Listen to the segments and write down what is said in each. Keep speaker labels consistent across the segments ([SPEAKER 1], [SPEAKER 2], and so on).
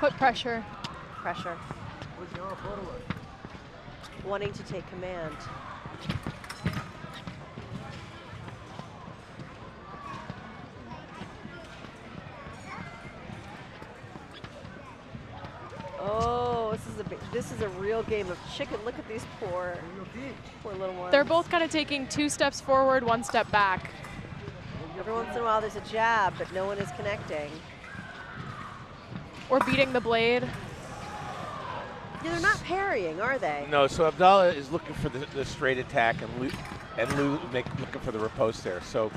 [SPEAKER 1] Put pressure.
[SPEAKER 2] Pressure. Wanting to take command. Oh, this is a real game of chicken. Look at these poor little ones.
[SPEAKER 1] They're both kind of taking 2 steps forward, 1 step back.
[SPEAKER 2] Every once in a while there's a jab, but no one is connecting.
[SPEAKER 1] Or beating the blade.
[SPEAKER 2] Yeah, they're not parrying, are they?
[SPEAKER 3] No, so Abdallah is looking for the straight attack, and Lou looking for the riposte there. So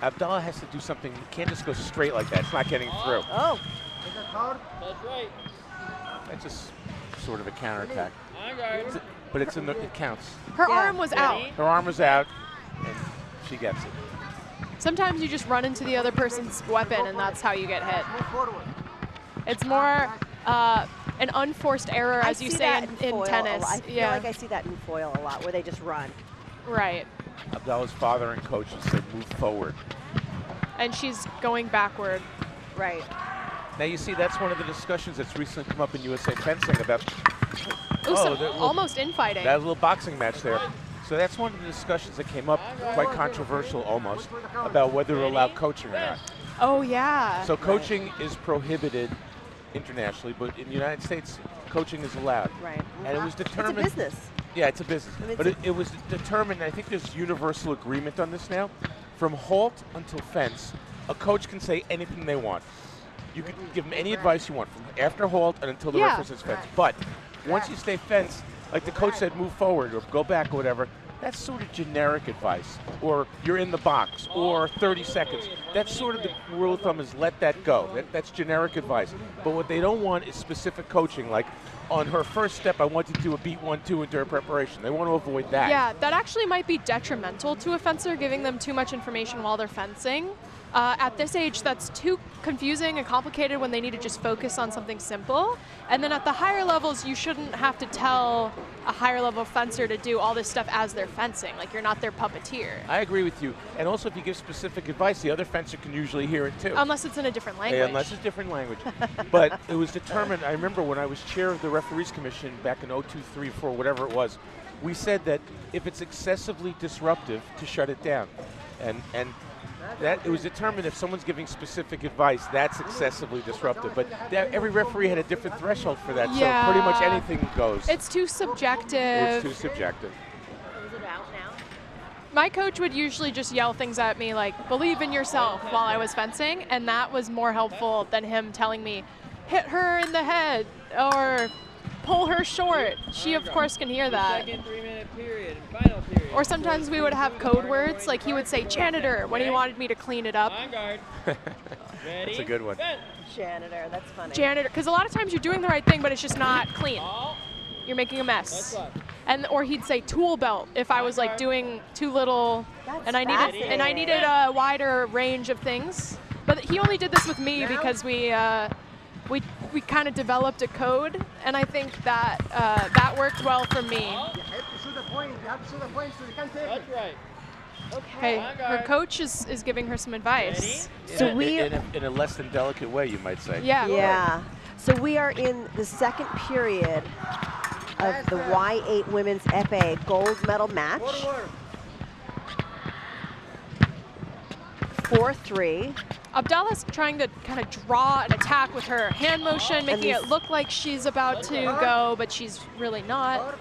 [SPEAKER 3] Abdallah has to do something. He can't just go straight like that. It's not getting through.
[SPEAKER 2] Oh.
[SPEAKER 4] That's right.
[SPEAKER 3] That's just sort of a counterattack. But it counts.
[SPEAKER 1] Her arm was out.
[SPEAKER 3] Her arm was out, and she gets it.
[SPEAKER 1] Sometimes you just run into the other person's weapon, and that's how you get hit. It's more an unforced error, as you say in tennis.
[SPEAKER 2] I feel like I see that in foil a lot, where they just run.
[SPEAKER 1] Right.
[SPEAKER 3] Abdallah's father and coaches said move forward.
[SPEAKER 1] And she's going backward.
[SPEAKER 2] Right.
[SPEAKER 3] Now you see, that's one of the discussions that's recently come up in USA fencing about
[SPEAKER 1] almost infighting.
[SPEAKER 3] That little boxing match there. So that's one of the discussions that came up, quite controversial almost, about whether to allow coaching or not.
[SPEAKER 1] Oh, yeah.
[SPEAKER 3] So coaching is prohibited internationally, but in the United States, coaching is allowed.
[SPEAKER 2] Right.
[SPEAKER 3] And it was determined.
[SPEAKER 2] It's a business.
[SPEAKER 3] Yeah, it's a business. I mean, but it was determined, I think there's universal agreement on this now, from halt until fence, a coach can say anything they want. You can give them any advice you want, from after halt and until the referee says fence. But once you stay fence, like the coach said, move forward or go back or whatever, that's sort of generic advice. Or you're in the box, or 30 seconds. That's sort of the rule of thumb, is let that go. That's generic advice. But what they don't want is specific coaching, like on her first step, I want you to do a beat 1-2 into her preparation. They want to avoid that.
[SPEAKER 1] Yeah, that actually might be detrimental to a fencer, giving them too much information while they're fencing. At this age, that's too confusing and complicated when they need to just focus on something simple. And then at the higher levels, you shouldn't have to tell a higher level fencer to do all this stuff as they're fencing. Like, you're not their puppeteer.
[SPEAKER 3] I agree with you. And also, if you give specific advice, the other fencer can usually hear it too.
[SPEAKER 1] Unless it's in a different language.
[SPEAKER 3] Yeah, unless it's different language. But it was determined, I remember when I was chair of the referees commission back in 02, 03, 04, whatever it was, we said that if it's excessively disruptive, to shut it down. And that it was determined if someone's giving specific advice, that's excessively disruptive. But every referee had a different threshold for that, so pretty much anything goes.
[SPEAKER 1] It's too subjective.
[SPEAKER 3] It's too subjective.
[SPEAKER 2] Is it out now?
[SPEAKER 1] My coach would usually just yell things at me like, believe in yourself, while I was fencing, and that was more helpful than him telling me, hit her in the head, or pull her short. She, of course, can hear that.
[SPEAKER 4] Second 3-minute period and final period.
[SPEAKER 1] Or sometimes we would have code words, like he would say janitor when he wanted me to clean it up.
[SPEAKER 4] On guard.
[SPEAKER 3] That's a good one.
[SPEAKER 2] Janitor, that's funny.
[SPEAKER 1] Janitor, because a lot of times you're doing the right thing, but it's just not clean. You're making a mess. Or he'd say tool belt if I was like doing too little, and I needed a wider range of things. But he only did this with me because we kind of developed a code, and I think that that worked well for me.
[SPEAKER 4] That's right.
[SPEAKER 1] Okay, her coach is giving her some advice.
[SPEAKER 3] So in a less than delicate way, you might say.
[SPEAKER 1] Yeah.
[SPEAKER 2] Yeah. So we are in the second period of the Y8 Women's FA gold medal match. 4-3.
[SPEAKER 1] Abdallah's trying to kind of draw an attack with her hand motion, making it look like she's about to go, but she's really not.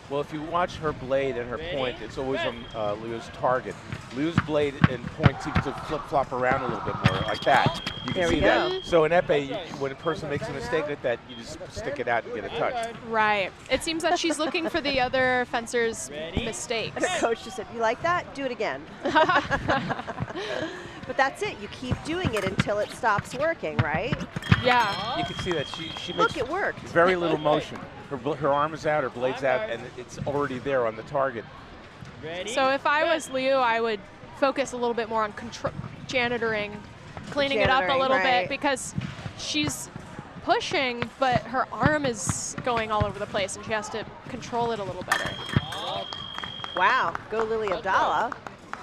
[SPEAKER 3] Well, if you watch her blade and her point, it's always on Liu's target. Liu's blade and point seems to flip-flop around a little bit more, like that. You can see that. So in epee, when a person makes a mistake like that, you just stick it out and get a touch.
[SPEAKER 1] Right. It seems that she's looking for the other fencer's mistakes.
[SPEAKER 2] And her coach just said, you like that? Do it again. But that's it. You keep doing it until it stops working, right?
[SPEAKER 1] Yeah.
[SPEAKER 3] You can see that she
[SPEAKER 2] Look,
[SPEAKER 3] makes
[SPEAKER 2] it worked.
[SPEAKER 3] very little motion. Her arm is out, her blade's out, and it's already there on the target.
[SPEAKER 1] So if I was Liu, I would focus a little bit more on janitoring, cleaning it up a little bit, because she's pushing, but her arm is going all over the place, and she has to control it a little better.
[SPEAKER 2] Wow. Go Lily Abdallah.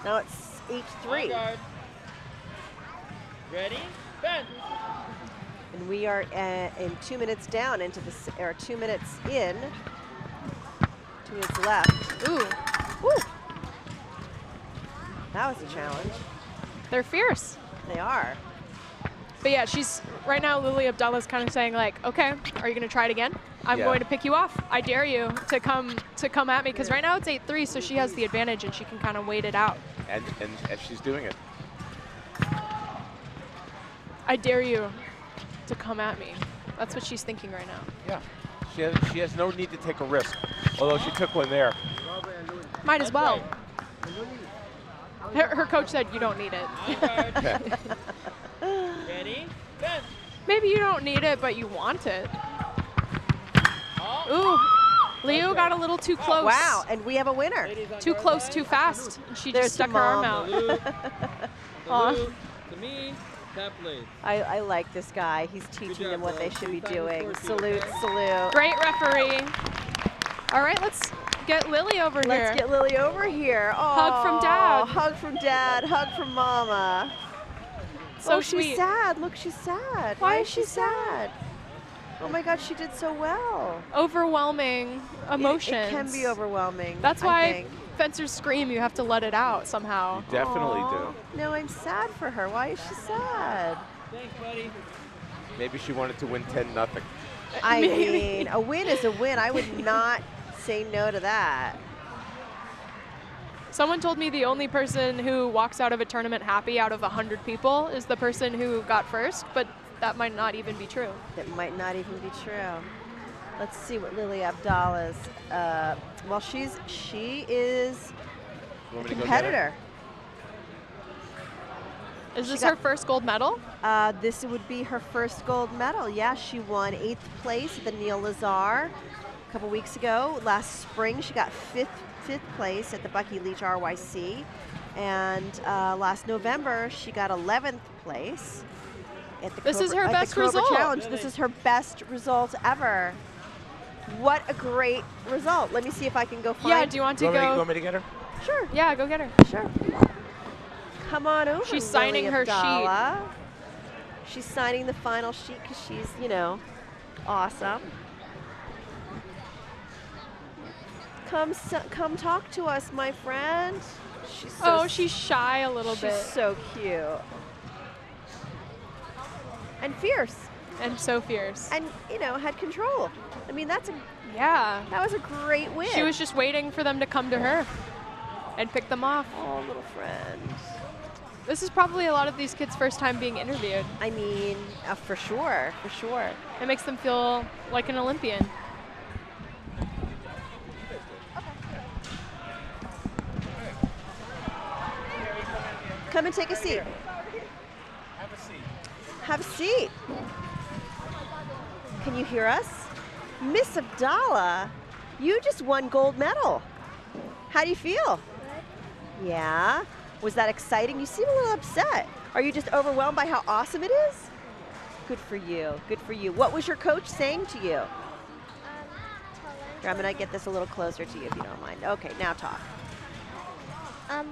[SPEAKER 2] Now it's 8-3.
[SPEAKER 4] Ready? Ben.
[SPEAKER 2] And we are in 2 minutes down into the, or 2 minutes in. 2 minutes left.
[SPEAKER 1] Ooh,
[SPEAKER 2] Woo! That was a challenge.
[SPEAKER 1] they're fierce.
[SPEAKER 2] They are.
[SPEAKER 1] But yeah, she's right now. Lily Abdullah's kind of saying like, okay, are you gonna try it again? I'm
[SPEAKER 3] Yeah.
[SPEAKER 1] going to pick you off. I dare you to come at me because right now it's 8-3, so she has the advantage and she can kind of wait it out.
[SPEAKER 3] And she's doing it.
[SPEAKER 1] I dare you to come at me. That's what she's thinking right now.
[SPEAKER 3] Yeah. She has no need to take a risk. Although she took one there.
[SPEAKER 1] Might as well. Her coach said you don't need it.
[SPEAKER 4] Ready? Fence.
[SPEAKER 1] Maybe you don't need it, but you want it. Ooh, Leo got a little too close.
[SPEAKER 2] Wow, and we have a winner.
[SPEAKER 4] Ladies on
[SPEAKER 1] Too
[SPEAKER 4] guard
[SPEAKER 1] close,
[SPEAKER 4] line.
[SPEAKER 1] too fast. And she
[SPEAKER 2] There's
[SPEAKER 1] just stuck
[SPEAKER 2] to
[SPEAKER 1] her arm
[SPEAKER 2] Mom.
[SPEAKER 1] out.
[SPEAKER 4] Salute.
[SPEAKER 1] Aw.
[SPEAKER 4] Salute to me. Tap lead.
[SPEAKER 2] I like this guy. He's teaching
[SPEAKER 4] job,
[SPEAKER 2] them what they
[SPEAKER 4] girls.
[SPEAKER 2] should be
[SPEAKER 4] 3 times
[SPEAKER 2] doing.
[SPEAKER 4] 4 feet,
[SPEAKER 2] Salute,
[SPEAKER 4] okay?
[SPEAKER 2] salute.
[SPEAKER 1] Great referee. All right, let's get Lily over here.
[SPEAKER 2] Let's get Lily over here. Oh,
[SPEAKER 1] Hug from Dad.
[SPEAKER 2] Hug from Dad. Hug from Mama.
[SPEAKER 1] So
[SPEAKER 2] oh, she's
[SPEAKER 1] sweet.
[SPEAKER 2] sad. Look, she's sad.
[SPEAKER 1] Why
[SPEAKER 2] Why
[SPEAKER 1] is
[SPEAKER 2] is she
[SPEAKER 1] she sad?
[SPEAKER 2] sad? Oh my God, she did so well.
[SPEAKER 1] Overwhelming emotions.
[SPEAKER 2] It can be overwhelming.
[SPEAKER 1] That's
[SPEAKER 2] I
[SPEAKER 1] why
[SPEAKER 2] think.
[SPEAKER 1] fencers scream. You have to let it out somehow.
[SPEAKER 3] You definitely
[SPEAKER 2] Aw.
[SPEAKER 3] do.
[SPEAKER 2] No, I'm sad for her. Why is she sad?
[SPEAKER 4] Thanks, buddy.
[SPEAKER 3] Maybe she wanted to win 10-0.
[SPEAKER 2] I
[SPEAKER 1] Maybe.
[SPEAKER 2] mean, a win is a win. I would not say no to that.
[SPEAKER 1] Someone told me the only person who walks out of a tournament happy out of 100 people is the person who got first, but that might not even be true.
[SPEAKER 2] That might not even be true. Let's see what Lily Abdullah's. Well, she is
[SPEAKER 3] You want
[SPEAKER 2] a
[SPEAKER 3] me to go get her?
[SPEAKER 2] competitor.
[SPEAKER 1] Is
[SPEAKER 2] She
[SPEAKER 1] this
[SPEAKER 2] got-
[SPEAKER 1] her first gold medal?
[SPEAKER 2] This would be her first gold medal. Yeah, she won 8th place at the Neil Lazar a couple weeks ago. Last spring, she got fifth place at the Bucky Leach RYC. And last November, she got 11th place at the
[SPEAKER 1] This is her
[SPEAKER 2] at the
[SPEAKER 1] best
[SPEAKER 2] Cobra
[SPEAKER 1] result.
[SPEAKER 2] Challenge. This is her best result ever. What a great result. Let me see if I can go find.
[SPEAKER 1] Yeah, do you want to
[SPEAKER 3] You
[SPEAKER 1] go?
[SPEAKER 3] want me to get her?
[SPEAKER 2] Sure,
[SPEAKER 1] Yeah, go get her.
[SPEAKER 2] sure. Come on over.
[SPEAKER 1] She's signing
[SPEAKER 2] Lily
[SPEAKER 1] her sheet.
[SPEAKER 2] Abdallah. She's signing the final sheet because she's, you know, awesome. Come talk to us, my friend. She's so
[SPEAKER 1] Oh, she's shy a little
[SPEAKER 2] she's
[SPEAKER 1] bit.
[SPEAKER 2] so cute and fierce,
[SPEAKER 1] And so fierce.
[SPEAKER 2] and you know, had control. I mean, that
[SPEAKER 1] Yeah.
[SPEAKER 2] was a great win.
[SPEAKER 1] She was just waiting for them to come to her and pick them off.
[SPEAKER 2] oh, little friend.
[SPEAKER 1] This is probably a lot of these kids' first time being interviewed.
[SPEAKER 2] I mean, for sure, for sure.
[SPEAKER 1] It makes them feel like an Olympian.
[SPEAKER 2] Come and take a seat.
[SPEAKER 3] Have a seat.
[SPEAKER 2] Have a seat. Can you hear us? Miss Abdallah, you just won gold medal. How do you feel? Yeah? Was that exciting? You seem a little upset. Are you just overwhelmed by how awesome it is? Good for you. Good for you. What was your coach saying to you? Here, I'm going to get this a little closer to you if you don't mind. Okay, now talk.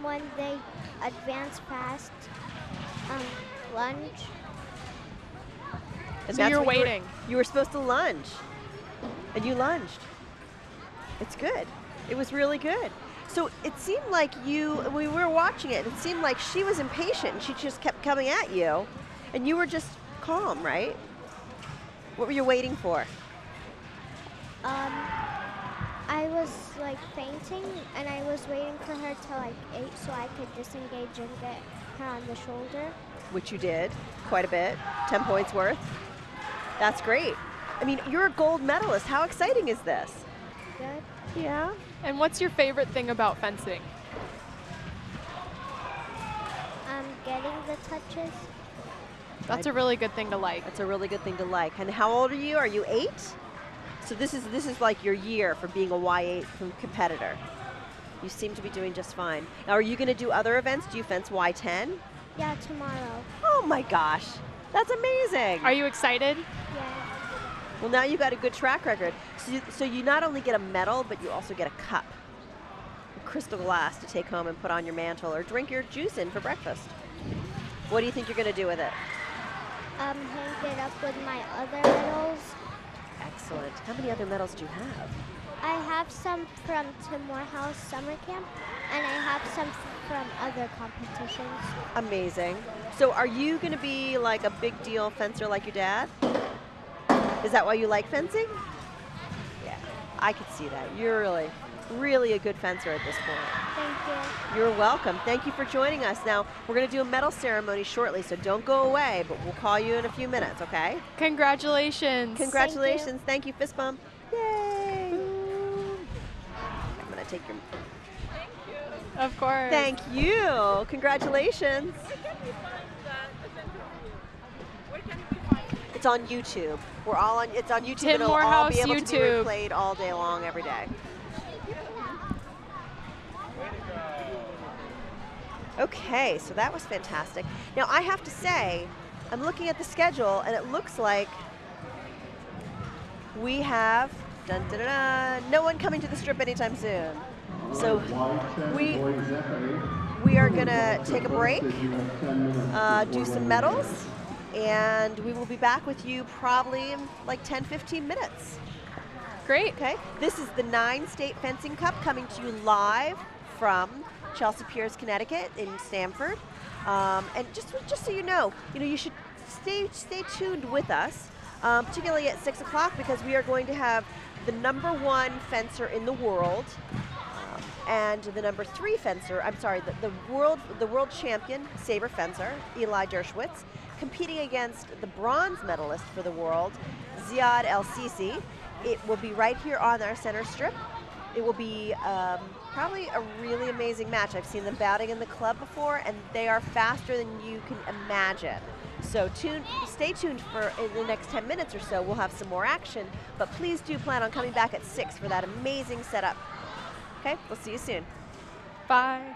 [SPEAKER 5] When they advance past lunge.
[SPEAKER 2] And
[SPEAKER 1] So
[SPEAKER 2] that's
[SPEAKER 1] you're
[SPEAKER 2] what
[SPEAKER 1] waiting.
[SPEAKER 2] You were supposed to lunge. And you lunged. It's good. It was really good. So it seemed like when we were watching it, it seemed like she was impatient and she just kept coming at you. And you were just calm, right? What were you waiting for?
[SPEAKER 5] I was like fainting and I was waiting for her to like 8 so I could disengage and get her on the shoulder.
[SPEAKER 2] Which you did quite a bit, 10 points worth. That's great. I mean, you're a gold medalist. How exciting is this?
[SPEAKER 5] Good.
[SPEAKER 2] Yeah.
[SPEAKER 1] And what's your favorite thing about fencing?
[SPEAKER 5] Getting the touches.
[SPEAKER 1] That's a really good thing to like.
[SPEAKER 2] That's a really good thing to like. And how old are you? Are you 8? So this is like your year for being a Y8 competitor. You seem to be doing just fine. Now, are you going to do other events? Do you fence Y10?
[SPEAKER 5] Yeah, tomorrow.
[SPEAKER 2] Oh my gosh, that's amazing.
[SPEAKER 1] Are you excited?
[SPEAKER 5] Yeah.
[SPEAKER 2] Well, now you got a good track record. So you not only get a medal, but you also get a cup, a crystal glass to take home and put on your mantle or drink your juice in for breakfast. What do you think you're going to do with it?
[SPEAKER 5] hang it up with my other medals.
[SPEAKER 2] Excellent. How many other medals do you have?
[SPEAKER 5] I have some from Morehouse summer camp, and I have some from other competitions.
[SPEAKER 2] Amazing. So are you going to be like a big deal fencer like your dad? Is that why you like fencing? Yeah, I could see that. You're really a good fencer at this point.
[SPEAKER 5] Thank you.
[SPEAKER 2] You're welcome. Thank you for joining us. Now, we're going to do a medal ceremony shortly, so don't go away, but we'll call you in a few minutes, okay?
[SPEAKER 1] Congratulations.
[SPEAKER 2] Congratulations. Thank you. Fist bump. Yay. I'm going to take your...
[SPEAKER 1] Of course.
[SPEAKER 2] Thank you. Congratulations. It's on YouTube. We're all on. It's on YouTube.
[SPEAKER 1] Tim
[SPEAKER 2] It'll all
[SPEAKER 1] Morehouse
[SPEAKER 2] be able to
[SPEAKER 1] YouTube.
[SPEAKER 2] be replayed all day long, every day. Okay, so that was fantastic. Now I have to say, I'm looking at the schedule, and it looks like we have no one coming to the strip anytime soon. So we are gonna take a break, do some medals, and we will be back with you probably in like 10-15 minutes.
[SPEAKER 1] Great.
[SPEAKER 2] Okay. This is the 9-State Fencing Cup coming to you live from Chelsea Piers, Connecticut, in Stamford. And just so you know, you should stay tuned with us, particularly at 6 o'clock, because we are going to have the #1 fencer in the world. And the #3 fencer, the world champion saber fencer, Eli Dershwitz, competing against the bronze medalist for the world, Ziad El Sisi. It will be right here on our center strip. It will be probably a really amazing match. I've seen them bouting in the club before, and they are faster than you can imagine. So stay tuned for in the next 10 minutes or so. We'll have some more action, but please do plan on coming back at 6 for that amazing setup. Okay, we'll see you soon.
[SPEAKER 1] Bye.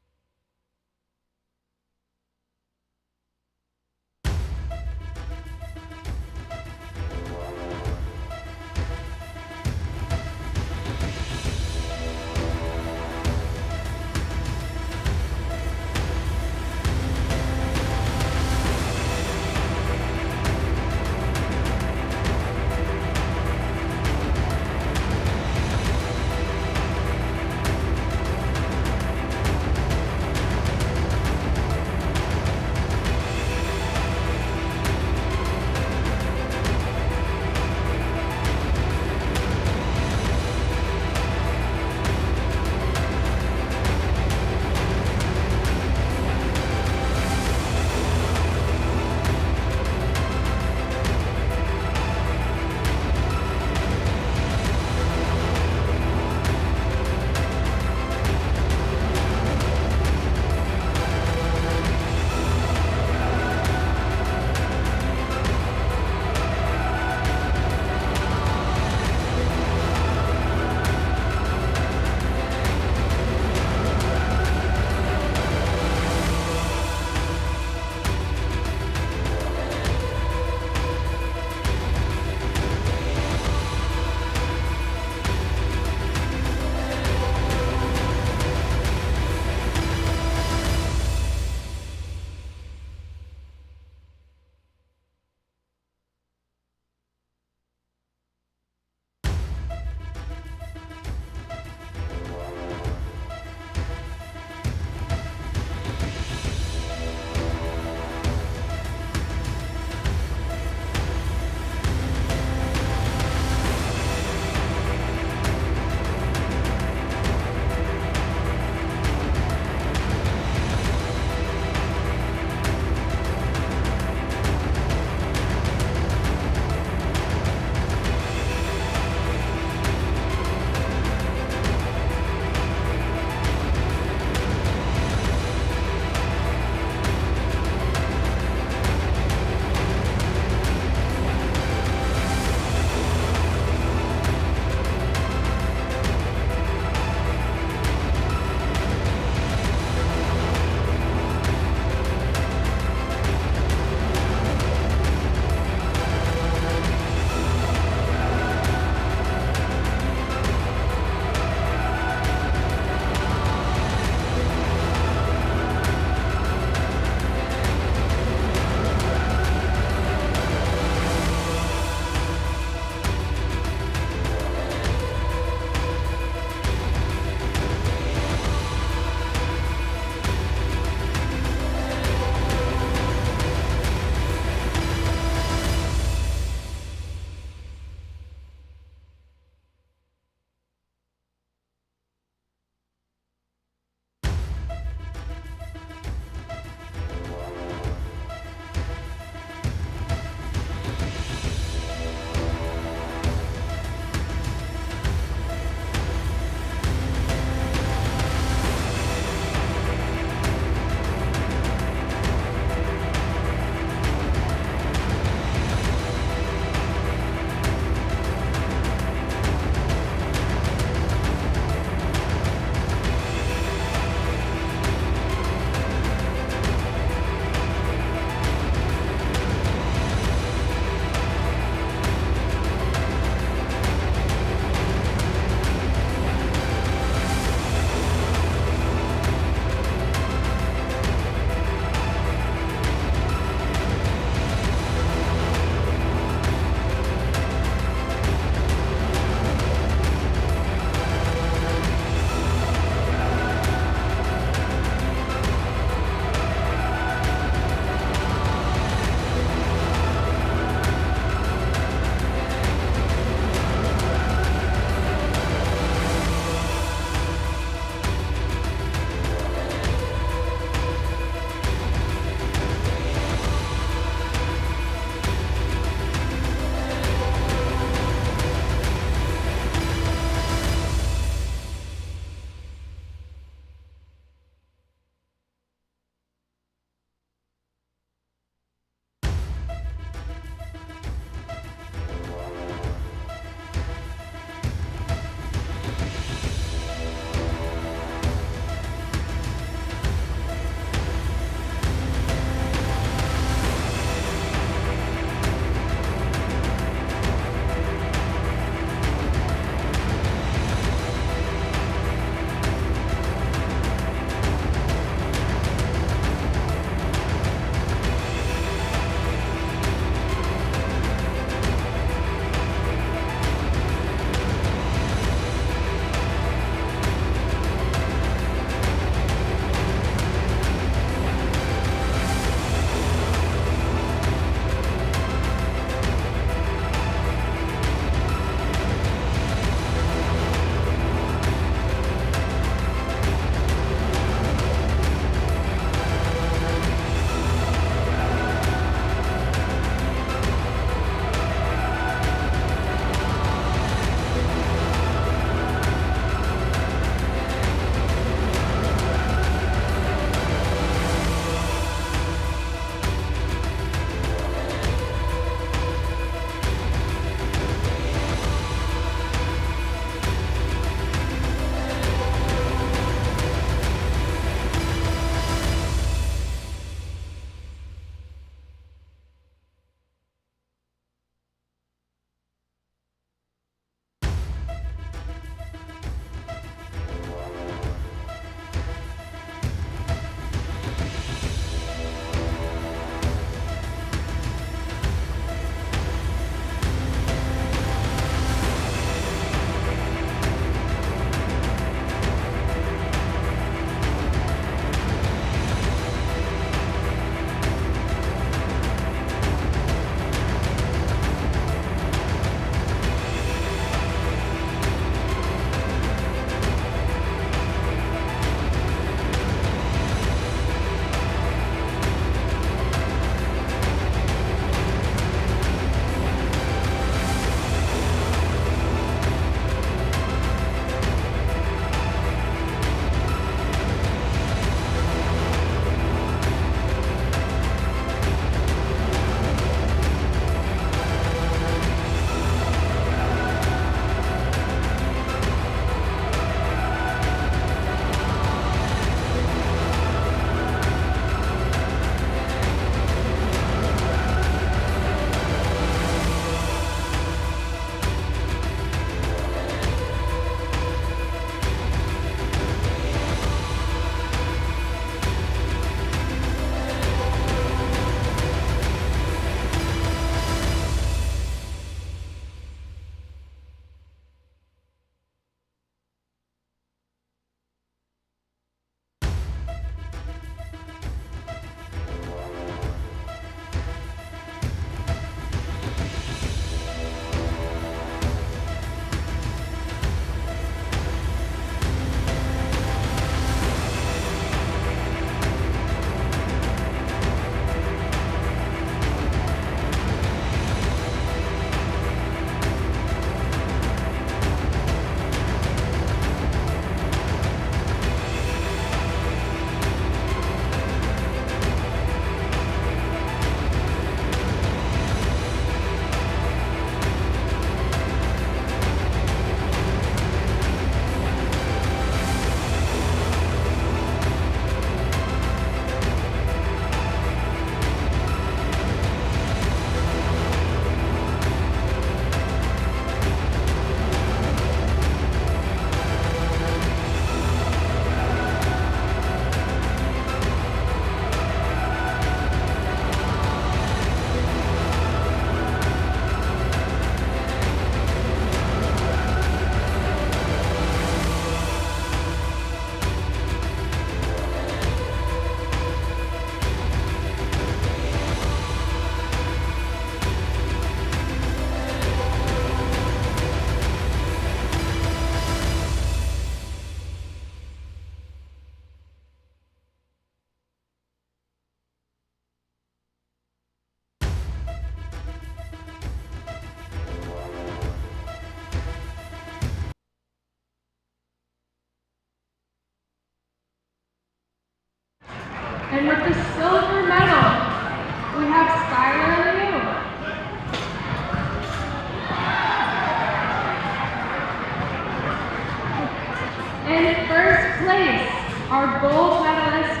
[SPEAKER 6] gold medalist,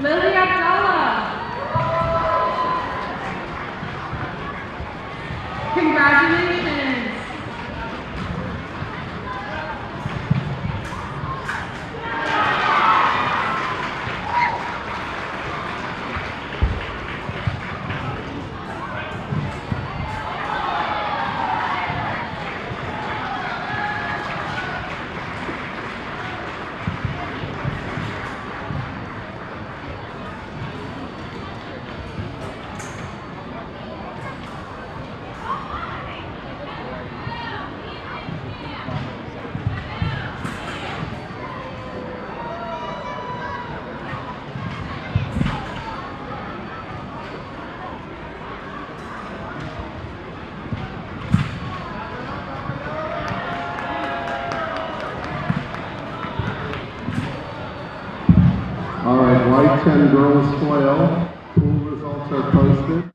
[SPEAKER 6] Lily Abdallah. Congratulations.
[SPEAKER 7] All right, Y10 girls foil. Pool results are posted.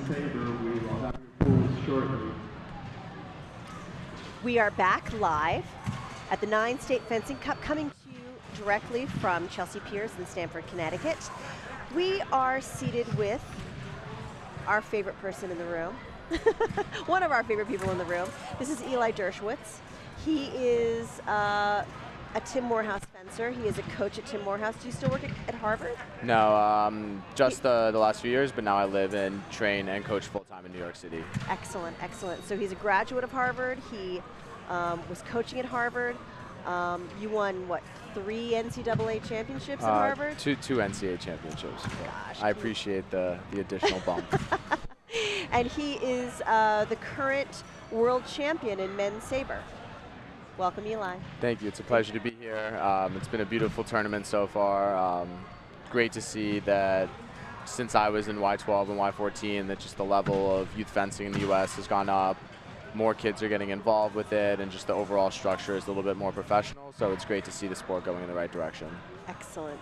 [SPEAKER 7] Saber, we will have your pools shortly.
[SPEAKER 2] We are back live at the 9 State Fencing Cup, coming to you directly from Chelsea Piers in Stamford, Connecticut. We are seated with our favorite person in the room, one of our favorite people in the room. This is Eli Dershwitz. He is a Tim Morehouse fencer. He is a coach at Tim Morehouse. Do you still work at Harvard?
[SPEAKER 8] No, just the last few years, but now I live and train and coach full-time in New York City.
[SPEAKER 2] Excellent, excellent. So he's a graduate of Harvard. He was coaching at Harvard. You won, what, 3 NCAA championships at Harvard?
[SPEAKER 8] Two NCAA championships.
[SPEAKER 2] Gosh,
[SPEAKER 8] I appreciate the additional bump.
[SPEAKER 2] And he is the current world champion in men's saber. Welcome, Eli.
[SPEAKER 8] Thank you. It's a pleasure to be here. It's been a beautiful tournament so far. Great to see that since I was in Y12 and Y14, that just the level of youth fencing in the U.S. has gone up. More kids are getting involved with it, and just the overall structure is a little bit more professional. So it's great to see the sport going in the right direction.
[SPEAKER 2] Excellent.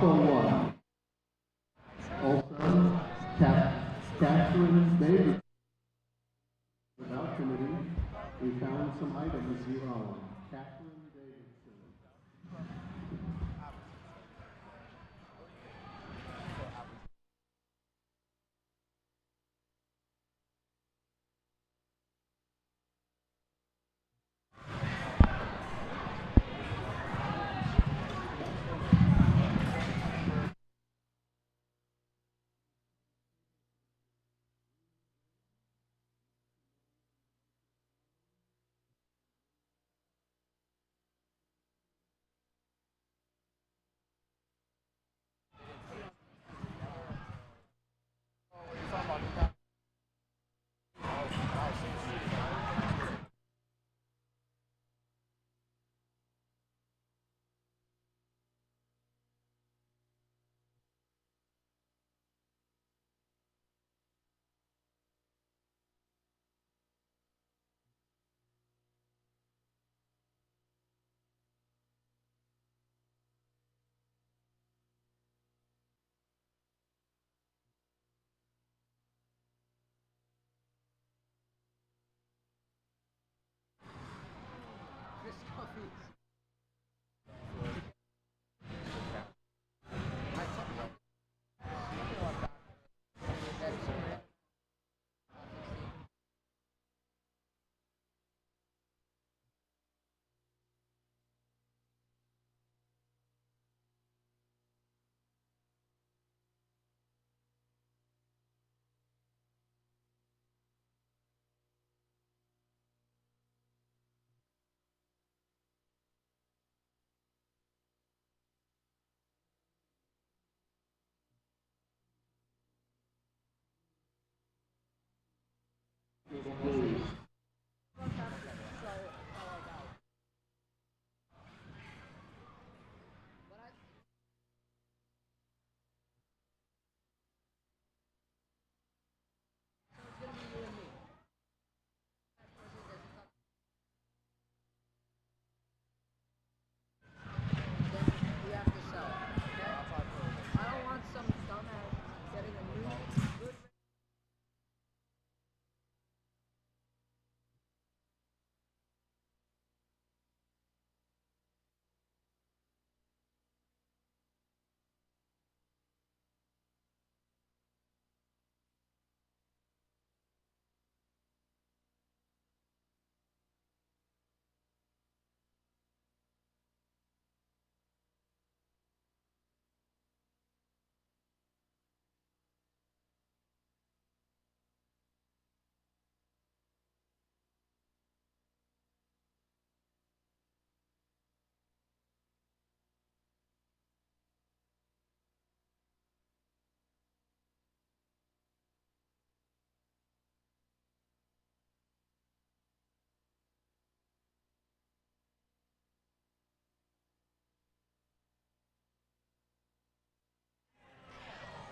[SPEAKER 7] 1. Also, Catherine Davis. Without committee, we found some items you own. Catherine Davidson.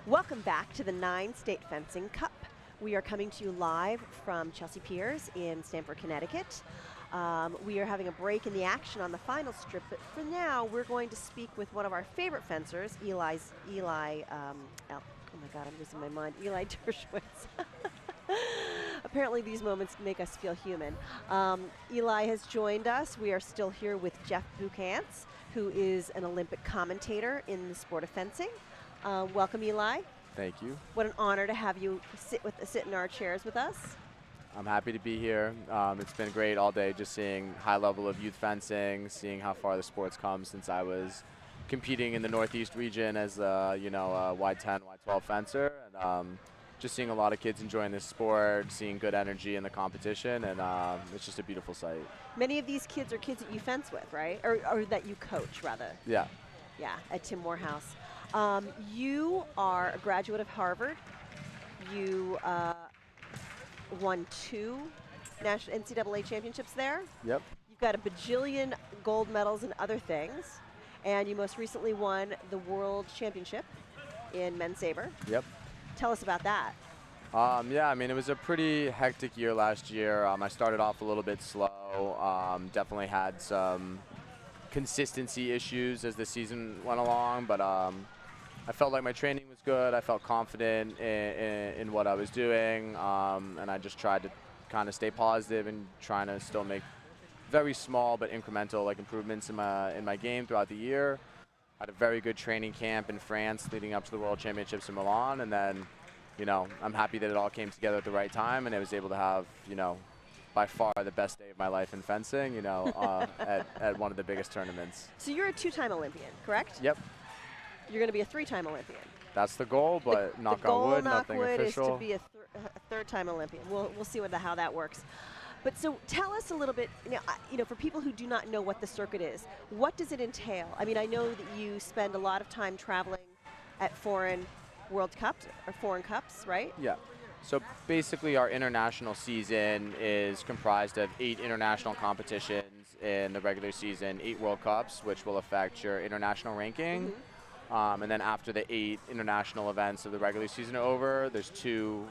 [SPEAKER 2] Welcome back to the 9 State Fencing Cup. We are coming to you live from Chelsea Piers in Stamford, Connecticut. We are having a break in the action on the final strip, but for now, we're going to speak with one of our favorite fencers, oh my God, I'm losing my mind, Eli Dershwitz. Apparently these moments make us feel human. Eli has joined us. We are still here with Jeff Buchantz, who is an Olympic commentator in the sport of fencing. Welcome, Eli.
[SPEAKER 8] Thank you.
[SPEAKER 2] What an honor to have you sit in our chairs with us.
[SPEAKER 8] I'm happy to be here. It's been great all day just seeing high level of youth fencing, seeing how far the sport's come since I was competing in the Northeast region as a Y10, Y12 fencer. And just seeing a lot of kids enjoying this sport, seeing good energy in the competition, and it's just a beautiful sight.
[SPEAKER 2] Many of these kids are kids that you fence with, right? Or that you coach, rather.
[SPEAKER 8] Yeah.
[SPEAKER 2] Yeah, at Tim Morehouse. You are a graduate of Harvard. You won 2 national NCAA championships there.
[SPEAKER 8] Yep.
[SPEAKER 2] You've got a bajillion gold medals and other things. And you most recently won the World Championship in men's Saber.
[SPEAKER 8] Yep.
[SPEAKER 2] Tell us about that.
[SPEAKER 8] Yeah, I mean, it was a pretty hectic year last year. I started off a little bit slow. Definitely had some consistency issues as the season went along, but I felt like my training was good. I felt confident in what I was doing, and I just tried to kind of stay positive and trying to still make very small but incremental improvements in my game throughout the year. I had a very good training camp in France leading up to the World Championships in Milan, and then, I'm happy that it all came together at the right time, and I was able to have, by far the best day of my life in fencing, at one of the biggest tournaments.
[SPEAKER 2] So you're a 2-time Olympian, correct?
[SPEAKER 8] Yep.
[SPEAKER 2] You're going to be a 3-time Olympian.
[SPEAKER 8] That's the goal, but knock on wood, nothing official.
[SPEAKER 2] The goal, knock wood, is to be a 3rd-time Olympian. We'll see how that works. But so tell us a little bit, for people who do not know what the circuit is, what does it entail? I mean, I know that you spend a lot of time traveling at foreign World Cups or foreign cups, right?
[SPEAKER 8] Yeah. So basically our international season is comprised of 8 international competitions in the regular season, 8 World Cups, which will affect your international ranking. And then after the 8 international events of the regular season are over, there's 2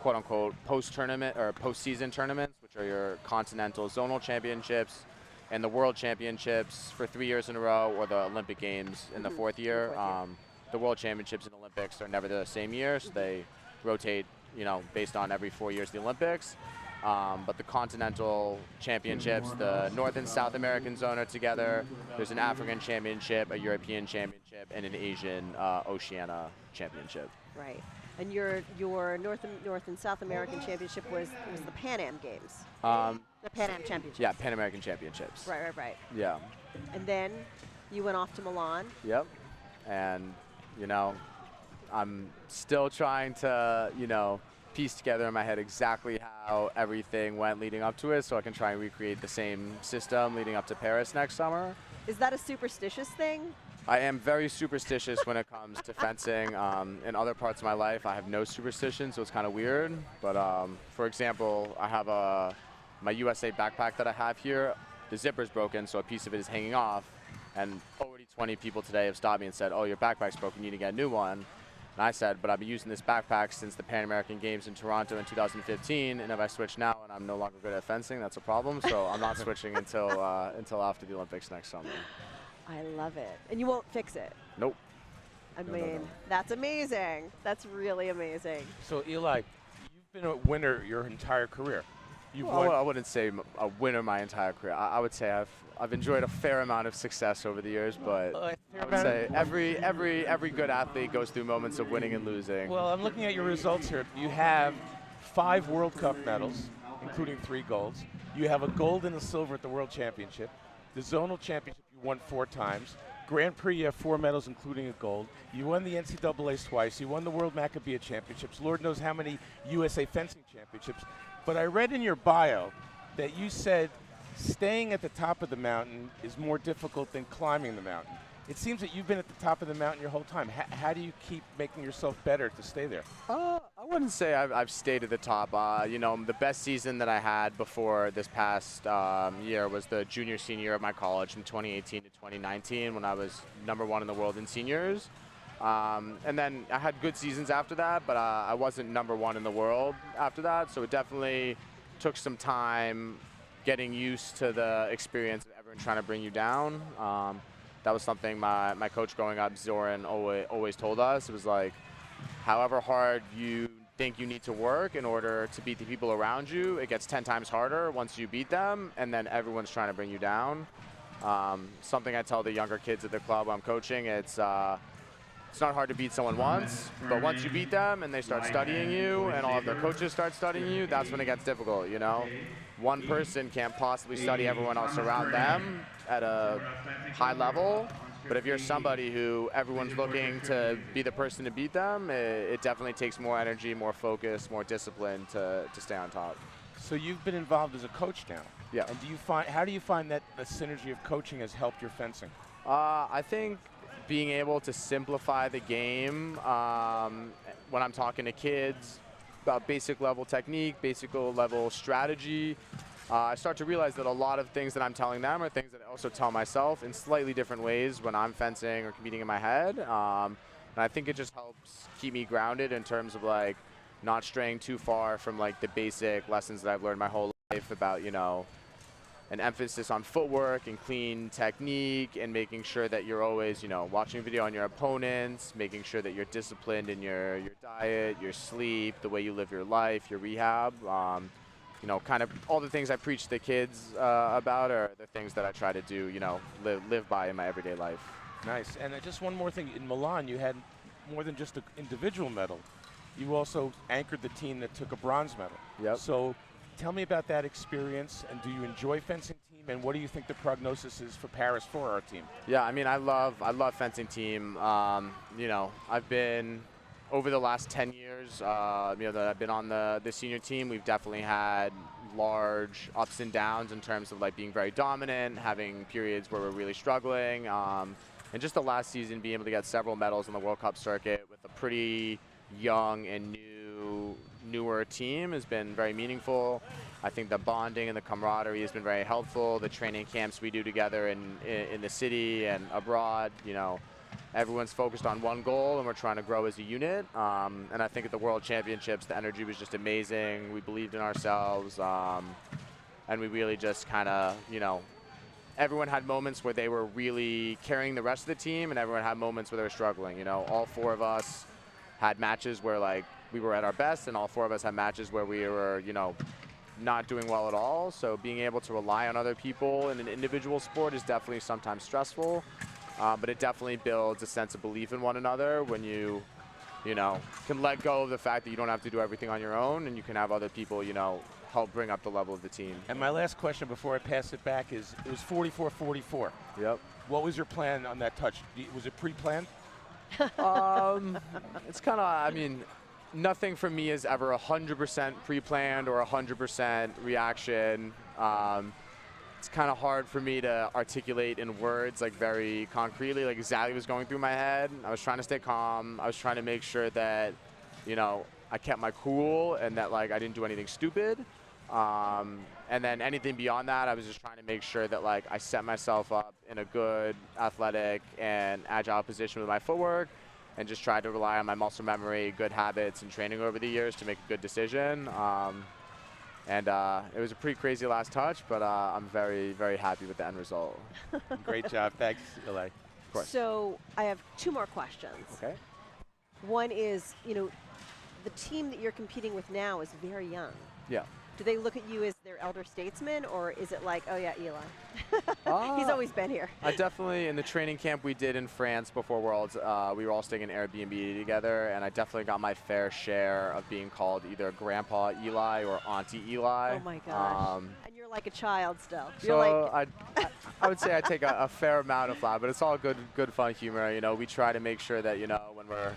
[SPEAKER 8] quote-unquote post-tournament or post-season tournaments, which are your continental zonal championships and the world championships for 3 years in a row, or the Olympic Games in the 4th year. The world championships and Olympics are never the same year, so they rotate, based on every 4 years the Olympics. But the continental championships, the North and South American zone are together. There's an African championship, a European championship, and an Asian Oceania championship.
[SPEAKER 2] Right. And your North and South American championship was the Pan Am Games. The Pan Am Championships.
[SPEAKER 8] Yeah, Pan American Championships.
[SPEAKER 2] Right.
[SPEAKER 8] Yeah.
[SPEAKER 2] And then you went off to Milan.
[SPEAKER 8] Yep. And, I'm still trying to, piece together in my head exactly how everything went leading up to it, so I can try and recreate the same system leading up to Paris next summer.
[SPEAKER 2] Is that a superstitious thing?
[SPEAKER 8] I am very superstitious when it comes to fencing. In other parts of my life, I have no superstition, so it's kind of weird. But for example, I have my USA backpack that I have here. The zipper's broken, so a piece of it is hanging off. And already 20 people today have stopped me and said, "Oh, your backpack's broken, you need to get a new one." And I said, "But I've been using this backpack since the Pan American Games in Toronto in 2015, and if I switch now and I'm no longer good at fencing, that's a problem. So I'm not switching until after the Olympics next summer."
[SPEAKER 2] I love it. And you won't fix it?
[SPEAKER 8] Nope.
[SPEAKER 2] I mean, that's amazing. That's really amazing.
[SPEAKER 3] So Eli, you've been a winner your entire career.
[SPEAKER 8] Well, I wouldn't say a winner my entire career. I would say I've enjoyed a fair amount of success over the years, but I would say every good athlete goes through moments of winning and losing.
[SPEAKER 3] Well, I'm looking at your results here. You have 5 World Cup medals, including 3 golds. You have a gold and a silver at the World Championship. The Zonal Championship you won 4 times. Grand Prix, you have 4 medals, including a gold. You won the NCAA's twice. You won the World Maccabea Championships. Lord knows how many USA Fencing Championships. But I read in your bio that you said staying at the top of the mountain is more difficult than climbing the mountain. It seems that you've been at the top of the mountain your whole time. How do you keep making yourself better to stay there?
[SPEAKER 8] I wouldn't say I've stayed at the top. The best season that I had before this past year was the junior-senior year of my college from 2018 to 2019 when I was #1 in the world in seniors. And then I had good seasons after that, but I wasn't #1 in the world after that, so it definitely took some time getting used to the experience of everyone trying to bring you down. That was something my coach growing up, Zoran, always told us. It was like, however hard you think you need to work in order to beat the people around you, it gets 10 times harder once you beat them, and then everyone's trying to bring you down. Something I tell the younger kids at the club I'm coaching, it's not hard to beat someone once, but once you beat them and they start studying you and all of their coaches start studying you, that's when it gets difficult, One person can't possibly study everyone else around them at a high level, but if you're somebody who everyone's looking to be the person to beat them, it definitely takes more energy, more focus, more discipline to stay on top.
[SPEAKER 3] So you've been involved as a coach now.
[SPEAKER 8] Yeah.
[SPEAKER 3] And how do you find that the synergy of coaching has helped your fencing?
[SPEAKER 8] I think being able to simplify the game when I'm talking to kids about basic level technique, basic level strategy, I start to realize that a lot of things that I'm telling them are things that I also tell myself in slightly different ways when I'm fencing or competing in my head. And I think it just helps keep me grounded in terms of not straying too far from the basic lessons that I've learned my whole life about, an emphasis on footwork and clean technique and making sure that you're always, watching a video on your opponents, making sure that you're disciplined in your diet, your sleep, the way you live your life, your rehab. Kind of all the things I preach to the kids about are the things that I try to do, live by in my everyday life.
[SPEAKER 3] Nice. And just one more thing. In Milan, you had more than just an individual medal. You also anchored the team that took a bronze medal.
[SPEAKER 8] Yep.
[SPEAKER 3] So tell me about that experience, and do you enjoy fencing team, and what do you think the prognosis is for Paris for our team?
[SPEAKER 8] Yeah, I mean, I love fencing team. I've been, over the last 10 years, that I've been on the senior team, we've definitely had large ups and downs in terms of like being very dominant, having periods where we're really struggling, and just the last season being able to get several medals on the World Cup circuit with a pretty young and newer team has been very meaningful. I think the bonding and the camaraderie has been very helpful. The training camps we do together in the city and abroad, everyone's focused on one goal and we're trying to grow as a unit. And I think at the World Championships, the energy was just amazing. We believed in ourselves, and we really just kind of, everyone had moments where they were really carrying the rest of the team, and everyone had moments where they were struggling. All four of us had matches where like we were at our best, and all four of us had matches where we were, not doing well at all. So being able to rely on other people in an individual sport is definitely sometimes stressful, but it definitely builds a sense of belief in one another when you can let go of the fact that you don't have to do everything on your own, and you can have other people, help bring up the level of the team.
[SPEAKER 3] And my last question before I pass it back is, it was 44-44.
[SPEAKER 8] Yep.
[SPEAKER 3] What was your plan on that touch? Was it pre-planned?
[SPEAKER 8] It's kind of, nothing for me is ever 100% pre-planned or 100% reaction. It's kind of hard for me to articulate in words like very concretely, like exactly what's going through my head. I was trying to stay calm. I was trying to make sure that, I kept my cool and that like I didn't do anything stupid. And then anything beyond that, I was just trying to make sure that like I set myself up in a good athletic and agile position with my footwork, and just tried to rely on my muscle memory, good habits, and training over the years to make a good decision. And it was a pretty crazy last touch, but I'm very, very happy with the end result.
[SPEAKER 3] Great job. Thanks, Eli.
[SPEAKER 8] Of course.
[SPEAKER 2] So I have two more questions.
[SPEAKER 8] Okay.
[SPEAKER 2] One is, the team that you're competing with now is very young.
[SPEAKER 8] Yeah.
[SPEAKER 2] Do they look at you as their elder statesman, or is it like, oh yeah, Eli? He's always been here.
[SPEAKER 8] I definitely, in the training camp we did in France before Worlds, we were all staying in Airbnb together, and I definitely got my fair share of being called either Grandpa Eli or Auntie Eli.
[SPEAKER 2] Oh my gosh. And you're like a child still.
[SPEAKER 8] So
[SPEAKER 2] you're like
[SPEAKER 8] I would say I take a fair amount of flack, but it's all good fun humor. We try to make sure that, when we're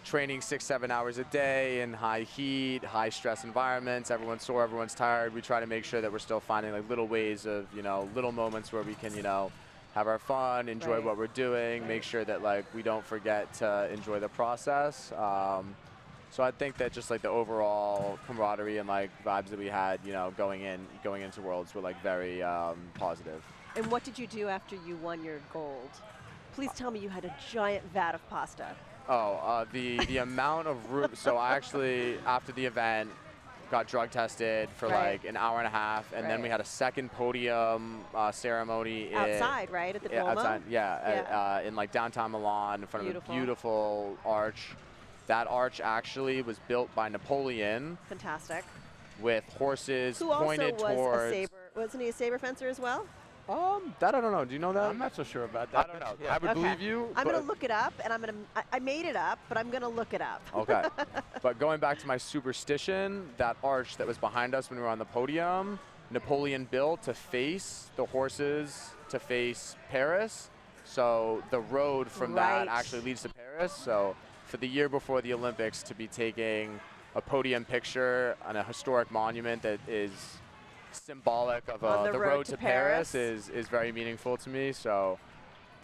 [SPEAKER 8] training 6-7 hours a day in high heat, high stress environments, everyone's sore, everyone's tired, we try to make sure that we're still finding like little ways of, little moments where we can, have our fun, enjoy
[SPEAKER 2] Right.
[SPEAKER 8] what we're doing, make sure that like we don't forget to enjoy the process. So I think that just like the overall camaraderie and like vibes that we had, going into Worlds were like very positive.
[SPEAKER 2] And what did you do after you won your gold? Please tell me you had a giant vat of pasta.
[SPEAKER 8] Oh, the amount of room. So I actually, after the event, got drug tested for
[SPEAKER 2] Right.
[SPEAKER 8] like an hour and a half, and then we
[SPEAKER 2] Right.
[SPEAKER 8] had a second podium ceremony
[SPEAKER 2] Outside, right? At the
[SPEAKER 8] yeah,
[SPEAKER 2] Duomo?
[SPEAKER 8] outside, yeah. In like downtown Milan, in front
[SPEAKER 2] Beautiful.
[SPEAKER 8] of a beautiful arch. That arch actually was built by Napoleon
[SPEAKER 2] Fantastic.
[SPEAKER 8] with horses
[SPEAKER 2] Who also
[SPEAKER 8] pointed
[SPEAKER 2] was
[SPEAKER 8] towards.
[SPEAKER 2] a saber? Wasn't he a saber fencer as well?
[SPEAKER 8] That I don't know. Do you know that?
[SPEAKER 3] I'm not so sure about that.
[SPEAKER 8] I don't know.
[SPEAKER 3] Yeah.
[SPEAKER 8] I would
[SPEAKER 2] Okay.
[SPEAKER 8] believe you.
[SPEAKER 2] I'm
[SPEAKER 8] but-
[SPEAKER 2] going to look it up, and I made it up, but I'm going to look it up.
[SPEAKER 8] Okay. But going back to my superstition, that arch that was behind us when we were on the podium, Napoleon built to face the horses, to face Paris. So the road from
[SPEAKER 2] Right.
[SPEAKER 8] that actually leads to Paris. So for the year before the Olympics, to be taking a podium picture on a historic monument that is symbolic of
[SPEAKER 2] On
[SPEAKER 8] the road to Paris is very meaningful to me. So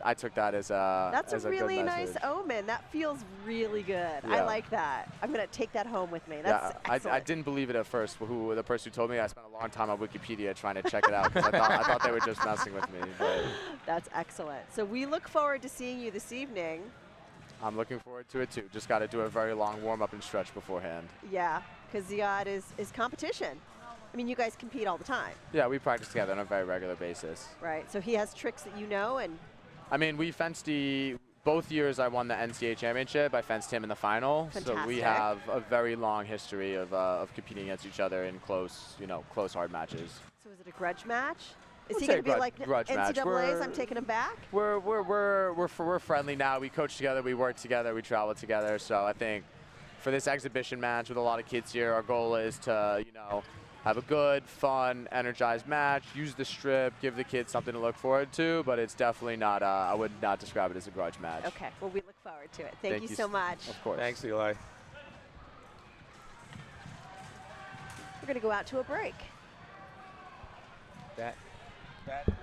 [SPEAKER 8] I took that as a
[SPEAKER 2] That's
[SPEAKER 8] as
[SPEAKER 2] a really
[SPEAKER 8] good
[SPEAKER 2] nice
[SPEAKER 8] message.
[SPEAKER 2] omen. That feels really good. I
[SPEAKER 8] Yeah.
[SPEAKER 2] like that. I'm going to take that home with me. That's
[SPEAKER 8] I
[SPEAKER 2] excellent.
[SPEAKER 8] didn't believe it at first. The person who told me, I spent a long time on Wikipedia trying to check it out because I thought they were just messing with me. But
[SPEAKER 2] That's excellent. So we look forward to seeing you this evening.
[SPEAKER 8] I'm looking forward to it too. Just got to do a very long warm up and stretch beforehand.
[SPEAKER 2] Yeah, because Ziad is competition. I mean, you guys compete all the time,
[SPEAKER 8] Yeah, we practice together on a very regular basis.
[SPEAKER 2] right? So he has tricks that you know, and
[SPEAKER 8] I mean, we fenced both years I won the NCAA championship. I fenced him in the final. So we
[SPEAKER 2] Fantastic.
[SPEAKER 8] have a very long history of competing against each other in close, close hard matches.
[SPEAKER 2] so is it a grudge match? Is
[SPEAKER 8] I'd
[SPEAKER 2] he
[SPEAKER 8] say
[SPEAKER 2] going to be like
[SPEAKER 8] grudge match.
[SPEAKER 2] NCAA's? I'm taking him back.
[SPEAKER 8] We're friendly now. We coach together, we work together, we travel together. So I think for this exhibition match with a lot of kids here, our goal is to, have a good, fun, energized match, use the strip, give the kids something to look forward to, but it's definitely not, I would not describe it as a grudge match.
[SPEAKER 2] Okay, well, we look forward to it. Thank you so much.
[SPEAKER 8] Of course.
[SPEAKER 3] Thanks, Eli.
[SPEAKER 2] We're going to go out to a break.
[SPEAKER 3] That is an amazing.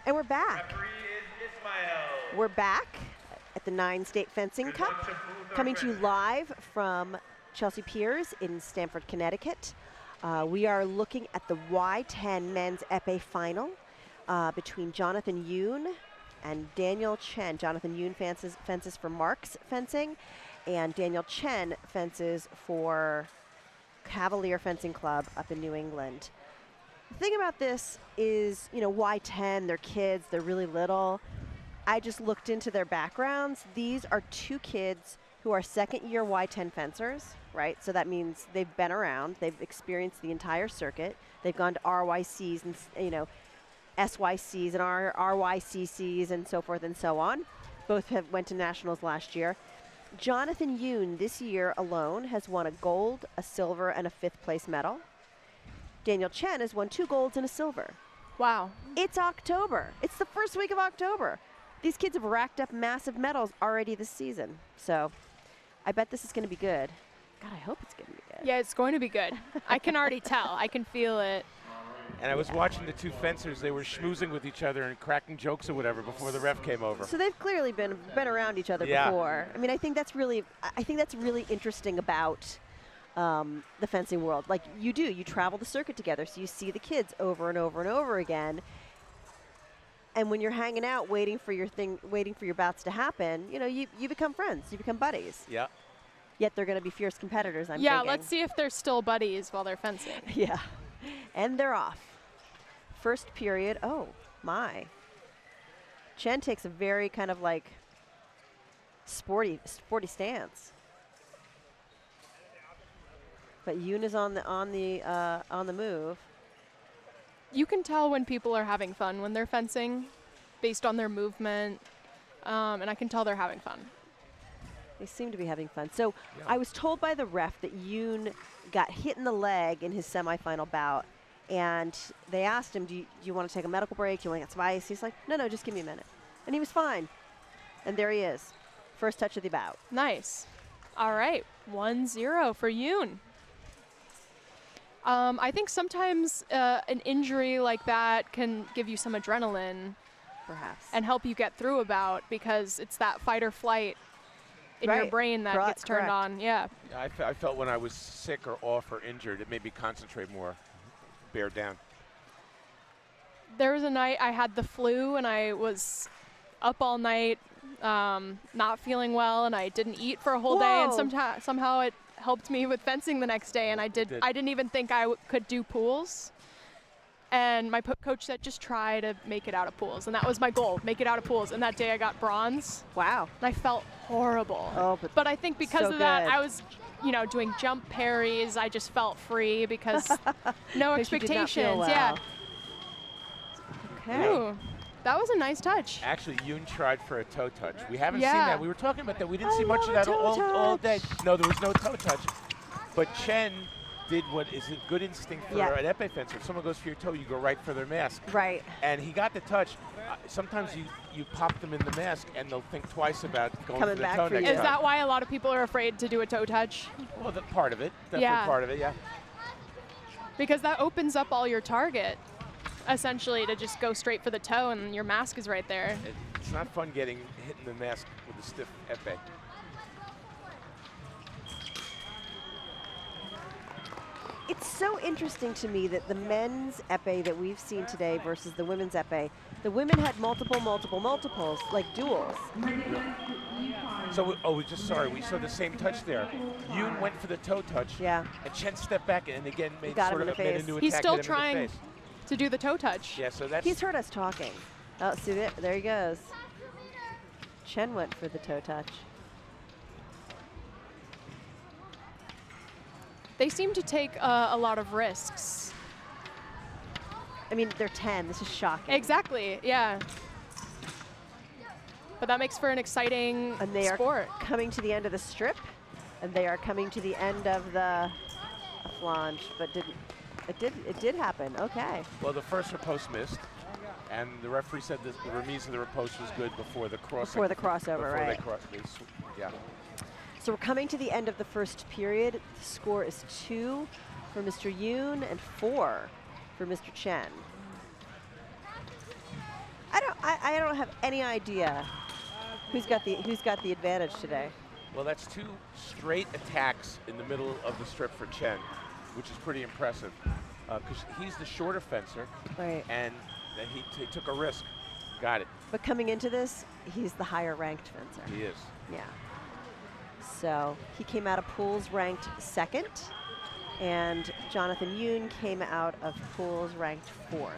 [SPEAKER 2] And we're back. We're back at the 9-State Fencing Cup, coming to you live from Chelsea Piers in Stamford, Connecticut. We are looking at the Y10 Men's Epee Final between Jonathan Yoon and Daniel Chen. Jonathan Yoon fences for Marks Fencing, and Daniel Chen fences for Cavalier Fencing Club up in New England. The thing about this is, you know, Y10, they're kids, they're really little. I just looked into their backgrounds. These are 2 kids who are second-year Y10 fencers, right? So that means they've been around, they've experienced the entire circuit, they've gone to RYCs and, you know, SYCs and RYCCs and so forth and so on. Both went to nationals last year. Jonathan Yoon this year alone has won a gold, a silver, and a 5th place medal. Daniel Chen has won 2 golds and a silver.
[SPEAKER 1] Wow.
[SPEAKER 2] It's October. It's the first week of October. These kids have racked up massive medals already this season. So I bet this is going to be good. God, I hope it's going to be good.
[SPEAKER 1] Yeah, it's going to be good. I can already tell. I can feel it.
[SPEAKER 3] And I was watching the 2 fencers. They were schmoozing with each other and cracking jokes or whatever before the ref came over.
[SPEAKER 2] So they've clearly been around each other before. I mean, I think that's really interesting about the fencing world. Like, you travel the circuit together, so you see the kids over and over and over again. And when you're hanging out, waiting for your bouts to happen, you know, you become friends, you become buddies.
[SPEAKER 3] Yeah.
[SPEAKER 2] Yet they're going to be fierce competitors, I'm
[SPEAKER 1] yeah,
[SPEAKER 2] thinking.
[SPEAKER 1] let's see if they're still buddies while they're fencing.
[SPEAKER 2] Yeah. And they're off. First period. Oh, my. Chen takes a very kind of like sporty stance. But Yoon is on the move.
[SPEAKER 1] You can tell when people are having fun when they're fencing based on their movement, and I can tell they're having fun.
[SPEAKER 2] They seem to be having fun. So I was told by the ref that Yoon got hit in the leg in his semifinal bout, and they asked him, do you want to take a medical break? Do you want to get some ice? He's like, no, just give me a minute. And he was fine. And there he is. First touch of the bout.
[SPEAKER 1] Nice. All right, 1-0 for Yoon. I think sometimes an injury like that can give you some adrenaline,
[SPEAKER 2] perhaps,
[SPEAKER 1] and help you get through a bout, because it's that fight or flight in your brain that gets turned on. Yeah.
[SPEAKER 3] I felt when I was sick or off or injured, it made me concentrate more, bear down.
[SPEAKER 1] There was a night I had the flu and I was up all night, not feeling well, and I didn't eat for a whole day, and somehow it helped me with fencing the next day, and I didn't even think I could do pools. And my coach said, just try to make it out of pools. And that was my goal, make it out of pools. And that day I got bronze.
[SPEAKER 2] Wow.
[SPEAKER 1] And I felt horrible.
[SPEAKER 2] Oh,
[SPEAKER 1] but I think because of that, I was, doing jump parries. I just felt free because no expectations.
[SPEAKER 2] You did not feel well.
[SPEAKER 1] Yeah.
[SPEAKER 2] Okay.
[SPEAKER 1] Ooh, that was a nice touch.
[SPEAKER 3] Actually, Yoon tried for a toe touch. We haven't seen that. We were talking about that. We didn't see much of that all day. No, there was no toe touch. But Chen did what is a good instinct for an epee fencer. If someone goes for your toe, you go right for their mask.
[SPEAKER 2] Right.
[SPEAKER 3] And he got the touch. Sometimes you pop them in the mask, and they'll think twice about going for the toe next time.
[SPEAKER 1] Is that why a lot of people are afraid to do a toe touch?
[SPEAKER 3] Well, part of it. Definitely part of it, yeah.
[SPEAKER 1] Because that opens up all your target, essentially, to just go straight for the toe, and your mask is right there.
[SPEAKER 3] It's not fun getting hit in the mask with a stiff epee.
[SPEAKER 2] It's so interesting to me that the men's epee that we've seen today versus the women's epee, the women had multiples, like duels.
[SPEAKER 3] So, we saw the same touch there. Yoon went for the toe touch.
[SPEAKER 2] Yeah.
[SPEAKER 3] And Chen stepped back and again made
[SPEAKER 2] got
[SPEAKER 3] sort
[SPEAKER 2] him in
[SPEAKER 3] of
[SPEAKER 2] the
[SPEAKER 3] made
[SPEAKER 2] face.
[SPEAKER 3] a new attack.
[SPEAKER 1] He's still
[SPEAKER 3] hit him in the
[SPEAKER 1] trying
[SPEAKER 3] face.
[SPEAKER 1] to do the toe touch.
[SPEAKER 3] Yeah, so that's...
[SPEAKER 2] He's heard us talking. Oh, see, there he goes. Chen went for the toe touch.
[SPEAKER 1] They seem to take a lot of risks.
[SPEAKER 2] I mean, they're 10. This is shocking.
[SPEAKER 1] Exactly, yeah. But that makes for an exciting sport.
[SPEAKER 2] And they are coming to the end of the strip, and they are coming to the end of the flange, but it did happen. Okay.
[SPEAKER 3] Well, the first riposte missed, and the referee said that the remise of the riposte was good before the crossing.
[SPEAKER 2] Before the crossover, right.
[SPEAKER 3] Yeah.
[SPEAKER 2] So we're coming to the end of the first period. The score is 2 for Mr. Yoon and 4 for Mr. Chen. I don't have any idea who's got the advantage today.
[SPEAKER 3] Well, that's 2 straight attacks in the middle of the strip for Chen, which is pretty impressive because he's the shorter fencer,
[SPEAKER 2] Right.
[SPEAKER 3] and he took a risk. Got it.
[SPEAKER 2] But coming into this, he's the higher ranked fencer.
[SPEAKER 3] He is.
[SPEAKER 2] Yeah. So he came out of pools ranked 2nd, and Jonathan Yoon came out of pools ranked 4th.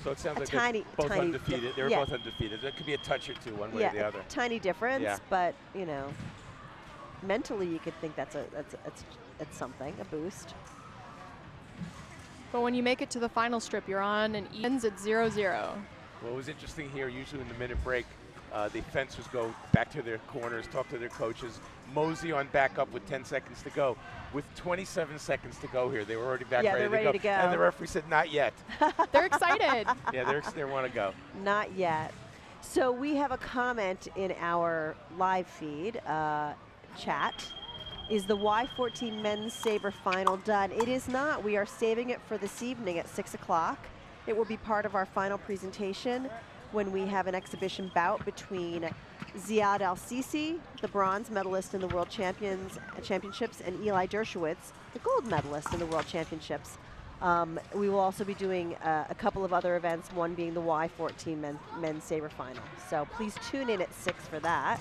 [SPEAKER 3] So it sounds
[SPEAKER 2] A
[SPEAKER 3] like
[SPEAKER 2] tiny-
[SPEAKER 3] they're both
[SPEAKER 2] tiny
[SPEAKER 3] undefeated. They were
[SPEAKER 2] yeah.
[SPEAKER 3] both undefeated. It could be a touch or 2 one way
[SPEAKER 2] Yeah,
[SPEAKER 3] or the other.
[SPEAKER 2] tiny difference,
[SPEAKER 3] Yeah.
[SPEAKER 2] but you know, mentally you could think that's something, a boost.
[SPEAKER 1] But when you make it to the final strip, you're on and ends at 0-0.
[SPEAKER 3] What was interesting here, usually in the minute break, the fencers go back to their corners, talk to their coaches, mosey on back up with 10 seconds to go. With 27 seconds to go here, they were already back
[SPEAKER 2] Yeah, they're ready to go.
[SPEAKER 3] And the referee said, not yet.
[SPEAKER 1] They're excited.
[SPEAKER 3] Yeah, they want to go.
[SPEAKER 2] Not yet. So we have a comment in our live feed chat. Is the Y10 Men's Saber final done? It is not. We are saving it for this evening at 6 o'clock. It will be part of our final presentation when we have an exhibition bout between Ziad Al-Sisi, the bronze medalist in the World Championships, and Eli Dershwitz, the gold medalist in the World Championships. We will also be doing a couple of other events, one being the Y10 Men's Saber final. So please tune in at 6 for that.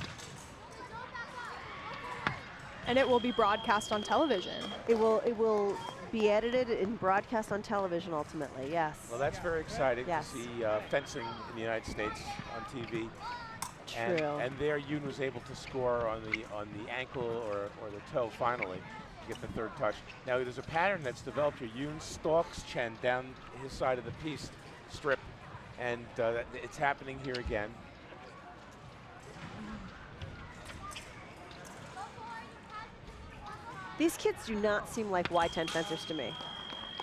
[SPEAKER 1] And it will be broadcast on television.
[SPEAKER 2] It will be edited and broadcast on television ultimately, yes.
[SPEAKER 3] Well, that's very exciting
[SPEAKER 2] Yes.
[SPEAKER 3] to see fencing in the United States on TV.
[SPEAKER 2] True.
[SPEAKER 3] And there Yoon was able to score on the ankle or the toe finally to get the 3rd touch. Now there's a pattern that's developed here. Yoon stalks Chen down his side of the piece strip, and it's happening here again.
[SPEAKER 2] These kids do not seem like Y10 fencers to me.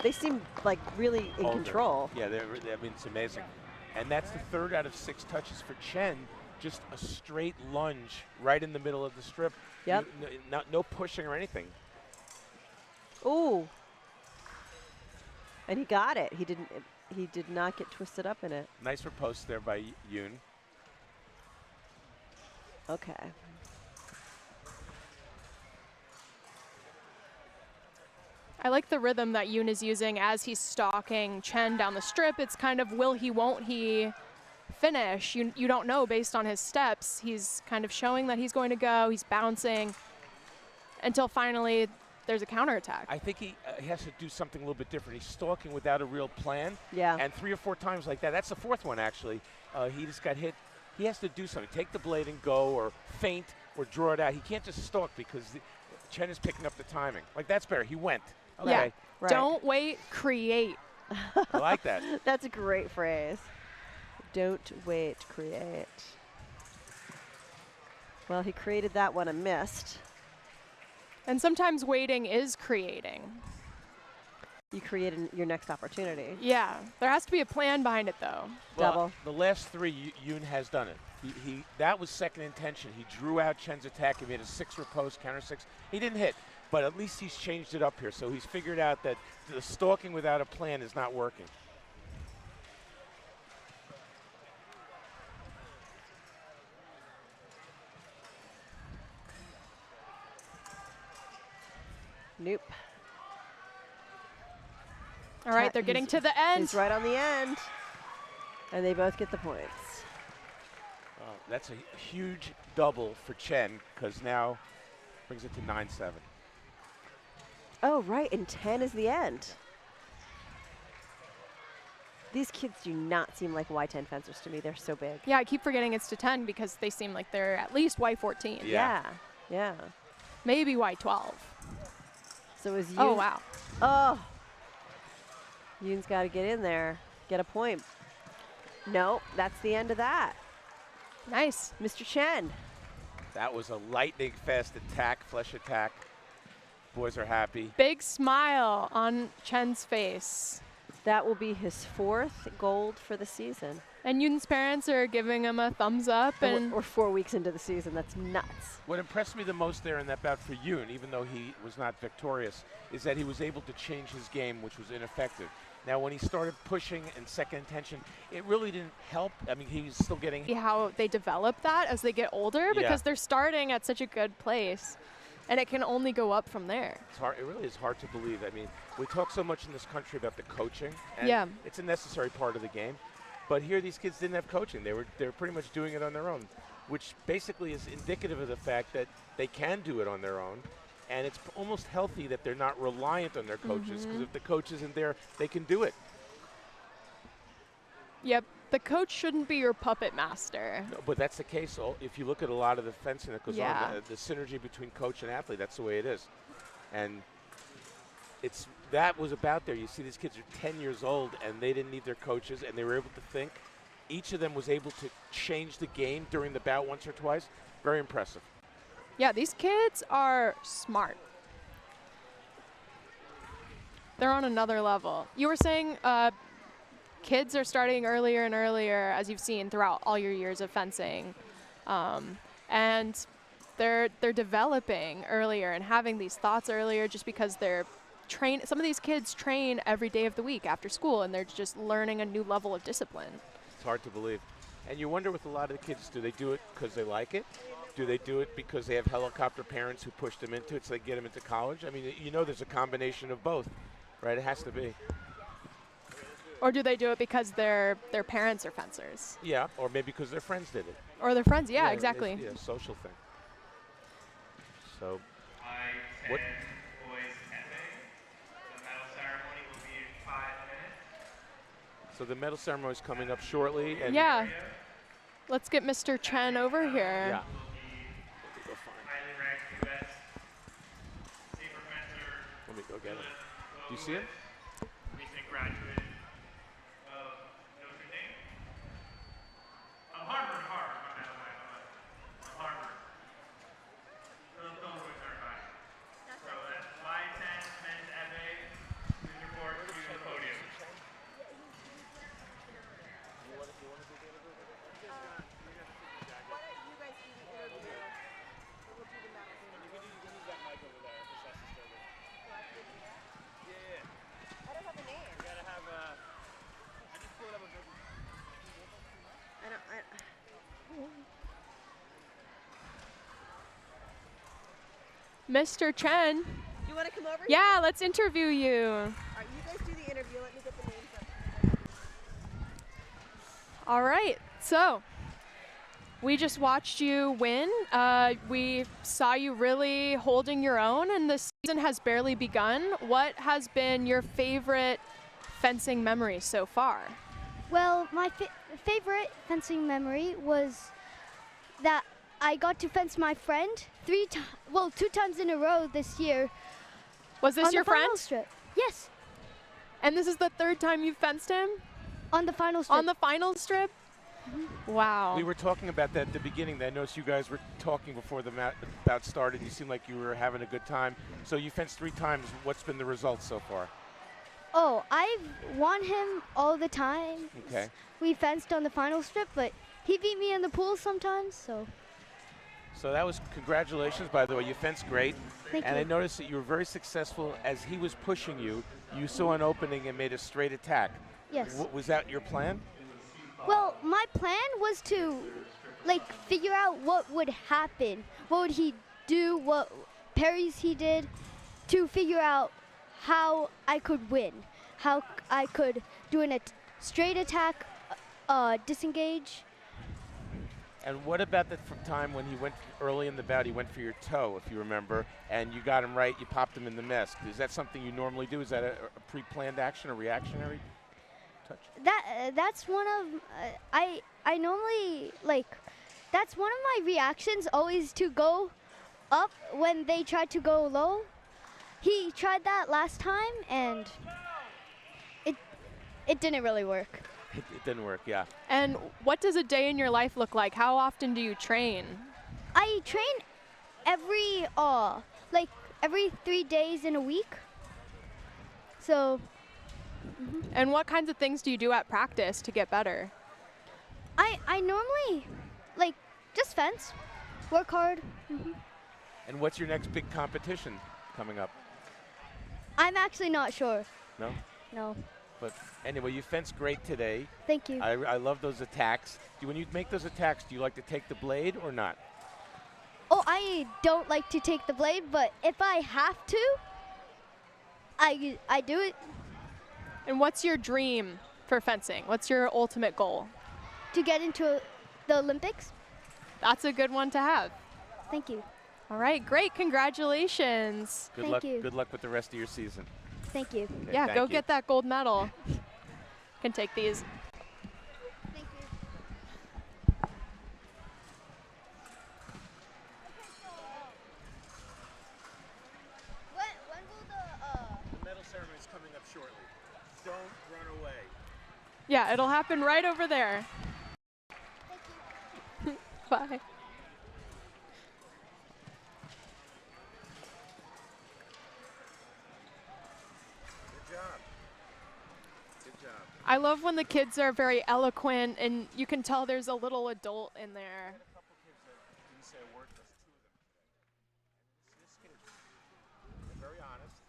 [SPEAKER 2] They seem like really in
[SPEAKER 3] Older.
[SPEAKER 2] control.
[SPEAKER 3] Yeah, I mean, it's amazing. And that's the 3rd out of 6 touches for Chen. Just a straight lunge right in the middle of the strip.
[SPEAKER 2] Yep.
[SPEAKER 3] No pushing or anything.
[SPEAKER 2] Ooh. And he got it. He did not get twisted up in it.
[SPEAKER 3] Nice riposte there by Yoon.
[SPEAKER 2] Okay.
[SPEAKER 1] I like the rhythm that Yoon is using as he's stalking Chen down the strip. It's kind of will he, won't he finish. You don't know based on his steps. He's kind of showing that he's going to go. He's bouncing until finally there's a counterattack.
[SPEAKER 3] I think he has to do something a little bit different. He's stalking without a real plan.
[SPEAKER 2] Yeah.
[SPEAKER 3] And 3 or 4 times like that. That's the 4th one, actually. He just got hit. He has to do something. Take the blade and go, or feint, or draw it out. He can't just stalk because Chen is picking up the timing. Like, that's better. He went. Okay.
[SPEAKER 1] Yeah.
[SPEAKER 2] Right.
[SPEAKER 1] Don't wait, create.
[SPEAKER 3] I like that.
[SPEAKER 2] That's a great phrase. Don't wait, create. Well, he created that one and missed.
[SPEAKER 1] And sometimes waiting is creating.
[SPEAKER 2] You created your next opportunity.
[SPEAKER 1] Yeah, there has to be a plan behind it though.
[SPEAKER 3] Well,
[SPEAKER 2] Double.
[SPEAKER 3] the last 3, Yoon has done it. That was second intention. He drew out Chen's attack. He made a 6 riposte, counter 6. He didn't hit, but at least he's changed it up here. So he's figured out that the stalking without a plan is not working.
[SPEAKER 2] Nope.
[SPEAKER 1] All right, they're getting to the end.
[SPEAKER 2] He's right on the end. And they both get the points.
[SPEAKER 3] That's a huge double for Chen because now brings it to 9-7.
[SPEAKER 2] Oh, right, and 10 is the end. These kids do not seem like Y10 fencers to me. They're so big.
[SPEAKER 1] Yeah, I keep forgetting it's to 10 because they seem like they're at least Y14.
[SPEAKER 3] Yeah.
[SPEAKER 2] Yeah.
[SPEAKER 1] Maybe Y12.
[SPEAKER 2] So is Yoon.
[SPEAKER 1] Oh, wow.
[SPEAKER 2] Oh. Yoon's got to get in there, get a point. Nope, that's the end of that.
[SPEAKER 1] Nice.
[SPEAKER 2] Mr. Chen.
[SPEAKER 3] That was a lightning fast attack, flesh attack. Boys are happy.
[SPEAKER 1] Big smile on Chen's face.
[SPEAKER 2] That will be his 4th gold for the season.
[SPEAKER 1] And Yoon's parents are giving him a thumbs up. And
[SPEAKER 2] We're 4 weeks into the season. That's nuts.
[SPEAKER 3] What impressed me the most there in that bout for Yoon, even though he was not victorious, is that he was able to change his game, which was ineffective. Now, when he started pushing and second intention, it really didn't help. I mean, he was still getting.
[SPEAKER 1] How they develop that as they get older, because they're starting at such a good place, and it can only go up from there.
[SPEAKER 3] It's hard. It really is hard to believe. I mean, we talk so much in this country about the coaching, and it's a necessary part of the game. But here, these kids didn't have coaching. They were pretty much doing it on their own, which basically is indicative of the fact that they can do it on their own. And it's almost healthy that they're not reliant on their coaches, because if the coach isn't there, they can do it.
[SPEAKER 1] Yep, the coach shouldn't be your puppet master.
[SPEAKER 3] No, but that's the case. If you look at a lot of the fencing that goes on, the synergy between coach and athlete, that's the way it is. And that was about there. You see these kids are 10 years old, and they didn't need their coaches, and they were able to think. Each of them was able to change the game during the bout once or twice. Very impressive.
[SPEAKER 1] Yeah, these kids are smart. They're on another level. You were saying kids are starting earlier and earlier, as you've seen throughout all your years of fencing. And they're developing earlier and having these thoughts earlier, just because they're some of these kids train every day of the week after school, and they're just learning a new level of discipline.
[SPEAKER 3] It's hard to believe. And you wonder with a lot of the kids, do they do it because they like it? Do they do it because they have helicopter parents who push them into it so they get them into college? I mean, you know there's a combination of both, right? It has to be.
[SPEAKER 1] Or do they do it because their parents are fencers?
[SPEAKER 3] Yeah, or maybe because their friends did it.
[SPEAKER 1] Or their friends, yeah exactly.
[SPEAKER 3] Yeah, social thing. So,
[SPEAKER 9] Y10
[SPEAKER 3] what?
[SPEAKER 9] Boys Epic. The medal ceremony will be in 5 minutes.
[SPEAKER 3] So the medal ceremony is coming up shortly. And
[SPEAKER 1] yeah. Let's get Mr. Chen over here.
[SPEAKER 3] Yeah.
[SPEAKER 9] Highly ranked U.S. Saber fencer.
[SPEAKER 3] Let me go get him. Do you see him?
[SPEAKER 9] Recent graduate of Notre Dame. Harvard. Harvard. Don't lose our guy. So that's Y10 Men's Epic. Please report to the podium.
[SPEAKER 1] Mr. Chen.
[SPEAKER 2] You want to come over?
[SPEAKER 1] Yeah, let's interview you.
[SPEAKER 2] All right, you guys do the interview. Let me get the names up.
[SPEAKER 1] All right, so we just watched you win. We saw you really holding your own, and the season has barely begun. What has been your favorite fencing memory so far?
[SPEAKER 5] Well, my favorite fencing memory was that I got to fence my friend 2 times in a row this year.
[SPEAKER 1] Was this your friend?
[SPEAKER 5] On the final strip. Yes.
[SPEAKER 1] And this is the 3rd time you've fenced him?
[SPEAKER 5] On the final strip.
[SPEAKER 1] On the final strip? Wow.
[SPEAKER 3] We were talking about that at the beginning. I noticed you guys were talking before the bout started. You seemed like you were having a good time. So you fenced 3 times. What's been the results so far?
[SPEAKER 5] Oh, I've won him all the time.
[SPEAKER 3] Okay.
[SPEAKER 5] We fenced on the final strip, but he beat me in the pool sometimes, so.
[SPEAKER 3] So that was, congratulations, by the way. You fenced great.
[SPEAKER 5] Thank
[SPEAKER 3] and
[SPEAKER 5] you.
[SPEAKER 3] I noticed that you were very successful. As he was pushing you, you saw an opening and made a straight attack.
[SPEAKER 5] Yes.
[SPEAKER 3] Was that your plan?
[SPEAKER 5] Well, my plan was to, figure out what would happen. What would he do, what parries he did, to figure out how I could win, how I could do a straight attack, disengage.
[SPEAKER 3] And what about the time when he went early in the bout, he went for your toe, if you remember, and you got him right, you popped him in the mist. Is that something you normally do? Is that a pre-planned action, a reactionary touch?
[SPEAKER 5] That's one of, I normally, that's one of my reactions, always to go up when they try to go low. He tried that last time, and it didn't really work.
[SPEAKER 3] It didn't work, yeah.
[SPEAKER 1] And what does a day in your life look like? How often do you train?
[SPEAKER 5] I train every 3 days in a week. So.
[SPEAKER 1] And what kinds of things do you do at practice to get better?
[SPEAKER 5] I normally, just fence, work hard.
[SPEAKER 3] And what's your next big competition coming up?
[SPEAKER 5] I'm actually not sure.
[SPEAKER 3] No?
[SPEAKER 5] No.
[SPEAKER 3] But anyway, you fenced great today.
[SPEAKER 5] Thank you.
[SPEAKER 3] I love those attacks. When you make those attacks, do you like to take the blade or not?
[SPEAKER 5] Oh, I don't like to take the blade, but if I have to, I do it.
[SPEAKER 1] And what's your dream for fencing? What's your ultimate goal?
[SPEAKER 5] To get into the Olympics.
[SPEAKER 1] That's a good one to have.
[SPEAKER 5] Thank you.
[SPEAKER 1] All right, great. Congratulations.
[SPEAKER 3] Good
[SPEAKER 5] Thank
[SPEAKER 3] luck.
[SPEAKER 5] you.
[SPEAKER 3] Good luck with the rest of your season.
[SPEAKER 5] Thank you.
[SPEAKER 3] Okay,
[SPEAKER 1] Yeah,
[SPEAKER 3] thank
[SPEAKER 1] go
[SPEAKER 3] you.
[SPEAKER 1] get that gold medal. Can take these.
[SPEAKER 5] Thank you. When will
[SPEAKER 3] The medal ceremony is coming up shortly. Don't run away.
[SPEAKER 1] Yeah, it'll happen right over there.
[SPEAKER 5] Thank you.
[SPEAKER 1] Bye.
[SPEAKER 3] Good job. Good job.
[SPEAKER 1] I love when the kids are very eloquent and you can tell there's a little adult in there.
[SPEAKER 3] A couple kids that didn't say a word, just two of them. This kid, they're very honest.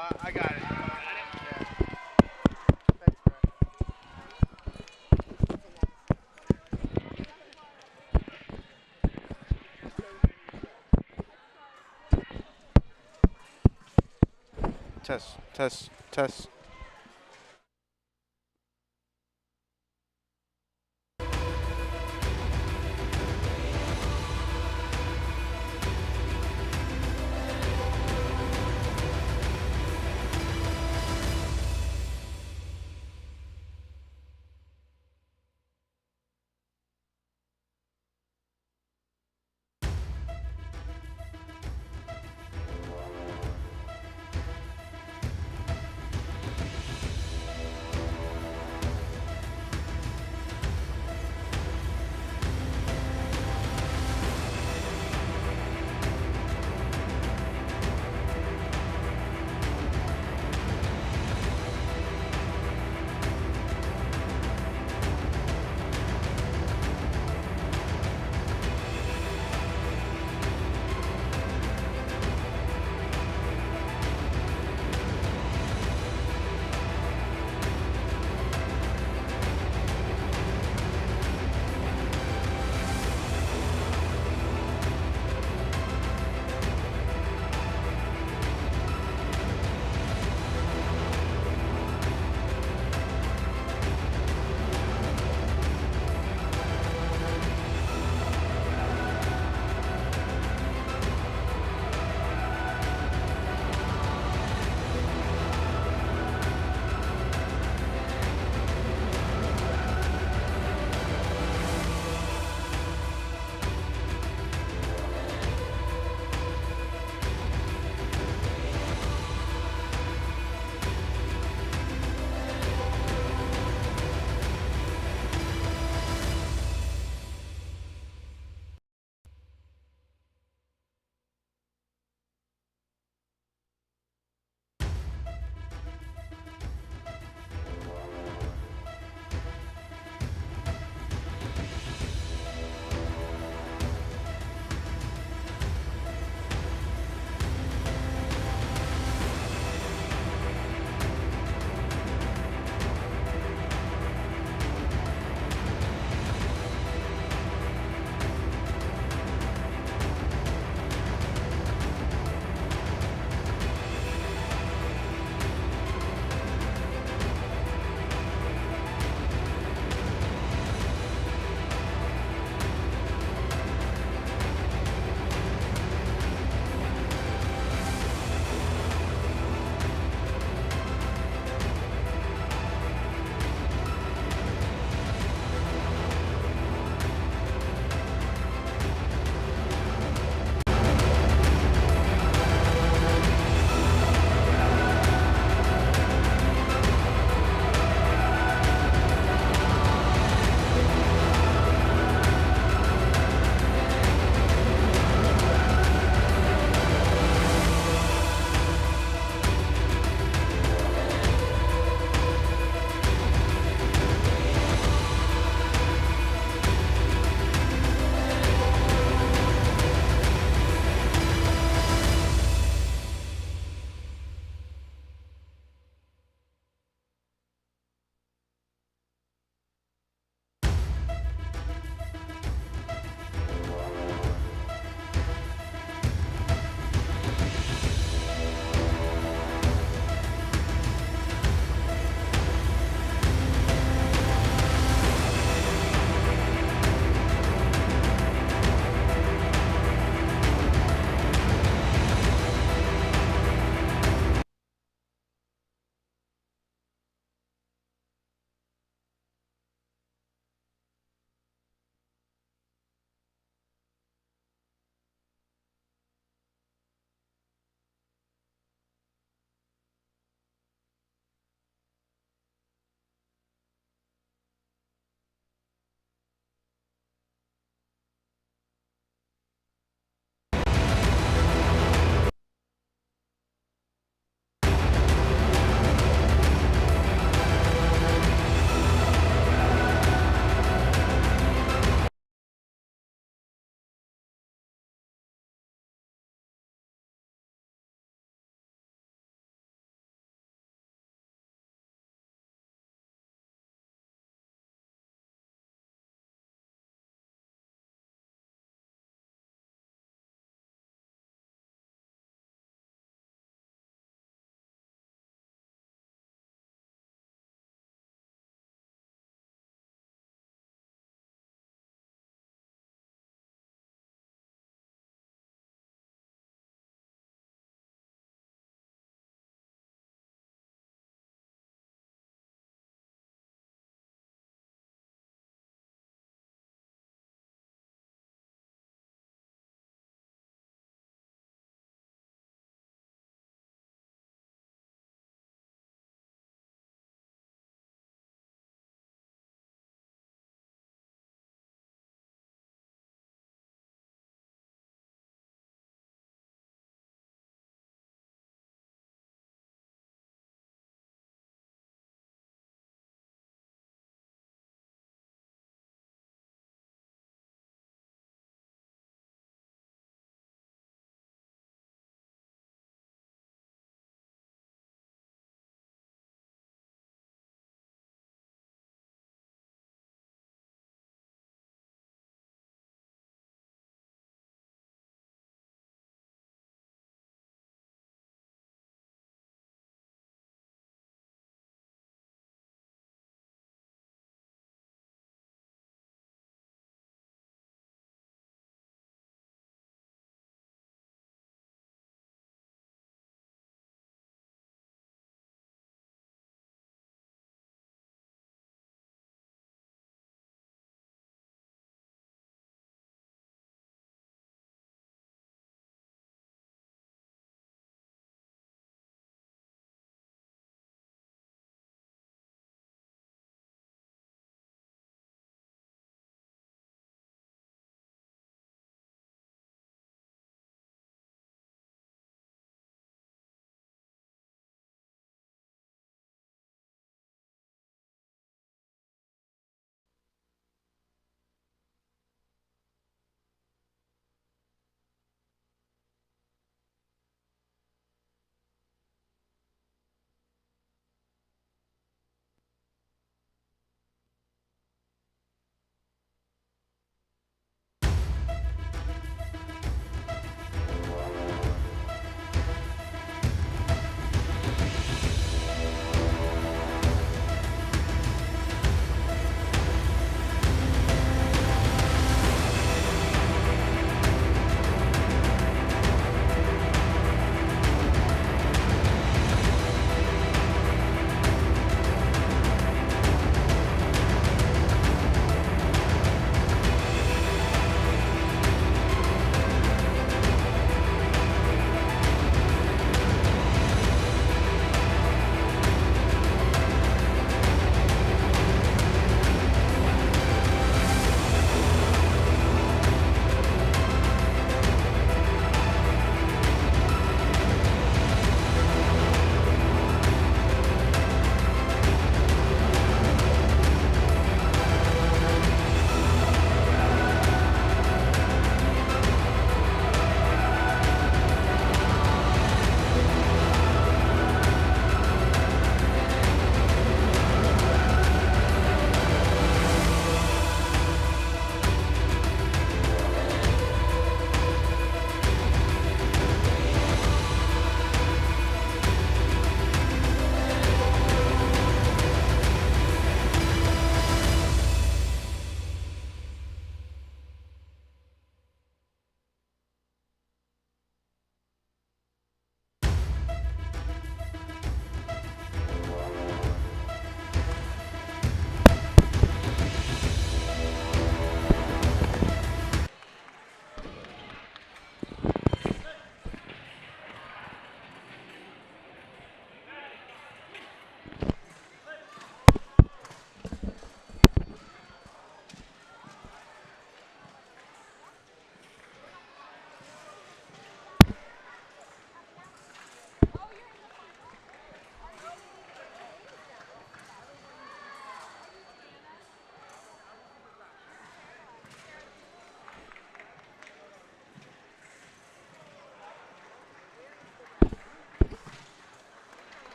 [SPEAKER 10] I got it. Test, test, test.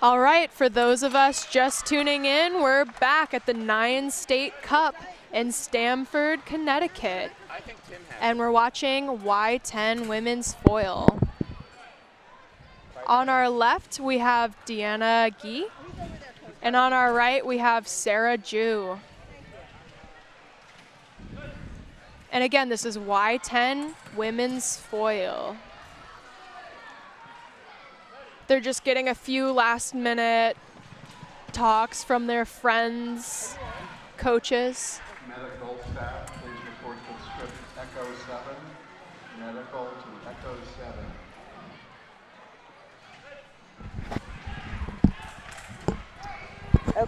[SPEAKER 1] All right, for those of us just tuning in, we're back at the 9-State Cup in Stamford, Connecticut.
[SPEAKER 3] I think Tim has
[SPEAKER 1] And we're watching Y10 Women's Foil. On our left, we have Deanna Gee. And on our right, we have Sarah Ju. And again, this is Y10 Women's Foil. They're just getting a few last-minute talks from their friends, coaches.
[SPEAKER 7] Medical staff, please report to script Echo 7. Medical to Echo 7.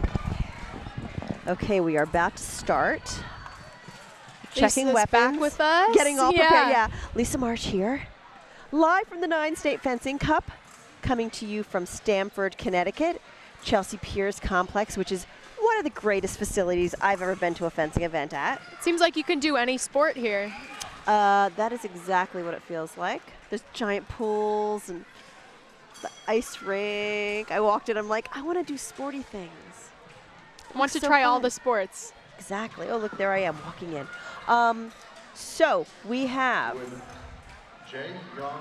[SPEAKER 2] Okay, we are about to start. Checking
[SPEAKER 1] Lisa's
[SPEAKER 2] weapons.
[SPEAKER 1] back with us.
[SPEAKER 2] Getting all prepared, yeah. Lisa Marsh here. Live from the 9-State Fencing Cup, coming to you from Stamford, Connecticut, Chelsea Piers Complex, which is one of the greatest facilities I've ever been to a fencing event at.
[SPEAKER 1] It seems like you can do any sport here.
[SPEAKER 2] That is exactly what it feels like. There's giant pools and the ice rink. I walked in, I'm like, I want to do sporty things.
[SPEAKER 1] I want to
[SPEAKER 2] so
[SPEAKER 1] try all
[SPEAKER 2] fun.
[SPEAKER 1] the sports.
[SPEAKER 2] Exactly. Oh, look, there I am walking in. So we have
[SPEAKER 7] Jay Young.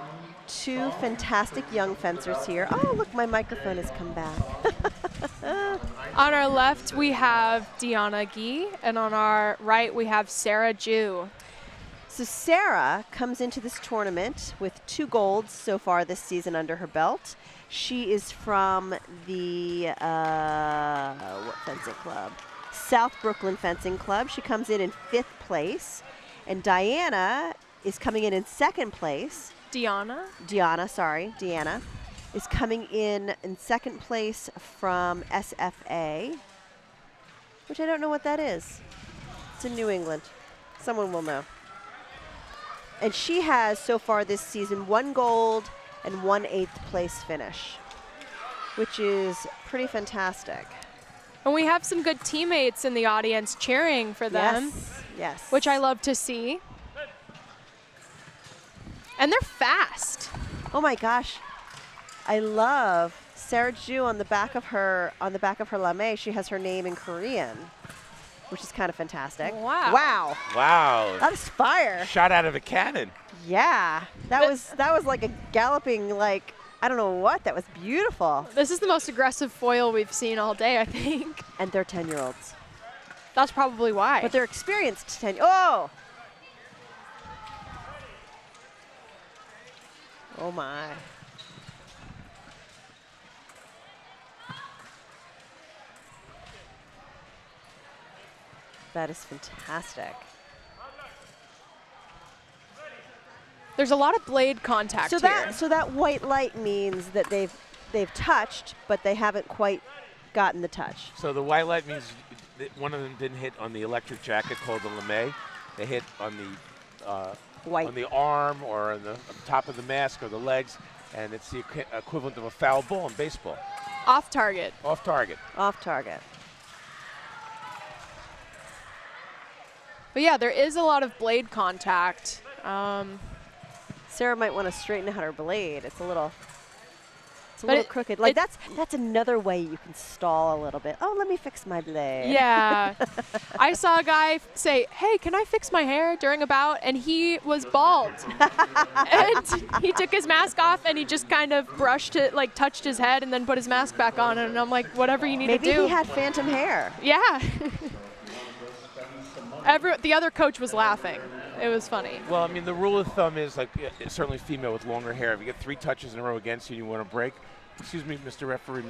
[SPEAKER 2] two fantastic young fencers here. Oh, look, my microphone has come back.
[SPEAKER 1] On our left, we have Deanna Gee, and on our right, we have Sarah Ju.
[SPEAKER 2] So Sarah comes into this tournament with 2 golds so far this season under her belt. She is from the, what fencing club? South Brooklyn Fencing Club. She comes in 5th place. And Diana is coming in 2nd place. Deanna is coming in 2nd place from SFA, which I don't know what that is. It's in New England. Someone will know. And she has, so far this season, 1 gold and 1 8th place finish, which is pretty fantastic.
[SPEAKER 1] And we have some good teammates in the audience cheering for them.
[SPEAKER 2] Yes.
[SPEAKER 1] Which I love to see. And they're fast.
[SPEAKER 2] Oh my gosh. I love Sarah Ju on the back of her lame. She has her name in Korean, which is kind of fantastic.
[SPEAKER 1] Wow.
[SPEAKER 2] Wow.
[SPEAKER 3] Wow.
[SPEAKER 2] That is fire.
[SPEAKER 3] Shot out of a cannon.
[SPEAKER 2] Yeah. That was like a galloping, like, I don't know what. That was beautiful.
[SPEAKER 1] This is the most aggressive foil we've seen all day, I think.
[SPEAKER 2] And they're 10-year-olds.
[SPEAKER 1] That's probably why.
[SPEAKER 2] But they're experienced 10. Oh! Oh my. That is fantastic.
[SPEAKER 1] There's a lot of blade contact
[SPEAKER 2] So
[SPEAKER 1] here.
[SPEAKER 2] that white light means that they've touched, but they haven't quite gotten the touch.
[SPEAKER 3] So the white light means that one of them didn't hit on the electric jacket called the lame. They hit on the
[SPEAKER 2] White.
[SPEAKER 3] on the arm or on the top of the mask or the legs, and it's the equivalent of a foul ball in baseball.
[SPEAKER 1] Off target.
[SPEAKER 3] Off target.
[SPEAKER 2] Off target.
[SPEAKER 1] But yeah, there is a lot of blade contact.
[SPEAKER 2] Sarah might want to straighten out her blade. It's a little
[SPEAKER 1] But
[SPEAKER 2] crooked. Like that's another way you can stall a little bit. Oh, let me fix my blade.
[SPEAKER 1] Yeah. I saw a guy say, "Hey, can I fix my hair?" during a bout, and he was bald. And he took his mask off and he just kind of brushed it, like touched his head and then put his mask back on. And I'm like, whatever you need
[SPEAKER 2] Maybe
[SPEAKER 1] to do.
[SPEAKER 2] he had phantom hair.
[SPEAKER 1] Yeah. The other coach was laughing. It was funny.
[SPEAKER 3] Well, I mean, the rule of thumb is, like, certainly female with longer hair, if you get 3 touches in a row against you and you want to break, excuse me, Mr. Referee,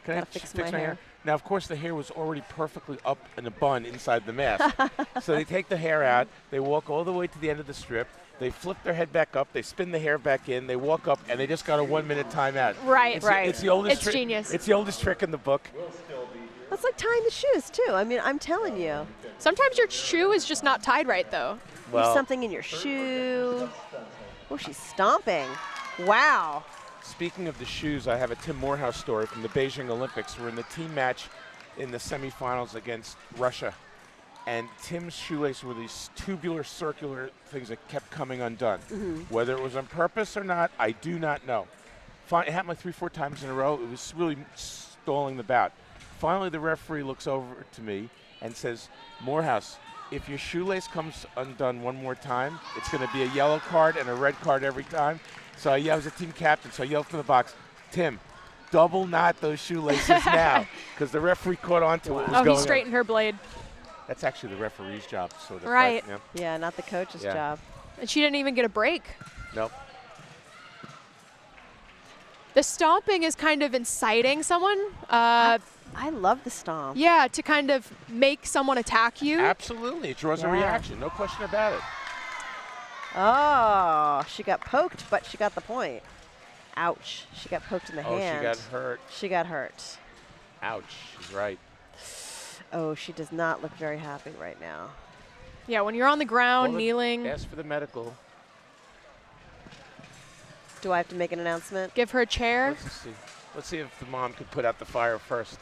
[SPEAKER 3] can I
[SPEAKER 2] fix
[SPEAKER 3] my
[SPEAKER 2] my hair?
[SPEAKER 3] Now, of course, the hair was already perfectly up in a bun inside the mask. So they take the hair out, they walk all the way to the end of the strip, they flip their head back up, they spin the hair back in, they walk up, and they just got a 1-minute timeout.
[SPEAKER 1] Right, right.
[SPEAKER 3] It's the oldest
[SPEAKER 1] It's genius.
[SPEAKER 3] It's the oldest trick in the book.
[SPEAKER 2] That's like tying the shoes too. I mean, I'm telling you.
[SPEAKER 1] Sometimes your shoe is just not tied right, though.
[SPEAKER 3] Well,
[SPEAKER 2] There's something in your shoe. Oh, she's stomping. Wow.
[SPEAKER 3] Speaking of the shoes, I have a Tim Morehouse story from the Beijing Olympics. We're in the team match in the semifinals against Russia. And Tim's shoelace were these tubular, circular things that kept coming undone. Whether it was on purpose or not, I do not know. It happened like 3-4 times in a row. It was really stalling the bout. Finally, the referee looks over to me and says, Morehouse, if your shoelace comes undone one more time, it's going to be a yellow card and a red card every time. So I was a team captain, so I yelled from the box, Tim, double knot those shoelaces now, because the referee caught on to what was going on.
[SPEAKER 1] He straightened her blade.
[SPEAKER 3] That's actually the referee's job. Sort of,
[SPEAKER 1] right.
[SPEAKER 2] Yeah, not the coach's job.
[SPEAKER 1] And she didn't even get a break.
[SPEAKER 3] Nope.
[SPEAKER 1] The stomping is kind of inciting someone.
[SPEAKER 2] I love the stomp.
[SPEAKER 1] Yeah, to kind of make someone attack you.
[SPEAKER 3] Absolutely. It draws a reaction. No question about it.
[SPEAKER 2] Oh, she got poked, but she got the point. Ouch. She got poked in the hand.
[SPEAKER 3] Oh, she got hurt.
[SPEAKER 2] She got hurt.
[SPEAKER 3] Ouch. She's right.
[SPEAKER 2] Oh, she does not look very happy right now.
[SPEAKER 1] Yeah, when you're on the ground, kneeling.
[SPEAKER 3] Ask for the medical.
[SPEAKER 2] Do I have to make an announcement?
[SPEAKER 1] Give her a chair.
[SPEAKER 3] Let's see if the mom could put out the fire first.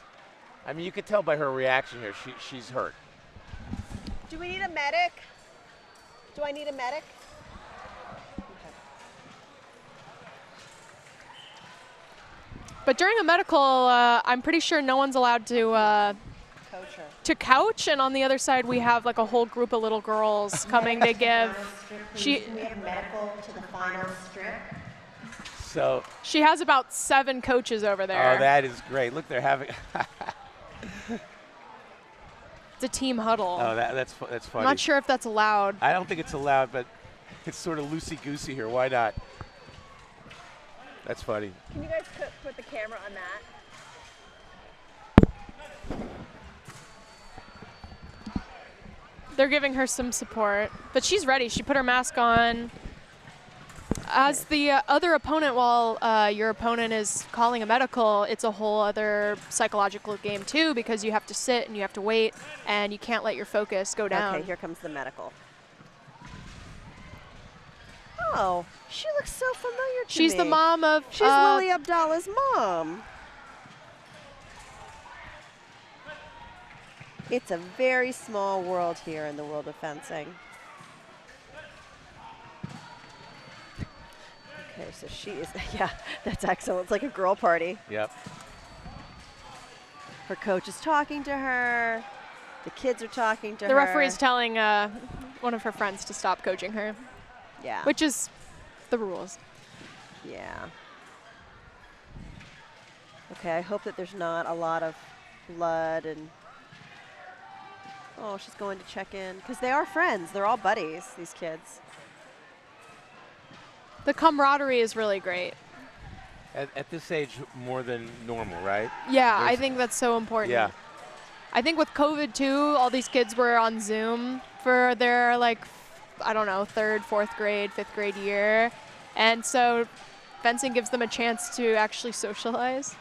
[SPEAKER 3] I mean, you could tell by her reaction here. She's hurt.
[SPEAKER 2] Do we need a medic? Do I need a medic?
[SPEAKER 1] But during a medical, I'm pretty sure no one's allowed to
[SPEAKER 2] Coach her.
[SPEAKER 1] To couch, and on the other side we have like a whole group of little girls coming to give.
[SPEAKER 2] We have medical to the final strip.
[SPEAKER 3] So
[SPEAKER 1] she has about 7 coaches over there.
[SPEAKER 3] Oh, that is great. Look, they're having.
[SPEAKER 1] It's a team huddle.
[SPEAKER 3] Oh, that's funny.
[SPEAKER 1] I'm not sure if that's allowed.
[SPEAKER 3] I don't think it's allowed, but it's sort of loosey-goosey here. Why not? That's funny.
[SPEAKER 2] Can you guys put the camera on that?
[SPEAKER 1] They're giving her some support, but she's ready. She put her mask on. As the other opponent, while your opponent is calling a medical, it's a whole other psychological game too, because you have to sit and you have to wait, and you can't let your focus go down.
[SPEAKER 2] Okay, here comes the medical. Oh, she looks so familiar to me.
[SPEAKER 1] She's the mom of...
[SPEAKER 2] She's Lily Abdallah's mom. It's a very small world here in the world of fencing. Okay, so she is, yeah, that's excellent. It's like a girl party.
[SPEAKER 3] Yep.
[SPEAKER 2] Her coach is talking to her. The kids are talking to her.
[SPEAKER 1] The referee's telling one of her friends to stop coaching her.
[SPEAKER 2] Yeah.
[SPEAKER 1] Which is the rules.
[SPEAKER 2] Yeah. Okay, I hope that there's not a lot of blood and... Oh, she's going to check in. Because they are friends. They're all buddies, these kids.
[SPEAKER 1] The camaraderie is really great.
[SPEAKER 3] At this age, more than normal, right?
[SPEAKER 1] Yeah, I think that's so important.
[SPEAKER 3] Yeah.
[SPEAKER 1] I think with COVID too, all these kids were on Zoom for their I don't know, 3rd, 4th grade, 5th grade year. And so fencing gives them a chance to actually socialize.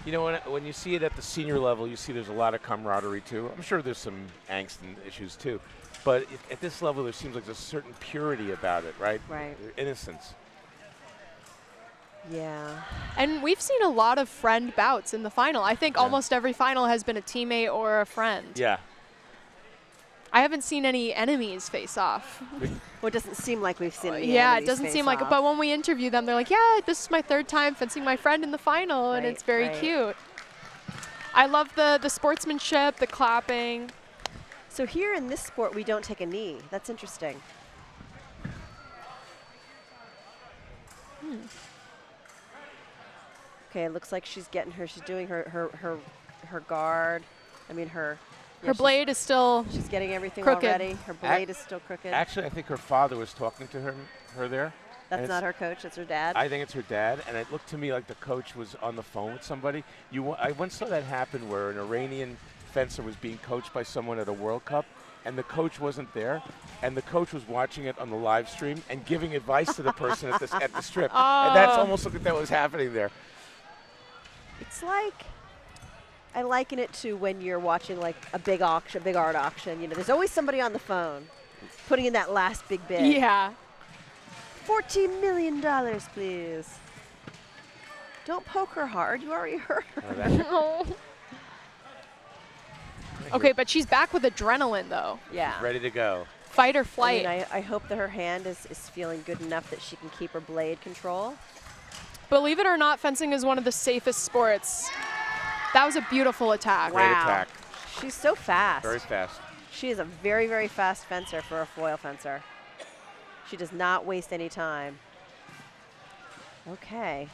[SPEAKER 3] You know, when you see it at the senior level, you see there's a lot of camaraderie too. I'm sure there's some angst and issues too. But at this level, there seems like there's a certain purity about it, right?
[SPEAKER 2] Right.
[SPEAKER 3] Innocence.
[SPEAKER 2] Yeah.
[SPEAKER 1] And we've seen a lot of friend bouts in the final. I think almost every final has been a teammate or a friend.
[SPEAKER 3] Yeah.
[SPEAKER 1] I haven't seen any enemies face off.
[SPEAKER 2] Well, it doesn't seem like we've seen any
[SPEAKER 1] Yeah,
[SPEAKER 2] enemies
[SPEAKER 1] it doesn't
[SPEAKER 2] face
[SPEAKER 1] seem like it.
[SPEAKER 2] off.
[SPEAKER 1] But when we interview them, they're like, yeah, this is my 3rd time fencing my friend in the final, and
[SPEAKER 2] Right,
[SPEAKER 1] it's very
[SPEAKER 2] right.
[SPEAKER 1] cute. I love the sportsmanship, the clapping.
[SPEAKER 2] So here in this sport, we don't take a knee. That's interesting. Okay, it looks like she's getting her. She's doing her guard. I mean her.
[SPEAKER 1] Her blade is still
[SPEAKER 2] She's getting everything
[SPEAKER 1] crooked.
[SPEAKER 2] already. Her blade is still crooked.
[SPEAKER 3] Actually, I think her father was talking to her there.
[SPEAKER 2] That's not her coach. That's her dad.
[SPEAKER 3] I think it's her dad, and it looked to me like the coach was on the phone with somebody. I once saw that happen where an Iranian fencer was being coached by someone at a World Cup, and the coach wasn't there, and the coach was watching it on the live stream and giving advice to the person at the strip. And that's almost like that was happening there.
[SPEAKER 2] It's like, I liken it to when you're watching like a big auction, big art auction. You know, there's always somebody on the phone putting in that last big bid.
[SPEAKER 1] Yeah.
[SPEAKER 2] $14 million, please. Don't poke her hard. You already hurt her.
[SPEAKER 1] Oh. Okay, but she's back with adrenaline, though.
[SPEAKER 2] Yeah.
[SPEAKER 3] Ready to go.
[SPEAKER 1] Fight or flight.
[SPEAKER 2] I mean, I hope that her hand is feeling good enough that she can keep her blade control.
[SPEAKER 1] Believe it or not, fencing is one of the safest sports. That was a beautiful attack.
[SPEAKER 3] Great attack.
[SPEAKER 2] She's so fast.
[SPEAKER 3] Very fast.
[SPEAKER 2] She is a very, very fast fencer for a foil fencer. She does not waste any time. Okay.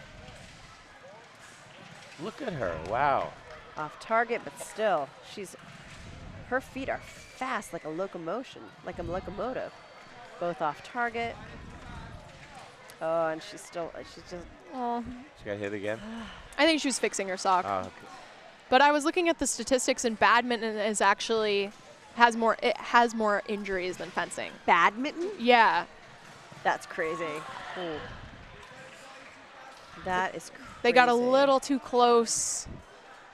[SPEAKER 3] Look at her. Wow.
[SPEAKER 2] Off target, but still, her feet are fast like a locomotive. Both off target. Oh, and she's just.
[SPEAKER 1] Oh.
[SPEAKER 3] She got hit again?
[SPEAKER 1] I think she was fixing her sock.
[SPEAKER 3] Oh, okay.
[SPEAKER 1] But I was looking at the statistics, and badminton is actually has more injuries than fencing.
[SPEAKER 2] Badminton?
[SPEAKER 1] Yeah.
[SPEAKER 2] That's crazy. Ooh. That is crazy.
[SPEAKER 1] They got a little too close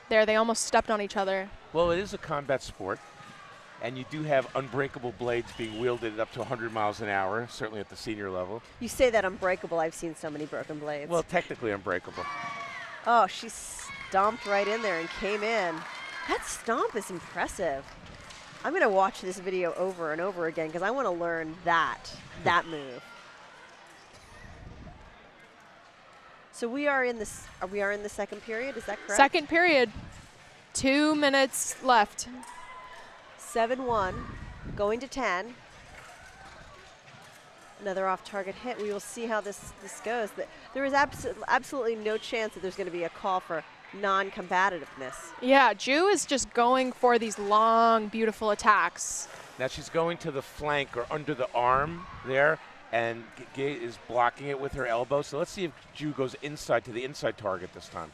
[SPEAKER 1] there. They almost stepped on each other.
[SPEAKER 3] Well, it is a combat sport, and you do have unbreakable blades being wielded up to 100 miles an hour, certainly at the senior level.
[SPEAKER 2] You say that unbreakable. I've seen so many broken blades.
[SPEAKER 3] Well, technically unbreakable.
[SPEAKER 2] Oh, she stomped right in there and came in. That stomp is impressive. I'm going to watch this video over and over again because I want to learn that move. So we are in the second period, is that correct?
[SPEAKER 1] Second period. 2 minutes left.
[SPEAKER 2] 7-1, going to 10. Another off-target hit. We will see how this goes. There is absolutely no chance that there's going to be a call for non-combativeness.
[SPEAKER 1] Yeah, Ju is just going for these long, beautiful attacks.
[SPEAKER 3] Now she's going to the flank or under the arm there, and Gay is blocking it with her elbow. So let's see if Ju goes inside to the inside target this time.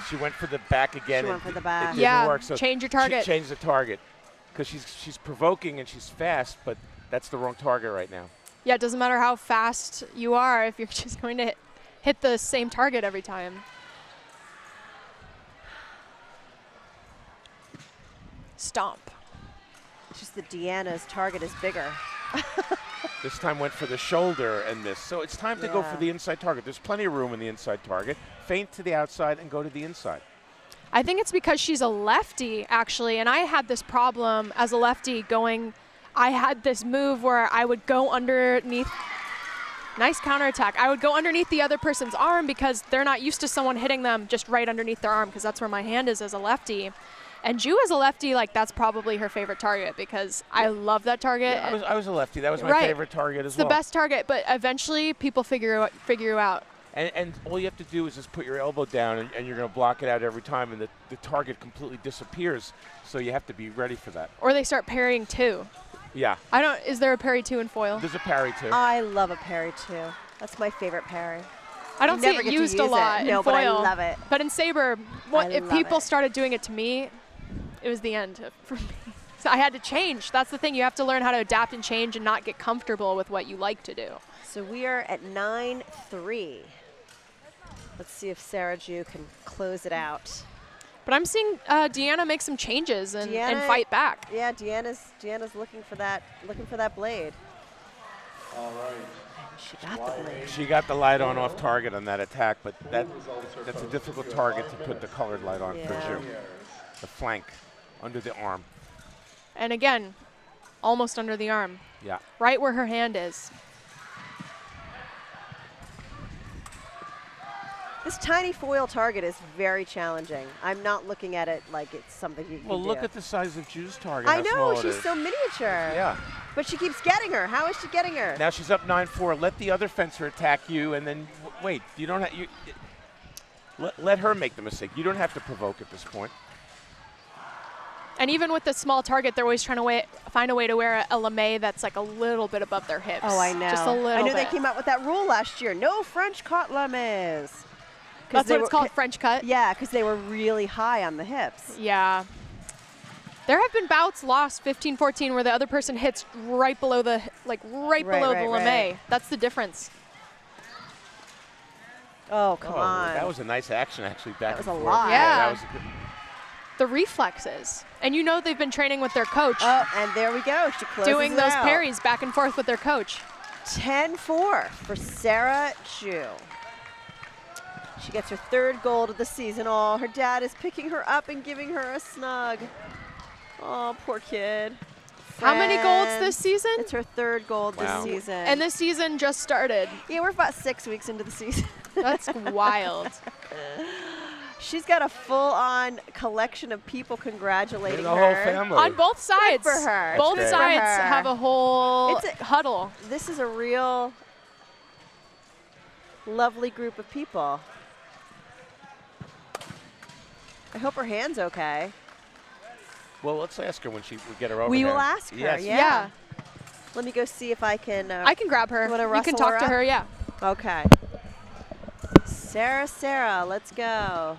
[SPEAKER 3] She went for the back again.
[SPEAKER 2] She went for the back.
[SPEAKER 3] It didn't work, so
[SPEAKER 1] change your target.
[SPEAKER 3] She changed the target because she's provoking and she's fast, but that's the wrong target right now.
[SPEAKER 1] Yeah, it doesn't matter how fast you are if you're just going to hit the same target every time. Stomp.
[SPEAKER 2] It's just that Deanna's target is bigger.
[SPEAKER 3] This time went for the shoulder and missed. So it's time to go for the inside target. There's plenty of room in the inside target. Feint to the outside and go to the inside.
[SPEAKER 1] I think it's because she's a lefty, actually, and I had this problem as a lefty going. I had this move where I would go underneath. Nice counterattack. I would go underneath the other person's arm because they're not used to someone hitting them just right underneath their arm because that's where my hand is as a lefty. And Ju as a lefty, like that's probably her favorite target because I love that target.
[SPEAKER 3] Yeah, I was a lefty. That was my favorite target as well.
[SPEAKER 1] It's the best target, but eventually people figure you out.
[SPEAKER 3] And all you have to do is just put your elbow down and you're going to block it out every time and the target completely disappears. So you have to be ready for that.
[SPEAKER 1] Or they start parrying too.
[SPEAKER 3] Yeah.
[SPEAKER 1] Is there a parry too in foil?
[SPEAKER 3] There's a parry too.
[SPEAKER 2] I love a parry too. That's my favorite parry.
[SPEAKER 1] I don't see it used a lot in foil.
[SPEAKER 2] But I love it.
[SPEAKER 1] But in Saber, if people started doing it to me, it was the end for me. So I had to change. That's the thing. You have to learn how to adapt and change and not get comfortable with what you like to do.
[SPEAKER 2] So we are at 9-3. Let's see if Sarah Ju can close it out.
[SPEAKER 1] But I'm seeing Deanna make some changes and fight back.
[SPEAKER 2] Yeah, Deanna's looking for that blade.
[SPEAKER 7] All right.
[SPEAKER 2] She got the blade.
[SPEAKER 3] She got the light on off target on that attack, but that's a difficult target to put the colored light on for Ju. The flank, under the arm.
[SPEAKER 1] And again, almost under the arm.
[SPEAKER 3] Yeah.
[SPEAKER 1] Right where her hand is.
[SPEAKER 2] This tiny foil target is very challenging. I'm not looking at it like it's something you can do.
[SPEAKER 3] Well, look at the size of Ju's target.
[SPEAKER 2] I know, she's so miniature.
[SPEAKER 3] Yeah.
[SPEAKER 2] But she keeps getting her. How is she getting her?
[SPEAKER 3] Now she's up 9-4. Let the other fencer attack you, and then wait. You don't have let her make the mistake. You don't have to provoke at this point.
[SPEAKER 1] And even with the small target, they're always trying to find a way to wear a lame that's like a little bit above their hips.
[SPEAKER 2] Oh, I know.
[SPEAKER 1] Just a little bit.
[SPEAKER 2] I know they came out with that rule last year. No French cut lames.
[SPEAKER 1] That's what it's called, French cut?
[SPEAKER 2] Yeah, because they were really high on the hips.
[SPEAKER 1] Yeah. There have been bouts lost 15-14 where the other person hits right below the below the lame. That's the difference.
[SPEAKER 2] Oh, come on.
[SPEAKER 3] That was a nice action, actually. Back
[SPEAKER 2] that was
[SPEAKER 3] and
[SPEAKER 2] a
[SPEAKER 3] forth.
[SPEAKER 2] lot.
[SPEAKER 1] Yeah.
[SPEAKER 3] That was a good.
[SPEAKER 1] The reflexes. And you know they've been training with their coach.
[SPEAKER 2] Oh, and there we go. She closes
[SPEAKER 1] doing
[SPEAKER 2] it
[SPEAKER 1] those
[SPEAKER 2] out.
[SPEAKER 1] parries back and forth with their coach.
[SPEAKER 2] 10-4 for Sarah Ju. She gets her third gold of the season. Oh, her dad is picking her up and giving her a snug. Oh, poor kid.
[SPEAKER 1] How many golds
[SPEAKER 2] friend.
[SPEAKER 1] this season?
[SPEAKER 2] It's her 3rd gold
[SPEAKER 3] Wow.
[SPEAKER 2] this season.
[SPEAKER 1] And this season just started.
[SPEAKER 2] Yeah, we're about 6 weeks into the season.
[SPEAKER 1] That's wild.
[SPEAKER 2] She's got a full-on collection of people congratulating
[SPEAKER 3] The
[SPEAKER 2] her.
[SPEAKER 3] whole family.
[SPEAKER 1] On both sides.
[SPEAKER 2] for her.
[SPEAKER 1] Both
[SPEAKER 3] That's great.
[SPEAKER 1] sides
[SPEAKER 2] For her.
[SPEAKER 1] have a whole
[SPEAKER 2] It's a-
[SPEAKER 1] huddle.
[SPEAKER 2] This is a real lovely group of people. I hope her hand's okay.
[SPEAKER 3] Well, let's ask her when we get her over
[SPEAKER 2] We
[SPEAKER 3] there.
[SPEAKER 2] will ask her,
[SPEAKER 3] Yes.
[SPEAKER 2] yeah. Let me go see if I can.
[SPEAKER 1] I can grab her.
[SPEAKER 2] You wanna
[SPEAKER 1] You can
[SPEAKER 2] rustle
[SPEAKER 1] talk
[SPEAKER 2] her
[SPEAKER 1] to
[SPEAKER 2] up?
[SPEAKER 1] her, yeah.
[SPEAKER 2] Okay. Sarah, let's go.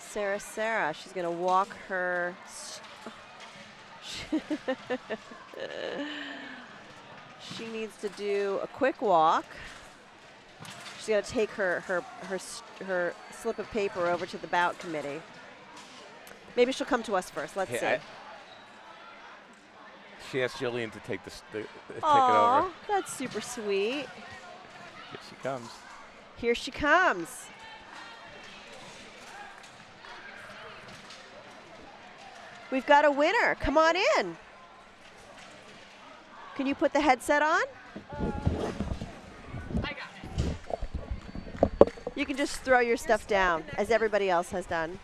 [SPEAKER 2] Sarah, she's gonna walk her. She needs to do a quick walk. She's gonna take her slip of paper over to the bout committee. Maybe she'll come to us first. Let's see.
[SPEAKER 3] She asked Jillian to take take it
[SPEAKER 2] Aw,
[SPEAKER 3] over.
[SPEAKER 2] that's super sweet.
[SPEAKER 3] Here she comes.
[SPEAKER 2] Here she comes. We've got a winner. Come on in. Can you put the headset on?
[SPEAKER 1] I got it.
[SPEAKER 2] You can just throw your stuff down, as everybody else has done.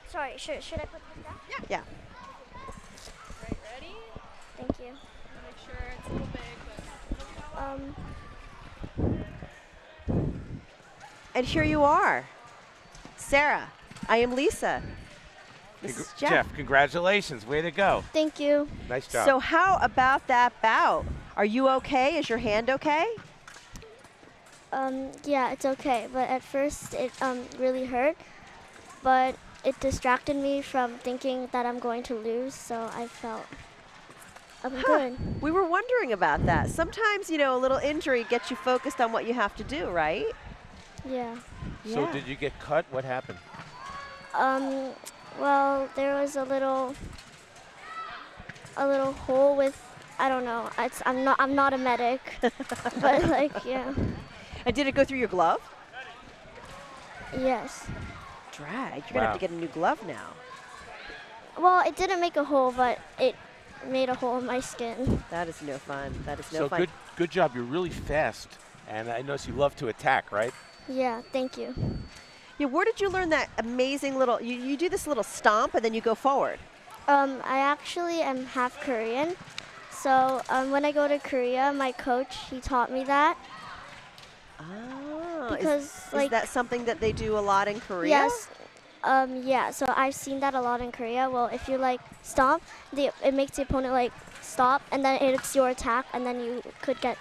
[SPEAKER 5] Sorry, should I put this down?
[SPEAKER 2] Yeah.
[SPEAKER 1] Right, ready?
[SPEAKER 5] Thank you.
[SPEAKER 1] Make sure it's a little big,
[SPEAKER 2] And here you are. Sarah, I am Lisa. This is Jeff.
[SPEAKER 3] Congratulations. Way to go.
[SPEAKER 5] Thank you.
[SPEAKER 3] Nice job.
[SPEAKER 2] So how about that bout? Are you okay? Is your hand okay?
[SPEAKER 5] Yeah, it's okay. But at first, it really hurt. But it distracted me from thinking that I'm going to lose, so I felt good.
[SPEAKER 2] We were wondering about that. Sometimes, you know, a little injury gets you focused on what you have to do, right?
[SPEAKER 5] Yeah.
[SPEAKER 3] So did you get cut? What happened?
[SPEAKER 5] Well, there was a little hole with, I don't know. I'm not a medic, but like, yeah.
[SPEAKER 2] And did it go through your glove?
[SPEAKER 5] Yes.
[SPEAKER 2] Drag. You're gonna have to get a new glove now.
[SPEAKER 5] Well, it didn't make a hole, but it made a hole in my skin.
[SPEAKER 2] That is no fun. That is no
[SPEAKER 3] So
[SPEAKER 2] fun.
[SPEAKER 3] good job. You're really fast, and I notice you love to attack, right?
[SPEAKER 5] Yeah, thank you.
[SPEAKER 2] Yeah, where did you learn that amazing little? You do this little stomp and then you go forward.
[SPEAKER 5] I actually am half Korean, so when I go to Korea, my coach he taught me that.
[SPEAKER 2] Oh,
[SPEAKER 5] Because
[SPEAKER 2] is that something that they do a lot in Korea?
[SPEAKER 5] Yes. Yeah. So I've seen that a lot in Korea. Well, if you like stomp, it makes the opponent like stop, and then it's your attack, and then you could get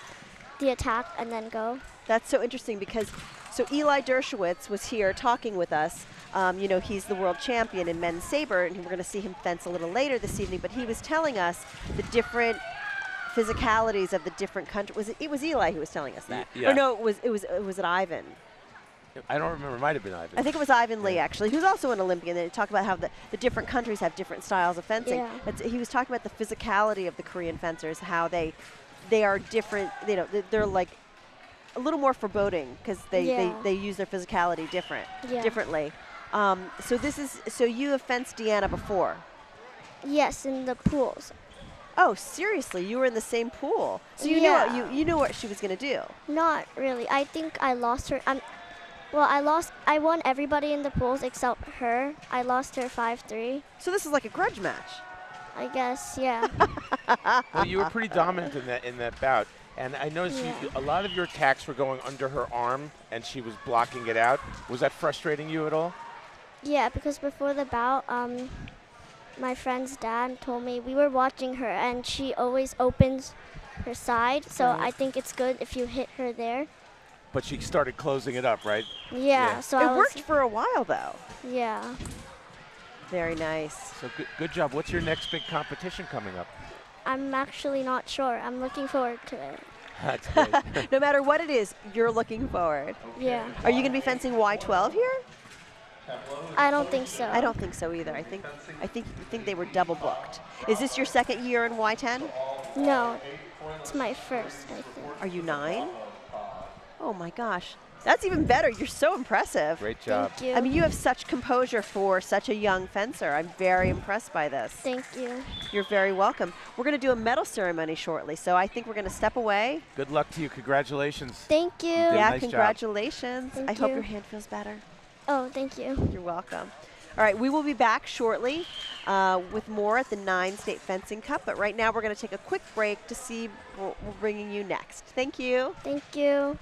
[SPEAKER 5] the attack and then go.
[SPEAKER 2] That's so interesting because so Eli Dershwitz was here talking with us. You know, he's the world champion in men's saber, and we're going to see him fence a little later this evening. But he was telling us the different physicalities of the different countries. It was Eli who was telling us that.
[SPEAKER 3] Yeah.
[SPEAKER 2] Or no, it was Ivan.
[SPEAKER 3] I don't remember. It might have been Ivan.
[SPEAKER 2] I think it was Ivan Lee, actually, who's also an Olympian. They talk about how the different countries have different styles of fencing.
[SPEAKER 5] Yeah.
[SPEAKER 2] He was talking about the physicality of the Korean fencers, how they are different. You know, they're like a little more foreboding because they use their physicality differently. So you have fenced Deanna before?
[SPEAKER 5] Yes, in the pools.
[SPEAKER 2] Oh, seriously? You were in the same pool, so you knew what she was going to do.
[SPEAKER 5] Not really. I think I lost her. I won everybody in the pools except her. I lost her 5-3.
[SPEAKER 2] So this is like a grudge match.
[SPEAKER 5] I guess, yeah.
[SPEAKER 3] Well, you were pretty dominant in that bout, and I noticed a lot of your attacks were going under her arm, and she was blocking it out. Was that frustrating you at all?
[SPEAKER 5] Yeah, because before the bout, my friend's dad told me we were watching her, and she always opens her side. So I think it's good if you hit her there.
[SPEAKER 3] But she started closing it up, right?
[SPEAKER 5] Yeah. So
[SPEAKER 2] it worked for a while, though.
[SPEAKER 5] Yeah.
[SPEAKER 2] Very nice.
[SPEAKER 3] So good job. What's your next big competition coming up?
[SPEAKER 5] I'm actually not sure. I'm looking forward to it.
[SPEAKER 3] That's great.
[SPEAKER 2] No matter what it is, you're looking forward.
[SPEAKER 5] Yeah.
[SPEAKER 2] Are you going to be fencing Y12 here?
[SPEAKER 5] I don't think so.
[SPEAKER 2] I don't think so either. I think they were double booked. Is this your second year in Y10?
[SPEAKER 5] No, it's my first, I think.
[SPEAKER 2] Are you 9? Oh my gosh. That's even better. You're so impressive.
[SPEAKER 3] Great job.
[SPEAKER 5] Thank you.
[SPEAKER 2] I mean, you have such composure for such a young fencer. I'm very impressed by this.
[SPEAKER 5] Thank you.
[SPEAKER 2] You're very welcome. We're going to do a medal ceremony shortly, so I think we're going to step away.
[SPEAKER 3] Good luck to you. Congratulations.
[SPEAKER 5] Thank you.
[SPEAKER 2] Yeah,
[SPEAKER 3] nice job.
[SPEAKER 2] congratulations.
[SPEAKER 5] Thank
[SPEAKER 2] I hope
[SPEAKER 5] you.
[SPEAKER 2] your hand feels better.
[SPEAKER 5] Oh, thank you.
[SPEAKER 2] You're welcome. All right, we will be back shortly with more at the 9 State Fencing Cup, but right now we're going to take a quick break to see what we're bringing you next. Thank you.
[SPEAKER 5] Thank you.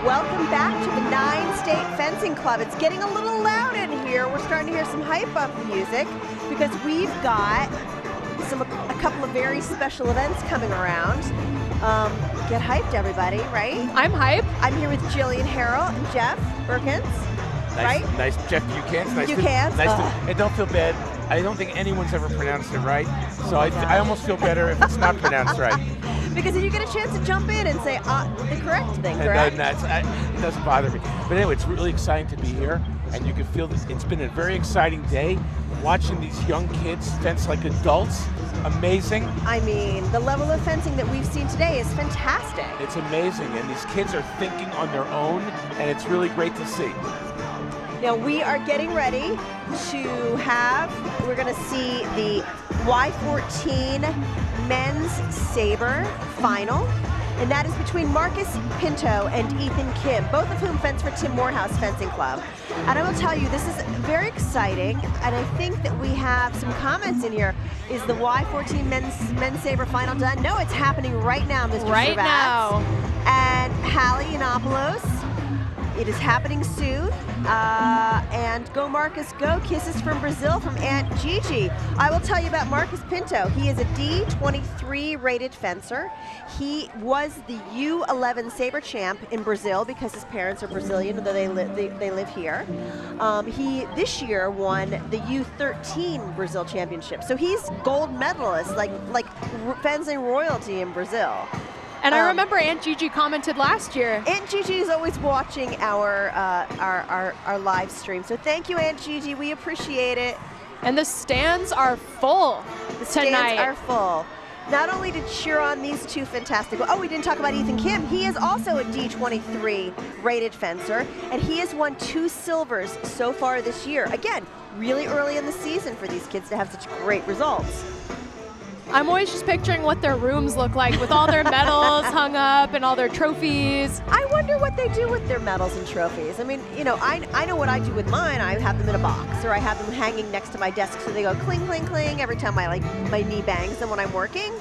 [SPEAKER 2] welcome back to the 9-State Fencing Club. It's getting a little loud in here. We're starting to hear some hype up music because we've got a couple of very special events coming around. Get hyped, everybody, right?
[SPEAKER 1] I'm hyped.
[SPEAKER 2] I'm here with Jillian Harrell and Jeff Perkins, right?
[SPEAKER 3] Nice, Jeff Buchan's. Nice
[SPEAKER 2] Buchan's.
[SPEAKER 3] I don't feel bad. I don't think anyone's ever pronounced it right, so I almost feel better if it's not pronounced right.
[SPEAKER 2] Because then you get a chance to jump in and say the correct thing, correct?
[SPEAKER 3] It doesn't bother me. But anyway, it's really exciting to be here, and you can feel this. It's been a very exciting day. Watching these young kids fence like adults, amazing.
[SPEAKER 2] I mean, the level of fencing that we've seen today is fantastic.
[SPEAKER 3] It's amazing, and these kids are thinking on their own, and it's really great to see.
[SPEAKER 2] Now we are getting ready we're going to see the Y10 Men's Saber final, and that is between Marcus Pinto and Ethan Kim, both of whom fence for Tim Morehouse Fencing Club. And I will tell you, this is very exciting, and I think that we have some comments in here. Is the Y10 Men's Saber final done? No, it's happening right now, Mr.
[SPEAKER 1] Right
[SPEAKER 2] Servats.
[SPEAKER 1] now.
[SPEAKER 2] And Hallie Yiannopoulos. It is happening soon. And go Marcus, go. Kisses from Brazil from Aunt Gigi. I will tell you about Marcus Pinto. He is a D23 rated fencer. He was the U11 Saber champ in Brazil because his parents are Brazilian, although they live here. He this year won the U13 Brazil championship. So he's gold medalist, like fencing royalty in Brazil.
[SPEAKER 1] And I remember Aunt Gigi commented last year.
[SPEAKER 2] Aunt Gigi is always watching our live stream. So thank you, Aunt Gigi. We appreciate it.
[SPEAKER 1] And the stands are full
[SPEAKER 2] The
[SPEAKER 1] tonight.
[SPEAKER 2] stands are full. Not only to cheer on these two fantastic, we didn't talk about Ethan Kim. He is also a D23 rated fencer, and he has won 2 silvers so far this year. Again, really early in the season for these kids to have such great results.
[SPEAKER 1] I'm always just picturing what their rooms look like with all their medals hung up and all their trophies.
[SPEAKER 2] I wonder what they do with their medals and trophies. I mean, you know, I know what I do with mine. I have them in a box, or I have them hanging next to my desk so they go cling, cling, cling every time my knee bangs them when I'm working,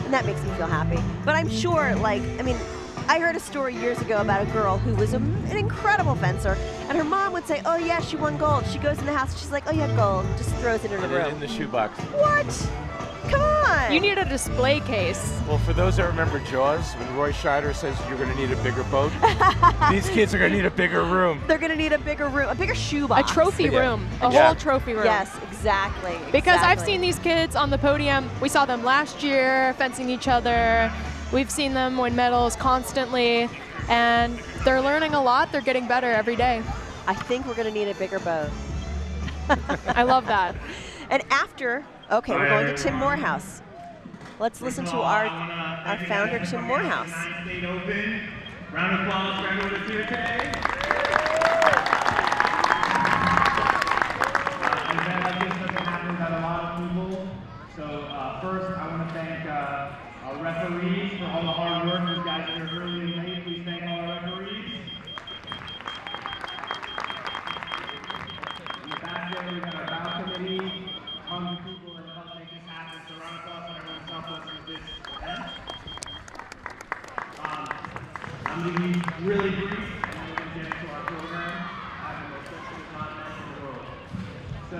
[SPEAKER 2] and that makes me feel happy. But I'm sure, I heard a story years ago about a girl who was an incredible fencer, and her mom would say, oh yeah, she won gold. She goes in the house, she's like, oh, you had gold, just throws it in the room.
[SPEAKER 3] In the shoebox.
[SPEAKER 2] What? Come on!
[SPEAKER 1] You need a display case.
[SPEAKER 3] Well, for those that remember Jaws, when Roy Scheider says you're going to need a bigger boat, these kids are going to need a bigger room.
[SPEAKER 2] They're going to need a bigger room, a bigger shoebox.
[SPEAKER 1] A trophy room, a whole trophy room.
[SPEAKER 2] Yes, exactly.
[SPEAKER 1] Because I've seen these kids on the podium. We saw them last year fencing each other. We've seen them win medals constantly, and they're learning a lot. They're getting better every day.
[SPEAKER 2] I think we're going to need a bigger boat.
[SPEAKER 1] I love that.
[SPEAKER 2] And after, okay, we're going to Tim Morehouse. Let's listen to our founder, Tim Morehouse.
[SPEAKER 9] State Open. Round of applause for everyone that's here today. An event like this doesn't happen to a lot of people. So first, I want to thank our referees for all the hard work. These guys are here early and late. Please thank all our referees. In the back there, we got our bow committee. Tons of people that help make this happen. So round of applause for everyone who's helped us with this event. I'm going to be really brief, and then we're going to get into our program. Having the sexiest content in the world. So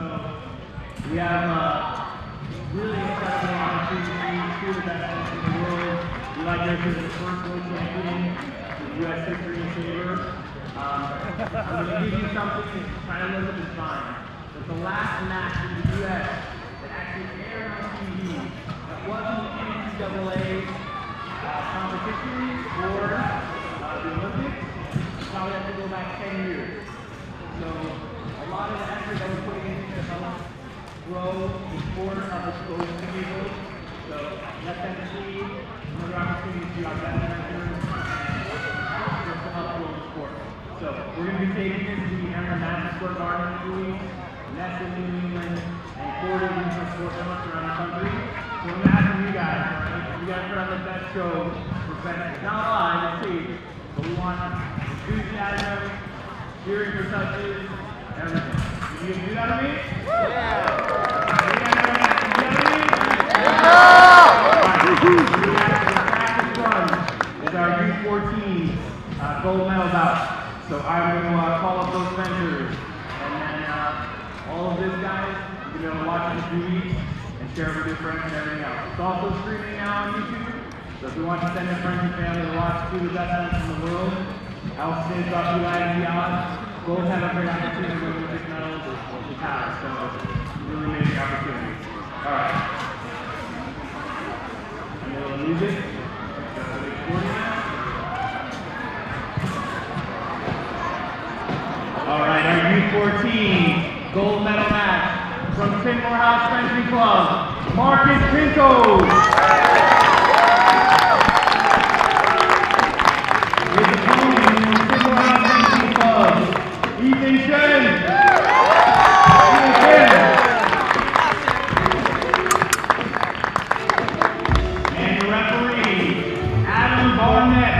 [SPEAKER 9] we have really incredible opportunity to see the best fencers in the world. We like there to the first world champion in U.S. history in Saber. I'm going to give you something to try to look at this fine. But the last match in the U.S. that actually aired on TV that wasn't an NCAA competition or the Olympics, probably have to go back 10 years. So a lot of the effort that we're putting into to help grow the sport of exposed people. So let them see another opportunity to our best mentors and just to help grow the sport. So we're going to be taking this to the Emerald Madison Square Garden in 2 weeks. That's in New England and 40 regional sport events around the country. So I'm asking you guys, you guys put on the best show for fencing. Not live, let's see, but we want enthusiasm, cheering for touches, everything. You can do that on me? Yeah! You guys know that? You do that on me? Yeah! We have the practice run with our U14 gold medal bout. So I'm going to call up those fencers. And then all of this, guys, you're going to watch in a few weeks and share with your friends and everything else. It's also streaming now on YouTube. So if you want to send your friends and family to watch 2 of the best fencers in the world, I'll say about Eli and Dion. Both have a great opportunity to win Olympic medals as we have. So really amazing opportunities. All right. And then we'll music. All right, our U14 gold medal match from Tim Morehouse Fencing Club, Marcus Pinto. His opponent from Tim Morehouse Fencing Club, Ethan Shen. And the referee, Adam Barnett.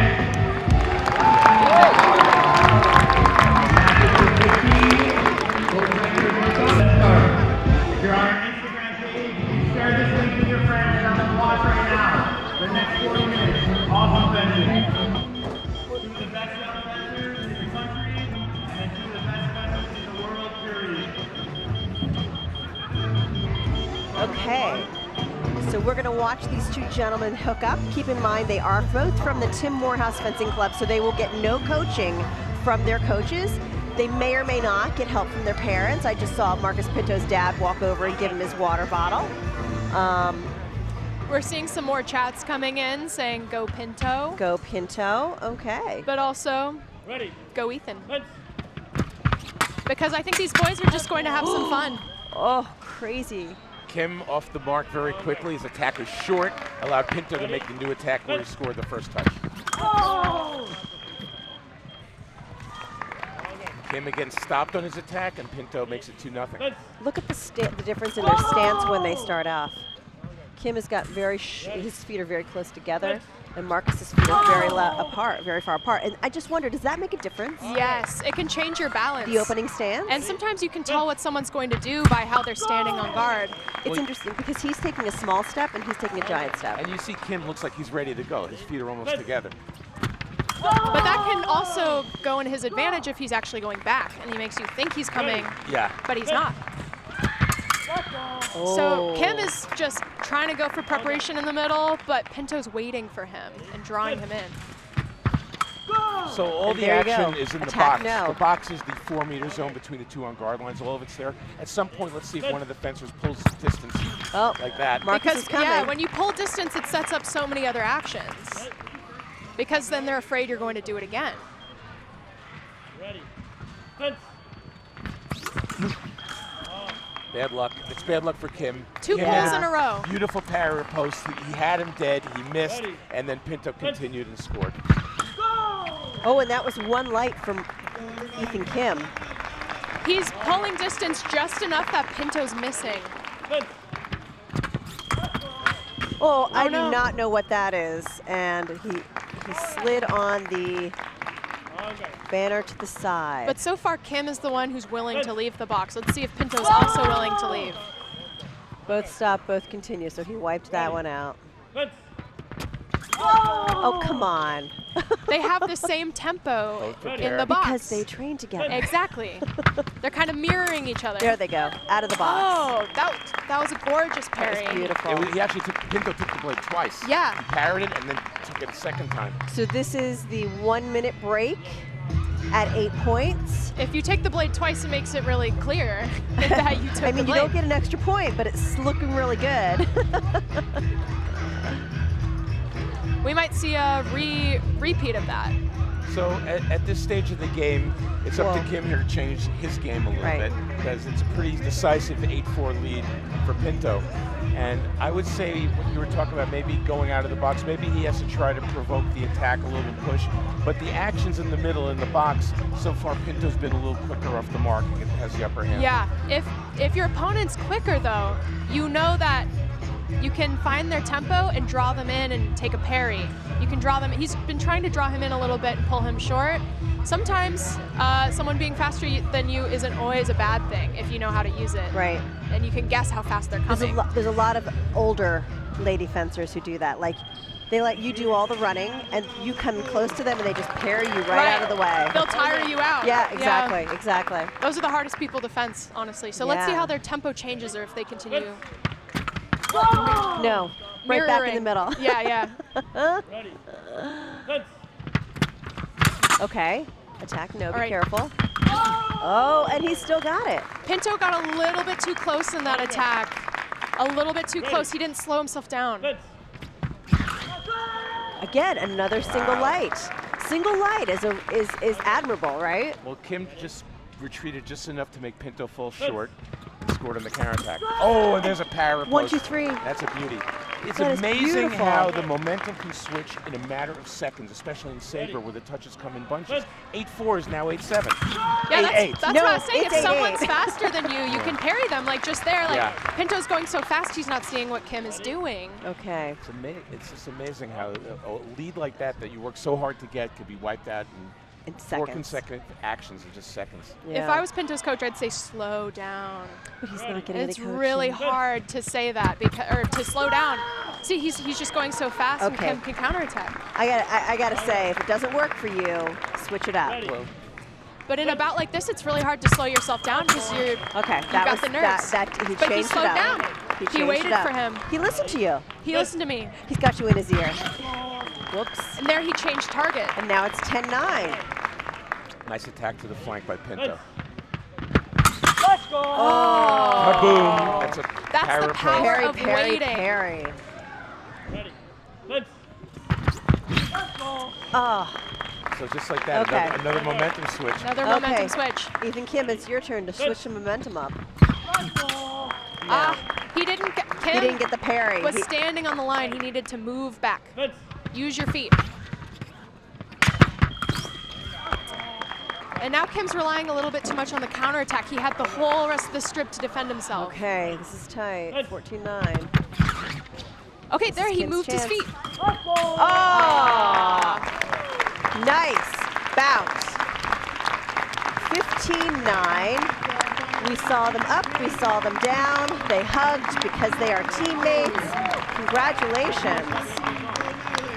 [SPEAKER 9] If you're on our Instagram page, share this link with your friends and I'm watch right now. The next 40 minutes, awesome fencing. 2 of the best young fencers in the country, and then 2 of the best fencers in the world, period.
[SPEAKER 2] Okay. So we're going to watch these 2 gentlemen hook up. Keep in mind they are both from the Tim Morehouse Fencing Club, so they will get no coaching from their coaches. They may or may not get help from their parents. I just saw Marcus Pinto's dad walk over and give him his water bottle.
[SPEAKER 1] We're seeing some more chats coming in saying go Pinto.
[SPEAKER 2] Go Pinto, okay.
[SPEAKER 1] But also,
[SPEAKER 4] Ready.
[SPEAKER 1] go Ethan.
[SPEAKER 4] Fence.
[SPEAKER 1] Because I think these boys are just going to have some fun.
[SPEAKER 2] Oh, crazy.
[SPEAKER 3] Kim off the mark very quickly. His attack was short, allowed Pinto to make the new attack where he scored the first touch.
[SPEAKER 2] Oh!
[SPEAKER 3] Kim again stopped on his attack, and Pinto makes it 2-0.
[SPEAKER 2] Look at the difference in their stance when they start off. Kim has got his feet are very close together, and Marcus's feet are very far apart. And I just wonder, does that make a difference?
[SPEAKER 1] Yes, it can change your balance.
[SPEAKER 2] The opening stance?
[SPEAKER 1] And sometimes you can tell what someone's going to do by how they're standing on guard.
[SPEAKER 2] It's interesting because he's taking a small step and he's taking a giant step.
[SPEAKER 3] And you see Kim looks like he's ready to go. His feet are almost together.
[SPEAKER 1] But that can also go in his advantage if he's actually going back and he makes you think he's coming, but he's not.
[SPEAKER 2] Oh.
[SPEAKER 1] So Kim is just trying to go for preparation in the middle, but Pinto's waiting for him and drawing him in.
[SPEAKER 3] So all the action is in the box. The box is the 4-meter zone between the 2 on guard lines. All of it's there. At some point, let's see if one of the fencers pulls distance like that.
[SPEAKER 1] Because, yeah, when you pull distance, it sets up so many other actions. Because then they're afraid you're going to do it again.
[SPEAKER 4] Ready. Fence.
[SPEAKER 3] Bad luck. It's bad luck for Kim.
[SPEAKER 1] 2
[SPEAKER 3] Kim
[SPEAKER 1] pulls in a row.
[SPEAKER 3] Beautiful parry post. He had him dead. He missed, and then Pinto continued and scored.
[SPEAKER 2] Oh, and that was 1 light from Ethan Kim.
[SPEAKER 1] He's pulling distance just enough that Pinto's missing.
[SPEAKER 2] Oh, I do not know what that is. And he slid on the banner to the side.
[SPEAKER 1] But so far, Kim is the one who's willing to leave the box. Let's see if Pinto's also willing to leave.
[SPEAKER 2] Both stop, both continue. So he wiped that one out. Oh, come on.
[SPEAKER 1] They have the same tempo in the box.
[SPEAKER 2] Because they train together.
[SPEAKER 1] Exactly. They're kind of mirroring each other.
[SPEAKER 2] There they go, out of the box.
[SPEAKER 1] Oh, that was a gorgeous parry.
[SPEAKER 2] That was beautiful.
[SPEAKER 3] He actually Pinto took the blade twice.
[SPEAKER 1] Yeah.
[SPEAKER 3] He parried it and then took it a second time.
[SPEAKER 2] So this is the 1-minute break at 8 points.
[SPEAKER 1] If you take the blade twice, it makes it really clear that you took
[SPEAKER 2] I mean,
[SPEAKER 1] the
[SPEAKER 2] you don't get an extra point, but it's looking really good.
[SPEAKER 1] We might see a repeat of that.
[SPEAKER 3] So at this stage of the game, it's up to Kim here to change his game a little bit because it's a pretty decisive 8-4 lead for Pinto. And I would say when you were talking about maybe going out of the box, maybe he has to try to provoke the attack a little bit, push. But the actions in the middle in the box, so far Pinto's been a little quicker off the mark and has the upper hand.
[SPEAKER 1] Yeah, if your opponent's quicker though, you know that you can find their tempo and draw them in and take a parry. You can draw them. He's been trying to draw him in a little bit and pull him short. Sometimes someone being faster than you isn't always a bad thing if you know how to use it.
[SPEAKER 2] Right.
[SPEAKER 1] And you can guess how fast they're coming.
[SPEAKER 2] There's a lot of older lady fencers who do that. Like They let you do all the running, and you come close to them, and they just parry you right out of the way.
[SPEAKER 1] They'll tire you out.
[SPEAKER 2] Yeah, exactly, exactly.
[SPEAKER 1] Those are the hardest people to fence, honestly. So let's see how their tempo changes or if they continue.
[SPEAKER 2] No, right back in the middle.
[SPEAKER 1] Yeah.
[SPEAKER 4] Ready.
[SPEAKER 2] Okay, attack, no, be
[SPEAKER 1] right.
[SPEAKER 2] careful. Oh, and he still got it.
[SPEAKER 1] Pinto got a little bit too close in that attack. A little bit too close. He didn't slow himself down.
[SPEAKER 2] Again, another single light. Single light is admirable, right?
[SPEAKER 3] Well, Kim just retreated just enough to make Pinto fall short and scored on the counterattack. Oh, and there's a para post.
[SPEAKER 2] 1, 2, 3.
[SPEAKER 3] That's a beauty. It's
[SPEAKER 2] That is
[SPEAKER 3] amazing
[SPEAKER 2] beautiful.
[SPEAKER 3] how the momentum can switch in a matter of seconds, especially in Saber where the touches come in bunches. 8-4 is now 8-7.
[SPEAKER 1] Yeah,
[SPEAKER 3] 8-8.
[SPEAKER 1] that's
[SPEAKER 2] No,
[SPEAKER 1] what I was saying. If
[SPEAKER 2] it's 8-8.
[SPEAKER 1] someone's faster than you, you can parry them like just there. Like
[SPEAKER 3] Yeah.
[SPEAKER 1] Pinto's going so fast, he's not seeing what Kim is doing.
[SPEAKER 2] Okay.
[SPEAKER 3] It's just amazing how a lead like that you work so hard to get could be wiped out in 4
[SPEAKER 2] seconds.
[SPEAKER 3] consecutive actions in just seconds.
[SPEAKER 2] Yeah.
[SPEAKER 1] If I was Pinto's coach, I'd say slow down.
[SPEAKER 2] But he's not getting
[SPEAKER 1] It's
[SPEAKER 2] any coaching.
[SPEAKER 1] really hard to say that or to slow down. See, he's just going so fast and
[SPEAKER 2] Okay.
[SPEAKER 1] Kim can counterattack.
[SPEAKER 2] I gotta say, if it doesn't work for you, switch it up.
[SPEAKER 3] Well,
[SPEAKER 1] But in a bout like this, it's really hard to slow yourself down because you've
[SPEAKER 2] Okay,
[SPEAKER 1] got the nerves.
[SPEAKER 2] he
[SPEAKER 1] But he
[SPEAKER 2] changed
[SPEAKER 1] slowed
[SPEAKER 2] it up.
[SPEAKER 1] down.
[SPEAKER 2] He
[SPEAKER 1] He
[SPEAKER 2] changed
[SPEAKER 1] waited
[SPEAKER 2] it up.
[SPEAKER 1] for him.
[SPEAKER 2] He listened to you.
[SPEAKER 1] He listened to me.
[SPEAKER 2] He's got you in his ear. Whoops.
[SPEAKER 1] And there he changed target.
[SPEAKER 2] And now it's 10-9.
[SPEAKER 3] nice attack to the flank by Pinto.
[SPEAKER 4] Let's go.
[SPEAKER 2] Oh.
[SPEAKER 3] Kaboom! That's a
[SPEAKER 1] That's
[SPEAKER 3] para
[SPEAKER 1] the
[SPEAKER 3] post.
[SPEAKER 1] power
[SPEAKER 2] Parry,
[SPEAKER 1] of
[SPEAKER 2] parry,
[SPEAKER 1] waiting.
[SPEAKER 2] parry.
[SPEAKER 4] Ready. Let's go.
[SPEAKER 2] Oh,
[SPEAKER 3] So just like that,
[SPEAKER 2] Okay.
[SPEAKER 3] another momentum switch.
[SPEAKER 1] Another
[SPEAKER 2] okay.
[SPEAKER 1] momentum switch.
[SPEAKER 2] Ethan Kim, it's your turn to switch the momentum up.
[SPEAKER 1] He didn't get, Kim
[SPEAKER 2] He didn't get the parry.
[SPEAKER 1] was
[SPEAKER 2] He-
[SPEAKER 1] standing on the line. He needed to move back.
[SPEAKER 4] Let's
[SPEAKER 1] Use your feet. And now Kim's relying a little bit too much on the counterattack. He had the whole rest of the strip to defend himself.
[SPEAKER 2] Okay, this is tight. 14-9.
[SPEAKER 1] Okay, there he
[SPEAKER 2] Kim's
[SPEAKER 1] moved his
[SPEAKER 2] chance.
[SPEAKER 1] feet.
[SPEAKER 2] Oh! Nice bounce. 15-9. We saw them up, we saw them down. They hugged because they are teammates. Congratulations.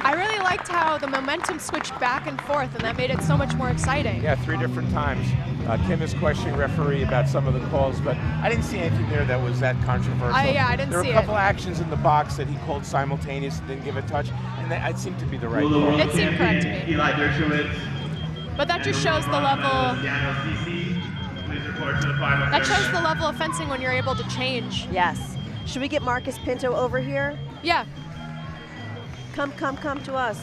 [SPEAKER 1] I really liked how the momentum switched back and forth, and that made it so much more exciting.
[SPEAKER 3] Yeah, 3 different times. Kim is questioning referee about some of the calls, but I didn't see anything there that was that controversial.
[SPEAKER 1] Yeah, I didn't
[SPEAKER 3] There were
[SPEAKER 1] see
[SPEAKER 3] a
[SPEAKER 1] it.
[SPEAKER 3] couple actions in the box that he called simultaneous and didn't give a touch, and that seemed to be the right
[SPEAKER 9] Rule of
[SPEAKER 3] call.
[SPEAKER 9] world
[SPEAKER 1] It seemed correct to me.
[SPEAKER 9] champion Eli Dershwitz.
[SPEAKER 1] But that just shows the level.
[SPEAKER 9] Please report to the final.
[SPEAKER 1] That shows the level of fencing when you're able to change.
[SPEAKER 2] Yes. Should we get Marcus Pinto over here?
[SPEAKER 1] Yeah.
[SPEAKER 2] Come to us.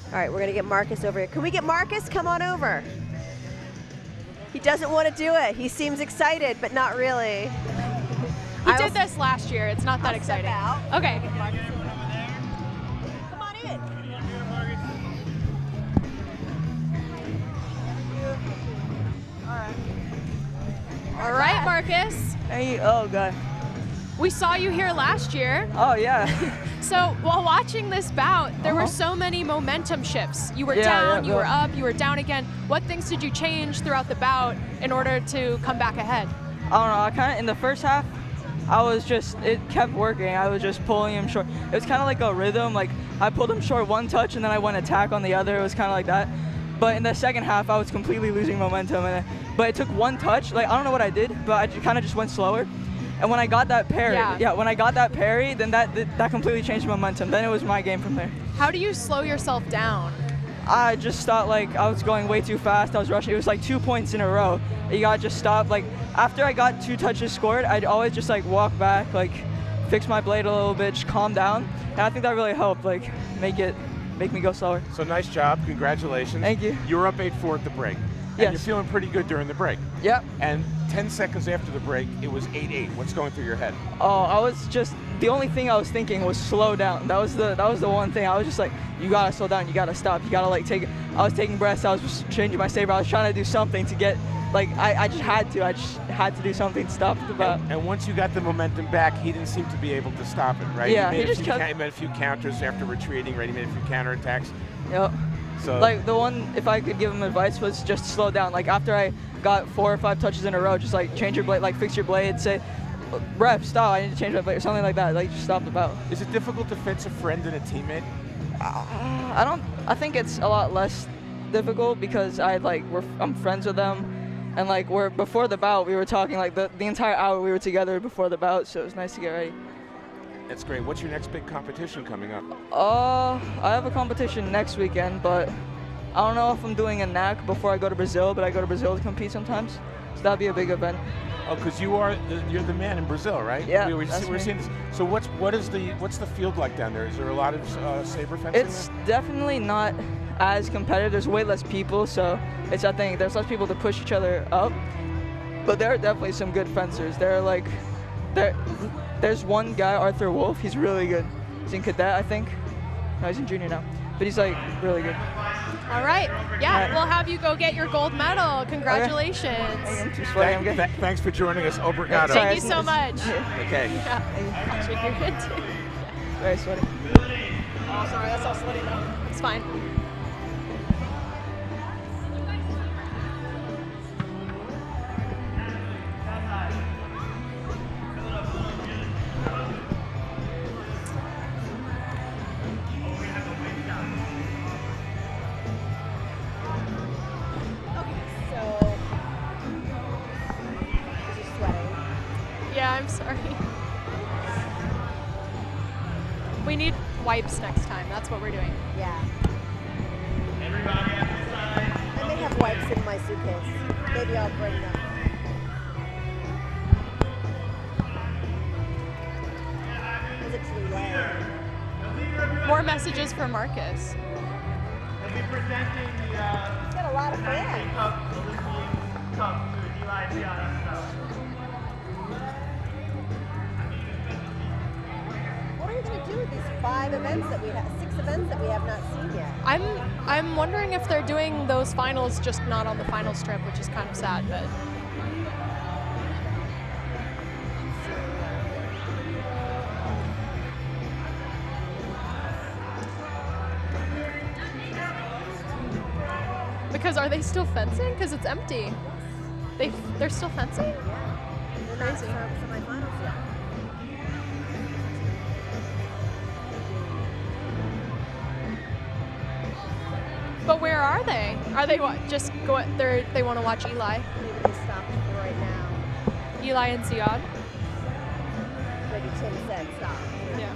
[SPEAKER 2] All right, we're gonna get Marcus over here. Can we get Marcus? Come on over. He doesn't want to do it. He seems excited, but not really.
[SPEAKER 1] He did this last year. It's not that exciting. Okay.
[SPEAKER 2] Come on in.
[SPEAKER 1] All right, Marcus.
[SPEAKER 11] Hey, oh god.
[SPEAKER 1] We saw you here last year.
[SPEAKER 11] Oh yeah.
[SPEAKER 1] So while watching this bout, there were so many momentum shifts. You were down, you were up, you were down again. What things did you change throughout the bout in order to come back ahead?
[SPEAKER 11] I don't know. I kind of in the first half, it kept working. I was just pulling him short. It was kind of like a rhythm. Like I pulled him short one touch and then I went attack on the other. It was kind of like that. But in the second half, I was completely losing momentum. But it took one touch. Like I don't know what I did, but I kind of just went slower. And when I got that parry, when I got that parry, then that completely changed momentum. Then it was my game from there.
[SPEAKER 1] How do you slow yourself down?
[SPEAKER 11] I just thought like I was going way too fast. I was rushing. It was like 2 points in a row. You gotta just stop. Like after I got 2 touches scored, I'd always just like walk back, like fix my blade a little bit, just calm down. And I think that really helped, like make me go slower.
[SPEAKER 3] So nice job. Congratulations.
[SPEAKER 11] Thank you.
[SPEAKER 3] You were up 8-4 at the break. And
[SPEAKER 11] Yes.
[SPEAKER 3] you're feeling pretty good during the break.
[SPEAKER 11] Yep.
[SPEAKER 3] And 10 seconds after the break, it was 8-8. What's going through your head?
[SPEAKER 11] Oh, I was just the only thing I was thinking was slow down. That was the one thing. I was just like, you gotta slow down. You gotta stop. You gotta like take. I was taking breaths. I was just changing my saber. I was trying to do something to get. Like I just had to. I just had to do something to stop the bout.
[SPEAKER 3] And once you got the momentum back, he didn't seem to be able to stop it, right?
[SPEAKER 11] Yeah,
[SPEAKER 3] he
[SPEAKER 11] he just kept.
[SPEAKER 3] He made a few counters after retreating, right? He made a few counterattacks.
[SPEAKER 11] Yep.
[SPEAKER 3] So
[SPEAKER 11] like the one, if I could give him advice, was just slow down. Like after I got 4 or 5 touches in a row, just like change your blade, like fix your blade, say, ref, stop, I need to change my play, or something like that. Like, just stop the bout.
[SPEAKER 3] Is it difficult to fence a friend and a teammate?
[SPEAKER 11] I think it's a lot less difficult because I'm friends with them, and like before the bout we were talking like the entire hour we were together before the bout, so it was nice to get ready.
[SPEAKER 3] That's great. What's your next big competition coming up?
[SPEAKER 11] I have a competition next weekend, but I don't know if I'm doing a NAC before I go to Brazil, but I go to Brazil to compete sometimes, so that'd be a big event.
[SPEAKER 3] Oh, because you're the man in Brazil, right?
[SPEAKER 11] Yeah,
[SPEAKER 3] we're seeing this. So what's the field like down there? Is there a lot of saber fencing?
[SPEAKER 11] It's definitely not as competitive. There's way less people, so I think there's less people to push each other up. But there are definitely some good fencers. There's one guy, Arthur Wolf. He's really good. He's in cadet, I think. No, he's in junior now. But he's like really good.
[SPEAKER 1] All right. Yeah,
[SPEAKER 11] All right.
[SPEAKER 1] we'll have you go get your gold medal. Congratulations.
[SPEAKER 11] Okay. I'm too sweaty.
[SPEAKER 3] Thanks for joining us. Obrigado.
[SPEAKER 1] Thank you so much.
[SPEAKER 3] Okay.
[SPEAKER 1] Yeah. I'll shake your hand too.
[SPEAKER 11] Very sweaty.
[SPEAKER 1] Oh, sorry, that's all sweaty now. It's fine. Yeah, I'm sorry. We need wipes next time. That's what we're doing.
[SPEAKER 2] Yeah. I may have wipes in my suitcase. Maybe I'll bring them. Is it too late?
[SPEAKER 1] More messages for Marcus.
[SPEAKER 9] We'll be presenting the
[SPEAKER 2] He's got a lot of fans.
[SPEAKER 9] Cup to Eli Dershwitz.
[SPEAKER 2] What are you going to do with these 6 events that we have not seen yet?
[SPEAKER 1] I'm wondering if they're doing those finals just not on the final strip, which is kind of sad, but. Because are they still fencing? Because it's empty. They're still fencing?
[SPEAKER 2] They're not
[SPEAKER 1] Crazy.
[SPEAKER 2] semifinals yet.
[SPEAKER 1] But where are they? Are they just go? They want to watch Eli.
[SPEAKER 2] Maybe they stopped for right now.
[SPEAKER 1] Eli and Ziad.
[SPEAKER 2] Maybe Tim said stop.
[SPEAKER 1] Yeah.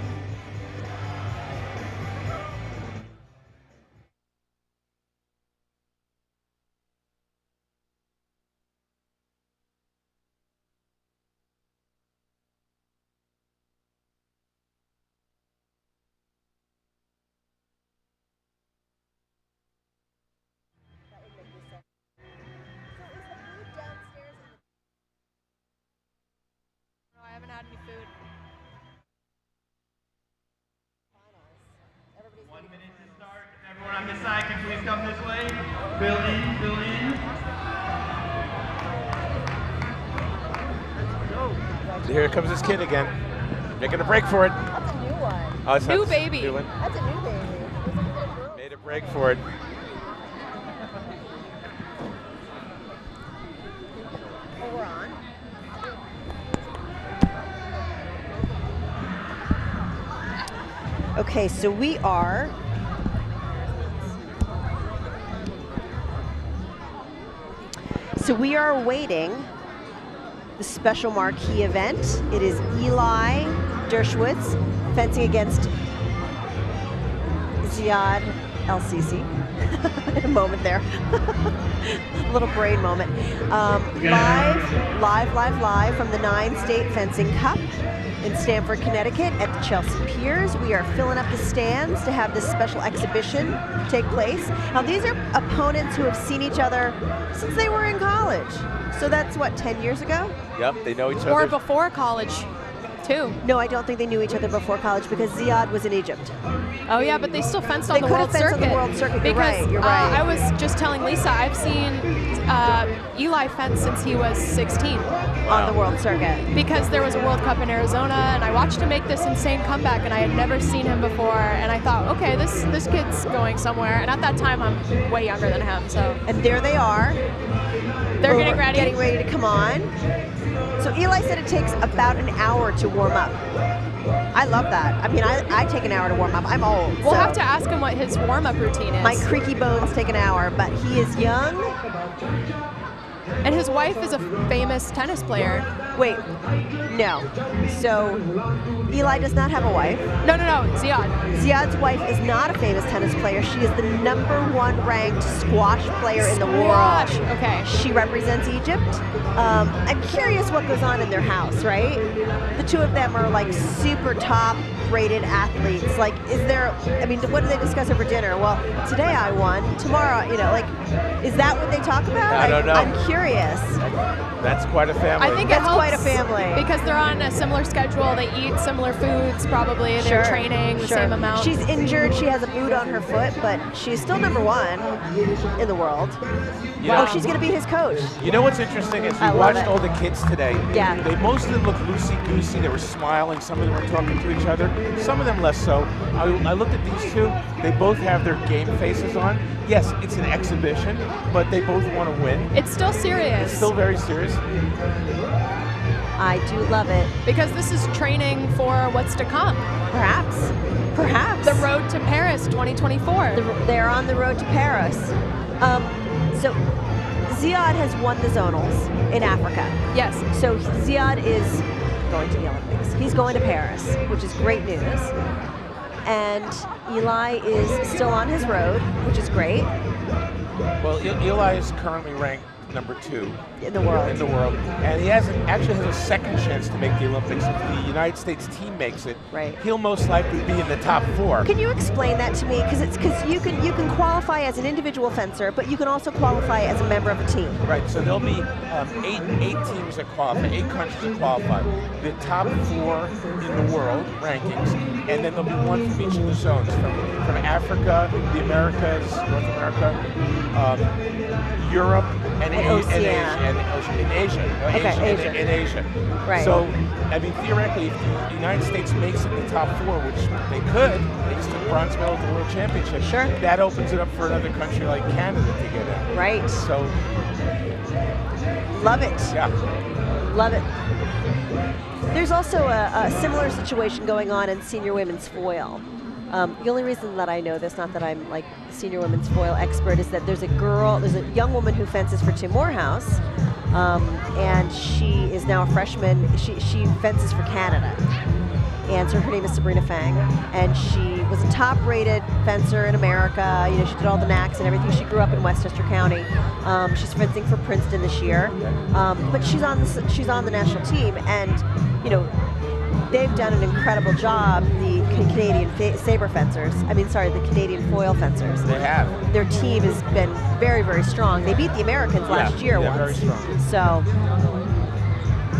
[SPEAKER 1] I haven't had any food.
[SPEAKER 9] 1 minute to start. Everyone on this side can please come this way. Fill in, fill in.
[SPEAKER 3] Here comes this kid again, making a break for it.
[SPEAKER 2] That's a new one.
[SPEAKER 3] Oh, it's
[SPEAKER 1] New
[SPEAKER 3] not-
[SPEAKER 1] baby.
[SPEAKER 3] New one.
[SPEAKER 2] That's a new baby.
[SPEAKER 3] Made a break for it.
[SPEAKER 2] Oh, we're on. Okay, so we are awaiting the special marquee event. It is Eli Dershwitz fencing against Ziad El-Sisi. A moment there. A little brain moment. Live from the 9-State Fencing Cup in Stamford, Connecticut at the Chelsea Piers. We are filling up the stands to have this special exhibition take place. Now these are opponents who have seen each other since they were in college. So that's what, 10 years ago?
[SPEAKER 3] Yep, they know each other.
[SPEAKER 1] Or before college, too.
[SPEAKER 2] No, I don't think they kneue each other before college because Ziad was in Egypt.
[SPEAKER 1] Oh yeah, but they still fenced
[SPEAKER 2] They
[SPEAKER 1] on the
[SPEAKER 2] could
[SPEAKER 1] World
[SPEAKER 2] have fenced
[SPEAKER 1] Circuit.
[SPEAKER 2] on the World Circuit. You're
[SPEAKER 1] Because
[SPEAKER 2] right, you're right.
[SPEAKER 1] I was just telling Lisa, I've seen Eli fence since he was 16.
[SPEAKER 2] On the World Circuit.
[SPEAKER 1] Because there was a World Cup in Arizona, and I watched him make this insane comeback, and I had never seen him before, and I thought, okay, this kid's going somewhere. And at that time, I'm way younger than him, so.
[SPEAKER 2] And there they are.
[SPEAKER 1] They're getting ready.
[SPEAKER 2] Getting ready to come on. So Eli said it takes about an hour to warm up. I love that. I mean, I take an hour to warm up. I'm old.
[SPEAKER 1] We'll
[SPEAKER 2] so
[SPEAKER 1] have to ask him what his warm-up routine is.
[SPEAKER 2] my creaky bones take an hour, but he is young.
[SPEAKER 1] And his wife is a famous tennis player.
[SPEAKER 2] Wait, no. So Eli does not have a wife.
[SPEAKER 1] No, Ziad.
[SPEAKER 2] Ziad's wife is not a famous tennis player. She is the #1 ranked squash player in the world.
[SPEAKER 1] Okay.
[SPEAKER 2] She represents Egypt. I'm curious what goes on in their house, right? The two of them are like super top rated athletes. Like, is there, I mean, what do they discuss over dinner? Well, today I won, tomorrow, you know, like, is that what they talk about?
[SPEAKER 3] I don't know.
[SPEAKER 2] I'm curious.
[SPEAKER 3] That's quite a family.
[SPEAKER 1] I think
[SPEAKER 2] That's
[SPEAKER 1] it helps
[SPEAKER 2] quite a family.
[SPEAKER 1] because they're on a similar schedule. They eat similar foods, probably. They're training the same amount.
[SPEAKER 2] She's injured. She has a boot on her foot, but she's still #1 in the world.
[SPEAKER 3] Yeah.
[SPEAKER 2] Oh, she's going to be his coach.
[SPEAKER 3] You know what's interesting is we
[SPEAKER 2] I love
[SPEAKER 3] watched
[SPEAKER 2] it.
[SPEAKER 3] all the kids today.
[SPEAKER 2] Yeah.
[SPEAKER 3] They most of them looked loosey-goosey. They were smiling. Some of them were talking to each other. Some of them less so. I looked at these two. They both have their game faces on. Yes, it's an exhibition, but they both want to win.
[SPEAKER 1] It's still serious.
[SPEAKER 3] It's still very serious.
[SPEAKER 2] I do love it.
[SPEAKER 1] Because this is training for what's to come.
[SPEAKER 2] Perhaps. Perhaps.
[SPEAKER 1] The road to Paris 2024.
[SPEAKER 2] They're on the road to Paris. So Ziad has won the zonals in Africa.
[SPEAKER 1] Yes.
[SPEAKER 2] So Ziad is going to the Olympics. He's going to Paris, which is great news. And Eli is still on his road, which is great.
[SPEAKER 3] Well, Eli is currently ranked #2
[SPEAKER 2] in the world.
[SPEAKER 3] And he actually has a second chance to make the Olympics. If the United States team makes it, he'll most likely be in the top 4.
[SPEAKER 2] Can you explain that to me? Because you can qualify as an individual fencer, but you can also qualify as a member of a team.
[SPEAKER 3] Right. So there'll be eight teams that qualify, 8 countries that qualify. The top 4 in the world rankings, and then there'll be 1 from each of the zones, from Africa, the Americas, North America, Europe, and Asia.
[SPEAKER 2] Right.
[SPEAKER 3] So, I mean, theoretically, if the United States makes it in the top 4, which they could, they just took bronze medal at the World Championship.
[SPEAKER 2] Sure.
[SPEAKER 3] That opens it up for another country like Canada to get in.
[SPEAKER 2] Right.
[SPEAKER 3] So,
[SPEAKER 2] love it.
[SPEAKER 3] Yeah.
[SPEAKER 2] Love it. There's also a similar situation going on in senior women's foil. The only reason that I know this, not that I'm like a senior women's foil expert, is that there's a young woman who fences for Tim Morehouse, and she is now a freshman. She fences for Canada, and so her name is Sabrina Fang, and she was a top-rated fencer in America. You know, she did all the knacks and everything. She grew up in Westchester County. She's fencing for Princeton this year, but she's on the national team, and you know, they've done an incredible job, the Canadian Saber fencers. The Canadian foil fencers.
[SPEAKER 3] They have.
[SPEAKER 2] Their team has been very, very strong. They beat the Americans last year once.
[SPEAKER 3] Very strong.
[SPEAKER 2] So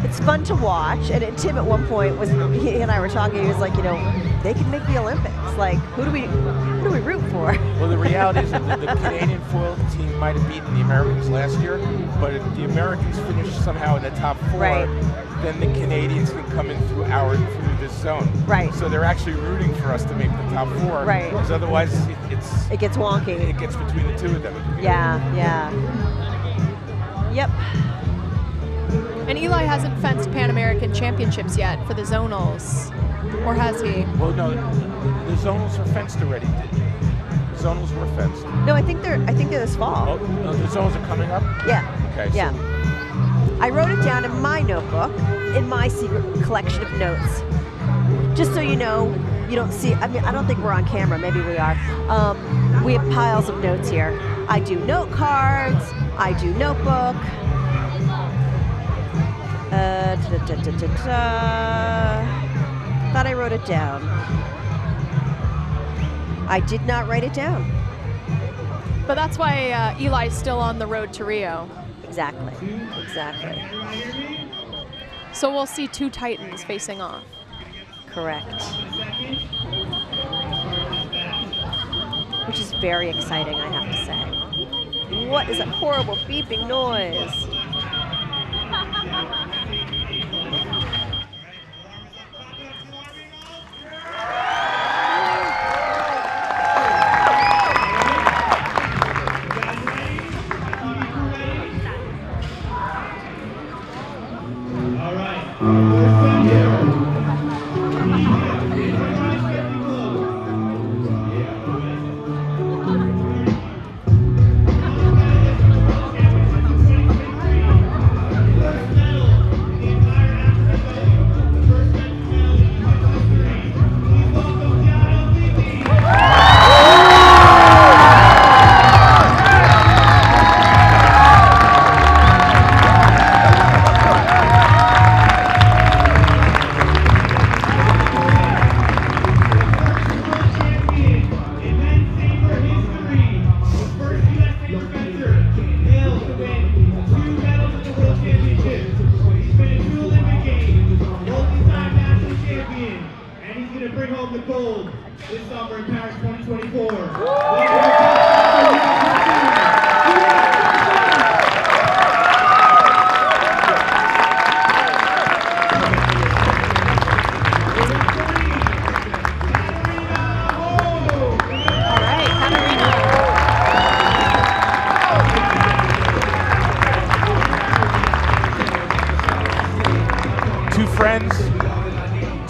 [SPEAKER 2] it's fun to watch. And Tim at one point he and I were talking. He was like, you know, they can make the Olympics. Like, who do we root for?
[SPEAKER 3] Well, the reality is that the Canadian foil team might have beaten the Americans last year, but if the Americans finish somehow in the top 4, then the Canadians can come in through this zone.
[SPEAKER 2] Right.
[SPEAKER 3] So they're actually rooting for us to make the top 4.
[SPEAKER 2] Right.
[SPEAKER 3] Because otherwise,
[SPEAKER 2] it gets wonky.
[SPEAKER 3] It gets between the 2 of them.
[SPEAKER 2] Yeah. Yep.
[SPEAKER 1] And Eli hasn't fenced Pan American Championships yet for the zonals, or has he?
[SPEAKER 3] Well, no, the zonals are fenced already. The zonals were fenced.
[SPEAKER 2] No, I think they're this fall.
[SPEAKER 3] Oh, the zonals are coming up?
[SPEAKER 2] Yeah.
[SPEAKER 3] Okay.
[SPEAKER 2] Yeah. I wrote it down in my notebook, in my secret collection of notes. Just so you know, you don't see, I don't think we're on camera, maybe we are. We have piles of notes here. I do note cards, I do notebook. Thought I wrote it down. I did not write it down.
[SPEAKER 1] But that's why Eli's still on the road to Rio.
[SPEAKER 2] Exactly.
[SPEAKER 1] So we'll see 2 Titans facing off.
[SPEAKER 2] Correct. Which is very exciting, I have to say. What is that horrible beeping noise?
[SPEAKER 9] This summer in Paris 2024.
[SPEAKER 3] Two friends,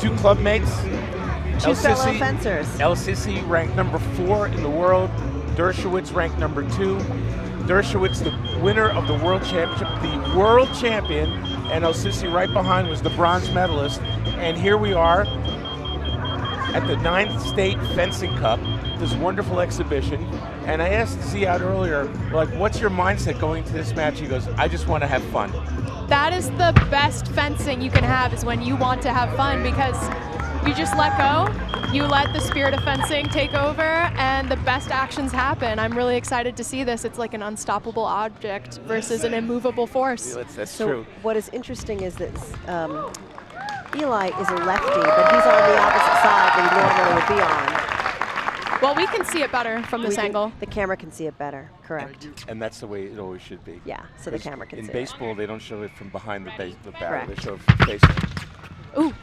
[SPEAKER 3] two club mates.
[SPEAKER 2] Two fellow fencers.
[SPEAKER 3] El Sisi ranked number 4 in the world. Dershwitz ranked number 2. Dershwitz, the winner of the world championship, the world champion, and El Sisi right behind was the bronze medalist. And here we are at the 9th State Fencing Cup, this wonderful exhibition. And I asked Ziad earlier, like, what's your mindset going into this match? He goes, I just want to have fun.
[SPEAKER 1] That is the best fencing you can have, is when you want to have fun, because you just let go, you let the spirit of fencing take over, and the best actions happen. I'm really excited to see this. It's like an unstoppable object versus an immovable force.
[SPEAKER 3] That's
[SPEAKER 2] so
[SPEAKER 3] true.
[SPEAKER 2] What is interesting is that Eli is a lefty, but he's on the opposite side that he normally would be on.
[SPEAKER 1] Well, we can see it better from this angle.
[SPEAKER 2] The camera can see it better, correct.
[SPEAKER 3] And that's the way it always should be.
[SPEAKER 2] Yeah, so the camera can see it.
[SPEAKER 3] In baseball, they don't show it from behind the barrel.
[SPEAKER 2] Correct.
[SPEAKER 3] They show it from facing.
[SPEAKER 1] Ooh.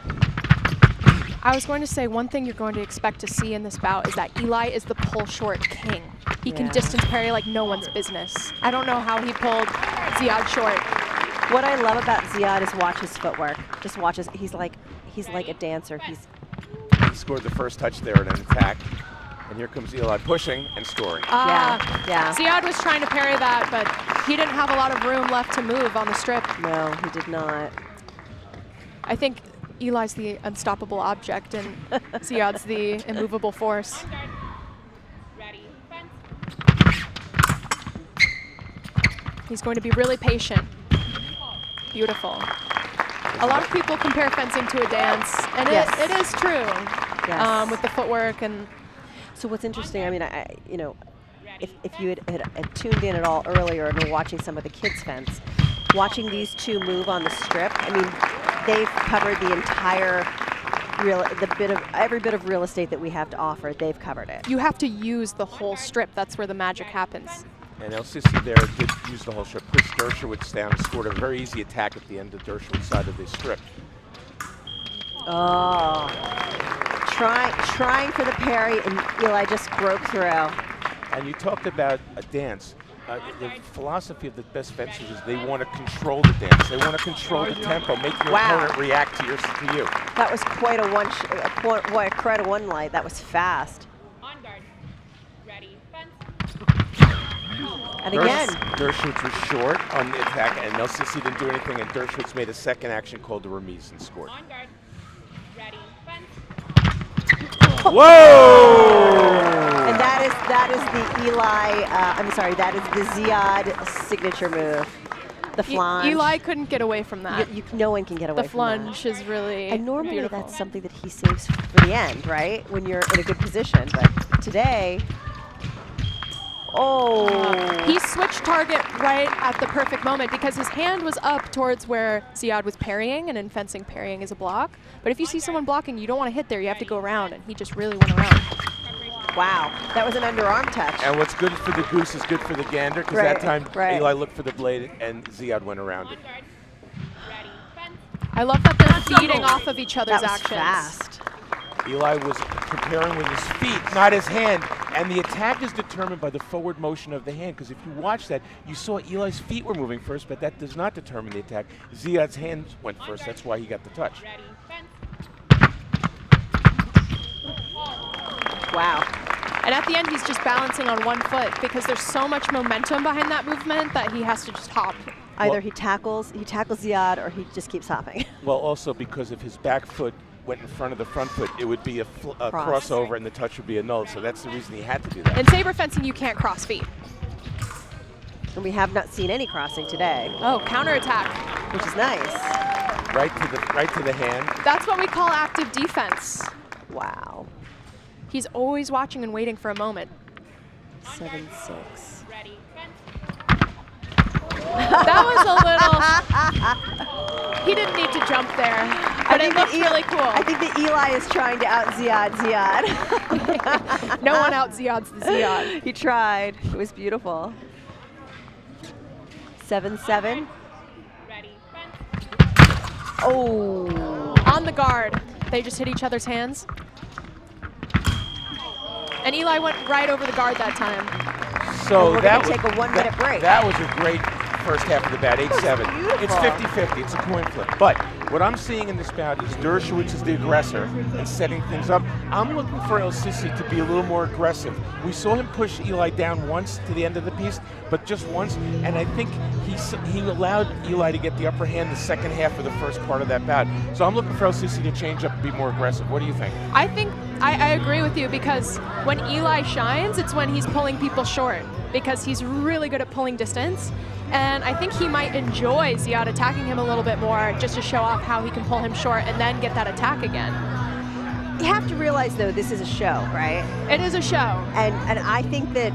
[SPEAKER 1] I was going to say, one thing you're going to expect to see in this bout is that Eli is the pull short king. He can distance parry like no one's business. I don't know how he pulled Ziad short.
[SPEAKER 2] What I love about Ziad is watch his footwork. Just watch his, he's like a dancer.
[SPEAKER 3] He scored the first touch there in an attack. And here comes Eli pushing and scoring.
[SPEAKER 2] Yeah.
[SPEAKER 1] Ziad was trying to parry that, but he didn't have a lot of room left to move on the strip.
[SPEAKER 2] No, he did not.
[SPEAKER 1] I think Eli's the unstoppable object and Ziad's the immovable force. He's going to be really patient. Beautiful. A lot of people compare fencing to a dance, and it is true.
[SPEAKER 2] Yes.
[SPEAKER 1] With the footwork and.
[SPEAKER 2] So what's interesting, I mean, if you had tuned in at all earlier and were watching some of the kids fence, watching these two move on the strip, I mean, they've covered the entire every bit of real estate that we have to offer. They've covered it.
[SPEAKER 1] You have to use the whole strip. That's where the magic happens.
[SPEAKER 3] And El Sisi there did use the whole strip, pushed Dershwitz down and scored a very easy attack at the end of Dershwitz's side of the strip.
[SPEAKER 2] Oh. Trying for the parry, and Eli just broke through.
[SPEAKER 3] And you talked about a dance. The philosophy of the best fencers is they want to control the dance. They want to control the tempo, make your opponent react to you.
[SPEAKER 2] That was quite a one light. That was fast.
[SPEAKER 6] On guard. Ready. Fence.
[SPEAKER 2] And again,
[SPEAKER 3] Dershwitz was short on the attack, and El Sisi didn't do anything, and Dershwitz made a second action called the remise and scored.
[SPEAKER 6] On guard. Ready. Fence.
[SPEAKER 3] Whoa!
[SPEAKER 2] And that is the Eli. That is the Ziad signature move, the flange.
[SPEAKER 1] Eli couldn't get away from that.
[SPEAKER 2] No one can get away from that.
[SPEAKER 1] The flange is really
[SPEAKER 2] And normally
[SPEAKER 1] beautiful.
[SPEAKER 2] that's something that he saves for the end, right? When you're in a good position. But today,
[SPEAKER 1] he switched target right at the perfect moment because his hand was up towards where Ziad was parrying, and in fencing, parrying is a block. But if you see someone blocking, you don't want to hit there. You have to go around, and he just really went around.
[SPEAKER 2] Wow, that was an underarm touch.
[SPEAKER 3] And what's good for the goose is good for the gander, because that time Eli looked for the blade, and Ziad went around it.
[SPEAKER 1] I love that they're feeding off of each other's
[SPEAKER 2] That was
[SPEAKER 1] actions.
[SPEAKER 2] fast.
[SPEAKER 3] Eli was preparing with his feet, not his hand. And the attack is determined by the forward motion of the hand, because if you watch that, you saw Eli's feet were moving first, but that does not determine the attack. Ziad's hands went first. That's why he got the touch.
[SPEAKER 2] Wow.
[SPEAKER 1] And at the end, he's just balancing on one foot because there's so much momentum behind that movement that he has to just hop.
[SPEAKER 2] Either he tackles Ziad, or he just keeps hopping.
[SPEAKER 3] Well, also because if his back foot went in front of the front foot, it would be a crossover, and the touch would be annulled. So that's the reason he had to do that.
[SPEAKER 1] In saber fencing, you can't cross feet.
[SPEAKER 2] And we have not seen any crossing today.
[SPEAKER 1] Oh, counterattack.
[SPEAKER 2] Which is nice.
[SPEAKER 3] Right to the hand.
[SPEAKER 1] That's what we call active defense.
[SPEAKER 2] Wow.
[SPEAKER 1] He's always watching and waiting for a moment.
[SPEAKER 2] 7-6.
[SPEAKER 1] That was a little. He didn't need to jump there, but it looked really cool.
[SPEAKER 2] I think that Eli is trying to out-Ziad Ziad.
[SPEAKER 1] No one out-Ziads the Ziad.
[SPEAKER 2] He tried. It was beautiful. 7-7.
[SPEAKER 6] Ready, fence.
[SPEAKER 2] Oh.
[SPEAKER 1] On the guard. They just hit each other's hands. And Eli went right over the guard that time.
[SPEAKER 3] So
[SPEAKER 2] we're
[SPEAKER 3] that
[SPEAKER 2] going to take a 1 minute break.
[SPEAKER 3] That was a great first half of the bout, 8-7. It's 50-50, it's a coin flip. But what I'm seeing in this bout is Dershwitz is the aggressor and setting things up. I'm looking for El Sisi to be a little more aggressive. We saw him push Eli down once to the end of the piece, but just once, and I think he allowed Eli to get the upper hand the second half of the first part of that bout. So I'm looking for El Sisi to change up and be more aggressive. What do you think?
[SPEAKER 1] I think I agree with you, because when Eli shines, it's when he's pulling people short, because he's really good at pulling distance. And I think he might enjoy Ziad attacking him a little bit more, just to show off how he can pull him short and then get that attack again.
[SPEAKER 2] You have to realize, though, this is a show, right?
[SPEAKER 1] It is a show.
[SPEAKER 2] And I think that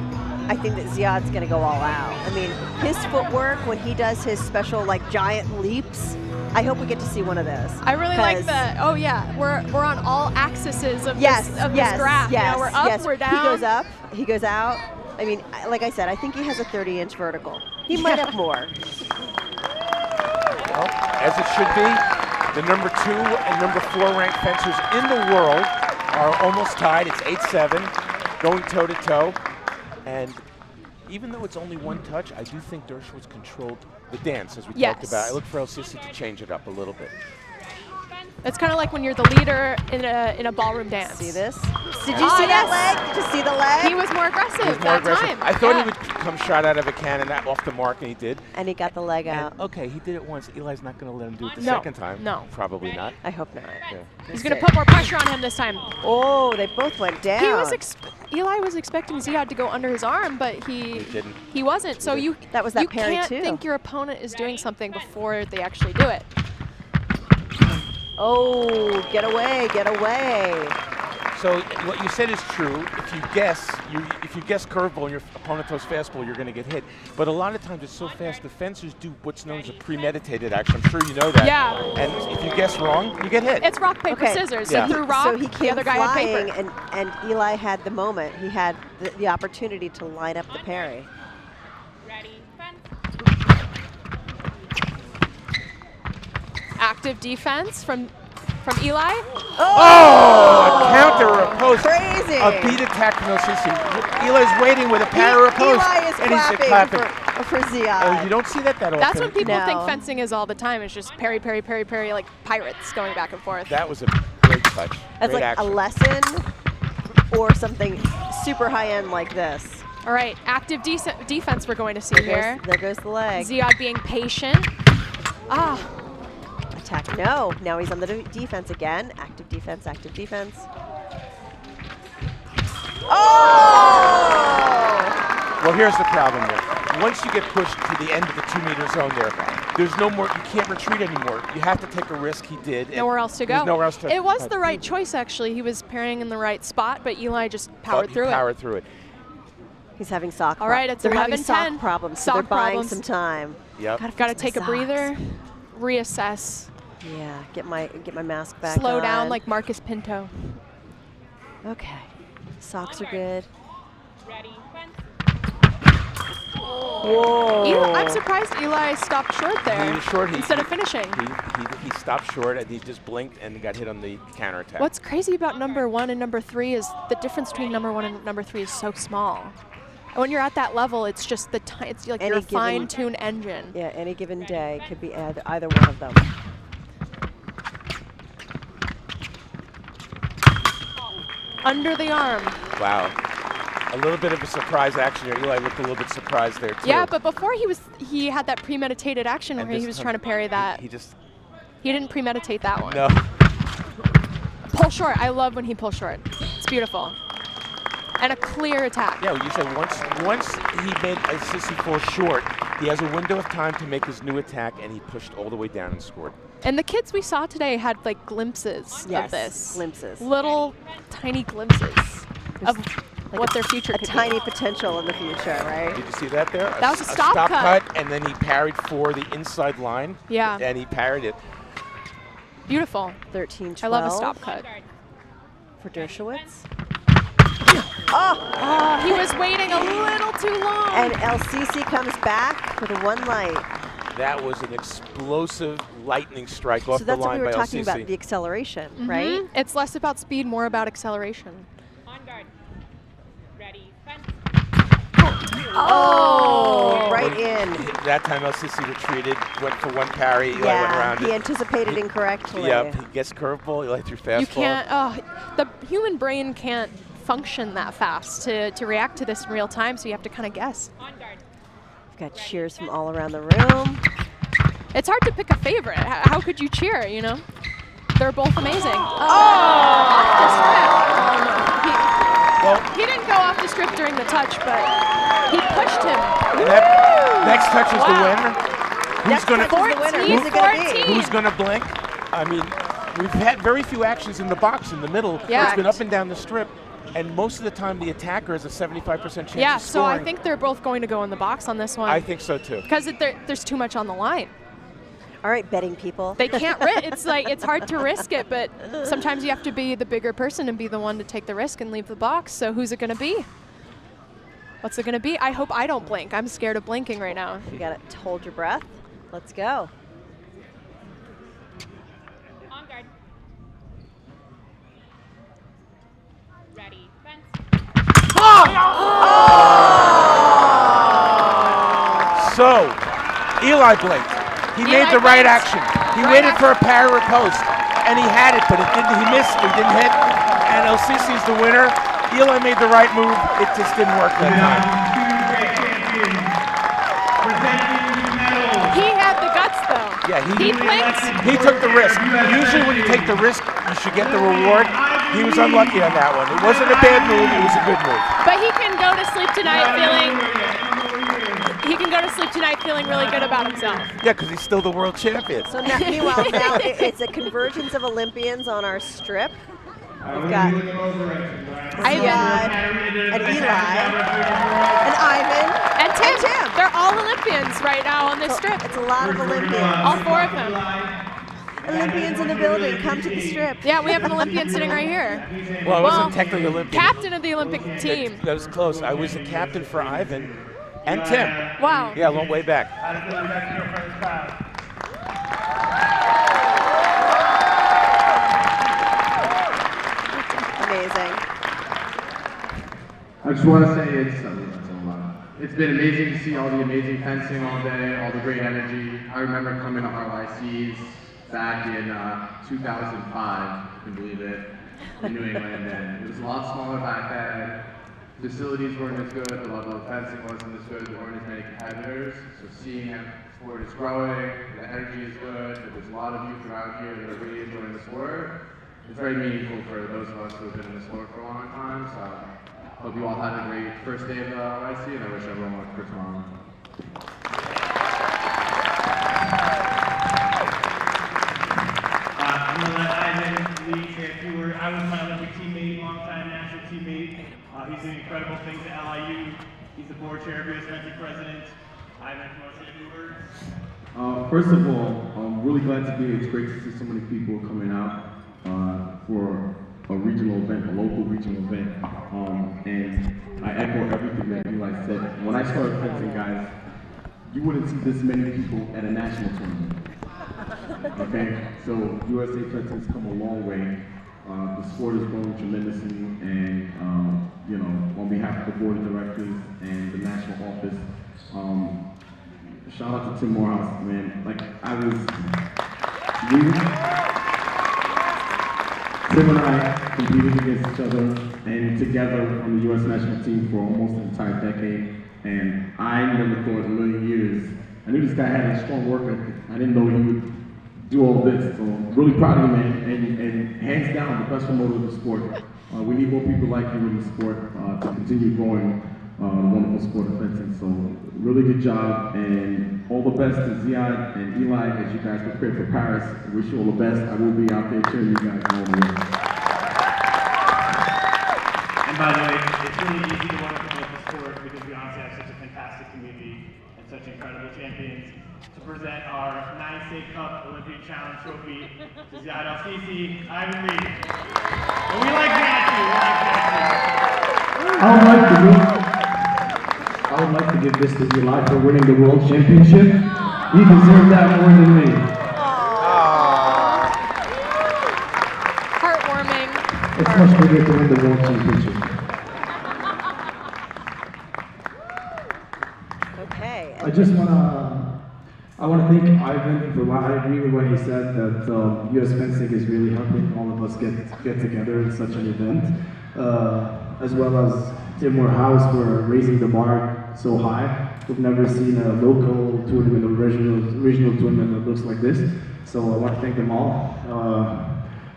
[SPEAKER 2] Ziad's going to go all out. I mean, his footwork when he does his special like giant leaps, I hope we get to see one of those.
[SPEAKER 1] I really like the, oh yeah, we're on all axes of this graph.
[SPEAKER 2] Yes,
[SPEAKER 1] we're up, we're down.
[SPEAKER 2] He goes up, he goes out. I mean, like I said, I think he has a 30-inch vertical. He might have more.
[SPEAKER 3] Well, as it should be, the number 2 and number 4 ranked fencers in the world are almost tied. It's 8-7, going toe-to-toe. And even though it's only one touch, I do think Dershwitz controlled the dance, as we talked about. I look for El Sisi to change it up a little bit.
[SPEAKER 1] It's kind of like when you're the leader in a ballroom dance.
[SPEAKER 2] See this? Did you see that leg? Did you see the leg?
[SPEAKER 1] He was more aggressive time.
[SPEAKER 3] I thought he would come shot out of a cannon off the mark, and he did.
[SPEAKER 2] And he got the leg out.
[SPEAKER 3] Okay, he did it once. Eli's not going to let him do it the
[SPEAKER 1] No.
[SPEAKER 3] second time.
[SPEAKER 1] No.
[SPEAKER 3] Probably not.
[SPEAKER 2] I hope not.
[SPEAKER 3] Yeah.
[SPEAKER 1] He's going to put more pressure on him this time.
[SPEAKER 2] Oh, they both went down.
[SPEAKER 1] Eli was expecting Ziad to go under his arm, but he
[SPEAKER 3] didn't.
[SPEAKER 1] He wasn't. So you
[SPEAKER 2] parry
[SPEAKER 1] can't
[SPEAKER 2] too.
[SPEAKER 1] think your opponent is doing something before they actually do it.
[SPEAKER 2] Oh, get away, get away.
[SPEAKER 3] So what you said is true. If you guess curveball and your opponent throws fastball, you're going to get hit. But a lot of times it's so fast, the fencers do what's known as a premeditated action. I'm sure you know that.
[SPEAKER 1] Yeah.
[SPEAKER 3] And if you guess wrong, you get hit.
[SPEAKER 1] It's rock, paper, scissors. So through rock,
[SPEAKER 2] so he came
[SPEAKER 1] the other guy
[SPEAKER 2] flying,
[SPEAKER 1] had paper.
[SPEAKER 2] and Eli had the moment. He had the opportunity to line up the parry.
[SPEAKER 6] Ready, fence.
[SPEAKER 1] Active defense from Eli.
[SPEAKER 3] Oh! A counter or a post.
[SPEAKER 2] Crazy.
[SPEAKER 3] A beat attack from El Sisi. Eli's waiting with a parry or a post.
[SPEAKER 2] Eli is
[SPEAKER 3] and he's
[SPEAKER 2] clapping for Ziad.
[SPEAKER 3] You don't see that often.
[SPEAKER 1] That's what people think fencing is all the time. It's just parry, parry, parry, parry, like pirates going back and forth.
[SPEAKER 3] That was a great touch.
[SPEAKER 2] That's
[SPEAKER 3] great
[SPEAKER 2] like
[SPEAKER 3] action.
[SPEAKER 2] a lesson or something super high-end like this.
[SPEAKER 1] All right, active defense we're going to see here.
[SPEAKER 2] There goes the leg.
[SPEAKER 1] Ziad being patient. Ah.
[SPEAKER 2] Attack, no. Now he's on the defense again. Active defense, active defense. Oh!
[SPEAKER 3] Well, here's the problem there. Once you get pushed to the end of the 2-meter zone there's no more, you can't retreat anymore. You have to take a risk. He did.
[SPEAKER 1] Nowhere else to go.
[SPEAKER 3] There's nowhere else to
[SPEAKER 1] It was the right choice, actually. He was parrying in the right spot, but Eli just powered through it.
[SPEAKER 2] He's having sock
[SPEAKER 1] All right, it's 11-10.
[SPEAKER 2] Problems, so they're buying some time.
[SPEAKER 3] Yep.
[SPEAKER 1] Got to take a breather, reassess.
[SPEAKER 2] Yeah, get my mask back
[SPEAKER 1] Slow
[SPEAKER 2] on.
[SPEAKER 1] down like Marcus Pinto.
[SPEAKER 2] Okay. Socks are good.
[SPEAKER 6] Ready, fence.
[SPEAKER 2] Whoa.
[SPEAKER 1] I'm surprised Eli stopped short there.
[SPEAKER 3] He was short.
[SPEAKER 1] Instead of finishing.
[SPEAKER 3] He stopped short and he just blinked and got hit on the counterattack.
[SPEAKER 1] What's crazy about number 1 and number 3 is the difference between number 1 and number 3 is so small. And when you're at that level, it's just it's like your fine-tuned engine.
[SPEAKER 2] Yeah, any given day could be either one of them.
[SPEAKER 1] Under the arm.
[SPEAKER 3] Wow. A little bit of a surprise action here. Eli looked a little bit surprised there, too.
[SPEAKER 1] Yeah, but before he had that premeditated action where he was trying to parry that.
[SPEAKER 3] He
[SPEAKER 1] didn't premeditate that one.
[SPEAKER 3] No.
[SPEAKER 1] Pull short. I love when he pulls short. It's beautiful. And a clear attack.
[SPEAKER 3] Yeah, well, you said once he made a Sisi fall short, he has a window of time to make his new attack, and he pushed all the way down and scored.
[SPEAKER 1] And the kids we saw today had like glimpses of this.
[SPEAKER 2] Glimpses.
[SPEAKER 1] Little tiny glimpses of like what their future could be.
[SPEAKER 2] Tiny potential in the future, right?
[SPEAKER 3] Did you see that there?
[SPEAKER 1] That was a stop cut.
[SPEAKER 3] And then he parried for the inside line.
[SPEAKER 1] Yeah.
[SPEAKER 3] And he parried it.
[SPEAKER 1] Beautiful.
[SPEAKER 2] 13-12.
[SPEAKER 1] I love a stop cut.
[SPEAKER 2] For Dershwitz.
[SPEAKER 1] He was waiting a little too long.
[SPEAKER 2] And LCC comes back with a 1 light.
[SPEAKER 3] That was an explosive lightning strike off
[SPEAKER 2] So
[SPEAKER 3] the
[SPEAKER 2] that's what
[SPEAKER 3] line
[SPEAKER 2] we were
[SPEAKER 3] by
[SPEAKER 2] talking
[SPEAKER 3] LCC.
[SPEAKER 2] about, the acceleration, right?
[SPEAKER 1] It's less about speed, more about acceleration.
[SPEAKER 6] On guard. Ready, fence.
[SPEAKER 2] Oh, right in.
[SPEAKER 3] That time LCC retreated, went for 1 parry, Eli went around
[SPEAKER 2] he
[SPEAKER 3] it.
[SPEAKER 2] anticipated incorrectly.
[SPEAKER 3] Yep, he gets curveball, Eli threw fastball.
[SPEAKER 1] You can't, the human brain can't function that fast to react to this in real time, so you have to kind of guess.
[SPEAKER 6] On guard.
[SPEAKER 2] We've got cheers from all around the room.
[SPEAKER 1] It's hard to pick a favorite. How could you cheer, you know? They're both amazing. Off the strip. He didn't go off the strip during the touch, but he pushed him.
[SPEAKER 3] And that next touch is the winner. Who's going Who's going to blink? I mean, we've had very few actions in the box in the middle.
[SPEAKER 1] Yeah.
[SPEAKER 3] It's been up and down the strip. And most of the time, the attacker has a 75% chance
[SPEAKER 1] Yeah,
[SPEAKER 3] of
[SPEAKER 1] so
[SPEAKER 3] scoring.
[SPEAKER 1] I think they're both going to go in the box on this one.
[SPEAKER 3] I think so, too.
[SPEAKER 1] Because there's too much on the line.
[SPEAKER 2] All right, betting people.
[SPEAKER 1] They can't it's like, it's hard to risk it, but sometimes you have to be the bigger person and be the one to take the risk and leave the box. So who's it going to be? What's it going to be? I hope I don't blink. I'm scared of blinking right now.
[SPEAKER 2] You got to hold your breath. Let's go.
[SPEAKER 6] On guard. Ready, fence.
[SPEAKER 3] So, Eli blinked. He made the right action. He waited for a parry or post, and he had it, but it didn't. He missed. He didn't hit. And LCC's the winner. Eli made the right move. It just didn't work that time.
[SPEAKER 1] He had the guts, though.
[SPEAKER 3] Yeah,
[SPEAKER 1] he blinked.
[SPEAKER 3] He took the risk. Usually, when you take the risk, you should get the reward. He was unlucky on that one. It wasn't a bad move. It was a good move.
[SPEAKER 1] But he can go to sleep tonight feeling. He can go to sleep tonight feeling really good about himself.
[SPEAKER 3] Yeah, because he's still the world champion.
[SPEAKER 2] So now, meanwhile, now it's a convergence of Olympians on our strip. We've got Ziad and Eli and Ivan
[SPEAKER 1] and Tim. They're all Olympians right now on this strip.
[SPEAKER 2] It's a lot of Olympians.
[SPEAKER 1] All 4 of them.
[SPEAKER 2] Olympians in the building, come to the strip.
[SPEAKER 1] Yeah, we have an Olympian sitting right here.
[SPEAKER 3] Well, I wasn't technically Olympian.
[SPEAKER 1] Captain of the Olympic team.
[SPEAKER 3] That was close. I was the captain for Ivan and Tim.
[SPEAKER 1] Wow.
[SPEAKER 3] Yeah, a long way back.
[SPEAKER 2] Amazing.
[SPEAKER 12] I just want to say it's been amazing to see all the amazing fencing all day, all the great energy. I remember coming to RYCs back in 2005, if you can believe it, in New England, and it was a lot smaller back then. Facilities weren't as good, the level of fencing wasn't as good, there weren't as many competitors. So seeing how the sport is growing, the energy is good, there's a lot of youth around here that are really enjoying the sport. It's very meaningful for those of us who have been in the sport for a long time. So hope you all had a great first day of the YC, and I wish everyone luck for tomorrow.
[SPEAKER 9] I'm going to let Ivan lead, say a few words. I was my Olympic teammate, longtime national teammate. He's doing incredible things at LIU. He's the board chair, US fencing president. Ivan, can you say a few words?
[SPEAKER 12] First of all, I'm really glad to be here. It's great to see so many people coming out for a regional event, a local regional event. And I echo everything that Eli said. When I started fencing, guys, you wouldn't see this many people at a national tournament. Okay, so USA fencing's come a long way. The sport is growing tremendously, and you know, on behalf of the board of directors and the national office, shout out to Tim Morehouse, man. Like Tim and I competed against each other and together on the U.S. national team for almost an entire decade. And I never thought in a million years, I knew this guy had a strong work ethic. I didn't know he would do all this. So I'm really proud of him, man. And hands down, the best promoter of the sport. We need more people like you in the sport to continue growing the wonderful sport of fencing. So really good job, and all the best to Ziad and Eli as you guys prepare for Paris. I wish you all the best. I will be out there cheering you guys all the way.
[SPEAKER 9] And by the way, it's really easy to want to promote the sport because we honestly have such a fantastic community and such incredible champions. to present our 9 State Cup Olympian Challenge trophy to Ziad El-Sisi, Ivan Lee. And we like Matthew.
[SPEAKER 13] I would like to give this to Eli for winning the World Championship. He deserved that more than me.
[SPEAKER 1] Heartwarming.
[SPEAKER 13] It's much bigger to win the World Championship.
[SPEAKER 2] Okay.
[SPEAKER 13] I want to thank Ivan for what I agree with what he said, that U.S. fencing is really helping all of us get together in such an event, as well as Tim Morehouse for raising the bar so high. We've never seen a local tournament or regional tournament that looks like this, so I want to thank them all.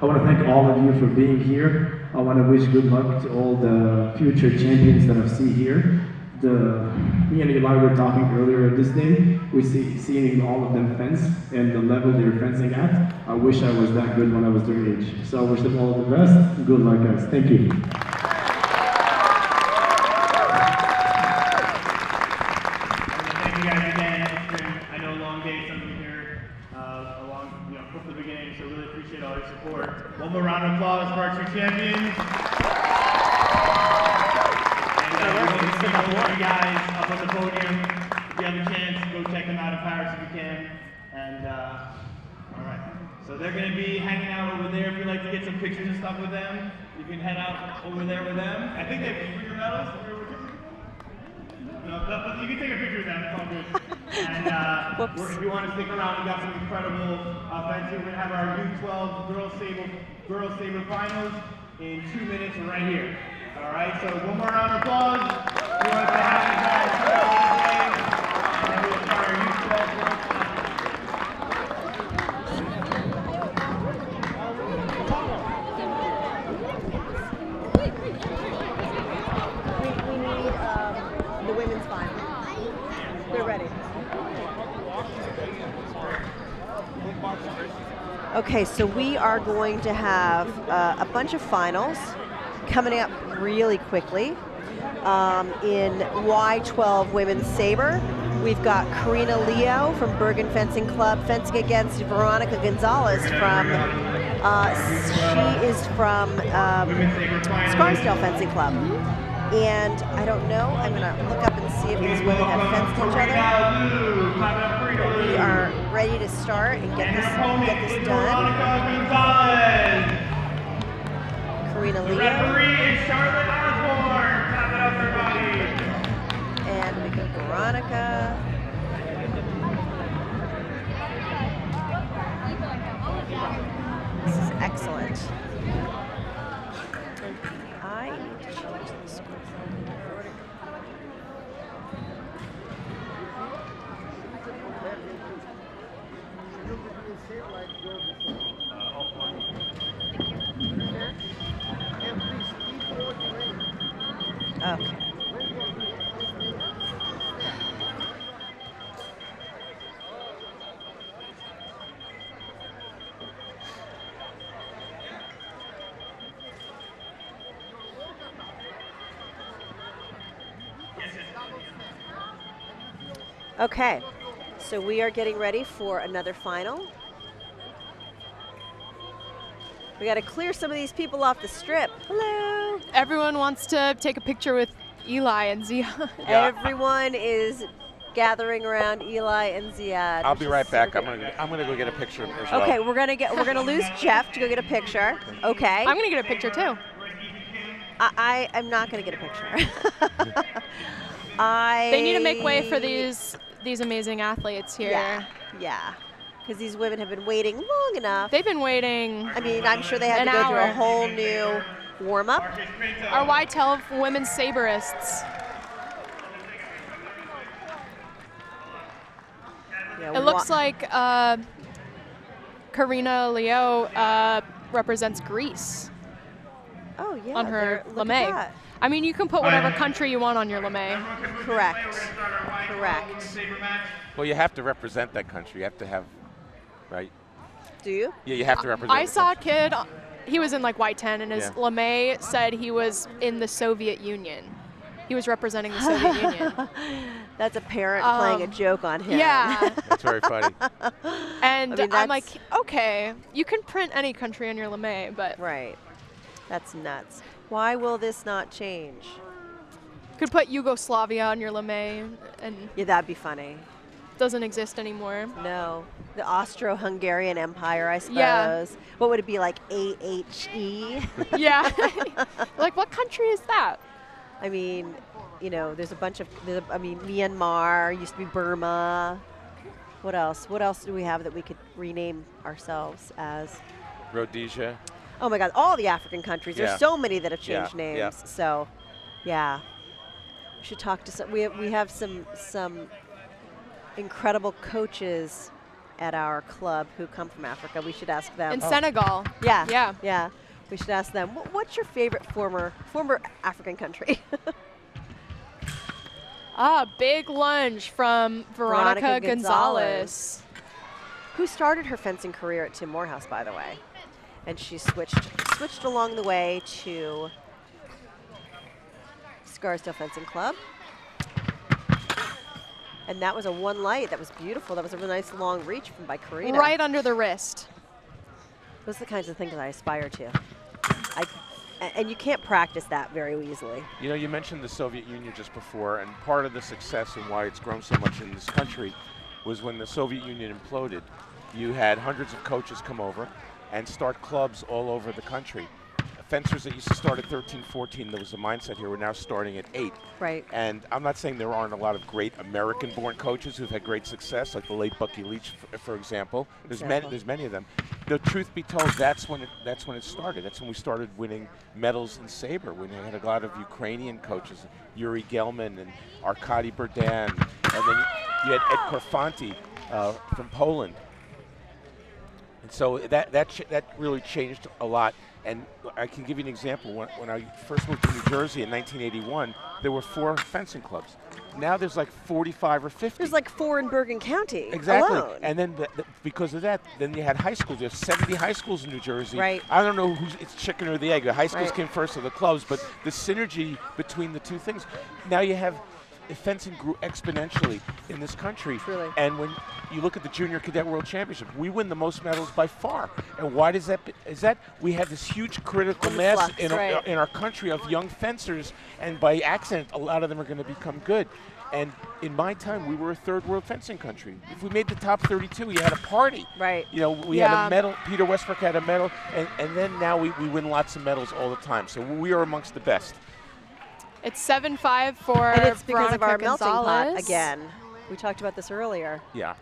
[SPEAKER 13] I want to thank all of you for being here. I want to wish good luck to all the future champions that I see here. Me and Eli were talking earlier this day. We seeing all of them fence and the level they're fencing at. I wish I was that good when I was their age. So I wish them all the best. Good luck, guys. Thank you.
[SPEAKER 9] Thank you guys again. It's been, I know, a long day. Some of you here, from the beginning. So really appreciate all your support. One more round of applause for our 2 champions. We want you guys up on the podium. If you have a chance, go check them out in Paris if you can. And all right. So they're going to be hanging out over there. If you'd like to get some pictures and stuff with them, you can head out over there with them. I think they have your medals. No, but you can take a picture with them. It's all good. And if you want to stick around, we got some incredible events here. We're going to have our U12 Girls Saber Finals in 2 minutes right here. All right, so one more round of applause. We want to say happy guys. And we'll start our U12 Girls
[SPEAKER 2] We need the women's final. We're ready. Okay, so we are going to have a bunch of finals coming up really quickly. In Y12 Women's Saber, we've got Karina Leo from Bergen Fencing Club fencing against Veronica Gonzalez from, she is from Scarsdale Fencing Club. And I don't know, I'm gonna look up and see if these women have fenced each other. But we are ready to start and get this done. Karina Leo.
[SPEAKER 9] Referee is Charlotte Osborne. Clap it up, everybody.
[SPEAKER 2] And we got Veronica. This is excellent. I need to change this. Okay. Okay, so we are getting ready for another final. We got to clear some of these people off the strip. Hello.
[SPEAKER 1] Everyone wants to take a picture with Eli and Ziad.
[SPEAKER 2] Everyone is gathering around Eli and Ziad.
[SPEAKER 3] I'll be right back. I'm gonna go get a picture as well.
[SPEAKER 2] Okay, we're gonna lose Jeff to go get a picture. Okay.
[SPEAKER 1] I'm gonna get a picture too.
[SPEAKER 2] I'm not gonna get a picture.
[SPEAKER 1] They need to make way for these amazing athletes here.
[SPEAKER 2] Yeah. Because these women have been waiting long enough.
[SPEAKER 1] They've been waiting.
[SPEAKER 2] I mean, I'm sure they had to go through a whole new warm-up.
[SPEAKER 1] Our Y12 women's saberists.
[SPEAKER 2] Yeah,
[SPEAKER 1] it looks like Karina Leo represents Greece.
[SPEAKER 2] Oh, yeah.
[SPEAKER 1] On her
[SPEAKER 2] look
[SPEAKER 1] lame.
[SPEAKER 2] at that.
[SPEAKER 1] I mean, you can put whatever country you want on your lame.
[SPEAKER 2] Correct.
[SPEAKER 3] Well, you have to represent that country. You have to have, right?
[SPEAKER 2] Do you?
[SPEAKER 3] Yeah, you have to represent.
[SPEAKER 1] I saw a kid, he was in like Y10, and his lame said he was in the Soviet Union. He was representing the Soviet Union.
[SPEAKER 2] That's a parent playing a joke on him.
[SPEAKER 1] Yeah.
[SPEAKER 3] That's very funny.
[SPEAKER 1] And
[SPEAKER 2] I mean,
[SPEAKER 1] I'm like, okay, you can print any country on your LeMay, but
[SPEAKER 2] right. That's nuts. Why will this not change?
[SPEAKER 1] Could put Yugoslavia on your LeMay, and
[SPEAKER 2] Yeah, that'd be funny.
[SPEAKER 1] doesn't exist anymore.
[SPEAKER 2] No. The Austro-Hungarian Empire, I suppose.
[SPEAKER 1] Yeah.
[SPEAKER 2] What would it be, like AHE?
[SPEAKER 1] Yeah. Like, what country is that?
[SPEAKER 2] I mean, you know, there's a bunch of, Myanmar used to be Burma. What else? What else do we have that we could rename ourselves as?
[SPEAKER 3] Rhodesia.
[SPEAKER 2] Oh my God, all the African countries.
[SPEAKER 3] Yeah.
[SPEAKER 2] There's so many that have changed
[SPEAKER 3] Yeah,
[SPEAKER 2] names.
[SPEAKER 3] yeah.
[SPEAKER 2] So, yeah. We should talk to some, we have some incredible coaches at our club who come from Africa. We should ask them.
[SPEAKER 1] In Senegal.
[SPEAKER 2] Yeah.
[SPEAKER 1] Yeah.
[SPEAKER 2] Yeah. We should ask them, what's your favorite former African country?
[SPEAKER 1] Big lunge from Veronica Gonzalez.
[SPEAKER 2] Who started her fencing career at Tim Morehouse, by the way. And she switched along the way to Scarsdale Fencing Club. And that was a one light. That was beautiful. That was a really nice long reach from by Karina.
[SPEAKER 1] Right under the wrist.
[SPEAKER 2] Those are the kinds of things I aspire to. And you can't practice that very easily.
[SPEAKER 3] You know, you mentioned the Soviet Union just before, and part of the success and why it's grown so much in this country was when the Soviet Union imploded. You had hundreds of coaches come over and start clubs all over the country. Fencers that used to start at 13, 14, there was a mindset here, we're now starting at 8.
[SPEAKER 2] Right.
[SPEAKER 3] And I'm not saying there aren't a lot of great American-born coaches who've had great success, like the late Bucky Leach, for example. There's many of them. The truth be told, that's when it started. That's when we started winning medals in Saber. We had a lot of Ukrainian coaches, Yuri Gelman and Arkady Berdan, and then you had Ed Korfanty from Poland. And so that really changed a lot. And I can give you an example. When I first moved to New Jersey in 1981, there were 4 fencing clubs. Now there's like 45 or 50.
[SPEAKER 2] There's like 4 in Bergen County
[SPEAKER 3] Exactly.
[SPEAKER 2] alone.
[SPEAKER 3] And then because of that, then you had high schools. There's 70 high schools in New Jersey.
[SPEAKER 2] Right.
[SPEAKER 3] I don't know it's chicken or the egg. The high schools
[SPEAKER 2] Right.
[SPEAKER 3] came first or the clubs, but the synergy between the two things. Now you have fencing grew exponentially in this country.
[SPEAKER 2] Truly.
[SPEAKER 3] And when you look at the Junior Cadet World Championship, we win the most medals by far. And why does that? Is that we have this huge critical mass in our country of young fencers, and by accident, a lot of them are going to become good. And in my time, we were a third world fencing country. If we made the top 32, you had a party.
[SPEAKER 2] Right.
[SPEAKER 3] You know, we had a medal. Peter Westbrook had a medal, and then now we win lots of medals all the time. So we are amongst the best.
[SPEAKER 1] It's 7-5 for
[SPEAKER 2] And it's because
[SPEAKER 1] Veronica
[SPEAKER 2] of our melting
[SPEAKER 1] Gonzalez.
[SPEAKER 2] pot again. We talked about this earlier.
[SPEAKER 3] Yeah.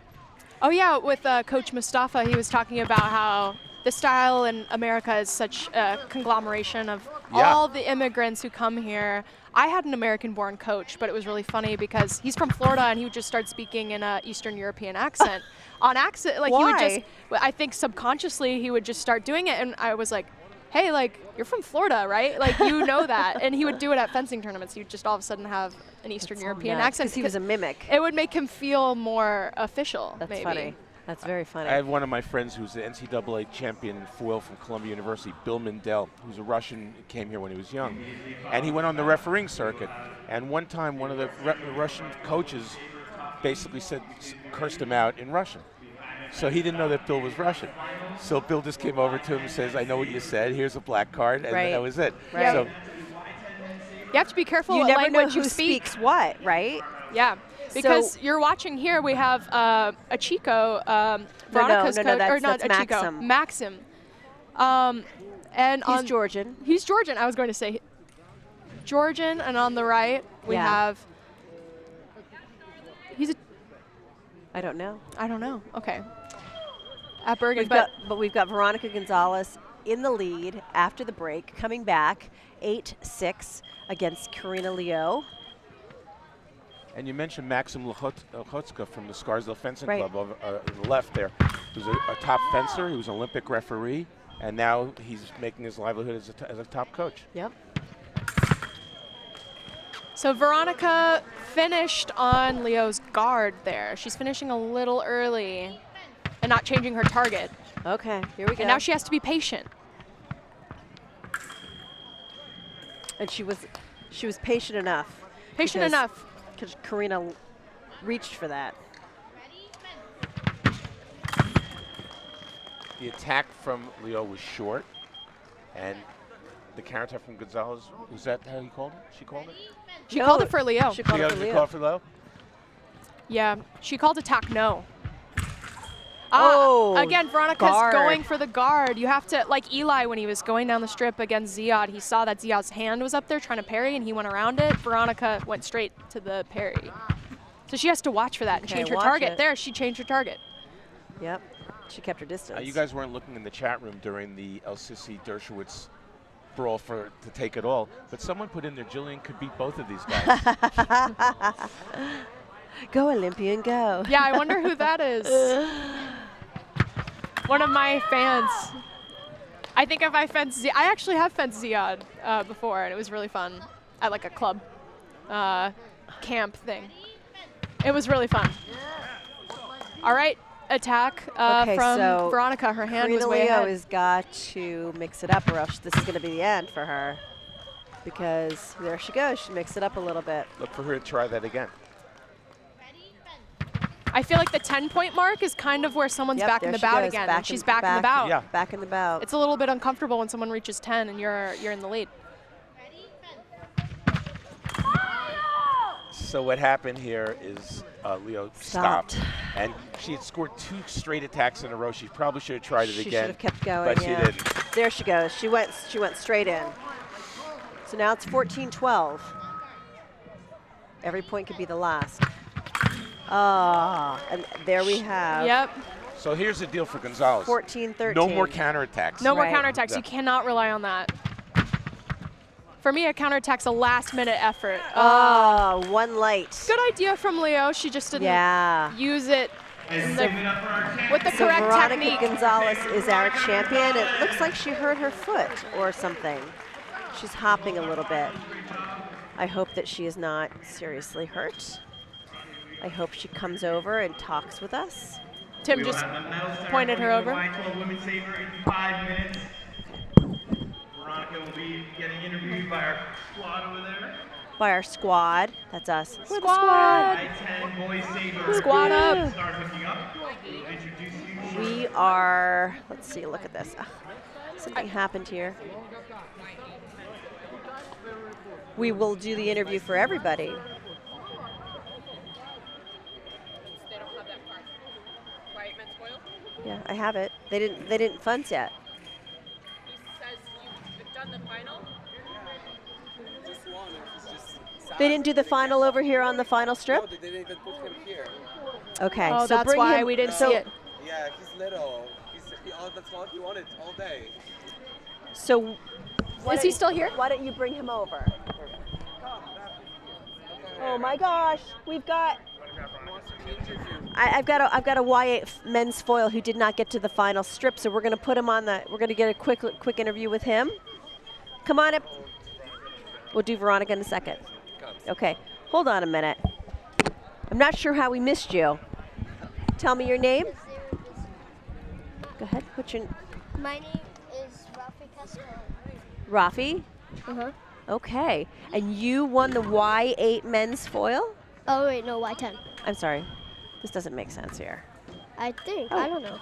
[SPEAKER 1] Oh yeah, with Coach Mustafa, he was talking about how the style in America is such a conglomeration of all the immigrants who come here. I had an American-born coach, but it was really funny because he's from Florida and he would just start speaking in an Eastern European accent. On accent, like he would just, I think subconsciously he would just start doing it, and I was like, hey, like, you're from Florida, right? Like, you know that. And he would do it at fencing tournaments. He would just all of a sudden have an Eastern European accent.
[SPEAKER 2] Because he was a mimic.
[SPEAKER 1] It would make him feel more official,
[SPEAKER 2] That's
[SPEAKER 1] maybe.
[SPEAKER 2] funny. That's very funny.
[SPEAKER 3] I have one of my friends who's the NCAA champion in foil from Columbia University, Bill Mindell, who's a Russian, came here when he was young. And he went on the refereeing circuit. And one time, one of the Russian coaches basically cursed him out in Russian. So he didn't know that Bill was Russian. So Bill just came over to him and says, I know what you said. Here's a black card. And that was it.
[SPEAKER 2] Right.
[SPEAKER 3] So
[SPEAKER 1] you have to be careful
[SPEAKER 2] you
[SPEAKER 1] what
[SPEAKER 2] never
[SPEAKER 1] language
[SPEAKER 2] know
[SPEAKER 1] you
[SPEAKER 2] who
[SPEAKER 1] speak.
[SPEAKER 2] speaks what, right?
[SPEAKER 1] Yeah. Because you're watching here, we have a Chico, Veronica's coach, or not a Chico, Maxim. And
[SPEAKER 2] he's Georgian.
[SPEAKER 1] He's Georgian. I was going to say Georgian, and on the right we have. He's a.
[SPEAKER 2] I don't know.
[SPEAKER 1] I don't know. Okay. At Bergen,
[SPEAKER 2] but we've got Veronica Gonzalez in the lead after the break, coming back 8-6 against Karina Leo.
[SPEAKER 3] And you mentioned Maxim Lachotska from the Scarsdale Fencing Club over on the left there. He was a top fencer. He was an Olympic referee. And now he's making his livelihood as a top coach.
[SPEAKER 2] Yep.
[SPEAKER 1] So Veronica finished on Leo's guard there. She's finishing a little early and not changing her target.
[SPEAKER 2] Okay, here we go.
[SPEAKER 1] And now she has to be patient.
[SPEAKER 2] And she was patient enough.
[SPEAKER 1] Patient enough.
[SPEAKER 2] Because Karina reached for that.
[SPEAKER 3] The attack from Leo was short, and the counter from Gonzalez, was that how he called it? She called it?
[SPEAKER 1] She called it for Leo.
[SPEAKER 2] She called it for
[SPEAKER 3] You
[SPEAKER 2] Leo.
[SPEAKER 3] call it for Leo?
[SPEAKER 1] Yeah, she called attack no.
[SPEAKER 2] Oh,
[SPEAKER 1] Again, Veronica's
[SPEAKER 2] guard.
[SPEAKER 1] going for the guard. You have to, like Eli, when he was going down the strip against Ziad, he saw that Ziad's hand was up there trying to parry, and he went around it. Veronica went straight to the parry. So she has to watch for that and
[SPEAKER 2] Okay,
[SPEAKER 1] change her
[SPEAKER 2] watch
[SPEAKER 1] target.
[SPEAKER 2] it.
[SPEAKER 1] There, she changed her target.
[SPEAKER 2] Yep. She kept her distance.
[SPEAKER 3] You guys weren't looking in the chat room during the El Sisi Dershwitz brawl to take it all, but someone put in there Jillian could beat both of these guys.
[SPEAKER 2] Go, Olympian, go.
[SPEAKER 1] Yeah, I wonder who that is. One of my fans. I think if I fenced Ziad, I actually have fenced Ziad before, and it was really fun at like a club camp thing. It was really fun. All right, attack
[SPEAKER 2] Okay,
[SPEAKER 1] from
[SPEAKER 2] so
[SPEAKER 1] Veronica. Her hand was
[SPEAKER 2] Karina
[SPEAKER 1] way
[SPEAKER 2] Leo
[SPEAKER 1] ahead.
[SPEAKER 2] has got to mix it up, or else this is going to be the end for her. Because there she goes. She mixed it up a little bit.
[SPEAKER 3] Look for her to try that again.
[SPEAKER 1] I feel like the 10-point mark is kind of where someone's
[SPEAKER 2] Yep,
[SPEAKER 1] back in
[SPEAKER 2] there
[SPEAKER 1] the
[SPEAKER 2] she
[SPEAKER 1] bout
[SPEAKER 2] goes,
[SPEAKER 1] again.
[SPEAKER 2] back
[SPEAKER 1] And she's
[SPEAKER 2] in-
[SPEAKER 1] back in the bout.
[SPEAKER 3] Yeah.
[SPEAKER 2] Back in the bout.
[SPEAKER 1] It's a little bit uncomfortable when someone reaches 10 and you're in the lead.
[SPEAKER 3] So what happened here is Leo stopped. And she had scored 2 straight attacks in a row. She probably should have tried it
[SPEAKER 2] She
[SPEAKER 3] again.
[SPEAKER 2] should have kept going.
[SPEAKER 3] But
[SPEAKER 2] yeah.
[SPEAKER 3] she didn't.
[SPEAKER 2] There she goes. She went straight in. So now it's 14-12. Every point could be the last. Ah, and there we have.
[SPEAKER 1] Yep.
[SPEAKER 3] So here's the deal for Gonzalez.
[SPEAKER 2] 14-13.
[SPEAKER 3] No more counterattacks.
[SPEAKER 1] No more
[SPEAKER 2] Right.
[SPEAKER 1] counterattacks.
[SPEAKER 3] Yeah.
[SPEAKER 1] You cannot rely on that. For me, a counterattack's a last-minute effort.
[SPEAKER 2] Oh, one light.
[SPEAKER 1] Good idea from Leo. She just didn't use it in with the
[SPEAKER 2] So
[SPEAKER 1] correct
[SPEAKER 2] Veronica
[SPEAKER 1] technique.
[SPEAKER 2] Gonzalez is our champion. It looks like she hurt her foot or something. She's hopping a little bit. I hope that she is not seriously hurt. I hope she comes over and talks with us.
[SPEAKER 1] Tim just pointed her over.
[SPEAKER 9] Y10 Women's Saber in 5 minutes. Veronica will be getting interviewed by our squad over there.
[SPEAKER 2] By our squad. That's us. We're the
[SPEAKER 1] Squad.
[SPEAKER 9] Y10 Boys Saber.
[SPEAKER 1] Squad up.
[SPEAKER 9] Start hooking up. We'll introduce you.
[SPEAKER 2] We are, let's see, look at this. Something happened here. We will do the interview for everybody.
[SPEAKER 6] They don't have that card. White men's foil.
[SPEAKER 2] Yeah, I have it. They didn't funds yet.
[SPEAKER 6] He says you've done the final.
[SPEAKER 2] They didn't do the final over here on the final strip?
[SPEAKER 14] No, they didn't even put him here.
[SPEAKER 2] Okay,
[SPEAKER 1] Oh,
[SPEAKER 2] so
[SPEAKER 1] that's
[SPEAKER 2] bring
[SPEAKER 1] why
[SPEAKER 2] him,
[SPEAKER 1] we didn't
[SPEAKER 2] so,
[SPEAKER 1] see it.
[SPEAKER 14] Yeah, he's little. That's all he wanted all day.
[SPEAKER 2] So,
[SPEAKER 1] Is he still here?
[SPEAKER 2] Why don't you bring him over? Oh my gosh, we've got. I've got a Y8 men's foil who did not get to the final strip, so we're going to put him on the. We're going to get a quick interview with him. Come on up. We'll do Veronica in a second. Okay, hold on a minute. I'm not sure how we missed you. Tell me your name. Go ahead. What's your
[SPEAKER 5] My name is Rafi Casco.
[SPEAKER 2] Rafi?
[SPEAKER 5] Uh-huh.
[SPEAKER 2] Okay. And you won the Y8 men's foil?
[SPEAKER 5] Oh, wait, no, Y10.
[SPEAKER 2] I'm sorry. This doesn't make sense here.
[SPEAKER 5] I think.
[SPEAKER 2] Oh.
[SPEAKER 5] I don't know.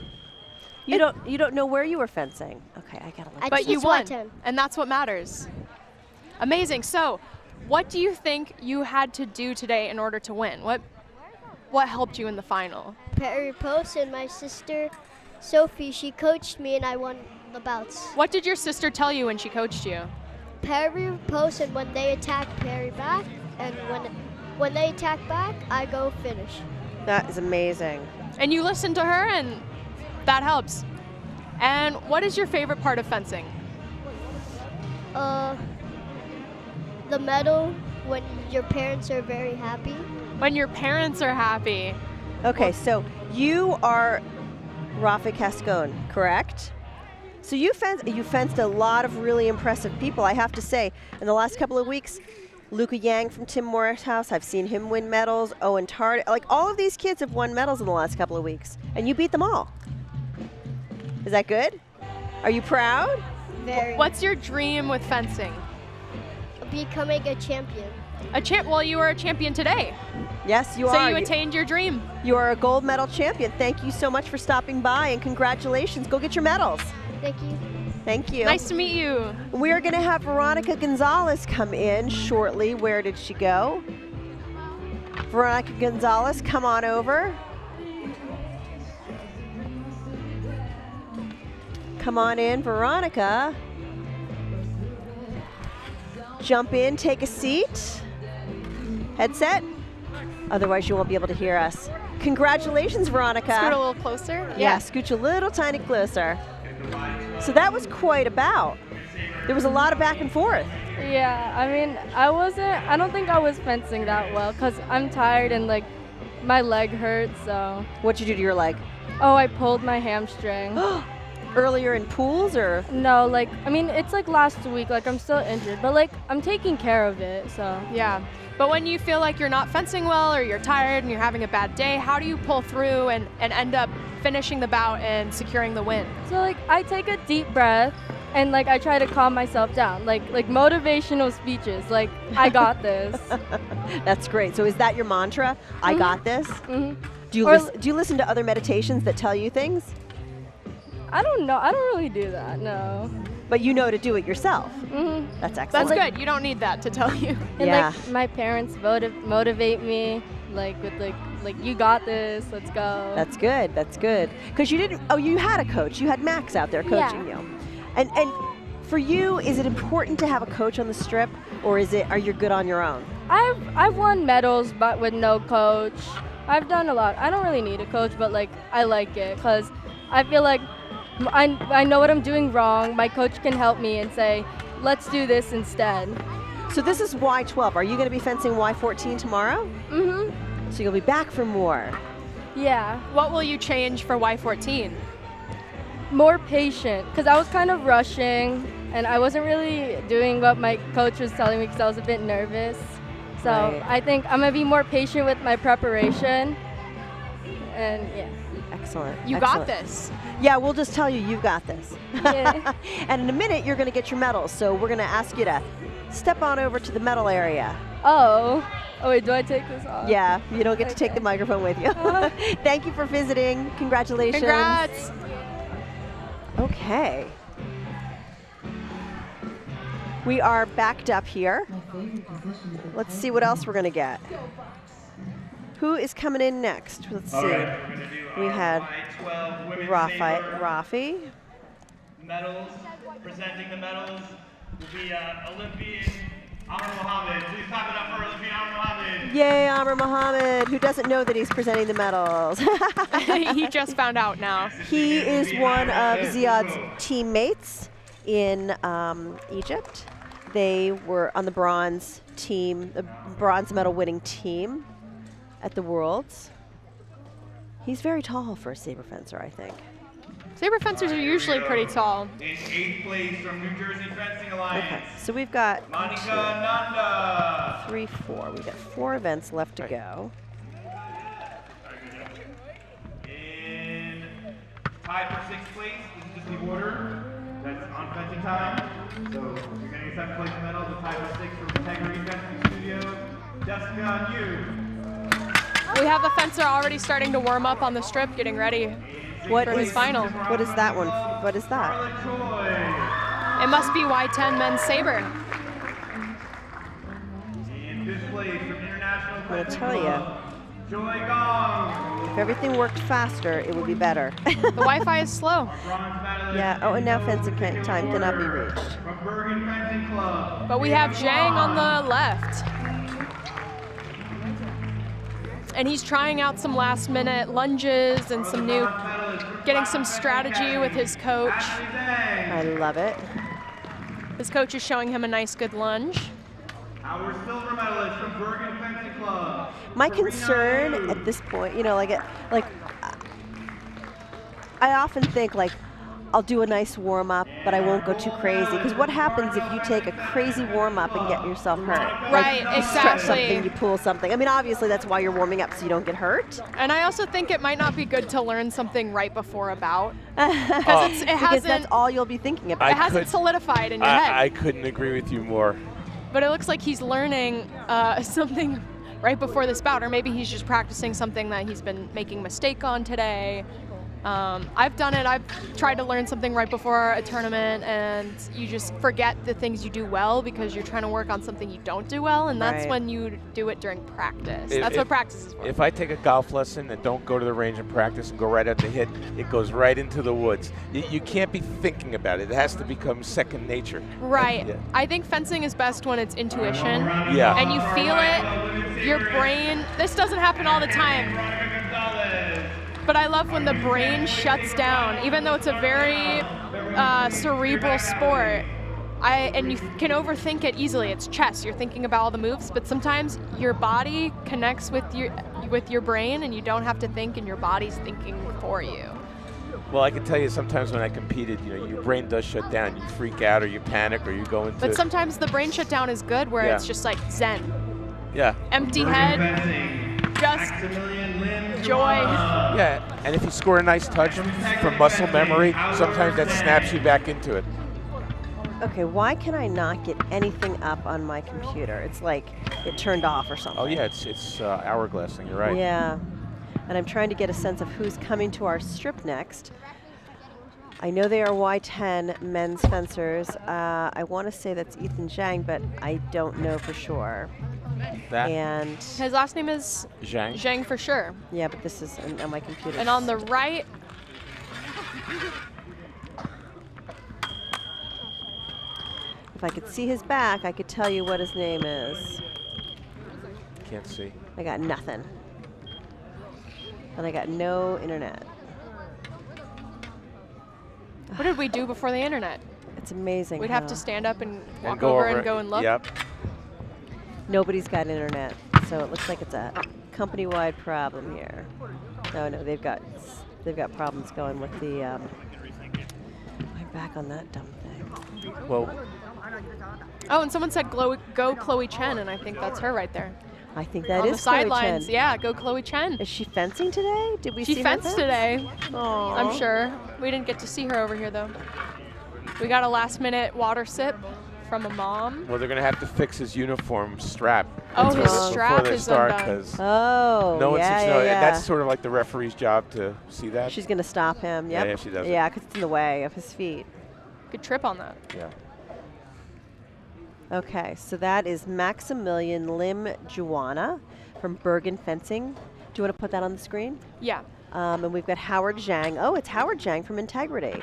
[SPEAKER 2] You don't know where you were fencing. Okay, I gotta look.
[SPEAKER 1] But you
[SPEAKER 5] It's
[SPEAKER 1] won,
[SPEAKER 5] Y10.
[SPEAKER 1] and that's what matters. Amazing. So, what do you think you had to do today in order to win? What helped you in the final?
[SPEAKER 5] Perry Post and my sister, Sophie, she coached me and I won the bouts.
[SPEAKER 1] What did your sister tell you when she coached you?
[SPEAKER 5] Perry Post, and when they attack, Perry back, and when they attack back, I go finish.
[SPEAKER 2] That is amazing.
[SPEAKER 1] And you listened to her, and that helps. And what is your favorite part of fencing?
[SPEAKER 5] The medal, when your parents are very happy.
[SPEAKER 1] When your parents are happy.
[SPEAKER 2] Okay, so you are Rafa Cascone, correct? So you fenced a lot of really impressive people, I have to say. In the last couple of weeks, Luca Yang from Tim Morehouse, I've seen him win medals. Owen Tard, like all of these kids have won medals in the last couple of weeks, and you beat them all. Is that good? Are you proud?
[SPEAKER 5] Very.
[SPEAKER 1] What's your dream with fencing?
[SPEAKER 5] Becoming a champion.
[SPEAKER 1] Well, you were a champion today.
[SPEAKER 2] Yes, you
[SPEAKER 1] So
[SPEAKER 2] are.
[SPEAKER 1] you attained your dream.
[SPEAKER 2] You are a gold medal champion. Thank you so much for stopping by, and congratulations. Go get your medals.
[SPEAKER 5] Thank you.
[SPEAKER 2] Thank you.
[SPEAKER 1] Nice to meet you.
[SPEAKER 2] We're going to have Veronica Gonzalez come in shortly. Where did she go? Veronica Gonzalez, come on over. Come on in, Veronica. Jump in, take a seat. Headset. Otherwise, you won't be able to hear us. Congratulations, Veronica.
[SPEAKER 1] Scoot a little closer.
[SPEAKER 2] Yeah, scooch a little tiny closer. So that was quite a bout. There was a lot of back and forth.
[SPEAKER 15] Yeah, I mean, I don't think I was fencing that well because I'm tired and like my leg hurts, so.
[SPEAKER 2] What'd you do to your leg?
[SPEAKER 15] Oh, I pulled my hamstring.
[SPEAKER 2] Earlier in pools or?
[SPEAKER 15] No, like, I mean, it's like last week, like I'm still injured, but like I'm taking care of it, so.
[SPEAKER 1] Yeah, but when you feel like you're not fencing well or you're tired and you're having a bad day, how do you pull through and end up finishing the bout and securing the win?
[SPEAKER 15] So like I take a deep breath and like I try to calm myself down, like motivational speeches, like I got this.
[SPEAKER 2] That's great. So is that your mantra? I got this?
[SPEAKER 15] Mm-hmm.
[SPEAKER 2] Do you listen to other meditations that tell you things?
[SPEAKER 15] I don't know. I don't really do that, no.
[SPEAKER 2] But you know to do it yourself.
[SPEAKER 15] Mm-hmm.
[SPEAKER 2] That's excellent.
[SPEAKER 1] That's good. You don't need that to tell you.
[SPEAKER 15] And like my parents motivate me, like with like you got this. Let's go.
[SPEAKER 2] That's good. That's good. Because you didn't. Oh, you had a coach. You had Max out there coaching you. And for you, is it important to have a coach on the strip, or are you good on your own?
[SPEAKER 15] I've won medals, but with no coach. I've done a lot. I don't really need a coach, but like I like it because I feel like I know what I'm doing wrong. My coach can help me and say, let's do this instead.
[SPEAKER 2] So this is Y12. Are you going to be fencing Y14 tomorrow?
[SPEAKER 15] Mm-hmm.
[SPEAKER 2] So you'll be back for more.
[SPEAKER 15] Yeah.
[SPEAKER 1] What will you change for Y14?
[SPEAKER 15] More patient, because I was kind of rushing and I wasn't really doing what my coach was telling me because I was a bit nervous. So I think I'm going to be more patient with my preparation. And yeah.
[SPEAKER 2] Excellent.
[SPEAKER 1] You got this.
[SPEAKER 2] Yeah, we'll just tell you you've got this.
[SPEAKER 15] Yeah.
[SPEAKER 2] And in a minute, you're going to get your medals. So we're going to ask you to step on over to the medal area.
[SPEAKER 15] Oh, wait, do I take this off?
[SPEAKER 2] Yeah, you don't get to take the microphone with you. Thank you for visiting. Congratulations.
[SPEAKER 1] Congrats.
[SPEAKER 2] Okay. We are backed up here. Let's see what else we're going to get. Who is coming in next? Let's see. We had Rafi.
[SPEAKER 9] Medals, presenting the medals will be Olympian Amr Mohammed. Please clap it up for Olympian Amr Mohammed.
[SPEAKER 2] Yay, Amr Mohammed, who doesn't know that he's presenting the medals.
[SPEAKER 1] He just found out now.
[SPEAKER 2] He is one of Ziad's teammates in Egypt. They were on the bronze team, the bronze medal winning team at the Worlds. He's very tall for a saber fencer, I think.
[SPEAKER 1] Saber fencers are usually pretty tall.
[SPEAKER 9] In 8th place from New Jersey Fencing Alliance.
[SPEAKER 2] Okay, so we've got
[SPEAKER 9] Monica Nanda.
[SPEAKER 2] 3, 4. We've got 4 events left to go.
[SPEAKER 9] In tied for 6th place, this is just the order that's on fencing time. So you're getting a 7th place medal, the tie for 6th from Integrity Fencing Studio. Jessica, and you.
[SPEAKER 1] We have a fencer already starting to warm up on the strip, getting ready for his final.
[SPEAKER 2] What is that one? What is that?
[SPEAKER 1] It must be Y10 Men Saber.
[SPEAKER 9] In 5th place from International
[SPEAKER 2] I'm going to
[SPEAKER 9] Fencing
[SPEAKER 2] tell you,
[SPEAKER 9] Club, Joy Gong.
[SPEAKER 2] if everything worked faster, it would be better.
[SPEAKER 1] The Wi-Fi is slow.
[SPEAKER 2] Yeah, oh, and now fencing time cannot be reached.
[SPEAKER 9] From Bergen Fencing Club.
[SPEAKER 1] But we have Zhang on the left. And he's trying out some last minute lunges and some new, getting some strategy with his coach.
[SPEAKER 2] I love it.
[SPEAKER 1] His coach is showing him a nice good lunge.
[SPEAKER 9] Our silver medalist from Bergen Fencing Club.
[SPEAKER 2] My concern at this point, you know, I often think like, I'll do a nice warm up, but I won't go too crazy. Because what happens if you take a crazy warm up and get yourself hurt?
[SPEAKER 1] Right,
[SPEAKER 2] like, you stretch
[SPEAKER 1] exactly.
[SPEAKER 2] something, you pull something. I mean, obviously that's why you're warming up, so you don't get hurt.
[SPEAKER 1] And I also think it might not be good to learn something right before a bout.
[SPEAKER 2] Because that's all you'll be thinking about.
[SPEAKER 1] It hasn't solidified in your head.
[SPEAKER 3] I couldn't agree with you more.
[SPEAKER 1] But it looks like he's learning something right before this bout, or maybe he's just practicing something that he's been making a mistake on today. I've done it. I've tried to learn something right before a tournament, and you just forget the things you do well because you're trying to work on something you don't do well, and that's when you do it during practice. That's what practice is for.
[SPEAKER 3] If I take a golf lesson and don't go to the range and practice and go right at the hit, it goes right into the woods. You can't be thinking about it. It has to become second nature.
[SPEAKER 1] Right.
[SPEAKER 3] Yeah.
[SPEAKER 1] I think fencing is best when it's intuition.
[SPEAKER 3] Yeah.
[SPEAKER 1] And you feel it, your brain. This doesn't happen all the time. But I love when the brain shuts down, even though it's a very cerebral sport. And you can overthink it easily. It's chess. You're thinking about all the moves, but sometimes your body connects with your brain, and you don't have to think, and your body's thinking for you.
[SPEAKER 3] Well, I can tell you sometimes when I competed, your brain does shut down. You freak out, or you panic, or you go into.
[SPEAKER 1] But sometimes the brain shutdown is good, where it's just like zen.
[SPEAKER 3] Yeah.
[SPEAKER 1] Empty head, just joy.
[SPEAKER 3] Yeah, and if you score a nice touch from muscle memory, sometimes that snaps you back into it.
[SPEAKER 2] Okay, why can I not get anything up on my computer? It's like it turned off or something.
[SPEAKER 3] Oh yeah, it's hourglassing. You're right.
[SPEAKER 2] Yeah, and I'm trying to get a sense of who's coming to our strip next. I know they are Y10 men's fencers. I want to say that's Ethan Zhang, but I don't know for sure. And
[SPEAKER 1] his last name is
[SPEAKER 3] Zhang.
[SPEAKER 1] Zhang for sure.
[SPEAKER 2] Yeah, but this is on my computer.
[SPEAKER 1] And on the right,
[SPEAKER 2] if I could see his back, I could tell you what his name is.
[SPEAKER 3] Can't see.
[SPEAKER 2] I got nothing. And I got no internet.
[SPEAKER 1] what did we do before the internet?
[SPEAKER 2] It's amazing.
[SPEAKER 1] We'd have to stand up and walk
[SPEAKER 3] go
[SPEAKER 1] over
[SPEAKER 3] over
[SPEAKER 1] and go and look.
[SPEAKER 3] Yep.
[SPEAKER 2] Nobody's got internet, so it looks like it's a company-wide problem here. No, they've got problems going with the. I'm back on that dumb thing.
[SPEAKER 3] Well.
[SPEAKER 1] Oh, and someone said go Chloe Chen, and I think that's her right there.
[SPEAKER 2] I think that
[SPEAKER 1] on
[SPEAKER 2] is
[SPEAKER 1] the sidelines.
[SPEAKER 2] Chen.
[SPEAKER 1] Yeah, go Chloe Chen.
[SPEAKER 2] Is she fencing today? Did we see her
[SPEAKER 1] She fenced today.
[SPEAKER 2] Aww.
[SPEAKER 1] I'm sure. We didn't get to see her over here though. We got a last-minute water sip from a mom.
[SPEAKER 3] Well, they're going to have to fix his uniform strap.
[SPEAKER 1] Oh, his strap
[SPEAKER 3] before they
[SPEAKER 1] is
[SPEAKER 3] start,
[SPEAKER 1] undone.
[SPEAKER 3] 'cause
[SPEAKER 2] Oh,
[SPEAKER 3] no one
[SPEAKER 2] yeah,
[SPEAKER 3] seems to know.
[SPEAKER 2] yeah.
[SPEAKER 3] And that's sort of like the referee's job to see that.
[SPEAKER 2] She's going to stop him. Yep.
[SPEAKER 3] Yeah, she does.
[SPEAKER 2] Yeah, because it's in the way of his feet.
[SPEAKER 1] Good trip on that.
[SPEAKER 3] Yeah.
[SPEAKER 2] Okay, so that is Maximilian Lim Juana from Bergen Fencing. Do you want to put that on the screen?
[SPEAKER 1] Yeah.
[SPEAKER 2] And we've got Howard Zhang. Oh, it's Howard Zhang from Integrity.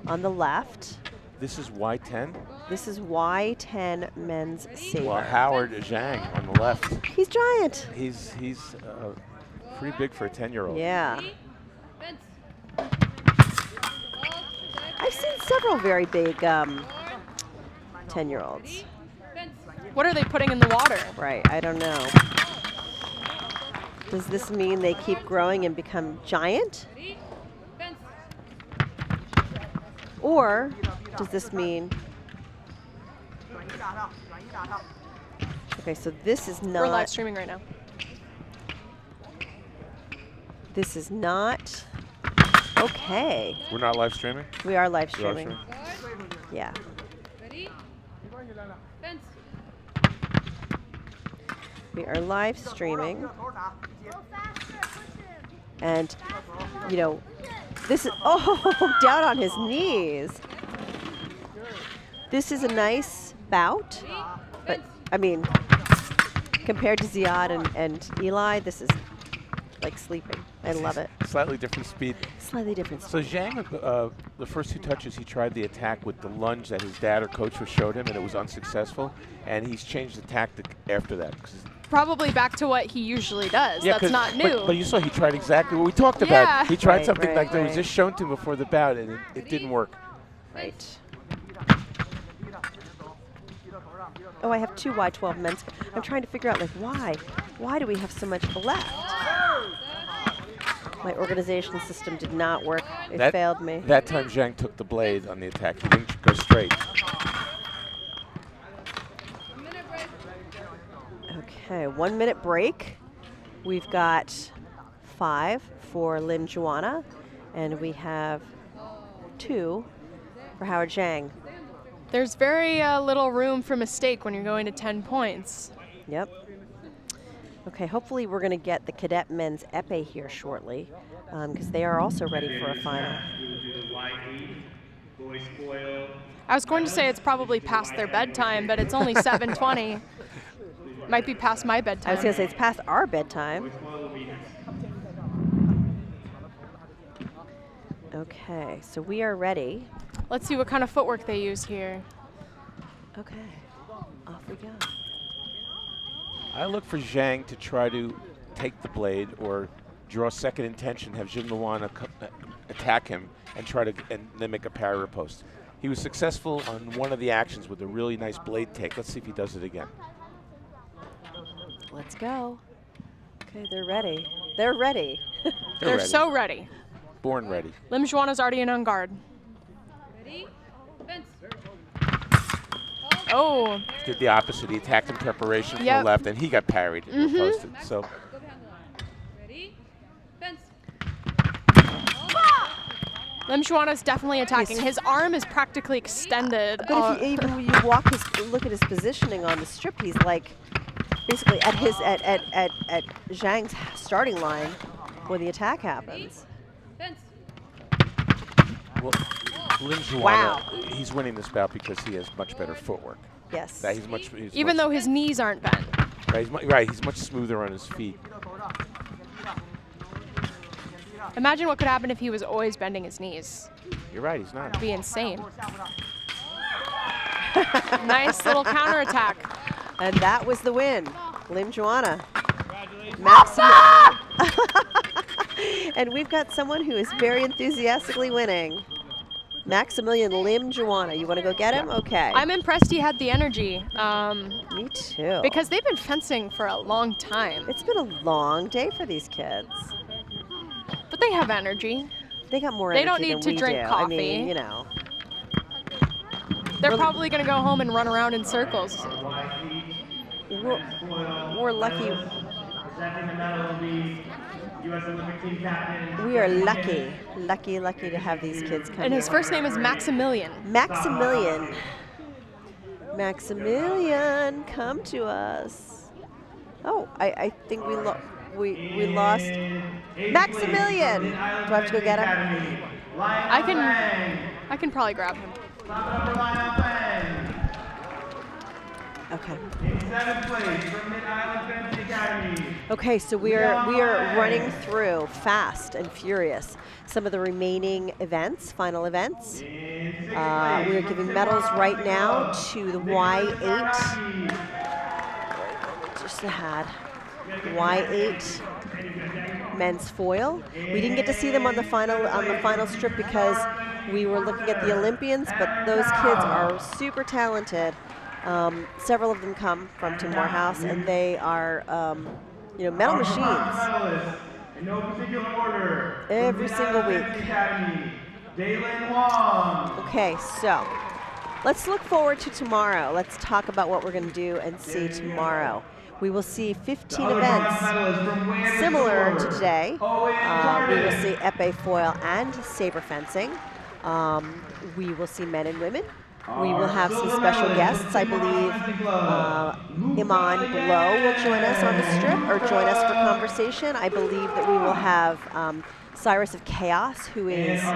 [SPEAKER 2] On the left.
[SPEAKER 3] This is Y10?
[SPEAKER 2] This is Y10 Men's Saber.
[SPEAKER 3] Well, Howard Zhang on the left.
[SPEAKER 2] He's giant.
[SPEAKER 3] He's pretty big for a 10-year-old.
[SPEAKER 2] Yeah. I've seen several very big 10-year-olds.
[SPEAKER 1] What are they putting in the water?
[SPEAKER 2] Right, I don't know. Does this mean they keep growing and become giant? Or does this mean... Okay, so this is not...
[SPEAKER 1] We're live streaming right now.
[SPEAKER 2] This is not... Okay.
[SPEAKER 3] We're not live streaming?
[SPEAKER 2] We are live
[SPEAKER 3] We are
[SPEAKER 2] streaming. Yeah. We are live streaming. And, you know, this is, oh, down on his knees. This is a nice bout, but, I mean, compared to Ziad and Eli, this is like sleeping. I love it.
[SPEAKER 3] Slightly different speed.
[SPEAKER 2] Slightly different
[SPEAKER 3] So
[SPEAKER 2] speed.
[SPEAKER 3] Zhang, the first 2 touches, he tried the attack with the lunge that his dad or coach showed him, and it was unsuccessful. And he's changed the tactic after that.
[SPEAKER 1] Probably back to what he usually does.
[SPEAKER 3] Yeah,
[SPEAKER 1] That's not new.
[SPEAKER 3] But you saw he tried exactly what we talked
[SPEAKER 1] Yeah.
[SPEAKER 3] about. He tried
[SPEAKER 2] Right,
[SPEAKER 3] something
[SPEAKER 2] right,
[SPEAKER 3] like that was
[SPEAKER 2] right.
[SPEAKER 3] just shown to him before the bout, and it didn't work.
[SPEAKER 2] Right. Oh, I have 2 Y12 men's. I'm trying to figure out, like, why? Why do we have so much left? My organization system did not work. It failed me.
[SPEAKER 3] That time Zhang took the blade on the attack. He didn't go straight.
[SPEAKER 2] Okay, 1 minute break. We've got 5 for Lim Juana, and we have 2 for Howard Zhang.
[SPEAKER 1] There's very little room for mistake when you're going to 10 points.
[SPEAKER 2] Yep. Okay, hopefully we're going to get the cadet men's epee here shortly, because they are also ready for a final.
[SPEAKER 1] I was going to say it's probably past their bedtime, but it's only 7:20. Might be past my bedtime.
[SPEAKER 2] I was going to say it's past our bedtime. Okay, so we are ready.
[SPEAKER 1] Let's see what kind of footwork they use here.
[SPEAKER 2] Okay, off we go.
[SPEAKER 3] I look for Zhang to try to take the blade or draw second intention, have Jim Luana attack him and try to then make a parry riposte. He was successful on one of the actions with a really nice blade take. Let's see if he does it again.
[SPEAKER 2] Let's go. Okay, they're ready. They're ready.
[SPEAKER 1] They're
[SPEAKER 3] ready.
[SPEAKER 1] so ready.
[SPEAKER 3] Born ready.
[SPEAKER 1] Lim Juana's already in on guard.
[SPEAKER 6] Ready? Fence.
[SPEAKER 1] Oh.
[SPEAKER 3] Did the opposite. He attacked in preparation from
[SPEAKER 1] Yep.
[SPEAKER 3] the left, and he got parried and riposted. So.
[SPEAKER 6] Go behind the line. Ready? Fence.
[SPEAKER 1] Lim Juana's definitely attacking. His arm is practically extended.
[SPEAKER 2] But if you, even when you look at his positioning on the strip, he's like basically at his at Zhang's starting line where the attack happens.
[SPEAKER 6] Fence.
[SPEAKER 3] Well, Lim Juana,
[SPEAKER 2] Wow.
[SPEAKER 3] he's winning this bout because he has much better footwork.
[SPEAKER 2] Yes.
[SPEAKER 3] That
[SPEAKER 1] Even though his knees aren't bent.
[SPEAKER 3] Right, he's much smoother on his feet.
[SPEAKER 1] Imagine what could happen if he was always bending his knees.
[SPEAKER 3] You're right, he's not.
[SPEAKER 1] It'd be insane. Nice little counterattack.
[SPEAKER 2] And that was the win. Lim Juana. And we've got someone who is very enthusiastically winning. Maximilian Lim Juana. You want to go get him? Okay.
[SPEAKER 1] I'm impressed he had the energy.
[SPEAKER 2] Me too.
[SPEAKER 1] Because they've been fencing for a long time.
[SPEAKER 2] It's been a long day for these kids.
[SPEAKER 1] But they have energy.
[SPEAKER 2] They got more
[SPEAKER 1] They
[SPEAKER 2] energy
[SPEAKER 1] don't need
[SPEAKER 2] than
[SPEAKER 1] to
[SPEAKER 2] we
[SPEAKER 1] drink
[SPEAKER 2] do.
[SPEAKER 1] coffee.
[SPEAKER 2] I mean, you know.
[SPEAKER 1] They're probably going to go home and run around in circles.
[SPEAKER 2] We're lucky.
[SPEAKER 9] Presenting the medal will be U.S. Olympic team captain.
[SPEAKER 2] We are lucky to have these kids come
[SPEAKER 1] And his
[SPEAKER 2] here.
[SPEAKER 1] first name is Maximilian.
[SPEAKER 2] Maximilian. Maximilian, come to us. Oh, I think we lost Maximilian. Do I have to go get him?
[SPEAKER 1] I can probably grab him.
[SPEAKER 2] Okay.
[SPEAKER 9] In 7th place from Mid-Island Fencing Academy.
[SPEAKER 2] Okay, so we are running through fast and furious some of the remaining events, final events. We are giving medals right now to the Y8. Just ahead. Y8 men's foil. We didn't get to see them on the final strip because we were looking at the Olympians, but those kids are super talented. Several of them come from Morehouse, and they are, medal machines.
[SPEAKER 9] In no particular order.
[SPEAKER 2] Every single week. Okay, so let's look forward to tomorrow. Let's talk about what we're going to do and see tomorrow. We will see 15 events similar to today. We will see epee foil and saber fencing. We will see men and women. We will have some special guests. I believe Iman Blow will join us on the strip, or join us for conversation. I believe that we will have Cyrus of Chaos, who is, he has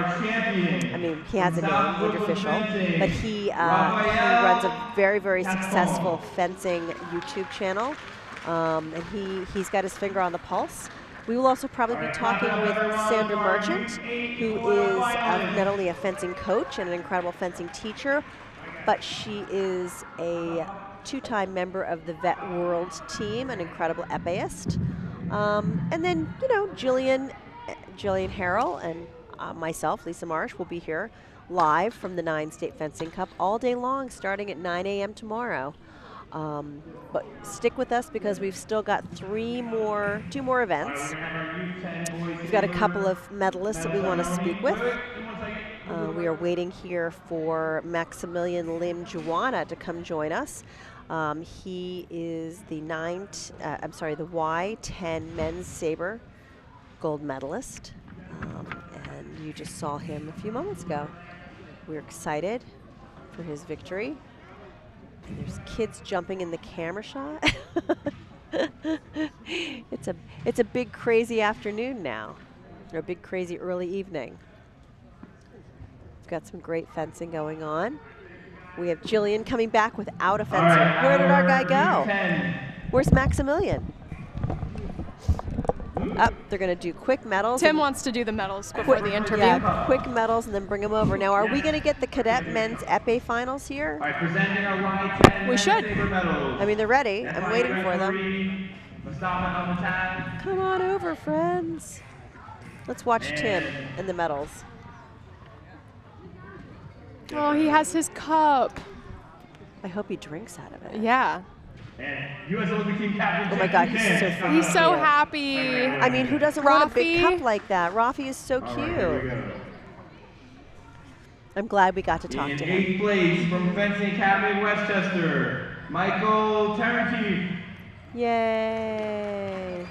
[SPEAKER 2] a name, interofficial, but he runs a very, very successful fencing YouTube channel, and he's got his finger on the pulse. We will also probably be talking with Sandra Merchant, who is not only a fencing coach and an incredible fencing teacher, but she is a two-time member of the Vet World team, an incredible epeist. And then, Jillian Harrell and myself, Lisa Marsh, will be here live from the 9 State Fencing Cup all day long, starting at 9 a.m. tomorrow. But stick with us because we've still got 2 more events. We've got a couple of medalists that we want to speak with. We are waiting here for Maximilian Lim Juana to come join us. He is the the Y10 Men's Saber gold medalist. And you just saw him a few moments ago. We're excited for his victory. And there's kids jumping in the camera shot. It's a big crazy afternoon now, or a big crazy early evening. We've got some great fencing going on. We have Jillian coming back without a fencer.
[SPEAKER 9] Right,
[SPEAKER 2] where did our guy go?
[SPEAKER 9] Y10.
[SPEAKER 2] Where's Maximilian? Up, they're going to do quick medals.
[SPEAKER 1] Tim wants to do the medals before the interview.
[SPEAKER 2] Yeah, quick medals and then bring them over. Now, are we going to get the cadet men's épée finals here?
[SPEAKER 9] All right, presenting our Y10
[SPEAKER 1] We should.
[SPEAKER 9] Saber medals.
[SPEAKER 2] I mean, they're ready.
[SPEAKER 9] That's
[SPEAKER 2] I'm
[SPEAKER 9] our
[SPEAKER 2] waiting for them.
[SPEAKER 9] referee, Mustafa Al-Matan.
[SPEAKER 2] Come on over, friends. Let's watch Tim and the medals.
[SPEAKER 1] Oh, he has his cup.
[SPEAKER 2] I hope he drinks out of it.
[SPEAKER 1] Yeah.
[SPEAKER 9] And U.S. Olympic Team Captain.
[SPEAKER 2] Oh my God, he's so funny.
[SPEAKER 1] He's so happy.
[SPEAKER 2] I mean, who doesn't want a big
[SPEAKER 1] Rafi.
[SPEAKER 2] cup like that? Rafi is so cute. I'm glad we got to talk
[SPEAKER 9] In
[SPEAKER 2] to him.
[SPEAKER 9] 8th place from Fencing Academy Westchester, Michael Tarantine.
[SPEAKER 2] Yay.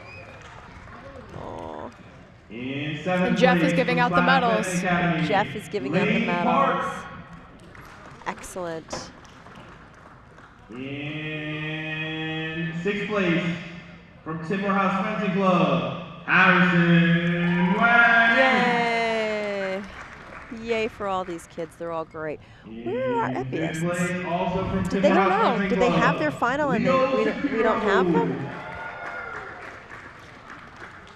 [SPEAKER 2] Aw.
[SPEAKER 9] In 7th
[SPEAKER 1] And Jeff
[SPEAKER 9] place
[SPEAKER 1] is giving
[SPEAKER 9] from
[SPEAKER 1] out the
[SPEAKER 9] Flat
[SPEAKER 1] medals.
[SPEAKER 9] Fencing Academy,
[SPEAKER 2] Jeff is giving out the
[SPEAKER 9] Lane
[SPEAKER 2] medals.
[SPEAKER 9] Park.
[SPEAKER 2] Excellent.
[SPEAKER 9] In 6th place from Morehouse Fencing Club, Harrison Wang.
[SPEAKER 2] Yay. Yay for all these kids. They're all great. Where are our
[SPEAKER 9] In 5th
[SPEAKER 2] epeists?
[SPEAKER 9] place, also from
[SPEAKER 2] Did they don't
[SPEAKER 9] Morehouse
[SPEAKER 2] know?
[SPEAKER 9] Fencing
[SPEAKER 2] Did they
[SPEAKER 9] Club,
[SPEAKER 2] have their final and we don't have them?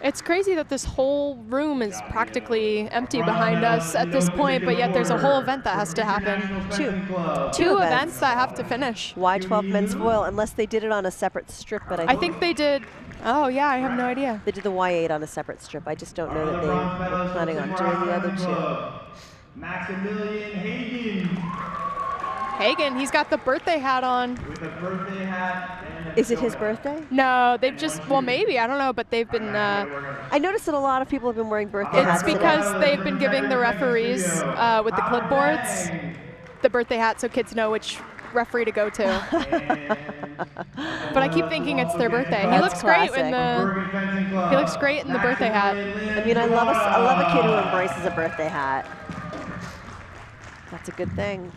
[SPEAKER 1] It's crazy that this whole room is practically empty behind us at this point, but yet there's a whole event that has to happen. Two events that have to finish.
[SPEAKER 2] Y12 men's foil, unless they did it on a separate strip, but
[SPEAKER 1] I think they did. Oh, yeah, I have no idea.
[SPEAKER 2] They did the Y8 on a separate strip. I just don't know that they were planning on doing the other two.
[SPEAKER 9] Maximilian Hagen.
[SPEAKER 1] Hagen, he's got the birthday hat on.
[SPEAKER 9] With a birthday hat.
[SPEAKER 2] Is it his birthday?
[SPEAKER 1] No, they've just, well, maybe, I don't know, but they've been.
[SPEAKER 2] I noticed that a lot of people have been wearing birthday hats.
[SPEAKER 1] It's because they've been giving the referees with the clipboards the birthday hat so kids know which referee to go to. But I keep thinking it's their birthday. He looks great in the birthday hat.
[SPEAKER 2] I mean, I love a kid who embraces a birthday hat. That's a good thing.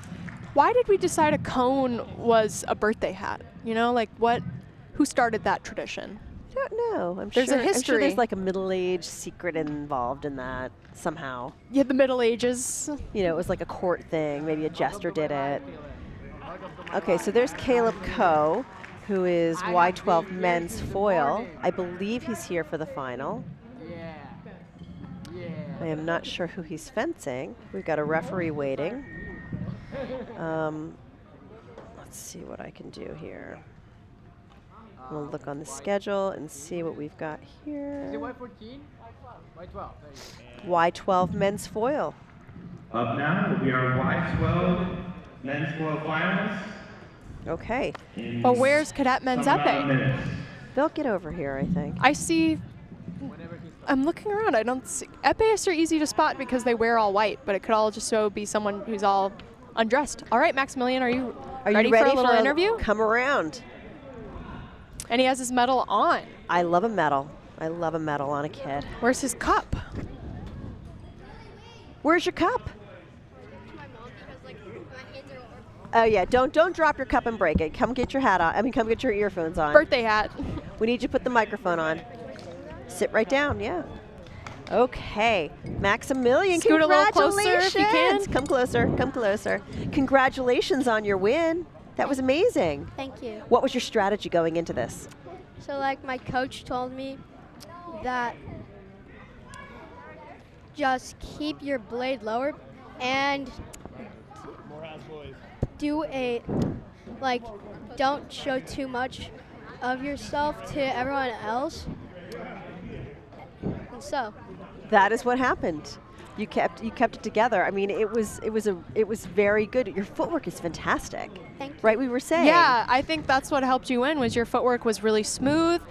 [SPEAKER 1] Why did we decide a cone was a birthday hat? You know, like who started that tradition?
[SPEAKER 2] I don't know.
[SPEAKER 1] There's a
[SPEAKER 2] I'm sure
[SPEAKER 1] history.
[SPEAKER 2] there's like a middle-age secret involved in that somehow.
[SPEAKER 1] Yeah, the Middle Ages.
[SPEAKER 2] You know, it was like a court thing. Maybe a jester did it. Okay, so there's Caleb Coe, who is Y12 men's foil. I believe he's here for the final. I am not sure who he's fencing. We've got a referee waiting. Let's see what I can do here. We'll look on the schedule and see what we've got here.
[SPEAKER 16] Is it Y14? Y12.
[SPEAKER 2] Y12 men's foil.
[SPEAKER 9] Up now will be our Y12 men's foil finalists.
[SPEAKER 2] Okay.
[SPEAKER 1] But where's Cadet Men's épée?
[SPEAKER 2] They'll get over here, I think.
[SPEAKER 1] I see. I'm looking around. I don't see. Épées are easy to spot because they wear all white, but it could all just so be someone who's all undressed. All right, Maximilian, are you ready for a little interview?
[SPEAKER 2] Come around.
[SPEAKER 1] And he has his medal on.
[SPEAKER 2] I love a medal. I love a medal on a kid.
[SPEAKER 1] Where's his cup?
[SPEAKER 2] Where's your cup? Oh yeah, don't drop your cup and break it. Come get your hat on. I mean, come get your earphones on.
[SPEAKER 1] Birthday hat.
[SPEAKER 2] We need you to put the microphone on. Sit right down, yeah. Okay, Maximilian,
[SPEAKER 1] Scoot a little
[SPEAKER 2] congratulations.
[SPEAKER 1] closer if you can.
[SPEAKER 2] Come closer, come closer. Congratulations on your win. That was amazing.
[SPEAKER 5] Thank you.
[SPEAKER 2] What was your strategy going into this?
[SPEAKER 5] So like my coach told me that just keep your blade lower and do don't show too much of yourself to everyone else. And so
[SPEAKER 2] That is what happened. You kept it together. I mean, it was very good. Your footwork is fantastic.
[SPEAKER 5] Thank you.
[SPEAKER 2] Right, we were saying.
[SPEAKER 1] Yeah, I think that's what helped you win was your footwork was really smooth.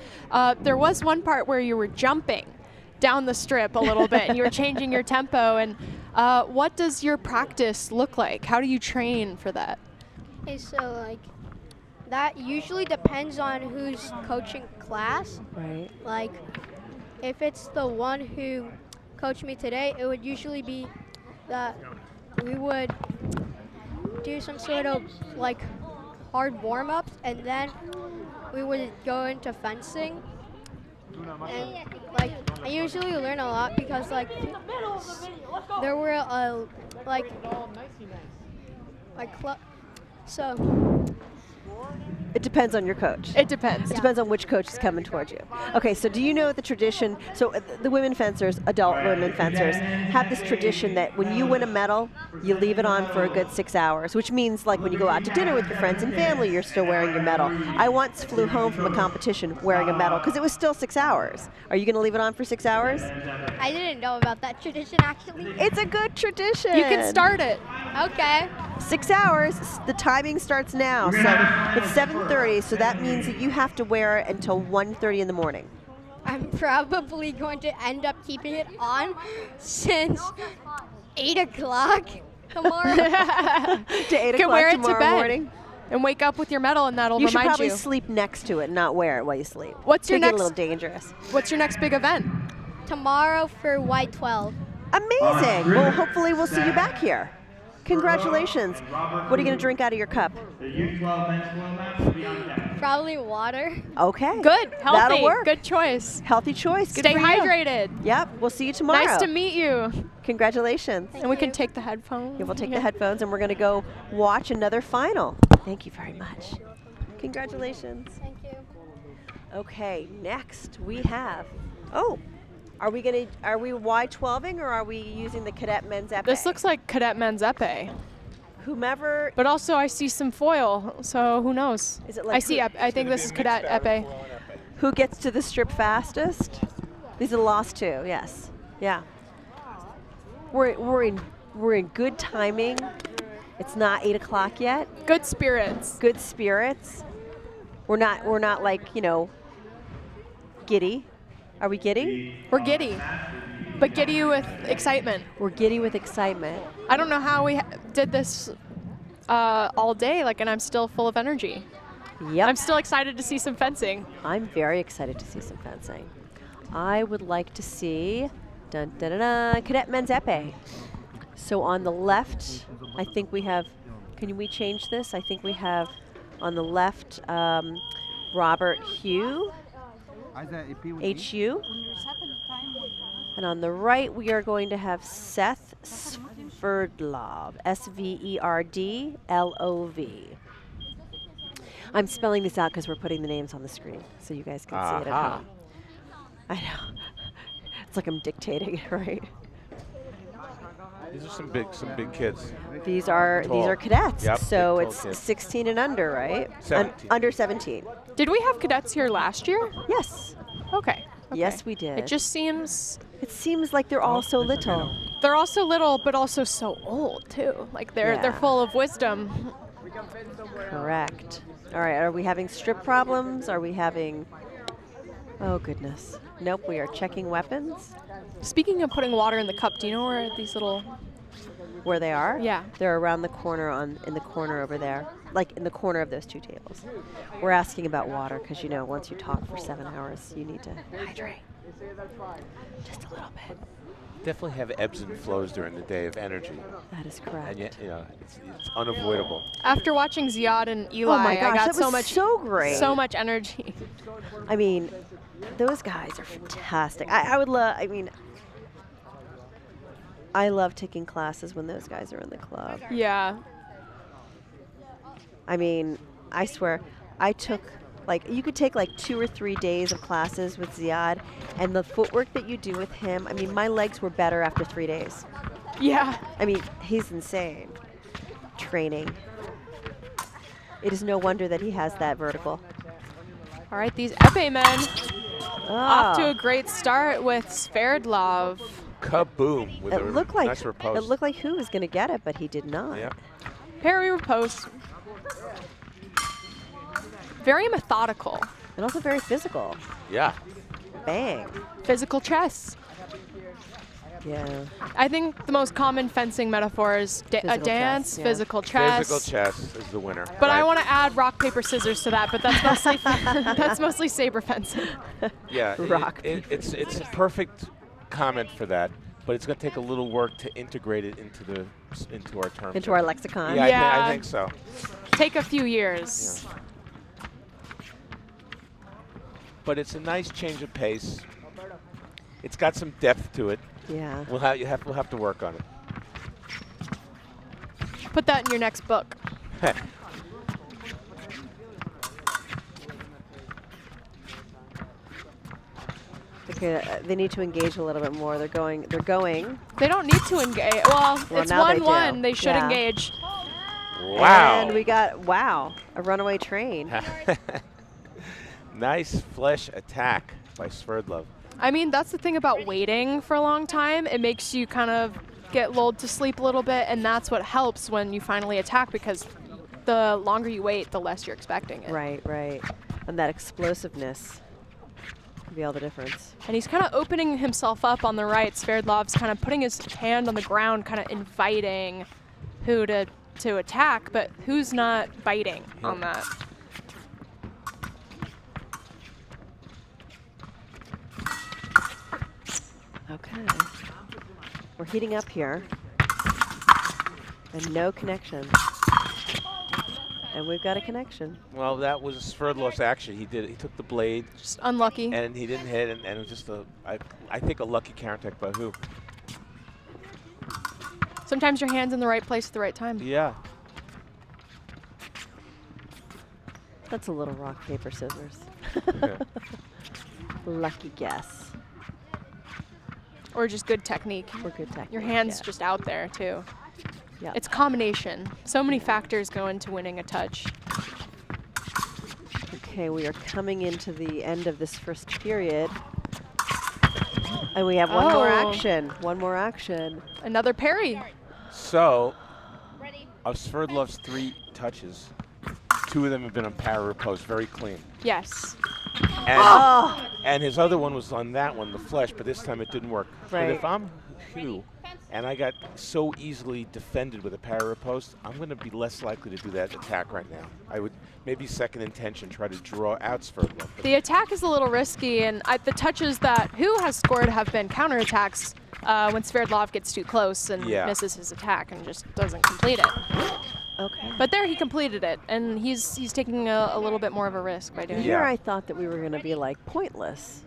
[SPEAKER 1] There was one part where you were jumping down the strip a little bit and you were changing your tempo. And what does your practice look like? How do you train for that?
[SPEAKER 5] Okay, so like that usually depends on who's coaching class.
[SPEAKER 2] Right.
[SPEAKER 5] Like if it's the one who coached me today, it would usually be that we would do some sort of like hard warm-ups and then
[SPEAKER 17] we would go into fencing. And like I usually learn a lot because like there were so.
[SPEAKER 2] It depends on your coach.
[SPEAKER 1] It depends.
[SPEAKER 2] It depends on which coach is coming towards you. Okay, so do you know the tradition? So the women fencers, adult women fencers, have this tradition that when you win a medal, you leave it on for a good 6 hours, which means like when you go out to dinner with your friends and family, you're still wearing your medal. I once flew home from a competition wearing a medal because it was still 6 hours. Are you going to leave it on for 6 hours?
[SPEAKER 17] I didn't know about that tradition actually.
[SPEAKER 2] It's a good tradition.
[SPEAKER 1] You can start it.
[SPEAKER 17] Okay.
[SPEAKER 2] 6 hours. The timing starts now. So it's 7:30. So that means that you have to wear it until 1:30 in the morning.
[SPEAKER 17] I'm probably going to end up keeping it on since 8 o'clock tomorrow.
[SPEAKER 2] To 8
[SPEAKER 1] You can
[SPEAKER 2] o'clock
[SPEAKER 1] wear it
[SPEAKER 2] tomorrow
[SPEAKER 1] to bed
[SPEAKER 2] morning.
[SPEAKER 1] and wake up with your medal, and that'll
[SPEAKER 2] You should
[SPEAKER 1] remind
[SPEAKER 2] probably
[SPEAKER 1] you.
[SPEAKER 2] sleep next to it, not wear it while you sleep.
[SPEAKER 1] What's your
[SPEAKER 2] Could get
[SPEAKER 1] next?
[SPEAKER 2] a little dangerous.
[SPEAKER 1] What's your next big event?
[SPEAKER 17] Tomorrow for Y12.
[SPEAKER 2] Amazing. Well, hopefully we'll see you back here. Congratulations. What are you going to drink out of your cup?
[SPEAKER 9] The U12 men's flow match will be on deck.
[SPEAKER 17] Probably water.
[SPEAKER 2] Okay.
[SPEAKER 1] Good. Healthy.
[SPEAKER 2] That'll work.
[SPEAKER 1] Good choice.
[SPEAKER 2] Healthy choice. Good
[SPEAKER 1] Stay
[SPEAKER 2] for you.
[SPEAKER 1] hydrated.
[SPEAKER 2] Yep. We'll see you tomorrow.
[SPEAKER 1] Nice to meet you.
[SPEAKER 2] Congratulations.
[SPEAKER 1] And we can take the headphones.
[SPEAKER 2] Yeah, we'll take the headphones and we're going to go watch another final. Thank you very much. Congratulations.
[SPEAKER 17] Thank you.
[SPEAKER 2] Okay, next we have, are we Y12ing or are we using the cadet men's epee?
[SPEAKER 1] This looks like cadet men's epee.
[SPEAKER 2] Whomever.
[SPEAKER 1] But also I see some foil, so who knows?
[SPEAKER 2] Is it like
[SPEAKER 1] I see. I think this is cadet epee.
[SPEAKER 2] Who gets to the strip fastest? These are the last two. Yes. Yeah. We're in good timing. It's not 8 o'clock yet.
[SPEAKER 1] Good spirits.
[SPEAKER 2] Good spirits. We're not like, giddy. Are we giddy?
[SPEAKER 1] We're giddy. But giddy with excitement.
[SPEAKER 2] We're giddy with excitement.
[SPEAKER 1] I don't know how we did this all day, and I'm still full of energy.
[SPEAKER 2] Yep.
[SPEAKER 1] I'm still excited to see some fencing.
[SPEAKER 2] I'm very excited to see some fencing. I would like to see cadet men's epee. So on the left, I think we have, can we change this? I think we have on the left, Robert Hugh, HU. And on the right, we are going to have Seth Sverdlov, Sverdlov. I'm spelling this out because we're putting the names on the screen so you guys can see it at home. I know. It's like I'm dictating, right?
[SPEAKER 3] These are some big kids.
[SPEAKER 2] These are cadets.
[SPEAKER 3] Yep,
[SPEAKER 2] so
[SPEAKER 3] big,
[SPEAKER 2] it's
[SPEAKER 3] tall kids.
[SPEAKER 2] 16 and under, right?
[SPEAKER 3] 17.
[SPEAKER 2] Under 17.
[SPEAKER 1] Did we have cadets here last year?
[SPEAKER 2] Yes.
[SPEAKER 1] Okay.
[SPEAKER 2] Yes, we did.
[SPEAKER 1] It just seems.
[SPEAKER 2] It seems like they're all so little.
[SPEAKER 1] They're also little, but also so old too. Like they're full of wisdom.
[SPEAKER 2] Correct. All right. Are we having strip problems? Are we having? Oh goodness. Nope. We are checking weapons.
[SPEAKER 1] Speaking of putting water in the cup, do you know where these little?
[SPEAKER 2] Where they are?
[SPEAKER 1] Yeah.
[SPEAKER 2] They're around the corner in the corner over there, like in the corner of those two tables. We're asking about water because once you talk for 7 hours, you need to hydrate. Just a little bit.
[SPEAKER 3] Definitely have ebbs and flows during the day of energy.
[SPEAKER 2] That is correct.
[SPEAKER 3] And yet, it's unavoidable.
[SPEAKER 1] After watching Ziad and Eli,
[SPEAKER 2] oh my gosh,
[SPEAKER 1] I got
[SPEAKER 2] that was so great.
[SPEAKER 1] So much energy.
[SPEAKER 2] I mean, those guys are fantastic. I would love. I mean, I love taking classes when those guys are in the club.
[SPEAKER 1] Yeah.
[SPEAKER 2] I mean, I swear, I took you could take 2 or 3 days of classes with Ziad, and the footwork that you do with him. I mean, my legs were better after 3 days.
[SPEAKER 1] Yeah.
[SPEAKER 2] I mean, he's insane. Training. It is no wonder that he has that vertical.
[SPEAKER 1] All right, these epee men off to a great start with Sverdlov.
[SPEAKER 3] Kaboom! With
[SPEAKER 2] It
[SPEAKER 3] a
[SPEAKER 2] looked like
[SPEAKER 3] nice riposte.
[SPEAKER 2] it looked like who was going to get it, but he did not.
[SPEAKER 3] Yeah.
[SPEAKER 1] Parry riposte. Very methodical.
[SPEAKER 2] And also very physical.
[SPEAKER 3] Yeah.
[SPEAKER 2] Bang.
[SPEAKER 1] Physical chess.
[SPEAKER 2] Yeah.
[SPEAKER 1] I think the most common fencing metaphor is a
[SPEAKER 2] Physical
[SPEAKER 1] dance,
[SPEAKER 2] chess, yeah.
[SPEAKER 3] Physical chess is the winner.
[SPEAKER 1] But
[SPEAKER 3] right?
[SPEAKER 1] I want to add rock, paper, scissors to that, but that's mostly that's mostly saber fencing.
[SPEAKER 3] Yeah.
[SPEAKER 2] Rock,
[SPEAKER 3] it's a perfect comment for that, but it's going to take a little work to integrate it into our terms.
[SPEAKER 2] Into our lexicon.
[SPEAKER 3] Yeah, I think so.
[SPEAKER 1] Take a few years.
[SPEAKER 3] Yeah. but it's a nice change of pace. It's got some depth to it.
[SPEAKER 2] Yeah.
[SPEAKER 3] We'll have to work on it.
[SPEAKER 1] Put that in your next book.
[SPEAKER 2] Okay, they need to engage a little bit more. They're going.
[SPEAKER 1] They don't need to engage. Well, it's
[SPEAKER 2] now
[SPEAKER 1] 1-1. They should
[SPEAKER 2] Yeah.
[SPEAKER 1] engage.
[SPEAKER 3] Wow.
[SPEAKER 2] And we got, a runaway train.
[SPEAKER 3] Nice flesh attack by Sverdlov.
[SPEAKER 1] I mean, that's the thing about waiting for a long time. It makes you kind of get lulled to sleep a little bit, and that's what helps when you finally attack, because the longer you wait, the less you're expecting it.
[SPEAKER 2] Right. And that explosiveness can be all the difference.
[SPEAKER 1] And he's kind of opening himself up on the right. Sverdlov's kind of putting his hand on the ground, kind of inviting Hu to attack, but Hu's not biting on that.
[SPEAKER 2] Okay. We're heating up here. And no connection. And we've got a connection.
[SPEAKER 3] Well, that was Sverdlov's action. He took the blade.
[SPEAKER 1] Just unlucky.
[SPEAKER 3] And he didn't hit, and it was just I think a lucky counterattack by Hu.
[SPEAKER 1] Sometimes your hand's in the right place at the right time.
[SPEAKER 3] Yeah.
[SPEAKER 2] That's a little rock, paper, scissors. Lucky guess.
[SPEAKER 1] Or just good technique.
[SPEAKER 2] Or good technique.
[SPEAKER 1] Your hand's just out there, too.
[SPEAKER 2] Yeah.
[SPEAKER 1] It's combination. So many factors go into winning a touch.
[SPEAKER 2] Okay, we are coming into the end of this first period. And we have one more action. One more action.
[SPEAKER 1] Another parry.
[SPEAKER 3] So, of Sverdlov's 3 touches, 2 of them have been on para repose, very clean.
[SPEAKER 1] Yes.
[SPEAKER 3] And his other one was on that one, the flesh, but this time it didn't work.
[SPEAKER 2] Right.
[SPEAKER 3] But if I'm Hu, and I got so easily defended with a para repose, I'm going to be less likely to do that attack right now. I would maybe second intention, try to draw out Sverdlov.
[SPEAKER 1] The attack is a little risky, and the touches that Hu has scored have been counterattacks when Sverdlov gets too close and misses his attack and just doesn't complete it.
[SPEAKER 2] Okay.
[SPEAKER 1] But there he completed it, and he's taking a little bit more of a risk by doing
[SPEAKER 2] Here
[SPEAKER 1] it.
[SPEAKER 2] I thought that we were going to be like pointless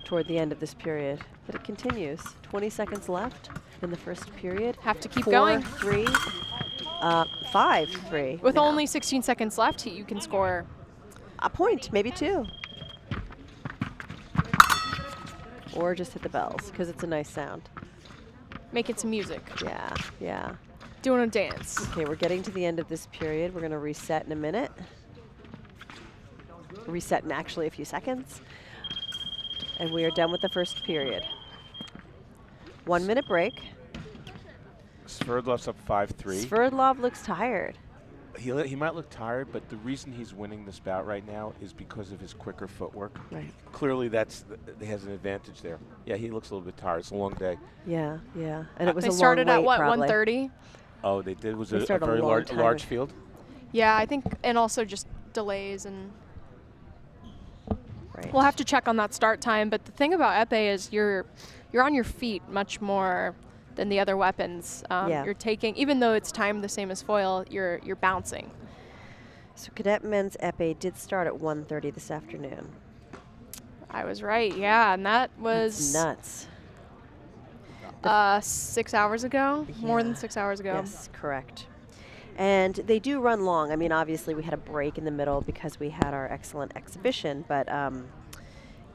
[SPEAKER 2] toward the end of this period, but it continues. 20 seconds left in the first period.
[SPEAKER 1] Have to keep
[SPEAKER 2] 4,
[SPEAKER 1] going.
[SPEAKER 2] 3, 5, 3.
[SPEAKER 1] With only 16 seconds left, you can score
[SPEAKER 2] a point, maybe 2. Or just hit the bells, because it's a nice sound.
[SPEAKER 1] Make it some music.
[SPEAKER 2] Yeah.
[SPEAKER 1] Doing a dance.
[SPEAKER 2] Okay, we're getting to the end of this period. We're going to reset in a minute. Reset in actually a few seconds. And we are done with the first period. 1 minute break.
[SPEAKER 3] Sverdlov's up 5-3.
[SPEAKER 2] Sverdlov looks tired.
[SPEAKER 3] He might look tired, but the reason he's winning this bout right now is because of his quicker footwork.
[SPEAKER 2] Right.
[SPEAKER 3] Clearly, he has an advantage there. Yeah, he looks a little bit tired. It's a long day.
[SPEAKER 2] Yeah. And it was
[SPEAKER 1] they
[SPEAKER 2] a long
[SPEAKER 1] started at
[SPEAKER 2] wait,
[SPEAKER 1] what,
[SPEAKER 2] probably.
[SPEAKER 1] 1:30?
[SPEAKER 3] Oh, they did? Was
[SPEAKER 2] They
[SPEAKER 3] it a
[SPEAKER 2] started a
[SPEAKER 3] very
[SPEAKER 2] long time
[SPEAKER 3] large
[SPEAKER 2] ago.
[SPEAKER 3] field?
[SPEAKER 1] Yeah, I think, and also just delays and.
[SPEAKER 2] Right.
[SPEAKER 1] We'll have to check on that start time, but the thing about epee is you're on your feet much more than the other weapons. You're taking, even though it's timed the same as foil, you're bouncing.
[SPEAKER 2] So cadet men's epee did start at 1:30 this afternoon.
[SPEAKER 1] I was right, yeah, and that was
[SPEAKER 2] nuts.
[SPEAKER 1] 6 hours ago, more than 6 hours ago.
[SPEAKER 2] Yes, correct. And they do run long. I mean, obviously we had a break in the middle because we had our excellent exhibition, but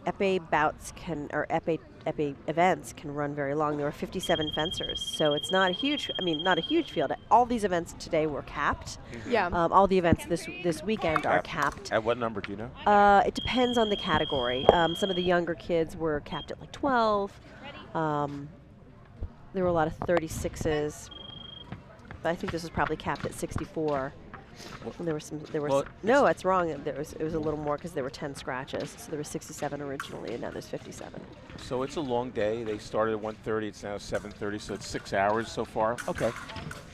[SPEAKER 2] epee bouts epee events can run very long. There were 57 fencers, so it's not a huge, not a huge field. All these events today were capped.
[SPEAKER 1] Yeah.
[SPEAKER 2] All the events this weekend are capped.
[SPEAKER 3] At what number, do you know?
[SPEAKER 2] It depends on the category. Some of the younger kids were capped at like 12. There were a lot of 36s. But I think this was probably capped at 64. And there was no, that's wrong. It was a little more because there were 10 scratches. So there were 67 originally, and now there's 57.
[SPEAKER 3] So it's a long day. They started at 1:30. It's now 7:30, so it's 6 hours so far. Okay.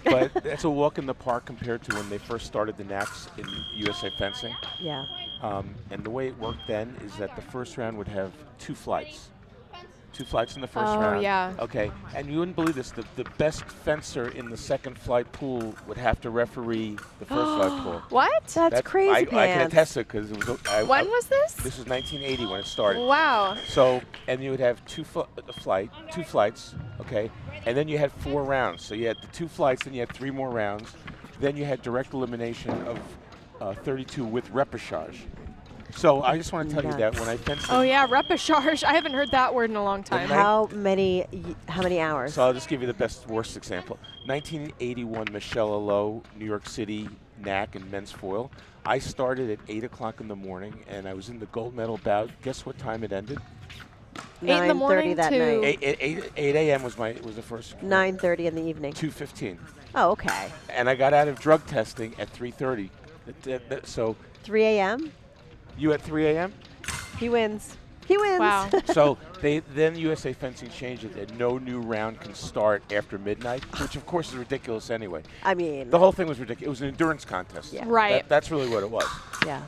[SPEAKER 3] But that's a walk in the park compared to when they first started the Nats in USA Fencing.
[SPEAKER 2] Yeah.
[SPEAKER 3] And the way it worked then is that the first round would have 2 flights. 2 flights in the first
[SPEAKER 1] Oh,
[SPEAKER 3] round.
[SPEAKER 1] yeah.
[SPEAKER 3] Okay, and you wouldn't believe this. The best fencer in the second flight pool would have to referee the first flight pool.
[SPEAKER 1] What?
[SPEAKER 2] That's crazy
[SPEAKER 3] I can
[SPEAKER 2] pants.
[SPEAKER 3] attest to it because it was.
[SPEAKER 1] When was this?
[SPEAKER 3] This was 1980 when it started.
[SPEAKER 1] Wow.
[SPEAKER 3] So, and you would have two flights, okay, and then you had 4 rounds. So you had the 2 flights, then you had 3 more rounds. Then you had direct elimination of 32 with repechage. So I just want to tell you that when I fenced.
[SPEAKER 1] Oh yeah, repechage. I haven't heard that word in a long time.
[SPEAKER 2] How many hours?
[SPEAKER 3] So I'll just give you the worst example. 1981 Michelle Allo, New York City, NAC and men's foil. I started at 8 o'clock in the morning, and I was in the gold medal bout. Guess what time it ended?
[SPEAKER 2] 8 in the morning
[SPEAKER 3] that
[SPEAKER 2] to
[SPEAKER 3] night. 8 a.m. was the first.
[SPEAKER 2] 9:30 in the evening.
[SPEAKER 3] 2:15.
[SPEAKER 2] Oh, okay.
[SPEAKER 3] And I got out of drug testing at 3:30. So
[SPEAKER 2] 3 a.m.
[SPEAKER 3] You at 3 a.m.?
[SPEAKER 2] He wins. He wins.
[SPEAKER 1] Wow.
[SPEAKER 3] So then USA Fencing changed it that no new round can start after midnight, which of course is ridiculous anyway.
[SPEAKER 2] I mean,
[SPEAKER 3] the whole thing was ridiculous. It was an endurance contest.
[SPEAKER 1] Yeah. Right.
[SPEAKER 3] That's really what it was.
[SPEAKER 2] Yeah.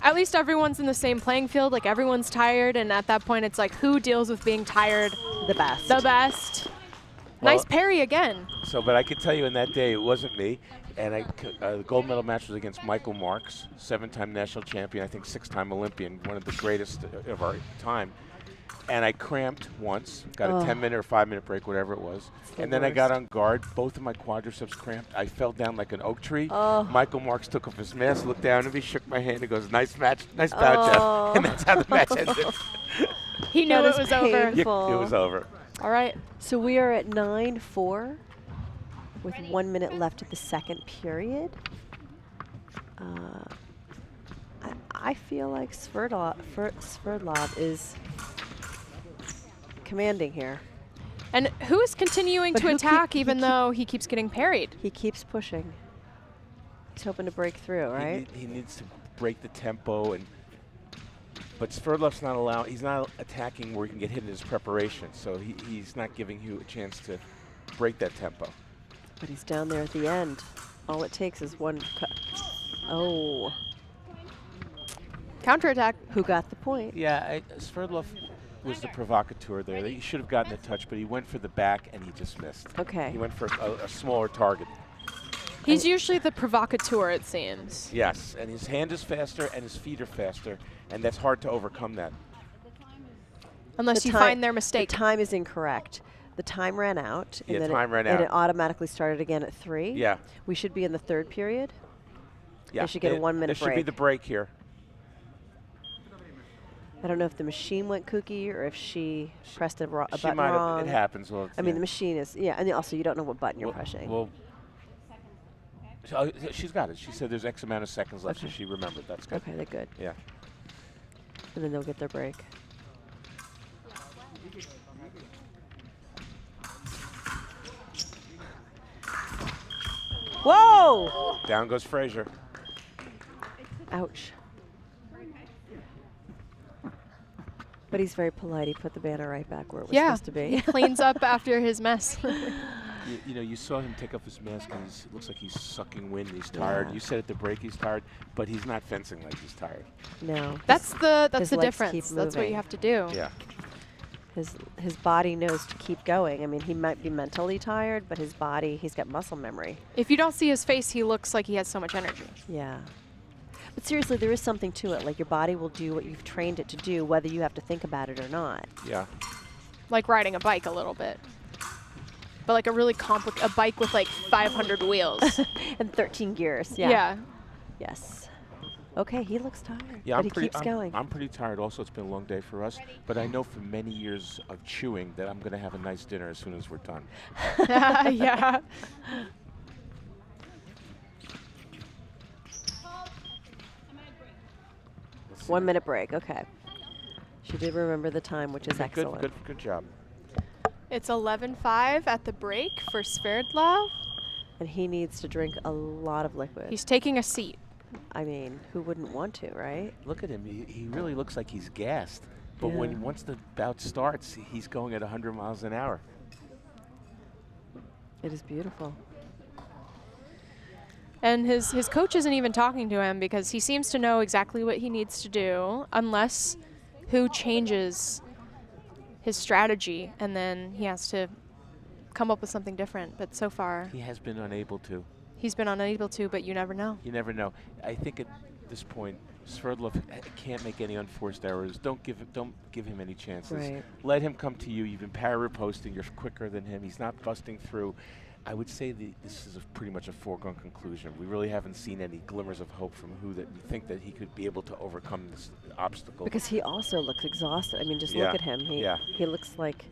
[SPEAKER 1] At least everyone's in the same playing field. Like everyone's tired, and at that point, it's like who deals with being tired?
[SPEAKER 2] The best.
[SPEAKER 1] The best.
[SPEAKER 3] Well,
[SPEAKER 1] Nice parry again.
[SPEAKER 3] So, but I could tell you in that day it wasn't me, and the gold medal match was against Michael Marks, 7-time national champion, I think 6-time Olympian, one of the greatest of our time. And I cramped once, got a 10-minute or 5-minute break, whatever it was. And then I got on guard. Both of my quadriceps cramped. I fell down like an oak tree. Michael Marks took off his mask, looked down at me, shook my hand, and goes, "Nice match, nice bout, Jeff." And that's how the match ended.
[SPEAKER 1] He knew it was over.
[SPEAKER 3] Yeah, it was over.
[SPEAKER 1] All right.
[SPEAKER 2] So we are at 9-4 with 1 minute left of the second period. I feel like Sverdlov is commanding here.
[SPEAKER 1] And who is continuing
[SPEAKER 2] But
[SPEAKER 1] to
[SPEAKER 2] who
[SPEAKER 1] attack even though he keeps getting parried?
[SPEAKER 2] He keeps pushing. He's hoping to break through, right?
[SPEAKER 3] He needs to break the tempo, but Sverdlov's not allowing. He's not attacking where he can get hit in his preparation, so he's not giving you a chance to break that tempo.
[SPEAKER 2] But he's down there at the end. All it takes is one cut. Oh.
[SPEAKER 1] Counterattack.
[SPEAKER 2] Who got the point?
[SPEAKER 3] Yeah, Sverdlov was the provocateur there. He should have gotten a touch, but he went for the back and he just missed.
[SPEAKER 2] Okay.
[SPEAKER 3] He went for a smaller target.
[SPEAKER 1] He's usually the provocateur, it seems.
[SPEAKER 3] Yes, and his hand is faster and his feet are faster, and that's hard to overcome that.
[SPEAKER 1] Unless you find their mistake.
[SPEAKER 2] The time is incorrect. The time ran out.
[SPEAKER 3] Yeah,
[SPEAKER 2] and then
[SPEAKER 3] time ran out.
[SPEAKER 2] And it automatically started again at 3.
[SPEAKER 3] Yeah.
[SPEAKER 2] We should be in the third period.
[SPEAKER 3] Yeah.
[SPEAKER 2] They should get a 1 minute
[SPEAKER 3] There
[SPEAKER 2] break.
[SPEAKER 3] should be the break here.
[SPEAKER 2] I don't know if the machine went kooky or if she pressed a
[SPEAKER 3] She
[SPEAKER 2] button
[SPEAKER 3] might have.
[SPEAKER 2] wrong.
[SPEAKER 3] It happens. Well,
[SPEAKER 2] I mean, the machine is, and also you don't know what button you're pushing.
[SPEAKER 3] Well, she's got it. She said there's X amount of seconds left, so she remembered. That's good.
[SPEAKER 2] Okay, they're good.
[SPEAKER 3] Yeah.
[SPEAKER 2] And then they'll get their break. Whoa!
[SPEAKER 3] Down goes Frazier.
[SPEAKER 2] Ouch. But he's very polite. He put the banner right back where it was supposed to be.
[SPEAKER 1] He cleans up after his mess.
[SPEAKER 3] You saw him take off his mask, and it looks like he's sucking wind. He's tired.
[SPEAKER 2] Yeah.
[SPEAKER 3] You said at the break he's tired, but he's not fencing like he's tired.
[SPEAKER 2] No.
[SPEAKER 1] That's the
[SPEAKER 2] his legs
[SPEAKER 1] difference.
[SPEAKER 2] keep
[SPEAKER 1] That's what you
[SPEAKER 2] moving.
[SPEAKER 1] have to do.
[SPEAKER 3] Yeah.
[SPEAKER 2] His body knows to keep going. I mean, he might be mentally tired, but his body, he's got muscle memory.
[SPEAKER 1] If you don't see his face, he looks like he has so much energy.
[SPEAKER 2] Yeah. But seriously, there is something to it. Like your body will do what you've trained it to do, whether you have to think about it or not.
[SPEAKER 3] Yeah.
[SPEAKER 1] Like riding a bike a little bit. But like a really a bike with like 500 wheels.
[SPEAKER 2] And 13 gears, yeah.
[SPEAKER 1] Yeah.
[SPEAKER 2] Yes. Okay, he looks tired,
[SPEAKER 3] Yeah,
[SPEAKER 2] but he keeps going.
[SPEAKER 3] I'm pretty tired also. It's been a long day for us, but I know from many years of chewing that I'm going to have a nice dinner as soon as we're done.
[SPEAKER 1] Yeah.
[SPEAKER 2] 1 minute break, okay. She did remember the time, which is
[SPEAKER 3] Okay,
[SPEAKER 2] excellent.
[SPEAKER 3] Good job.
[SPEAKER 1] It's 11:05 at the break for Sverdlov.
[SPEAKER 2] And he needs to drink a lot of liquid.
[SPEAKER 1] He's taking a seat.
[SPEAKER 2] I mean, who wouldn't want to, right?
[SPEAKER 3] Look at him. He really looks like he's gassed. But
[SPEAKER 2] Yeah.
[SPEAKER 3] once the bout starts, he's going at 100 miles an hour.
[SPEAKER 2] It is beautiful.
[SPEAKER 1] And his coach isn't even talking to him because he seems to know exactly what he needs to do, unless who changes his strategy, and then he has to come up with something different. But so far,
[SPEAKER 3] He has been unable to.
[SPEAKER 1] he's been unable to, but you never know.
[SPEAKER 3] You never know. I think at this point, Sverdlov can't make any unforced errors. Don't give him any chances.
[SPEAKER 2] Right.
[SPEAKER 3] Let him come to you. You've been para-riposting. You're quicker than him. He's not busting through. I would say this is pretty much a foregone conclusion. We really haven't seen any glimmers of hope from who that we think that he could be able to overcome this obstacle.
[SPEAKER 2] Because he also looks exhausted. I mean, just
[SPEAKER 3] Yeah.
[SPEAKER 2] look at him. He looks like.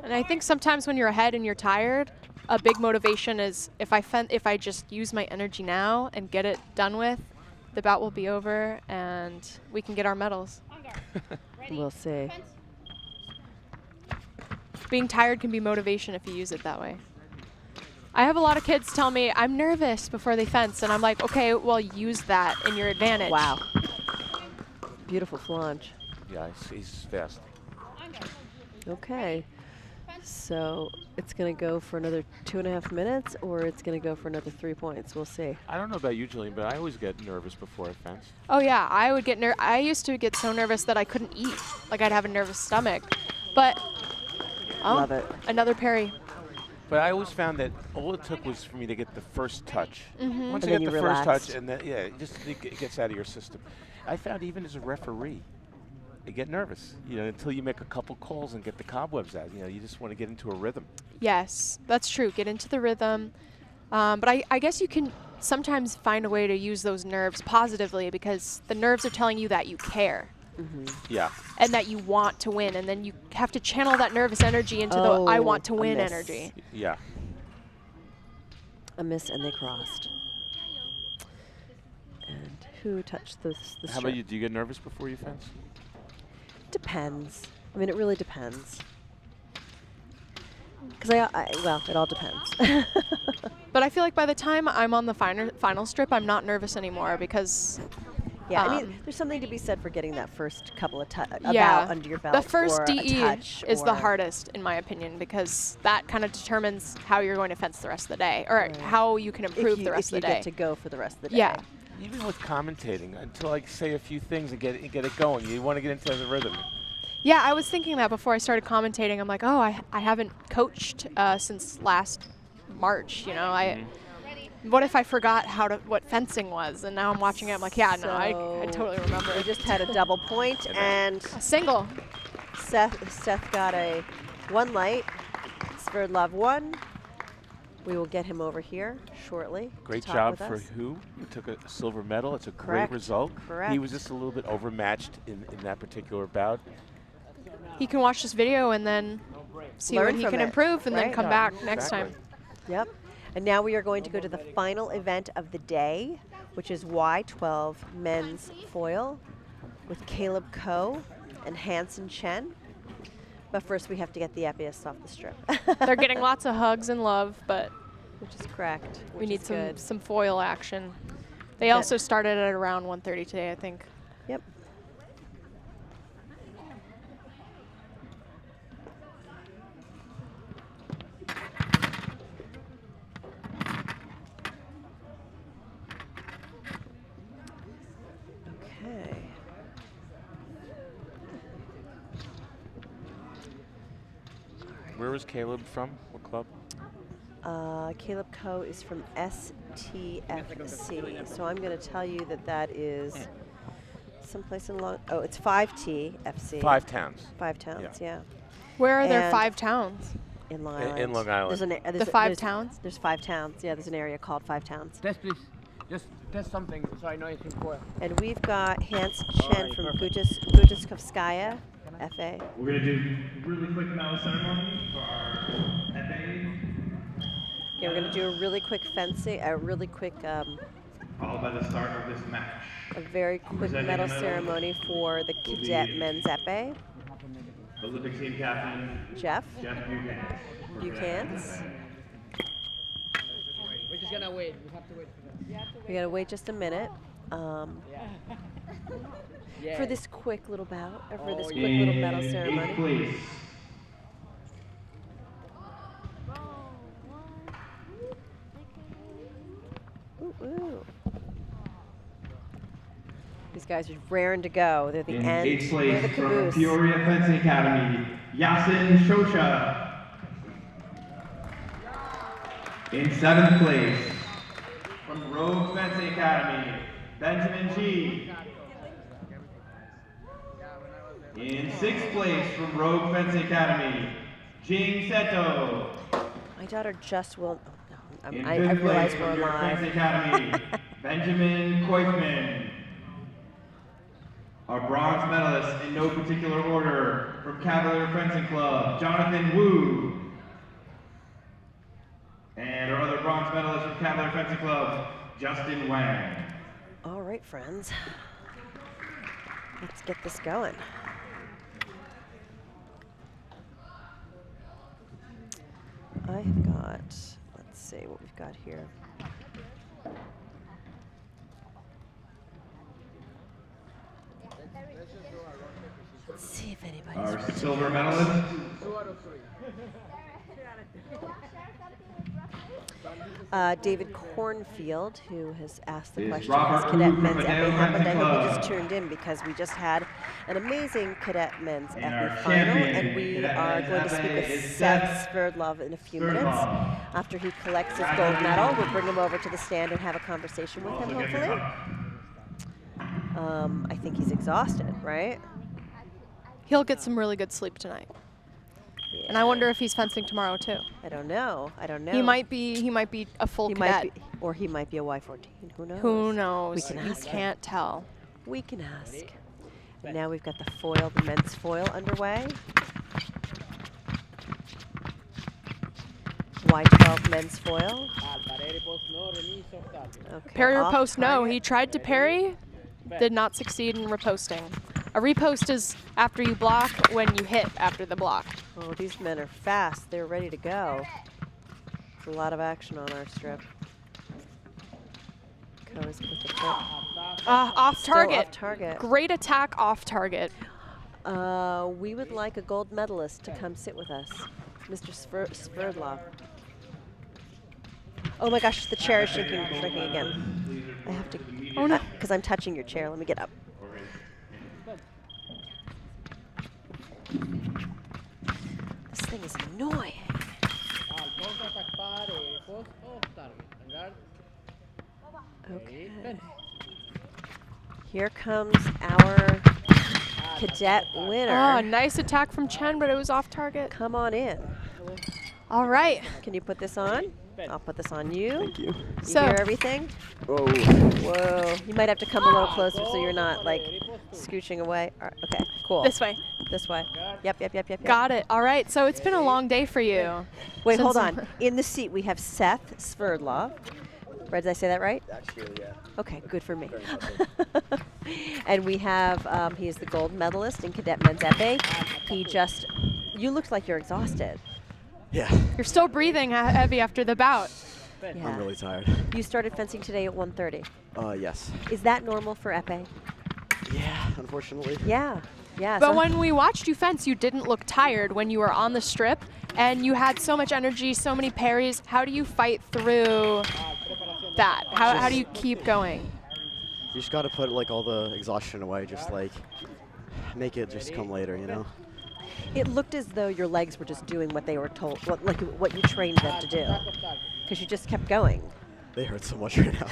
[SPEAKER 1] And I think sometimes when you're ahead and you're tired, a big motivation is if I just use my energy now and get it done with, the bout will be over and we can get our medals.
[SPEAKER 2] We'll see.
[SPEAKER 1] Being tired can be motivation if you use it that way. I have a lot of kids tell me I'm nervous before they fence, and I'm like, okay, well, use that in your advantage.
[SPEAKER 2] Wow. Beautiful flange.
[SPEAKER 3] Yeah, he's fast.
[SPEAKER 2] Okay. So it's going to go for another 2.5 minutes, or it's going to go for another 3 points. We'll see.
[SPEAKER 3] I don't know about you, Julian, but I always get nervous before I fence.
[SPEAKER 1] Oh yeah, I used to get so nervous that I couldn't eat. Like I'd have a nervous stomach. But
[SPEAKER 2] Love it.
[SPEAKER 1] Another parry.
[SPEAKER 3] But I always found that all it took was for me to get the first touch.
[SPEAKER 1] Mhm.
[SPEAKER 3] Once
[SPEAKER 2] And
[SPEAKER 3] you
[SPEAKER 2] then
[SPEAKER 3] get the
[SPEAKER 2] you
[SPEAKER 3] first
[SPEAKER 2] relaxed.
[SPEAKER 3] touch, and then it gets out of your system. I found even as a referee, you get nervous, until you make a couple calls and get the cobwebs out. You just want to get into a rhythm.
[SPEAKER 1] Yes, that's true. Get into the rhythm. But I guess you can sometimes find a way to use those nerves positively because the nerves are telling you that you care.
[SPEAKER 3] Yeah.
[SPEAKER 1] And that you want to win, and then you have to channel that nervous energy into the I want to
[SPEAKER 2] a
[SPEAKER 1] win
[SPEAKER 2] miss.
[SPEAKER 1] energy.
[SPEAKER 3] Yeah.
[SPEAKER 2] A miss, and they crossed. And who touched the
[SPEAKER 3] How about you? Do you get nervous before you fence?
[SPEAKER 2] Depends. I mean, it really depends. Because well, it all depends.
[SPEAKER 1] But I feel like by the time I'm on the final strip, I'm not nervous anymore because.
[SPEAKER 2] Yeah, I mean, there's something to be said for getting that first couple of
[SPEAKER 1] Yeah,
[SPEAKER 2] under your belt.
[SPEAKER 1] the first
[SPEAKER 2] or a
[SPEAKER 1] DE
[SPEAKER 2] touch
[SPEAKER 1] is the
[SPEAKER 2] or-
[SPEAKER 1] hardest, in my opinion, because that kind of determines how you're going to fence the rest of the day, or how you can improve the rest of the day.
[SPEAKER 2] If you get to go for the rest of the day.
[SPEAKER 1] Yeah.
[SPEAKER 3] Even with commentating, until I say a few things and get it going, you want to get into the rhythm.
[SPEAKER 1] Yeah, I was thinking that before I started commentating. I'm like, oh, I haven't coached since last March. What if I forgot what fencing was, and now I'm watching it. I'm like, yeah, no, I totally remember.
[SPEAKER 2] We just had a double point and
[SPEAKER 1] a single.
[SPEAKER 2] Seth got a 1 light. Sverdlov 1. We will get him over here shortly.
[SPEAKER 3] Great
[SPEAKER 2] to talk
[SPEAKER 3] job
[SPEAKER 2] with
[SPEAKER 3] for
[SPEAKER 2] us.
[SPEAKER 3] who? He took a silver medal. It's a
[SPEAKER 2] Correct.
[SPEAKER 3] great result.
[SPEAKER 2] Correct.
[SPEAKER 3] He was just a little bit overmatched in that particular bout.
[SPEAKER 1] He can watch this video and then see
[SPEAKER 2] Learn
[SPEAKER 1] what he
[SPEAKER 2] from
[SPEAKER 1] can
[SPEAKER 2] it,
[SPEAKER 1] improve, and then
[SPEAKER 2] right?
[SPEAKER 1] come
[SPEAKER 2] Yeah,
[SPEAKER 1] back next time.
[SPEAKER 3] exactly.
[SPEAKER 2] Yep. And now we are going to go to the final event of the day, which is Y12 Men's Foil with Caleb Coe and Hansen Chen. But first we have to get the epeists off the strip.
[SPEAKER 1] They're getting lots of hugs and love, but
[SPEAKER 2] which is correct.
[SPEAKER 1] we
[SPEAKER 2] which
[SPEAKER 1] need
[SPEAKER 2] is
[SPEAKER 1] some
[SPEAKER 2] good.
[SPEAKER 1] some foil action. They
[SPEAKER 2] Yeah.
[SPEAKER 1] also started at around 1:30 today, I think.
[SPEAKER 2] Yep. Okay.
[SPEAKER 3] Where was Caleb from? What club?
[SPEAKER 2] Caleb Coe is from STFC, so I'm going to tell you that is someplace in it's 5T FC.
[SPEAKER 3] 5 Towns.
[SPEAKER 2] 5 Towns, yeah.
[SPEAKER 1] Where are there
[SPEAKER 2] And
[SPEAKER 1] 5 towns?
[SPEAKER 2] In Long
[SPEAKER 3] In
[SPEAKER 2] Island.
[SPEAKER 3] Long Island.
[SPEAKER 1] The 5 towns?
[SPEAKER 2] There's 5 towns. Yeah, there's an area called 5 Towns.
[SPEAKER 16] Test, please. Just test something so I know it's in foil.
[SPEAKER 2] And we've got Hans Chen from Gudiskovskaya, FA.
[SPEAKER 9] We're going to do a really quick medal ceremony for our FA.
[SPEAKER 2] Okay, we're going to do a really quick fencing,
[SPEAKER 9] Followed by the start of this match.
[SPEAKER 2] a very quick
[SPEAKER 9] Presenting
[SPEAKER 2] medal
[SPEAKER 9] medal
[SPEAKER 2] ceremony for the
[SPEAKER 9] will
[SPEAKER 2] cadet
[SPEAKER 9] be
[SPEAKER 2] men's epee.
[SPEAKER 9] Olympic team captain
[SPEAKER 2] Jeff
[SPEAKER 9] Buchanan.
[SPEAKER 2] Buchanans.
[SPEAKER 16] We're just gonna wait. We have to wait for them.
[SPEAKER 2] We gotta wait just a minute for this quick little bout, or for this quick little medal ceremony.
[SPEAKER 9] Please.
[SPEAKER 2] Ooh, ooh. These guys are raring to go. They're the
[SPEAKER 9] In
[SPEAKER 2] end.
[SPEAKER 9] 8th
[SPEAKER 2] They're the
[SPEAKER 9] place from
[SPEAKER 2] caboose.
[SPEAKER 9] Peoria Fencing Academy, Yasin Shosha. In 7th place from Rogue Fencing Academy, Benjamin G. In 6th place from Rogue Fencing Academy, Jing Seto.
[SPEAKER 2] My daughter just will. Oh, no,
[SPEAKER 9] In
[SPEAKER 2] I
[SPEAKER 9] 5th
[SPEAKER 2] realize
[SPEAKER 9] place
[SPEAKER 2] we're
[SPEAKER 9] from New York
[SPEAKER 2] live.
[SPEAKER 9] Fencing Academy, Benjamin Koifman. Our bronze medalist in no particular order from Cavalier Fencing Club, Jonathan Wu. And our other bronze medalist from Cavalier Fencing Club, Justin Wang.
[SPEAKER 2] All right, friends. Let's get this going. I have got, let's see what we've got here. Let's see if anybody's
[SPEAKER 9] Our silver medalist.
[SPEAKER 2] David Cornfield, who has asked the
[SPEAKER 9] Is
[SPEAKER 2] question,
[SPEAKER 9] Robert
[SPEAKER 2] has Cadet
[SPEAKER 9] Wu from
[SPEAKER 2] Men's
[SPEAKER 9] Mateo
[SPEAKER 2] Epi happened? I
[SPEAKER 9] Fencing
[SPEAKER 2] hope you
[SPEAKER 9] Club.
[SPEAKER 2] just tuned in because we just had an amazing Cadet Men's
[SPEAKER 9] And
[SPEAKER 2] Epi
[SPEAKER 9] our
[SPEAKER 2] final,
[SPEAKER 9] champion
[SPEAKER 2] and we
[SPEAKER 9] Cadet
[SPEAKER 2] are
[SPEAKER 9] Men's
[SPEAKER 2] going to speak
[SPEAKER 9] Epi
[SPEAKER 2] with
[SPEAKER 9] is
[SPEAKER 2] Seth Sverdlov in a few minutes.
[SPEAKER 9] Sverdlov.
[SPEAKER 2] After he collects his gold medal, we'll bring him over to the stand and have a conversation with him, hopefully. I think he's exhausted, right?
[SPEAKER 1] He'll get some really good sleep tonight.
[SPEAKER 2] Yeah.
[SPEAKER 1] And I wonder if he's fencing tomorrow too.
[SPEAKER 2] I don't know. I don't know.
[SPEAKER 1] He might be a full
[SPEAKER 2] He
[SPEAKER 1] cadet.
[SPEAKER 2] might be, or he might be a Y14. Who knows?
[SPEAKER 1] Who knows?
[SPEAKER 2] We can
[SPEAKER 1] You
[SPEAKER 2] ask.
[SPEAKER 1] can't tell.
[SPEAKER 2] We can ask. And now we've got the foil, the men's foil underway. Y12 men's foil. Okay,
[SPEAKER 1] Parry
[SPEAKER 2] off
[SPEAKER 1] riposte, no.
[SPEAKER 2] target.
[SPEAKER 1] He tried to parry, did not succeed in riposting. A riposte is after you block when you hit after the block.
[SPEAKER 2] Oh, these men are fast. They're ready to go. There's a lot of action on our strip. Goes with the trip.
[SPEAKER 1] Off
[SPEAKER 2] Still
[SPEAKER 1] target.
[SPEAKER 2] off target.
[SPEAKER 1] Great attack off target.
[SPEAKER 2] We would like a gold medalist to come sit with us. Mr. Sverdlov. Oh my gosh, the chair is shaking again. I have to,
[SPEAKER 1] oh no,
[SPEAKER 2] because I'm touching your chair. Let me get up. This thing is annoying. Okay. Here comes our cadet winner.
[SPEAKER 1] Ah, nice attack from Chen, but it was off target.
[SPEAKER 2] Come on in.
[SPEAKER 1] All right.
[SPEAKER 2] Can you put this on? I'll put this on you.
[SPEAKER 18] Thank you.
[SPEAKER 2] You hear everything?
[SPEAKER 18] Whoa.
[SPEAKER 2] Whoa. You might have to come a little closer so you're not like scooching away. All right, okay, cool.
[SPEAKER 1] This way.
[SPEAKER 2] This way. Yep.
[SPEAKER 1] Got it. All right. So it's been a long day for you.
[SPEAKER 2] Wait,
[SPEAKER 1] Since-
[SPEAKER 2] hold on. In the seat, we have Seth Sverdlov. Right, did I say that right?
[SPEAKER 18] Actually, yeah.
[SPEAKER 2] Okay, good for me. And we have, he is the gold medalist in Cadet Men's Epee. You looked like you're exhausted.
[SPEAKER 18] Yeah.
[SPEAKER 1] You're still breathing heavy after the bout.
[SPEAKER 2] Yeah.
[SPEAKER 18] I'm really tired.
[SPEAKER 2] You started fencing today at 1:30.
[SPEAKER 18] Yes.
[SPEAKER 2] Is that normal for epee?
[SPEAKER 18] Yeah, unfortunately.
[SPEAKER 2] Yeah.
[SPEAKER 1] But
[SPEAKER 2] so
[SPEAKER 1] when we watched you fence, you didn't look tired when you were on the strip, and you had so much energy, so many parries. How do you fight through that? How do you keep going?
[SPEAKER 18] You just got to put like all the exhaustion away, just like make it just come later, you know?
[SPEAKER 2] It looked as though your legs were just doing what they were told, what you trained them to do, because you just kept going.
[SPEAKER 18] They hurt so much right now.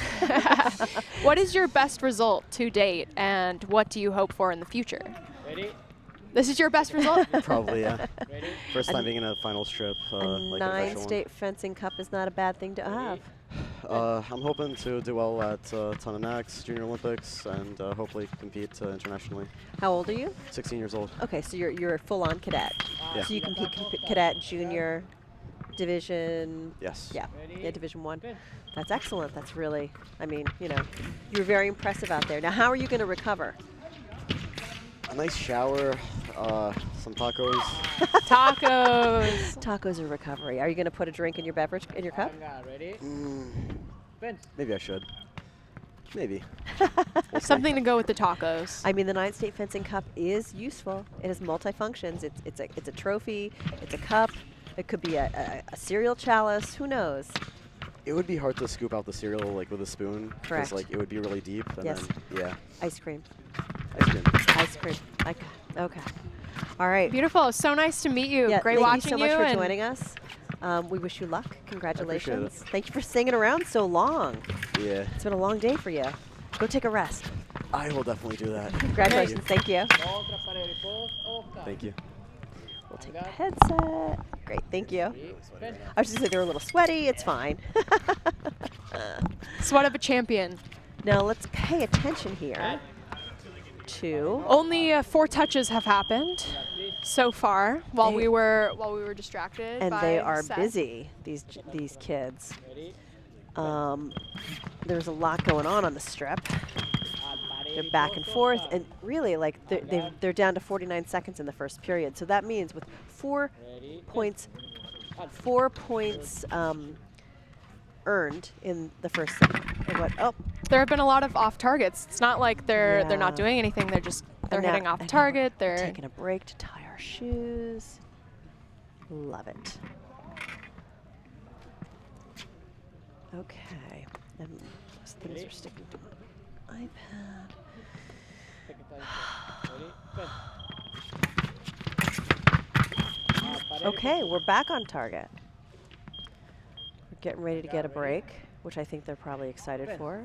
[SPEAKER 1] What is your best result to date, and what do you hope for in the future?
[SPEAKER 4] Ready?
[SPEAKER 1] This is your best result?
[SPEAKER 18] Probably, yeah. First time being in a final strip,
[SPEAKER 2] A
[SPEAKER 18] like a
[SPEAKER 2] 9-state fencing cup is not a bad thing to have.
[SPEAKER 18] I'm hoping to do well at Ton of Next, Junior Olympics, and hopefully compete internationally.
[SPEAKER 2] How old are you?
[SPEAKER 18] 16 years old.
[SPEAKER 2] Okay, so you're a full-on cadet.
[SPEAKER 18] Yeah.
[SPEAKER 2] So you compete cadet, junior, division.
[SPEAKER 18] Yes.
[SPEAKER 2] Yeah, Division 1. That's excellent. That's really, I mean, you know, you're very impressive out there. Now, how are you going to recover?
[SPEAKER 18] A nice shower, some tacos.
[SPEAKER 1] Tacos.
[SPEAKER 2] Tacos are recovery. Are you going to put a drink in your beverage, in your cup?
[SPEAKER 18] Maybe I should. Maybe.
[SPEAKER 1] Something to go with the tacos.
[SPEAKER 2] I mean, the 9-state fencing cup is useful. It has multi-functions. It's a trophy. It's a cup. It could be a cereal chalice. Who knows?
[SPEAKER 18] It would be hard to scoop out the cereal like with a spoon.
[SPEAKER 2] Correct.
[SPEAKER 18] Because like it would be really deep. And
[SPEAKER 2] Yes.
[SPEAKER 18] then, yeah.
[SPEAKER 2] Ice cream.
[SPEAKER 18] Ice cream.
[SPEAKER 2] Ice cream. Okay. All right.
[SPEAKER 1] Beautiful. So nice to meet you.
[SPEAKER 2] Yeah,
[SPEAKER 1] Great
[SPEAKER 2] thank
[SPEAKER 1] watching
[SPEAKER 2] you so much for
[SPEAKER 1] and
[SPEAKER 2] joining us. We wish you luck. Congratulations.
[SPEAKER 18] it.
[SPEAKER 2] Thank you for singing around so long.
[SPEAKER 18] Yeah.
[SPEAKER 2] It's been a long day for you. Go take a rest.
[SPEAKER 18] I will definitely do that.
[SPEAKER 2] Congratulations. Thank you.
[SPEAKER 18] Thank you.
[SPEAKER 2] We'll take the headset. Great. Thank you. I was just going to say they were a little sweaty. It's fine.
[SPEAKER 1] Sweat of a champion.
[SPEAKER 2] Now let's pay attention here to
[SPEAKER 1] Only 4 touches have happened so far while we were distracted.
[SPEAKER 2] and
[SPEAKER 1] by
[SPEAKER 2] they are
[SPEAKER 1] Seth.
[SPEAKER 2] busy. These kids. There's a lot going on the strip. They're back and forth, and really, like they're down to 49 seconds in the first period. So that means with 4 points earned in the first set. Oh,
[SPEAKER 1] There have been a lot of off targets. It's not like they're not
[SPEAKER 2] Yeah.
[SPEAKER 1] doing anything. They're
[SPEAKER 2] and
[SPEAKER 1] hitting
[SPEAKER 2] now-
[SPEAKER 1] off
[SPEAKER 2] and now
[SPEAKER 1] target.
[SPEAKER 2] we're
[SPEAKER 1] They're
[SPEAKER 2] taking a break to tie our shoes. Love it. Okay, and those things are sticking to my iPad. Okay, we're back on target. We're getting ready to get a break, which I think they're probably excited for.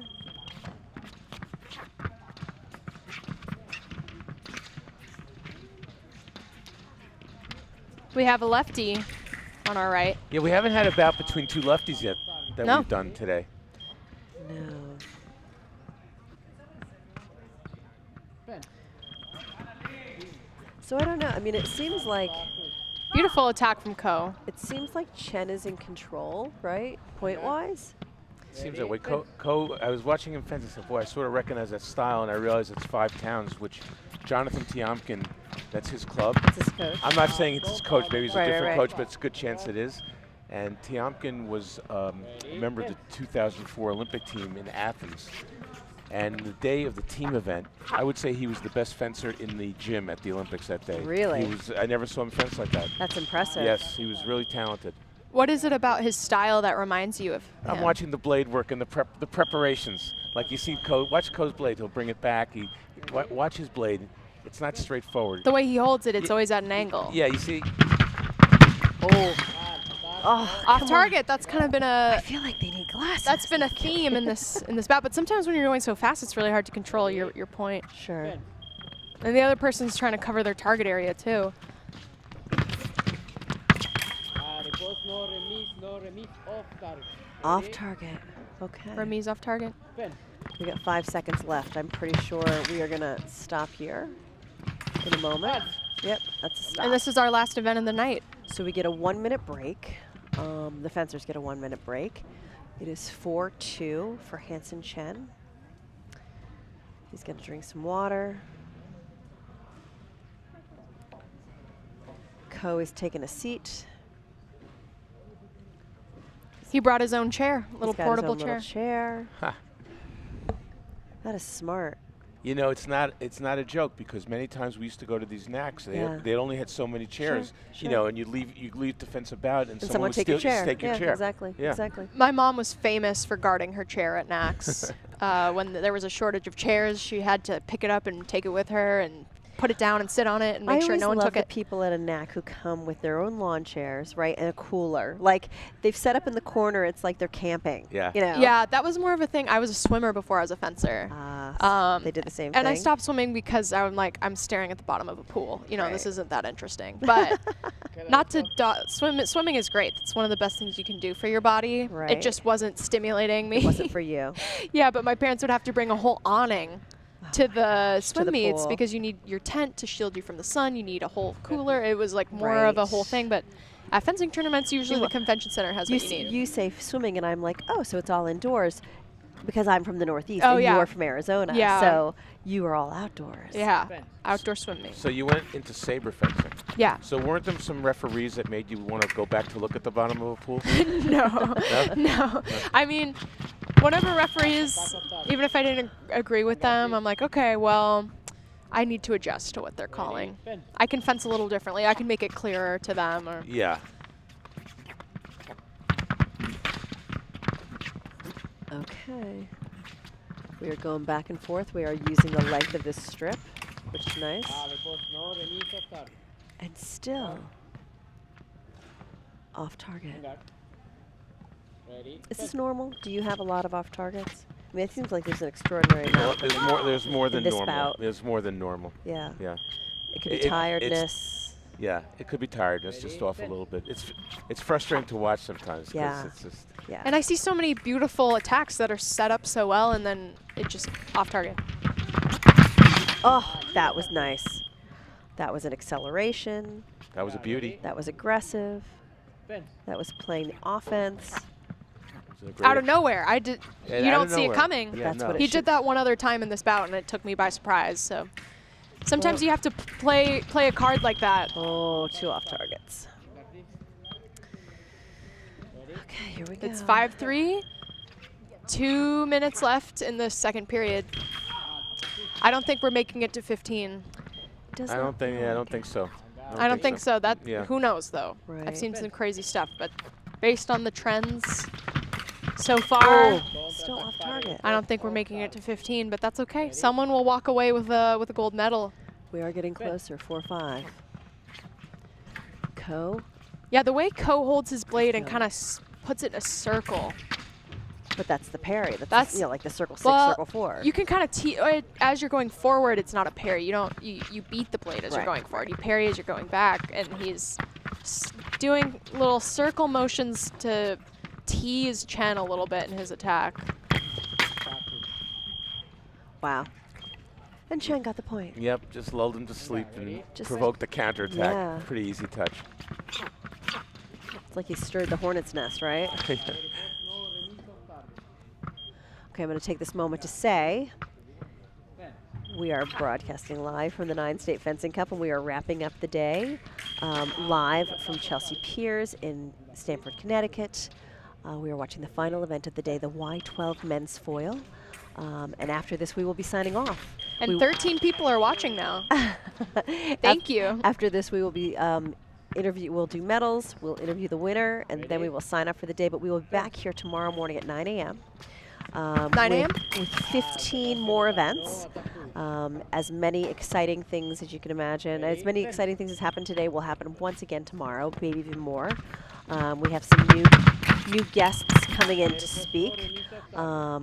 [SPEAKER 1] we have a lefty on our right.
[SPEAKER 3] Yeah, we haven't had a bout between 2 lefties yet that
[SPEAKER 1] No.
[SPEAKER 3] we've done today.
[SPEAKER 2] No. So I don't know. I mean, it seems like
[SPEAKER 1] Beautiful attack from Ko.
[SPEAKER 2] It seems like Chen is in control, right? Point-wise.
[SPEAKER 3] Seems that way. Ko, I was watching him fence and said, boy, I sort of recognize that style, and I realized it's 5 Towns, which Jonathan Tiomkin, that's his club.
[SPEAKER 2] It's his coach.
[SPEAKER 3] I'm not saying it's his coach. Maybe he's a different
[SPEAKER 2] right.
[SPEAKER 3] coach, but it's a good chance it is. And Tiomkin was a member of the 2004 Olympic team in Athens. And the day of the team event, I would say he was the best fencer in the gym at the Olympics that day.
[SPEAKER 2] Really?
[SPEAKER 3] He was. I never saw him fence like that.
[SPEAKER 2] That's impressive.
[SPEAKER 3] Yes, he was really talented.
[SPEAKER 1] What is it about his style that reminds you of
[SPEAKER 3] I'm
[SPEAKER 1] him?
[SPEAKER 3] watching the blade work and the preparations. Like you see Ko, watch Ko's blade. He'll bring it back. Watch his blade. It's not straightforward.
[SPEAKER 1] The way he holds it, it's always at an angle.
[SPEAKER 3] Yeah, you see.
[SPEAKER 1] Off target. That's kind of been a.
[SPEAKER 2] I feel like they need glasses.
[SPEAKER 1] That's been a theme in this bout. But sometimes when you're going so fast, it's really hard to control your point.
[SPEAKER 2] Sure.
[SPEAKER 1] And the other person's trying to cover their target area too.
[SPEAKER 2] Off target. Okay.
[SPEAKER 1] Remise off target.
[SPEAKER 2] We got 5 seconds left. I'm pretty sure we are gonna stop here in a moment. Yep, that's a stop.
[SPEAKER 1] And this is our last event of the night.
[SPEAKER 2] So we get a 1-minute break. The fencers get a 1-minute break. It is 4-2 for Hansen Chen. He's gonna drink some water. Ko is taking a seat.
[SPEAKER 1] He brought his own chair, little
[SPEAKER 2] He's got
[SPEAKER 1] portable
[SPEAKER 2] his own
[SPEAKER 1] chair.
[SPEAKER 2] little chair.
[SPEAKER 3] Huh.
[SPEAKER 2] That is smart.
[SPEAKER 3] You know, it's not a joke because many times we used to go to these NACs. They only had so many chairs,
[SPEAKER 2] Sure.
[SPEAKER 3] you know, and you leave the fence about, and
[SPEAKER 2] someone
[SPEAKER 3] would
[SPEAKER 2] take your chair.
[SPEAKER 3] take your
[SPEAKER 2] Yeah,
[SPEAKER 3] chair.
[SPEAKER 2] exactly,
[SPEAKER 3] Yeah.
[SPEAKER 2] exactly.
[SPEAKER 1] My mom was famous for guarding her chair at NACS. When there was a shortage of chairs, she had to pick it up and take it with her and put it down and sit on it and make sure no one took
[SPEAKER 2] the
[SPEAKER 1] it.
[SPEAKER 2] people at a NAC who come with their own lawn chairs, right, and a cooler. Like they've set up in the corner. It's like they're camping.
[SPEAKER 3] Yeah.
[SPEAKER 2] You know.
[SPEAKER 1] Yeah, that was more of a thing. I was a swimmer before I was a fencer.
[SPEAKER 2] They did the same thing.
[SPEAKER 1] And I stopped swimming because I'm staring at the bottom of a pool. You know, this isn't that interesting. But not to swimming is great. It's one of the best things you can do for your body.
[SPEAKER 2] Right.
[SPEAKER 1] It just wasn't stimulating me.
[SPEAKER 2] It wasn't for you.
[SPEAKER 1] Yeah, but my parents would have to bring a whole awning to the swim
[SPEAKER 2] the
[SPEAKER 1] meets
[SPEAKER 2] pool.
[SPEAKER 1] because you need your tent to shield you from the sun. You need a whole cooler. It was like more of a whole thing. But at fencing tournaments, usually the convention center has what you need.
[SPEAKER 2] You say swimming, and I'm like, oh, so it's all indoors. Because I'm from the Northeast
[SPEAKER 1] Oh,
[SPEAKER 2] and
[SPEAKER 1] yeah.
[SPEAKER 2] you're from Arizona.
[SPEAKER 1] Yeah.
[SPEAKER 2] So you are all outdoors.
[SPEAKER 1] Yeah, outdoor swim meet.
[SPEAKER 3] So you went into saber fencing.
[SPEAKER 1] Yeah.
[SPEAKER 3] So weren't there some referees that made you want to go back to look at the bottom of a pool?
[SPEAKER 1] No. I mean, whenever referees, even if I didn't agree with them, I'm like, okay, well, I need to adjust to what they're calling. I can fence a little differently. I can make it clearer to them. Or
[SPEAKER 3] Yeah.
[SPEAKER 2] Okay. We are going back and forth. We are using the length of this strip, which is nice. And still off target. Is this normal? Do you have a lot of off targets? I mean, it seems like there's an extraordinary amount.
[SPEAKER 3] There's more than
[SPEAKER 2] this
[SPEAKER 3] normal.
[SPEAKER 2] bout.
[SPEAKER 3] There's more than normal.
[SPEAKER 2] Yeah.
[SPEAKER 3] Yeah.
[SPEAKER 2] It could be tiredness.
[SPEAKER 3] Yeah, it could be tiredness, just off a little bit. It's frustrating to watch sometimes. 'Cause
[SPEAKER 2] Yeah.
[SPEAKER 3] it's just.
[SPEAKER 2] Yeah.
[SPEAKER 1] And I see so many beautiful attacks that are set up so well, and then it just off target.
[SPEAKER 2] Oh, that was nice. That was an acceleration.
[SPEAKER 3] That was a beauty.
[SPEAKER 2] That was aggressive. That was playing the offense.
[SPEAKER 1] Out of nowhere. You don't see it
[SPEAKER 3] nowhere.
[SPEAKER 1] coming.
[SPEAKER 3] Yeah,
[SPEAKER 2] That's what it
[SPEAKER 1] He
[SPEAKER 2] should.
[SPEAKER 1] did that one other time in this bout, and it took me by surprise. So sometimes you have to play a card like that.
[SPEAKER 2] Oh, 2 off targets. Okay, here we go.
[SPEAKER 1] It's 5-3. 2 minutes left in the second period. I don't think we're making it to 15.
[SPEAKER 3] I don't think so.
[SPEAKER 1] I don't think so. That
[SPEAKER 3] Yeah.
[SPEAKER 1] who knows though. I've
[SPEAKER 2] Right.
[SPEAKER 1] seen some crazy stuff, but based on the trends so far,
[SPEAKER 2] Still off target.
[SPEAKER 1] I don't think we're making it to 15, but that's okay. Someone will walk away with a gold medal.
[SPEAKER 2] We are getting closer. 4-5. Ko.
[SPEAKER 1] Yeah, the way Ko holds his blade and kind of puts it in a circle.
[SPEAKER 2] But that's the parry. That's like the circle 6,
[SPEAKER 1] well,
[SPEAKER 2] circle 4.
[SPEAKER 1] You can kind of as you're going forward. It's not a parry. You beat the blade as you're
[SPEAKER 2] Right.
[SPEAKER 1] going forward. You parry as you're going back, and he's doing little circle motions to tease Chen a little bit in his attack.
[SPEAKER 2] Wow. And Chen got the point.
[SPEAKER 3] Yep, just lulled him to sleep and
[SPEAKER 2] Just-
[SPEAKER 3] provoked the counterattack.
[SPEAKER 2] Yeah.
[SPEAKER 3] Pretty easy touch.
[SPEAKER 2] It's like he stirred the hornet's nest, right? Okay, I'm going to take this moment to say we are broadcasting live from the 9-State Fencing Cup, and we are wrapping up the day live from Chelsea Piers in Stamford, Connecticut. We are watching the final event of the day, the Y10 Men's Foil. And after this, we will be signing off.
[SPEAKER 1] And 13 people are watching now. Thank you.
[SPEAKER 2] After this, we will be we'll do medals, we'll interview the winner, and then we will sign up for the day. But we will be back here tomorrow morning at 9 a.m.
[SPEAKER 1] 9 a.m.?
[SPEAKER 2] With 15 more events. As many exciting things as you can imagine. As many exciting things as happened today will happen once again tomorrow, maybe even more. We have some new guests coming in to speak. A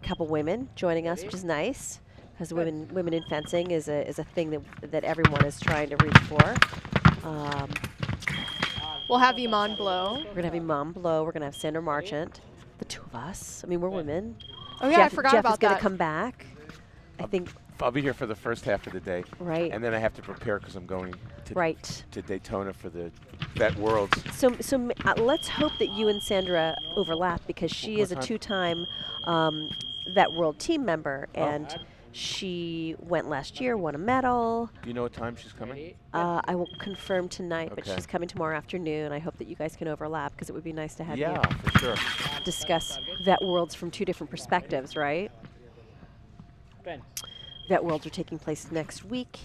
[SPEAKER 2] couple women joining us, which is nice, because women in fencing is a thing that everyone is trying to reach for.
[SPEAKER 1] We'll have Iman Blow.
[SPEAKER 2] We're going to have Iman Blow. We're going to have Sandra Marchant. The two of us. I mean, we're women.
[SPEAKER 1] Oh, yeah, I forgot
[SPEAKER 2] Jeff
[SPEAKER 1] about
[SPEAKER 2] is going
[SPEAKER 1] that.
[SPEAKER 2] to come back. I think.
[SPEAKER 3] I'll be here for the first half of the day.
[SPEAKER 2] Right.
[SPEAKER 3] And then I have to prepare because I'm going
[SPEAKER 2] to
[SPEAKER 3] Daytona for the Vet Worlds.
[SPEAKER 2] So let's hope that you and Sandra overlap, because she is a
[SPEAKER 3] time?
[SPEAKER 2] 2-time Vet World team member, and she went last year, won a medal.
[SPEAKER 3] Do you know what time she's coming?
[SPEAKER 2] I will confirm tonight, but
[SPEAKER 3] Okay.
[SPEAKER 2] she's coming tomorrow afternoon. I hope that you guys can overlap, because it would be nice to have
[SPEAKER 3] Yeah,
[SPEAKER 2] you
[SPEAKER 3] for sure.
[SPEAKER 2] discuss Vet Worlds from 2 different perspectives, right? Vet Worlds are taking place next week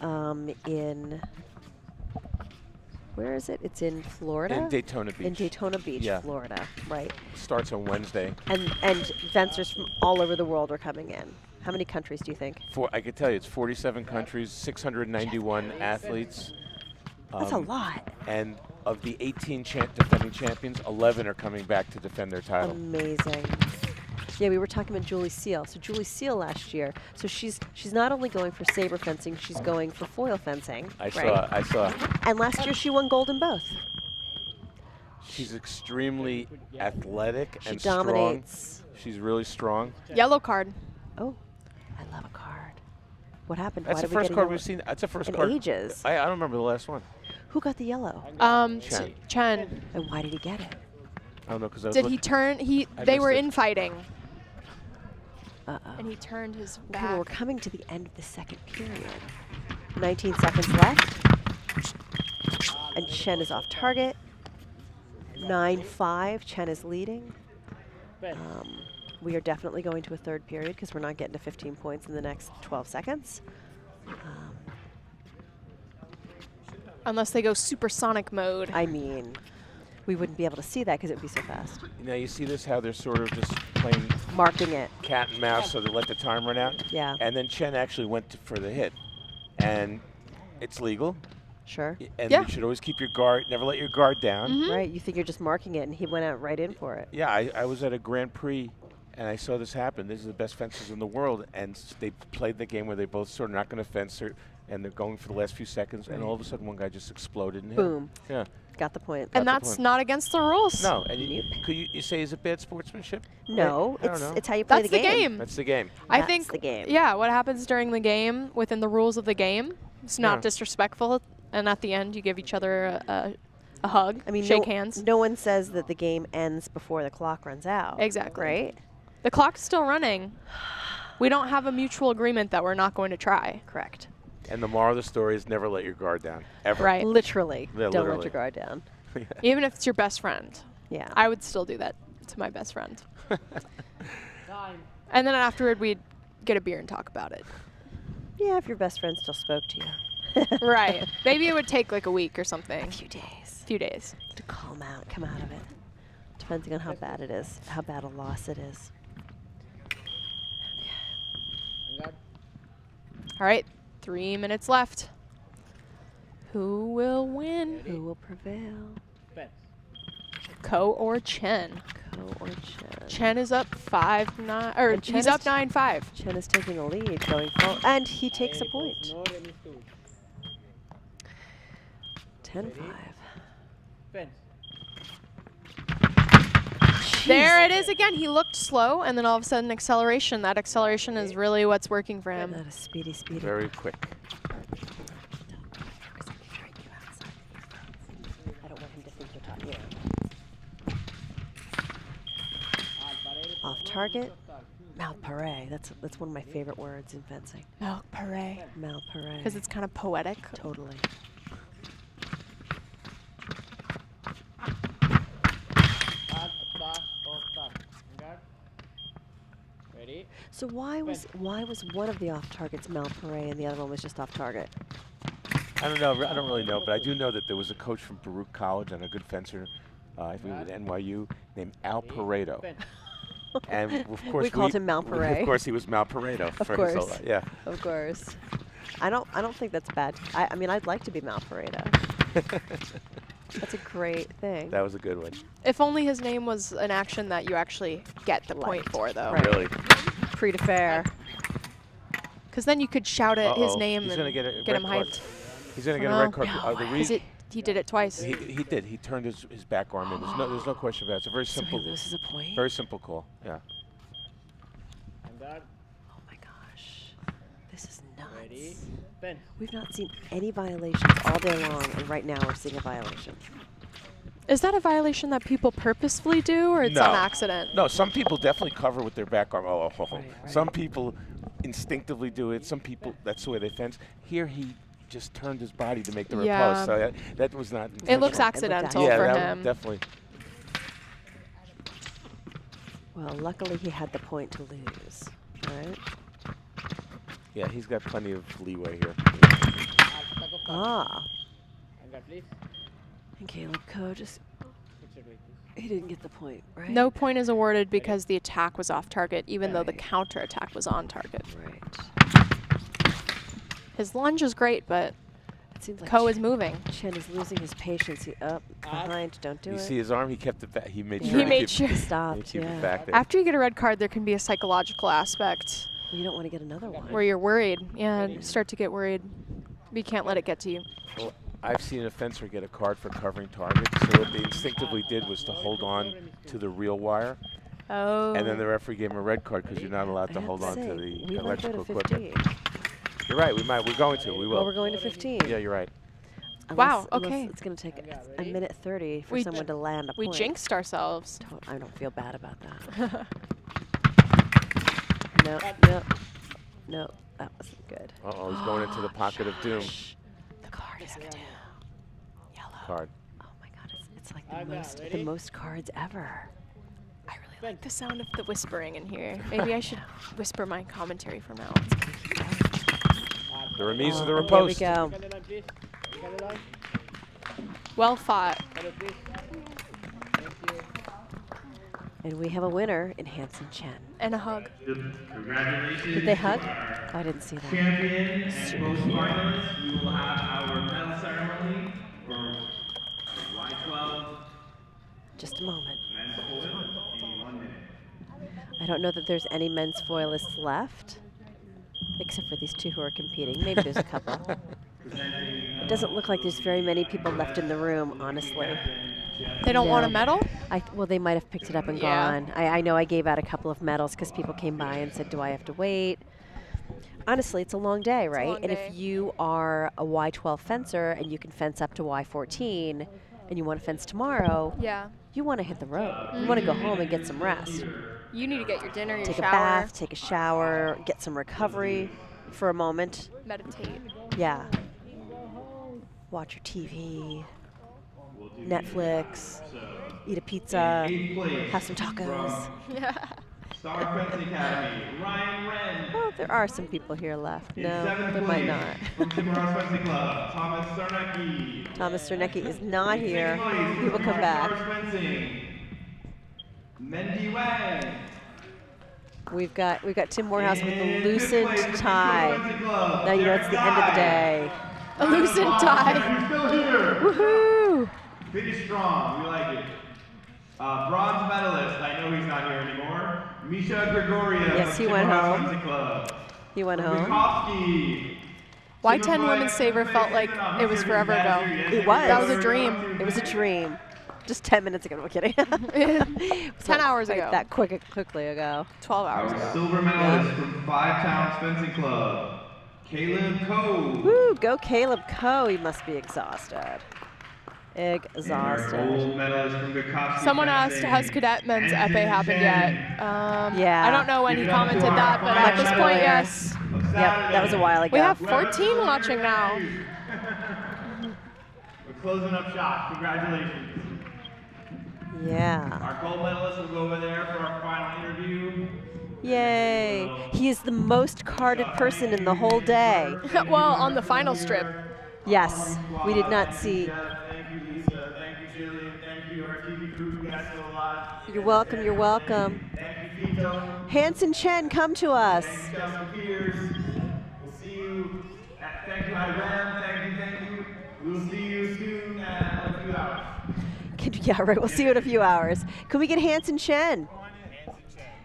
[SPEAKER 2] in, where is it? It's in Florida?
[SPEAKER 3] In Daytona Beach.
[SPEAKER 2] In Daytona Beach,
[SPEAKER 3] Yeah.
[SPEAKER 2] Florida, right.
[SPEAKER 3] Starts on Wednesday.
[SPEAKER 2] And fencers from all over the world are coming in. How many countries do you think?
[SPEAKER 3] I can tell you, it's 47 countries, 691 athletes.
[SPEAKER 2] That's a lot.
[SPEAKER 3] And of the 18 defending champions, 11 are coming back to defend their title.
[SPEAKER 2] Amazing. Yeah, we were talking about Julie Seal. So Julie Seal last year, so she's not only going for saber fencing, she's going for foil fencing.
[SPEAKER 3] I
[SPEAKER 2] right?
[SPEAKER 3] saw.
[SPEAKER 2] And last year she won gold in both.
[SPEAKER 3] She's extremely athletic
[SPEAKER 2] She
[SPEAKER 3] and
[SPEAKER 2] dominates.
[SPEAKER 3] strong. She's really strong.
[SPEAKER 1] Yellow card.
[SPEAKER 2] Oh, I love a card. What happened?
[SPEAKER 3] That's
[SPEAKER 2] Why
[SPEAKER 3] the
[SPEAKER 2] did we
[SPEAKER 3] first
[SPEAKER 2] get a
[SPEAKER 3] card
[SPEAKER 2] yellow?
[SPEAKER 3] we've seen. That's the first
[SPEAKER 2] in
[SPEAKER 3] card.
[SPEAKER 2] ages.
[SPEAKER 3] I don't remember the last one.
[SPEAKER 2] Who got the yellow?
[SPEAKER 3] Chen.
[SPEAKER 1] Chen.
[SPEAKER 2] And why did he get it?
[SPEAKER 3] I don't know, because I was
[SPEAKER 1] Did he turn?
[SPEAKER 3] I
[SPEAKER 1] They were
[SPEAKER 3] missed it.
[SPEAKER 1] infighting.
[SPEAKER 2] Uh-oh.
[SPEAKER 1] And he turned his
[SPEAKER 2] Okay,
[SPEAKER 1] back.
[SPEAKER 2] well, we're coming to the end of the second period. 19 seconds left. And Chen is off target. 9-5. Chen is leading. We are definitely going to a third period, because we're not getting to 15 points in the next 12 seconds.
[SPEAKER 1] Unless they go supersonic mode.
[SPEAKER 2] I mean, we wouldn't be able to see that because it would be so fast.
[SPEAKER 3] Now you see this, how they're sort of just playing
[SPEAKER 2] marking it.
[SPEAKER 3] cat and mouse, so they let the time run out.
[SPEAKER 2] Yeah.
[SPEAKER 3] And then Chen actually went for the hit, and it's legal.
[SPEAKER 2] Sure.
[SPEAKER 3] And you should always keep your guard, never let your guard down.
[SPEAKER 2] Right, you think you're just marking it, and he went out right in for it.
[SPEAKER 3] Yeah, I was at a Grand Prix, and I saw this happen. These are the best fencers in the world, and they played the game where they both sort of not going to fence, and they're going for the last few seconds, and all of a sudden one guy just exploded and hit him.
[SPEAKER 2] Boom.
[SPEAKER 3] Yeah.
[SPEAKER 2] Got the point.
[SPEAKER 1] And that's not against the rules.
[SPEAKER 3] No, and could you say is it bad sportsmanship?
[SPEAKER 2] No,
[SPEAKER 3] I don't know.
[SPEAKER 2] it's how you play
[SPEAKER 1] That's
[SPEAKER 2] the game.
[SPEAKER 3] That's the game.
[SPEAKER 1] I think
[SPEAKER 2] the game.
[SPEAKER 1] Yeah, what happens during the game within the rules of the game, it's not disrespectful, and at the end you give each other a hug,
[SPEAKER 2] I mean,
[SPEAKER 1] shake hands.
[SPEAKER 2] No one says that the game ends before the clock runs out.
[SPEAKER 1] Exactly.
[SPEAKER 2] Right?
[SPEAKER 1] The clock's still running. We don't have a mutual agreement that we're not going to try.
[SPEAKER 2] Correct.
[SPEAKER 3] And the moral of the story is never let your guard down, ever.
[SPEAKER 1] Right.
[SPEAKER 2] Literally.
[SPEAKER 3] Yeah,
[SPEAKER 2] Don't
[SPEAKER 3] literally.
[SPEAKER 2] let your guard down.
[SPEAKER 1] Even if it's your best friend.
[SPEAKER 2] Yeah.
[SPEAKER 1] I would still do that to my best friend. And then afterward, we'd get a beer and talk about it.
[SPEAKER 2] Yeah, if your best friend still spoke to you.
[SPEAKER 1] Right. Maybe it would take like a week or something.
[SPEAKER 2] A few days.
[SPEAKER 1] Few days.
[SPEAKER 2] To calm out, come out of it. Depending on how bad it is, how bad a loss it is.
[SPEAKER 1] All right. 3 minutes left. Who will win?
[SPEAKER 2] Who will prevail?
[SPEAKER 1] Ko or Chen?
[SPEAKER 2] Ko or Chen?
[SPEAKER 1] Chen is up 5-9, or he's up 9-5.
[SPEAKER 2] Chen is taking a lead going forward, and he takes a point. 10-5.
[SPEAKER 1] There it is again. He looked slow, and then all of a sudden acceleration. That acceleration is really what's working for him.
[SPEAKER 2] That is speedy, speedy.
[SPEAKER 3] Very quick.
[SPEAKER 2] I don't want him to think you're talking. Off target. Malparé. That's one of my favorite words in fencing.
[SPEAKER 1] Malparé.
[SPEAKER 2] Malparé.
[SPEAKER 1] Because it's kind of poetic.
[SPEAKER 2] Totally.
[SPEAKER 16] Ready?
[SPEAKER 2] So why was one of the off targets Malparé and the other one was just off target?
[SPEAKER 3] I don't know. I don't really know, but I do know that there was a coach from Baruch College and a good fencer, I think it was at NYU, named Al Pareto. And of course
[SPEAKER 2] we called him Malparé.
[SPEAKER 3] Of course, he was Malpareto.
[SPEAKER 2] Of
[SPEAKER 3] for
[SPEAKER 2] course.
[SPEAKER 3] his whole life. Yeah.
[SPEAKER 2] Of course. I don't think that's bad. I mean, I'd like to be Malpareto. That's a great thing.
[SPEAKER 3] That was a good one.
[SPEAKER 1] If only his name was an action that you actually get the point for, though.
[SPEAKER 2] Right.
[SPEAKER 3] Really?
[SPEAKER 2] Prix de fer.
[SPEAKER 1] Because then you could shout at his name
[SPEAKER 3] He's
[SPEAKER 1] and
[SPEAKER 3] gonna get
[SPEAKER 1] him
[SPEAKER 3] card.
[SPEAKER 1] hyped.
[SPEAKER 3] He's going to get a red card.
[SPEAKER 1] He did it twice.
[SPEAKER 3] He did. He turned his back arm in. There's no question about it. It's a very simple.
[SPEAKER 2] So he loses a point?
[SPEAKER 3] Very simple call. Yeah.
[SPEAKER 2] Oh my gosh. This is nuts.
[SPEAKER 16] Ready?
[SPEAKER 2] We've not seen any violations all day long, and right now we're seeing a violation.
[SPEAKER 1] Is that a violation that people purposefully do, or it's
[SPEAKER 3] No.
[SPEAKER 1] on accident?
[SPEAKER 3] No, some people definitely cover with their back arm. Some people instinctively do it. Some people, that's the way they fence. Here he just turned his body to make the riposte. So that was not.
[SPEAKER 1] It looks
[SPEAKER 3] intentional.
[SPEAKER 1] accidental
[SPEAKER 3] Yeah,
[SPEAKER 1] for
[SPEAKER 3] that
[SPEAKER 1] him.
[SPEAKER 3] definitely.
[SPEAKER 2] Well, luckily he had the point to lose, right?
[SPEAKER 3] Yeah, he's got plenty of leeway here.
[SPEAKER 2] Ah. And Caleb Ko he didn't get the point, right?
[SPEAKER 1] No point is awarded because the attack was off target, even though the counter attack was on target.
[SPEAKER 2] Right.
[SPEAKER 1] His lunge is great, but
[SPEAKER 2] it seems like
[SPEAKER 1] Ko is moving.
[SPEAKER 2] Chen is losing his patience. He up behind. Don't do it.
[SPEAKER 3] You see his arm? He kept it back. He made
[SPEAKER 1] Yeah.
[SPEAKER 3] sure.
[SPEAKER 1] He made sure.
[SPEAKER 2] He stopped.
[SPEAKER 3] Keep
[SPEAKER 2] Yeah.
[SPEAKER 3] it back there.
[SPEAKER 1] After you get a red card, there can be a psychological aspect.
[SPEAKER 2] You don't want to get another one.
[SPEAKER 1] Where you're worried. Yeah, start to get worried. But you can't let it get to you.
[SPEAKER 3] Well, I've seen a fencer get a card for covering targets. So what they instinctively did was to hold on to the real wire.
[SPEAKER 1] Oh.
[SPEAKER 3] And then the referee gave him a red card because you're not allowed to hold on to the
[SPEAKER 2] we might go
[SPEAKER 3] electrical
[SPEAKER 2] to
[SPEAKER 3] equipment.
[SPEAKER 2] 15.
[SPEAKER 3] You're right. We might. We're going to. We will.
[SPEAKER 2] Well, we're going to 15.
[SPEAKER 3] Yeah, you're right.
[SPEAKER 1] Wow,
[SPEAKER 2] Unless
[SPEAKER 1] okay.
[SPEAKER 2] It's going to take a minute 30 for someone to land a
[SPEAKER 1] We
[SPEAKER 2] point.
[SPEAKER 1] jinxed ourselves.
[SPEAKER 2] I don't feel bad about that. No, that wasn't good.
[SPEAKER 3] Uh-oh, he's going into the pocket of doom.
[SPEAKER 2] The card is doom. Yellow.
[SPEAKER 3] Card.
[SPEAKER 2] Oh my God, it's like the most cards ever.
[SPEAKER 1] I really like the sound of the whispering in here. Maybe I should whisper my commentary from now.
[SPEAKER 3] The remise of the
[SPEAKER 2] Here we
[SPEAKER 3] riposte.
[SPEAKER 2] go.
[SPEAKER 1] Well fought.
[SPEAKER 2] And we have a winner in Hansen Chen.
[SPEAKER 1] And a hug.
[SPEAKER 9] Congratulations.
[SPEAKER 2] Did they hug?
[SPEAKER 9] to our
[SPEAKER 2] I didn't see that.
[SPEAKER 9] Champion and both finalists. We will have our medal ceremony for Y12.
[SPEAKER 2] Just a moment.
[SPEAKER 9] Men's foil in 1 minute.
[SPEAKER 2] I don't know that there's any men's foilists left, except for these two who are competing. Maybe there's a couple. It doesn't look like there's very many people left in the room, honestly.
[SPEAKER 1] They don't want a medal?
[SPEAKER 2] Well, they might have picked it up and
[SPEAKER 1] Yeah.
[SPEAKER 2] gone. I know I gave out a couple of medals because people came by and said, do I have to wait? Honestly, it's a long day, right?
[SPEAKER 1] long
[SPEAKER 2] And
[SPEAKER 1] day.
[SPEAKER 2] if you are a Y12 fencer and you can fence up to Y14 and you want to fence tomorrow,
[SPEAKER 1] Yeah.
[SPEAKER 2] you want to hit the road. You want to go home and get some rest.
[SPEAKER 1] You need to get your dinner, your
[SPEAKER 2] Take
[SPEAKER 1] shower.
[SPEAKER 2] a bath, take a shower, get some recovery for a moment.
[SPEAKER 1] Meditate.
[SPEAKER 2] Yeah. Watch your TV, Netflix, eat a pizza, have some tacos.
[SPEAKER 1] Yeah.
[SPEAKER 9] Star Fencing Academy, Ryan Wren.
[SPEAKER 2] Oh, there are some people here left.
[SPEAKER 9] In
[SPEAKER 2] No,
[SPEAKER 9] 7th
[SPEAKER 2] there might
[SPEAKER 9] place,
[SPEAKER 2] not.
[SPEAKER 9] From Morehouse Fencing Club, Thomas Sarnecki.
[SPEAKER 2] Thomas Sarnecki is not
[SPEAKER 9] In
[SPEAKER 2] here.
[SPEAKER 9] 6th place,
[SPEAKER 2] He will
[SPEAKER 9] from
[SPEAKER 2] come back.
[SPEAKER 9] Stars Fencing, Mendy Wang.
[SPEAKER 2] We've got Tim Morehouse with the
[SPEAKER 9] In 5th
[SPEAKER 2] lucent
[SPEAKER 9] place, from
[SPEAKER 2] tie.
[SPEAKER 9] Fencing Club,
[SPEAKER 2] Now you know it's the end of the day.
[SPEAKER 1] A lucent tie.
[SPEAKER 9] Who's still here?
[SPEAKER 2] Woohoo!
[SPEAKER 9] Finish strong. We like it. Bronze medalist. I know he's not here anymore. Misha Gregoria.
[SPEAKER 2] Yes,
[SPEAKER 9] from
[SPEAKER 2] he went
[SPEAKER 9] Morehouse
[SPEAKER 2] home.
[SPEAKER 9] Fencing Club.
[SPEAKER 2] He went home.
[SPEAKER 9] Bukowski.
[SPEAKER 1] Y10 Women's Saber felt like it was forever ago.
[SPEAKER 2] It was.
[SPEAKER 1] That was a dream.
[SPEAKER 2] It was a dream. Just 10 minutes ago. No, I'm kidding.
[SPEAKER 1] 10 hours ago.
[SPEAKER 2] That quickly ago.
[SPEAKER 1] 12 hours
[SPEAKER 9] Our
[SPEAKER 1] ago.
[SPEAKER 9] silver medalist from Five Towns Fencing Club, Caleb Cove.
[SPEAKER 2] Woo, go Caleb Coe. He must be exhausted.
[SPEAKER 9] Our
[SPEAKER 2] Exhausted.
[SPEAKER 9] gold medalist from Bukowski
[SPEAKER 1] Someone asked,
[SPEAKER 9] Fencing,
[SPEAKER 1] has Cadet Men's
[SPEAKER 9] Hansen
[SPEAKER 1] Epee happened yet?
[SPEAKER 9] Chen.
[SPEAKER 2] Yeah.
[SPEAKER 1] I don't know when he
[SPEAKER 9] Give it up
[SPEAKER 1] commented
[SPEAKER 9] to our
[SPEAKER 1] that, but at this
[SPEAKER 9] final
[SPEAKER 1] point,
[SPEAKER 9] medalist
[SPEAKER 1] yes.
[SPEAKER 9] of
[SPEAKER 2] Yep, that was a while ago.
[SPEAKER 1] We have 14 watching now.
[SPEAKER 9] We're closing up shop. Congratulations.
[SPEAKER 2] Yeah.
[SPEAKER 9] Our gold medalist will go over there for our final interview.
[SPEAKER 2] Yay. He is the most carded person in the whole day.
[SPEAKER 1] Well, on the final strip.
[SPEAKER 2] Yes. We did not see.
[SPEAKER 9] Thank you, Lisa. Thank you, Jillian. Thank you, our TV crew. You guys know a lot.
[SPEAKER 2] You're welcome. You're welcome.
[SPEAKER 9] Thank you, Vito.
[SPEAKER 2] Hansen Chen, come to us.
[SPEAKER 9] Thank you, Justin Peters. We'll see you. Thank you, Iran. Thank you. We'll see you soon in a few hours.
[SPEAKER 2] Yeah, right. We'll see you in a few hours. Can we get Hansen Chen?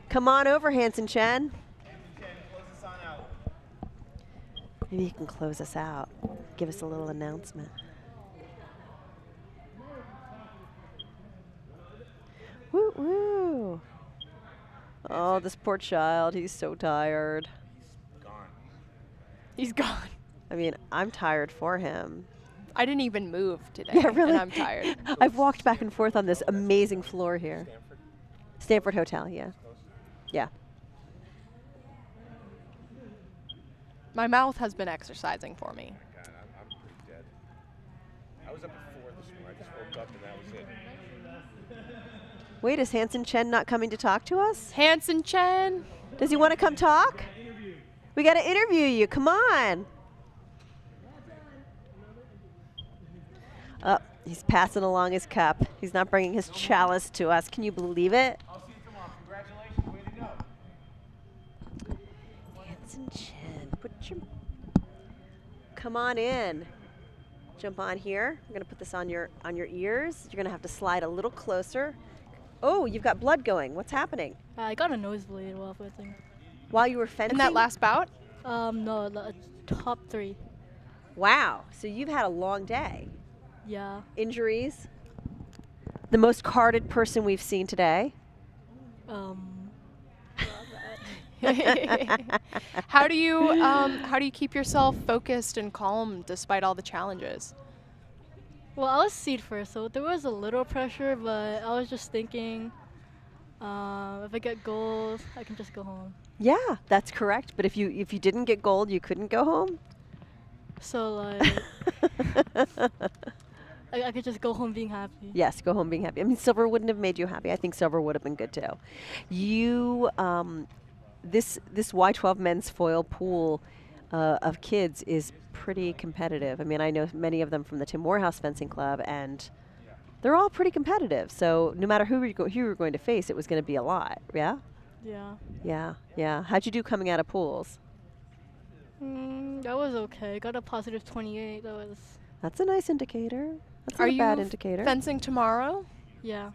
[SPEAKER 2] Come on over, Hansen Chen. Maybe you can close us out. Give us a little announcement. Woo woo. Oh, this poor child. He's so tired.
[SPEAKER 1] He's gone.
[SPEAKER 2] I mean, I'm tired for him.
[SPEAKER 1] I didn't even move today.
[SPEAKER 2] Yeah, really?
[SPEAKER 1] And I'm tired.
[SPEAKER 2] I've walked back and forth on this amazing floor here. Stanford Hotel, yeah. Yeah.
[SPEAKER 1] My mouth has been exercising for me.
[SPEAKER 3] I'm pretty dead. I was up at 4 this morning. I just woke up and that was it.
[SPEAKER 2] Wait, is Hansen Chen not coming to talk to us?
[SPEAKER 1] Hansen Chen.
[SPEAKER 2] Does he want to come talk? We got to interview you. Come on. Oh, he's passing along his cup. He's not bringing his chalice to us. Can you believe it?
[SPEAKER 3] I'll see you tomorrow. Congratulations. Way to go.
[SPEAKER 2] Hansen Chen, come on in. Jump on here. I'm gonna put this on your ears. You're gonna have to slide a little closer. Oh, you've got blood going. What's happening?
[SPEAKER 15] I got a nosebleed while fencing.
[SPEAKER 2] While you were fencing?
[SPEAKER 1] In that last bout?
[SPEAKER 15] No, the top 3.
[SPEAKER 2] Wow. So you've had a long day.
[SPEAKER 15] Yeah.
[SPEAKER 2] Injuries? The most carded person we've seen today?
[SPEAKER 1] How do you keep yourself focused and calm despite all the challenges?
[SPEAKER 15] Well, I was seed first, so there was a little pressure, but I was just thinking, if I get gold, I can just go home.
[SPEAKER 2] Yeah, that's correct. But if you didn't get gold, you couldn't go home?
[SPEAKER 15] So like, I could just go home being happy.
[SPEAKER 2] Yes, go home being happy. I mean, silver wouldn't have made you happy. I think silver would have been good too. You, this Y12 men's foil pool of kids is pretty competitive. I mean, I know many of them from the Tim Morehouse Fencing Club, and They're all pretty competitive. So no matter who you were going to face, it was going to be a lot. Yeah.
[SPEAKER 15] Yeah.
[SPEAKER 2] Yeah. Yeah. How'd you do coming out of pools?
[SPEAKER 15] That was okay. Got a positive 28.
[SPEAKER 2] That's a nice indicator. That's
[SPEAKER 1] Are
[SPEAKER 2] not a bad
[SPEAKER 1] you
[SPEAKER 2] indicator.
[SPEAKER 1] fencing tomorrow?
[SPEAKER 15] Yeah.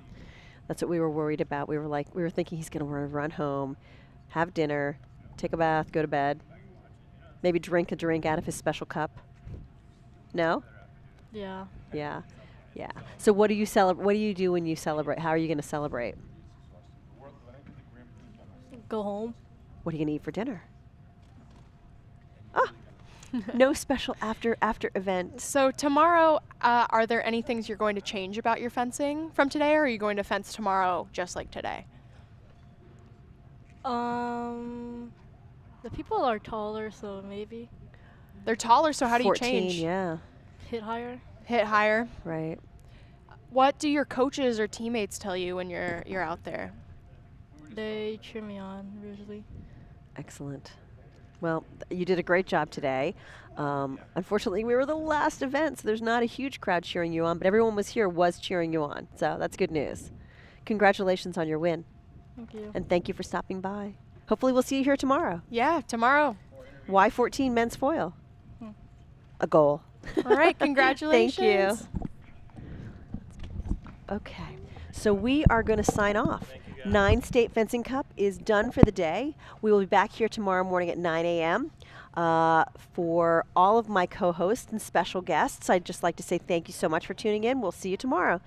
[SPEAKER 2] That's what we were worried about. We were thinking he's going to run home, have dinner, take a bath, go to bed, maybe drink a drink out of his special cup. No?
[SPEAKER 15] Yeah.
[SPEAKER 2] Yeah. Yeah. So what do you what do you do when you celebrate? How are you going to celebrate?
[SPEAKER 15] Go home.
[SPEAKER 2] What are you going to eat for dinner? Ah. No special after event.
[SPEAKER 1] So tomorrow, are there any things you're going to change about your fencing from today, or are you going to fence tomorrow just like today?
[SPEAKER 15] The people are taller, so maybe.
[SPEAKER 1] They're taller, so how do you
[SPEAKER 2] 14,
[SPEAKER 1] change?
[SPEAKER 2] Yeah.
[SPEAKER 15] Hit higher.
[SPEAKER 1] Hit higher.
[SPEAKER 2] Right.
[SPEAKER 1] What do your coaches or teammates tell you when you're out there?
[SPEAKER 15] They cheer me on usually.
[SPEAKER 2] Excellent. Well, you did a great job today. Unfortunately, we were the last event, so there's not a huge crowd cheering you on, but everyone was cheering you on. So that's good news. Congratulations on your win.
[SPEAKER 15] Thank you.
[SPEAKER 2] And thank you for stopping by. Hopefully we'll see you here tomorrow.
[SPEAKER 1] Yeah, tomorrow.
[SPEAKER 2] Y10 Men's Foil. A goal.
[SPEAKER 1] All right, congratulations.
[SPEAKER 2] Thank you. Okay, so we are going to sign off. 9 State Fencing Cup is done for the day. We will be back here tomorrow morning at 9 a.m. For all of my co-hosts and special guests, I'd just like to say thank you so much for tuning in. We'll see you tomorrow.